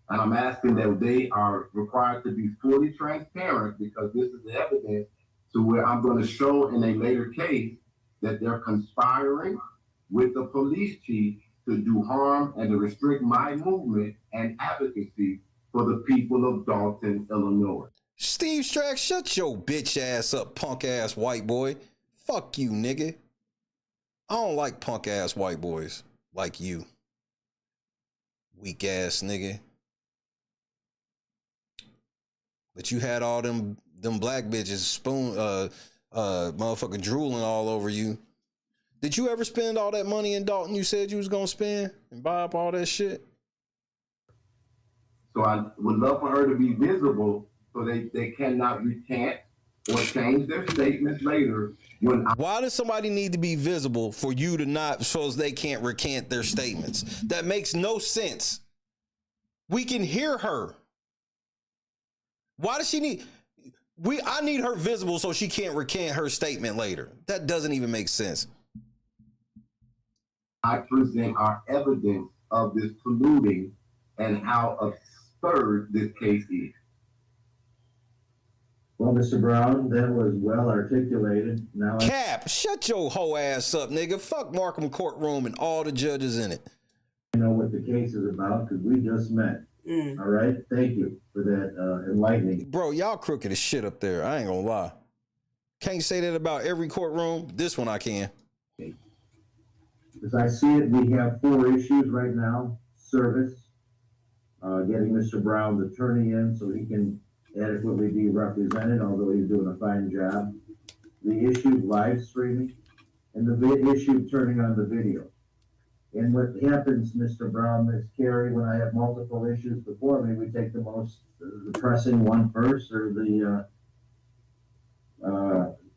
And I'm asking that they are required to be fully transparent, because this is the evidence to where I'm going to show in a later case that they're conspiring with the police chief to do harm and to restrict my movement and advocacy for the people of Dalton, Illinois. Steve Strack, shut your bitch ass up, punk ass white boy. Fuck you, nigga. I don't like punk ass white boys like you. Weak ass nigga. But you had all them black bitches motherfucking drooling all over you. Did you ever spend all that money in Dalton you said you was gonna spend and buy up all that shit? So I would love for her to be visible so they cannot recant or change their statements later. Why does somebody need to be visible for you to not, so they can't recant their statements? That makes no sense. We can hear her. Why does she need... I need her visible so she can't recant her statement later. That doesn't even make sense. I present our evidence of this polluting and how absurd this case is. Well, Mr. Brown, that was well articulated. Now, Cap, shut your whole ass up, nigga. Fuck Markham Courtroom and all the judges in it. I know what the case is about because we just met. All right? Thank you for that enlightening. Bro, y'all crooked as shit up there. I ain't gonna lie. Can't say that about every courtroom. This one I can. As I see it, we have 4 issues right now. Service, getting Mr. Brown's attorney in so he can adequately be represented, although he's doing a fine job. The issue of live streaming, and the issue of turning on the video. And what happens, Mr. Brown, Ms. Carey, when I have multiple issues before me, we take the most the pressing one first, or the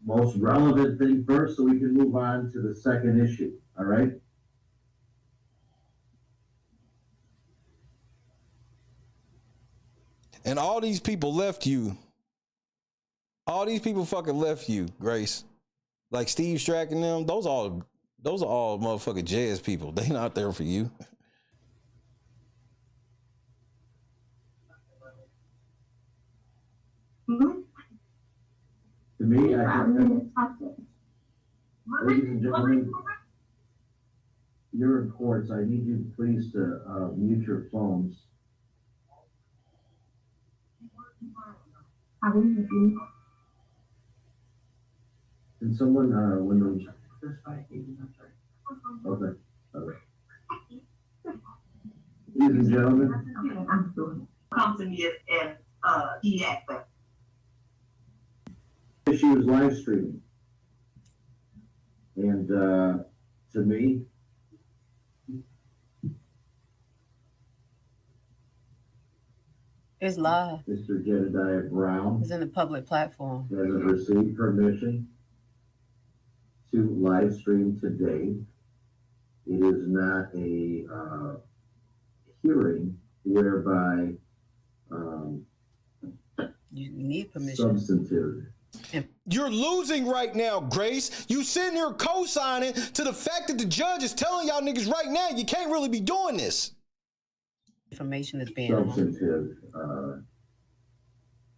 most relevant thing first, so we can move on to the second issue. All right? And all these people left you. All these people fucking left you, Grace. Like Steve Strack and them, those are all motherfucking jazz people. They not there for you. To me, I think ladies and gentlemen, you're in courts. I need you please to mute your phones. Can someone, when okay. Ladies and gentlemen, Come to me and he acts that. issue is live streaming. And to me, It's live. Mr. Jedidiah Brown It's in the public platform. hasn't received permission to live stream today. It is not a hearing whereby You need permission. substantive. You're losing right now, Grace. You sitting here co-signing to the fact that the judge is telling y'all niggas right now you can't really be doing this. Information is being Substantive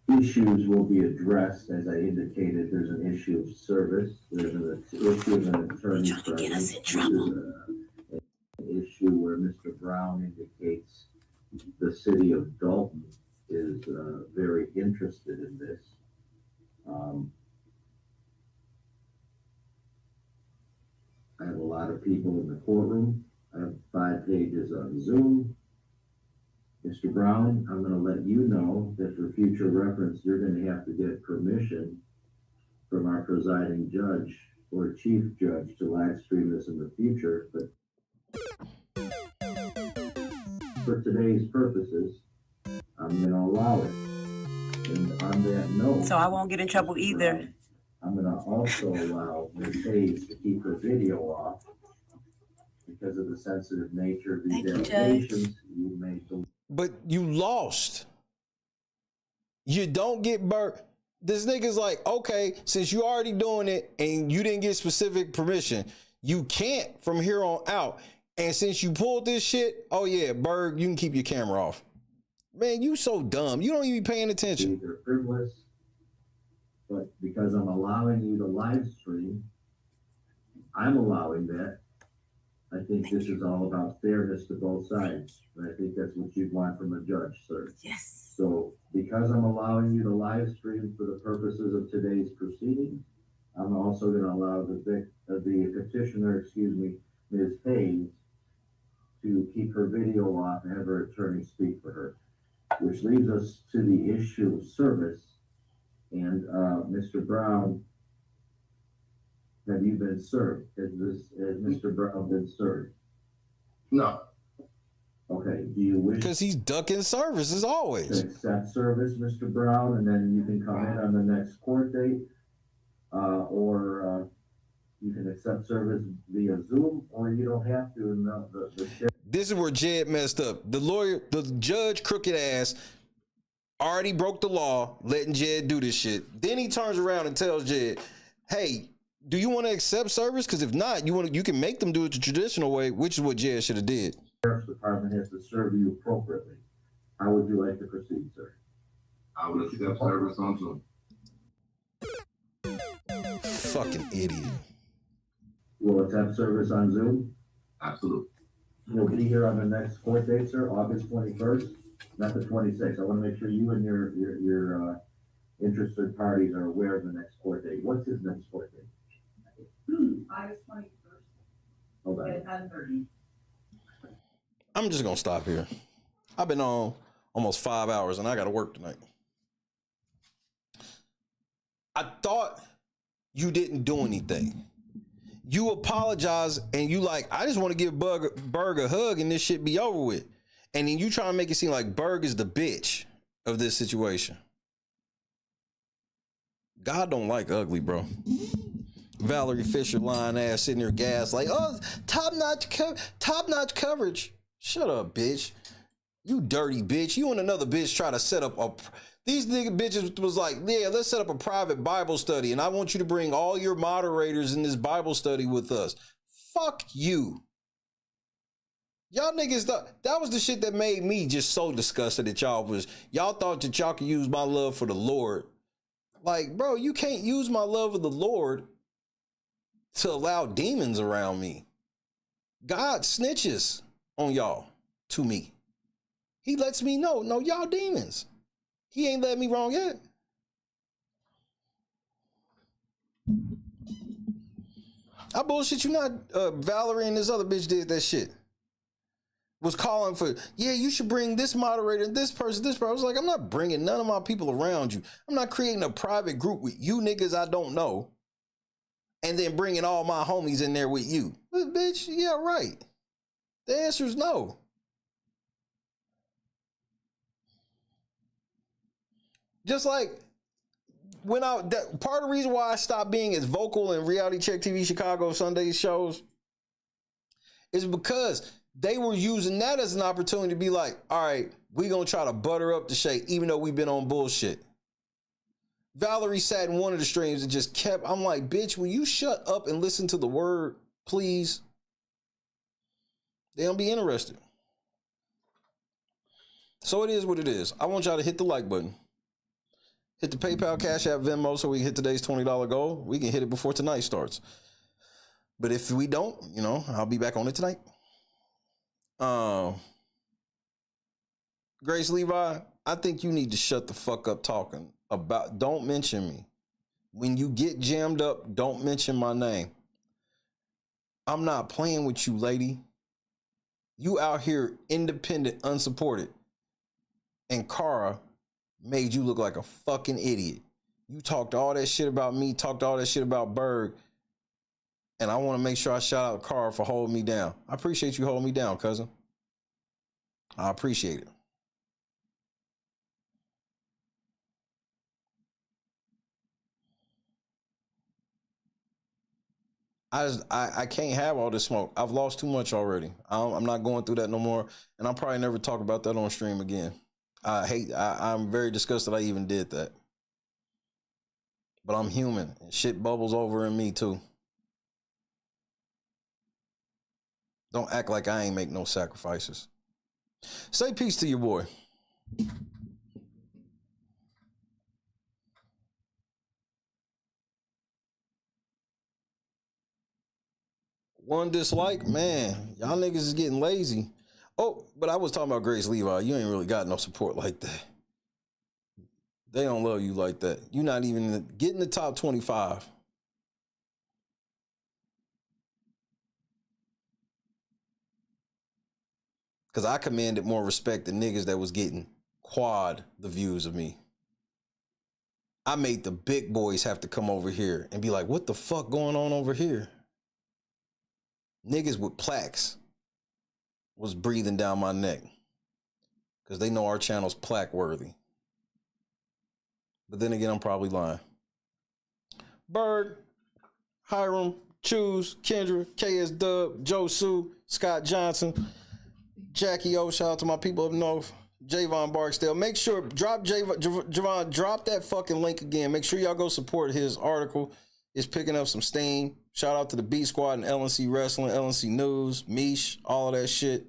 issues will be addressed. As I indicated, there's an issue of service. There's an issue of an attorney present. This is an issue where Mr. Brown indicates the city of Dalton is very interested in this. I have a lot of people in the courtroom. I have 5 pages on Zoom. Mr. Brown, I'm going to let you know that for future reference, you're going to have to get permission from our presiding judge or chief judge to live stream this in the future. But for today's purposes, I'm going to allow it. And on that note, So I won't get in trouble either. I'm going to also allow Ms. Hayes to keep her video off because of the sensitive nature of these allegations. You may. But you lost. You don't get burnt. This nigga's like, okay, since you already doing it and you didn't get specific permission, you can't from here on out. And since you pulled this shit, oh yeah, Berg, you can keep your camera off. Man, you so dumb. You don't even be paying attention. They're frivolous, but because I'm allowing you to live stream, I'm allowing that. I think this is all about fairness to both sides. And I think that's what you'd want from a judge, sir. Yes. So because I'm allowing you to live stream for the purposes of today's proceedings, I'm also going to allow the petitioner, Ms. Hayes, to keep her video off and have her attorney speak for her, which leads us to the issue of service. And Mr. Brown, have you been served? Has Mr. Brown been served? No. Okay. Do you wish? Because he's ducking service as always. To accept service, Mr. Brown, and then you can come in on the next court date, or you can accept service via Zoom, or you don't have to. And the This is where Jed messed up. The judge, crooked ass, already broke the law, letting Jed do this shit. Then he turns around and tells Jed, hey, do you want to accept service? Because if not, you can make them do it the traditional way, which is what Jed should have did. The Sheriff's Department has to serve you appropriately. How would you like to proceed, sir? I would accept service on Zoom. Fucking idiot. Will accept service on Zoom? Absolutely. We'll be here on the next court date, sir, August 21st, not the 26th. I want to make sure you and your interested parties are aware of the next court date. What's his next court date? August 21st. Hold on. At 10:30. I'm just going to stop here. I've been on almost 5 hours and I got to work tonight. I thought you didn't do anything. You apologize and you like, I just want to give Berg a hug and this shit be over with. And then you try to make it seem like Berg is the bitch of this situation. God don't like ugly, bro. Valerie Fisher lying ass sitting there gas like, oh, top-notch coverage. Shut up, bitch. You dirty bitch. You and another bitch try to set up a... These nigga bitches was like, yeah, let's set up a private Bible study and I want you to bring all your moderators in this Bible study with us. Fuck you. Y'all niggas, that was the shit that made me just so disgusted that y'all thought that y'all could use my love for the Lord. Like, bro, you can't use my love of the Lord to allow demons around me. God snitches on y'all to me. He lets me know, no, y'all demons. He ain't let me wrong yet. I bullshit you not. Valerie and this other bitch did that shit. Was calling for, yeah, you should bring this moderator, this person. I was like, I'm not bringing none of my people around you. I'm not creating a private group with you niggas I don't know. And then bringing all my homies in there with you. But bitch, yeah, right. The answer is no. Just like when part of the reason why I stopped being as vocal in Reality Check TV Chicago Sunday shows is because they were using that as an opportunity to be like, all right, we're going to try to butter up the Shay, even though we've been on bullshit. Valerie sat in one of the streams and just kept, I'm like, bitch, will you shut up and listen to the word, please? They don't be interested. So it is what it is. I want y'all to hit the like button. Hit the PayPal, Cash App, Venmo so we can hit today's $20 goal. We can hit it before tonight starts. But if we don't, I'll be back on it tonight. Grace Levi, I think you need to shut the fuck up talking about, don't mention me. When you get jammed up, don't mention my name. I'm not playing with you, lady. You out here independent, unsupported. And Cara made you look like a fucking idiot. You talked all that shit about me, talked all that shit about Berg. And I want to make sure I shout out Cara for holding me down. I appreciate you holding me down, cousin. I appreciate it. I can't have all this smoke. I've lost too much already. I'm not going through that no more. And I'll probably never talk about that on stream again. I'm very disgusted I even did that. But I'm human, and shit bubbles over in me too. Don't act like I ain't make no sacrifices. Say peace to your boy. One dislike, man. Y'all niggas is getting lazy. Oh, but I was talking about Grace Levi. You ain't really got no support like that. They don't love you like that. You're not even getting the top 25. Because I commanded more respect than niggas that was getting quad the views of me. I made the big boys have to come over here and be like, what the fuck going on over here? Niggas with plaques was breathing down my neck because they know our channel's plaque worthy. But then again, I'm probably lying. Bird, Hiram, Choose, Kendra, KS Dub, Joe Sue, Scott Johnson, Jackie O, shout out to my people up north, Javon Barksdale. Make sure, Javon, drop that fucking link again. Make sure y'all go support his article. It's picking up some steam. Shout out to the B Squad and LNC Wrestling, LNC News, Mish, all of that shit.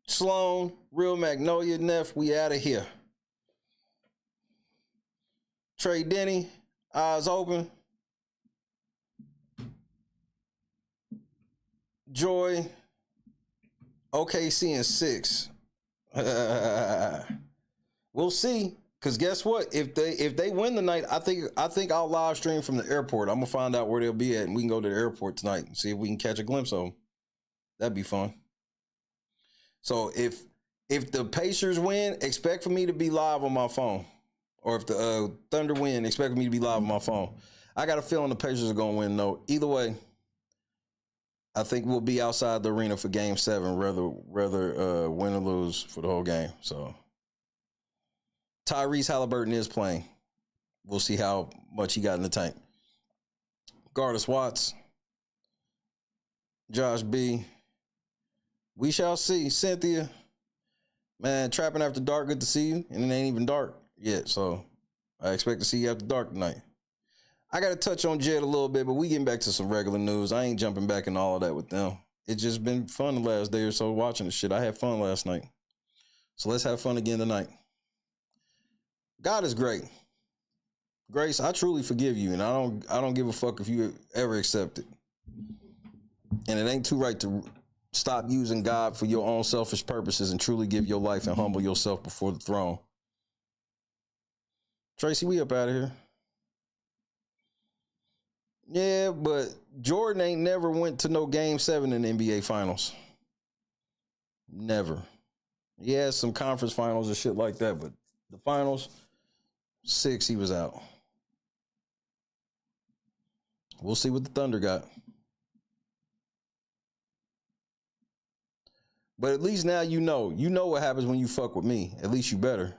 Sloan, Real Magnolia, Neff, we out of here. Trey Denny, eyes open. Joy, OKC in 6. We'll see. Cause guess what? If they win the night, I think I'll live stream from the airport. I'm gonna find out where they'll be at, and we can go to the airport tonight and see if we can catch a glimpse of them. That'd be fun. So if the Pacers win, expect for me to be live on my phone. Or if the Thunder win, expect me to be live on my phone. I got a feeling the Pacers are gonna win though. Either way, I think we'll be outside the arena for Game 7, rather win or lose for the whole game. So Tyrese Halliburton is playing. We'll see how much he got in the tank. Gardus Watts, Josh B. We shall see. Cynthia, man, trapping after dark. Good to see you, and it ain't even dark yet, so I expect to see you after dark tonight. I got to touch on Jed a little bit, but we getting back to some regular news. I ain't jumping back into all of that with them. It's just been fun the last day or so watching the shit. I had fun last night, so let's have fun again tonight. God is great. Grace, I truly forgive you, and I don't give a fuck if you ever accept it. And it ain't too right to stop using God for your own selfish purposes and truly give your life and humble yourself before the throne. Tracy, we up out of here. Yeah, but Jordan ain't never went to no Game 7 in the NBA Finals. Never. He had some conference finals and shit like that, but the finals, 6, he was out. We'll see what the Thunder got. But at least now you know. You know what happens when you fuck with me. At least you better.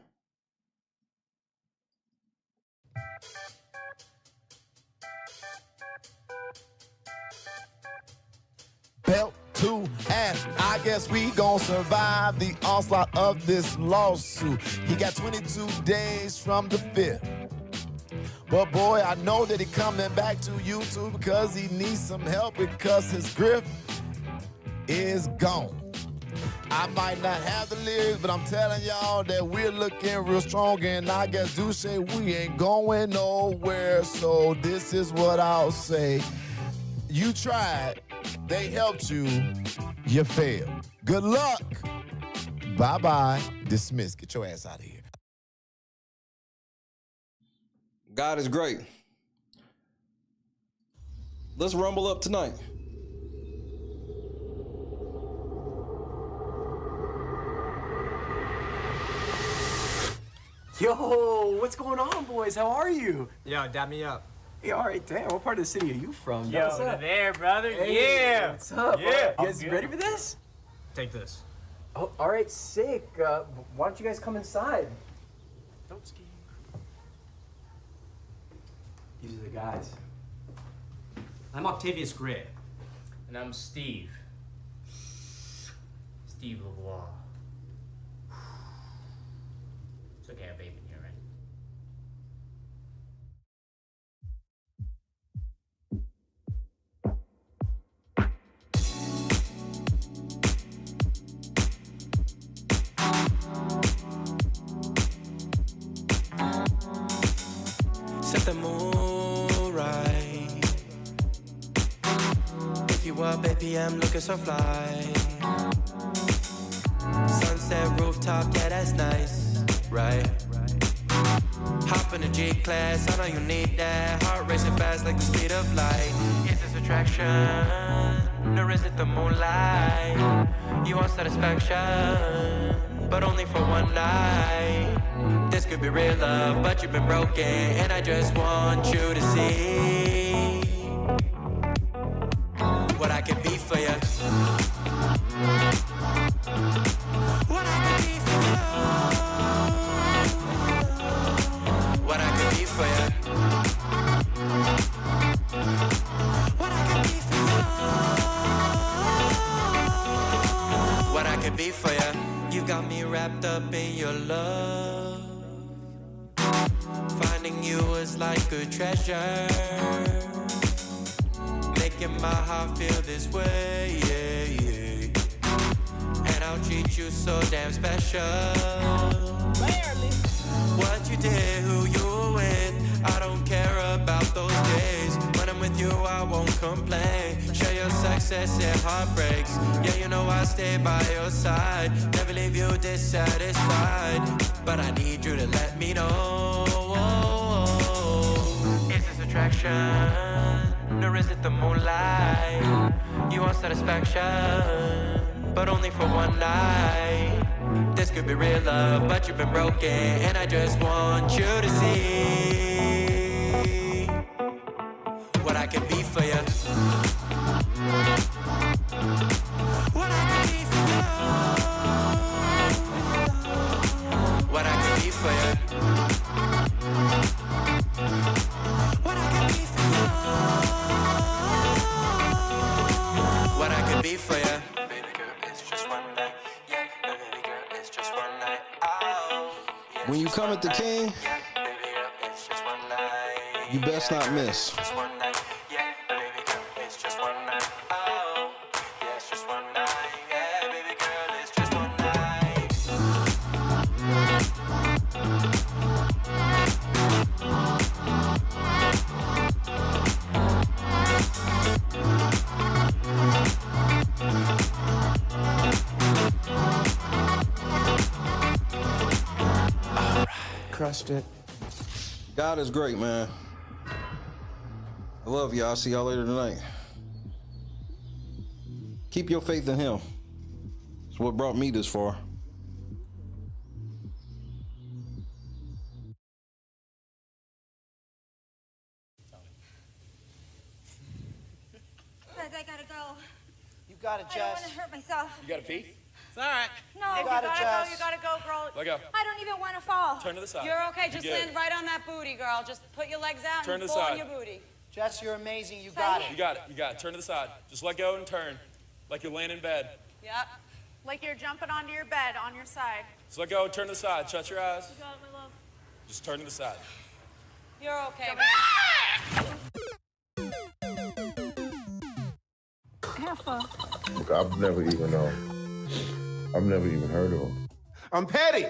Belt to ass. I guess we gon' survive the onslaught of this lawsuit. He got 22 days from the 5th. But boy, I know that he coming back to YouTube because he needs some help because his grip is gone. I might not have the lyrics, but I'm telling y'all that we're looking real strong. And I guess Duce, we ain't going nowhere. So this is what I'll say. You tried. They helped you. You failed. Good luck. Bye-bye. Dismiss. Get your ass out of here. God is great. Let's rumble up tonight. Yo, what's going on, boys? How are you? Yo, dab me up. Hey, all right, damn. What part of the city are you from? Yo, what's up? there, brother. Hey, Yeah. What's up? Yeah. You guys ready for this? Take this. Oh, all right, sick. Why don't you guys come inside? Don't ski. These are the guys. I'm Octavius Gray. And I'm Steve. Steve Lavoie. It's okay, I have vape in here, right? out, baby, I'm looking so fly. Sunset rooftop, yeah, that's nice, right? Hop in the G-Class, I know you need that. Heart racing fast like the speed of light. Is this attraction, or is it the moonlight? You want satisfaction, but only for one night. This could be real love, but you've been broken, and I just want you to see what I can be for you. What I can be for you. What I can be for you. What I can be for you. What I can be for you. You got me wrapped up in your love. Finding you is like a treasure. Making my heart feel this way, yeah, yeah. And I'll treat you so damn special. Barely. What you did, who you were with, I don't care about those days. When I'm with you, I won't complain. Share your success and heartbreaks. Yeah, you know I stay by your side. Never leave you dissatisfied. But I need you to let me know. Is this attraction, or is it the moonlight? You want satisfaction, but only for one night. This could be real love, but you've been broken, and I just want you to see what I can be for you. What I can be for you. What I can be for you. What I can be for you. What I can be for you. Baby girl, it's just one night. Yeah, baby girl, it's just one night. Oh, yeah, When you come at the king, yeah, baby girl, it's just one night. you best not miss. Just one night. Yeah, baby girl, it's just one night. Oh, yeah, it's just one night. Yeah, baby girl, it's just one night. Crushed it. God is great, man. I love y'all. I'll see y'all later tonight. Keep your faith in him. It's what brought me this far. Guys, I gotta go. You got it, I don't Jess. want to hurt myself. You got a pee? It's all right. No, You you got gotta it, go. Jess. You gotta go, girl. Let go. I don't even want to fall. Turn to the side. You're okay. Just You're good. land right on that booty, girl. Just put your legs out Turn and to the pull on side. your booty. Jess, you're amazing. You got it. You got it. You got it. Turn to the side. Just let go and turn. Like you're laying in bed. Yep. Like you're jumping onto your bed on your side. Just let go and turn to the side. Shut your eyes. You got it, my love. Just turn to the side. You're okay. Have fun. Look, I've never even heard of him. I'm petty.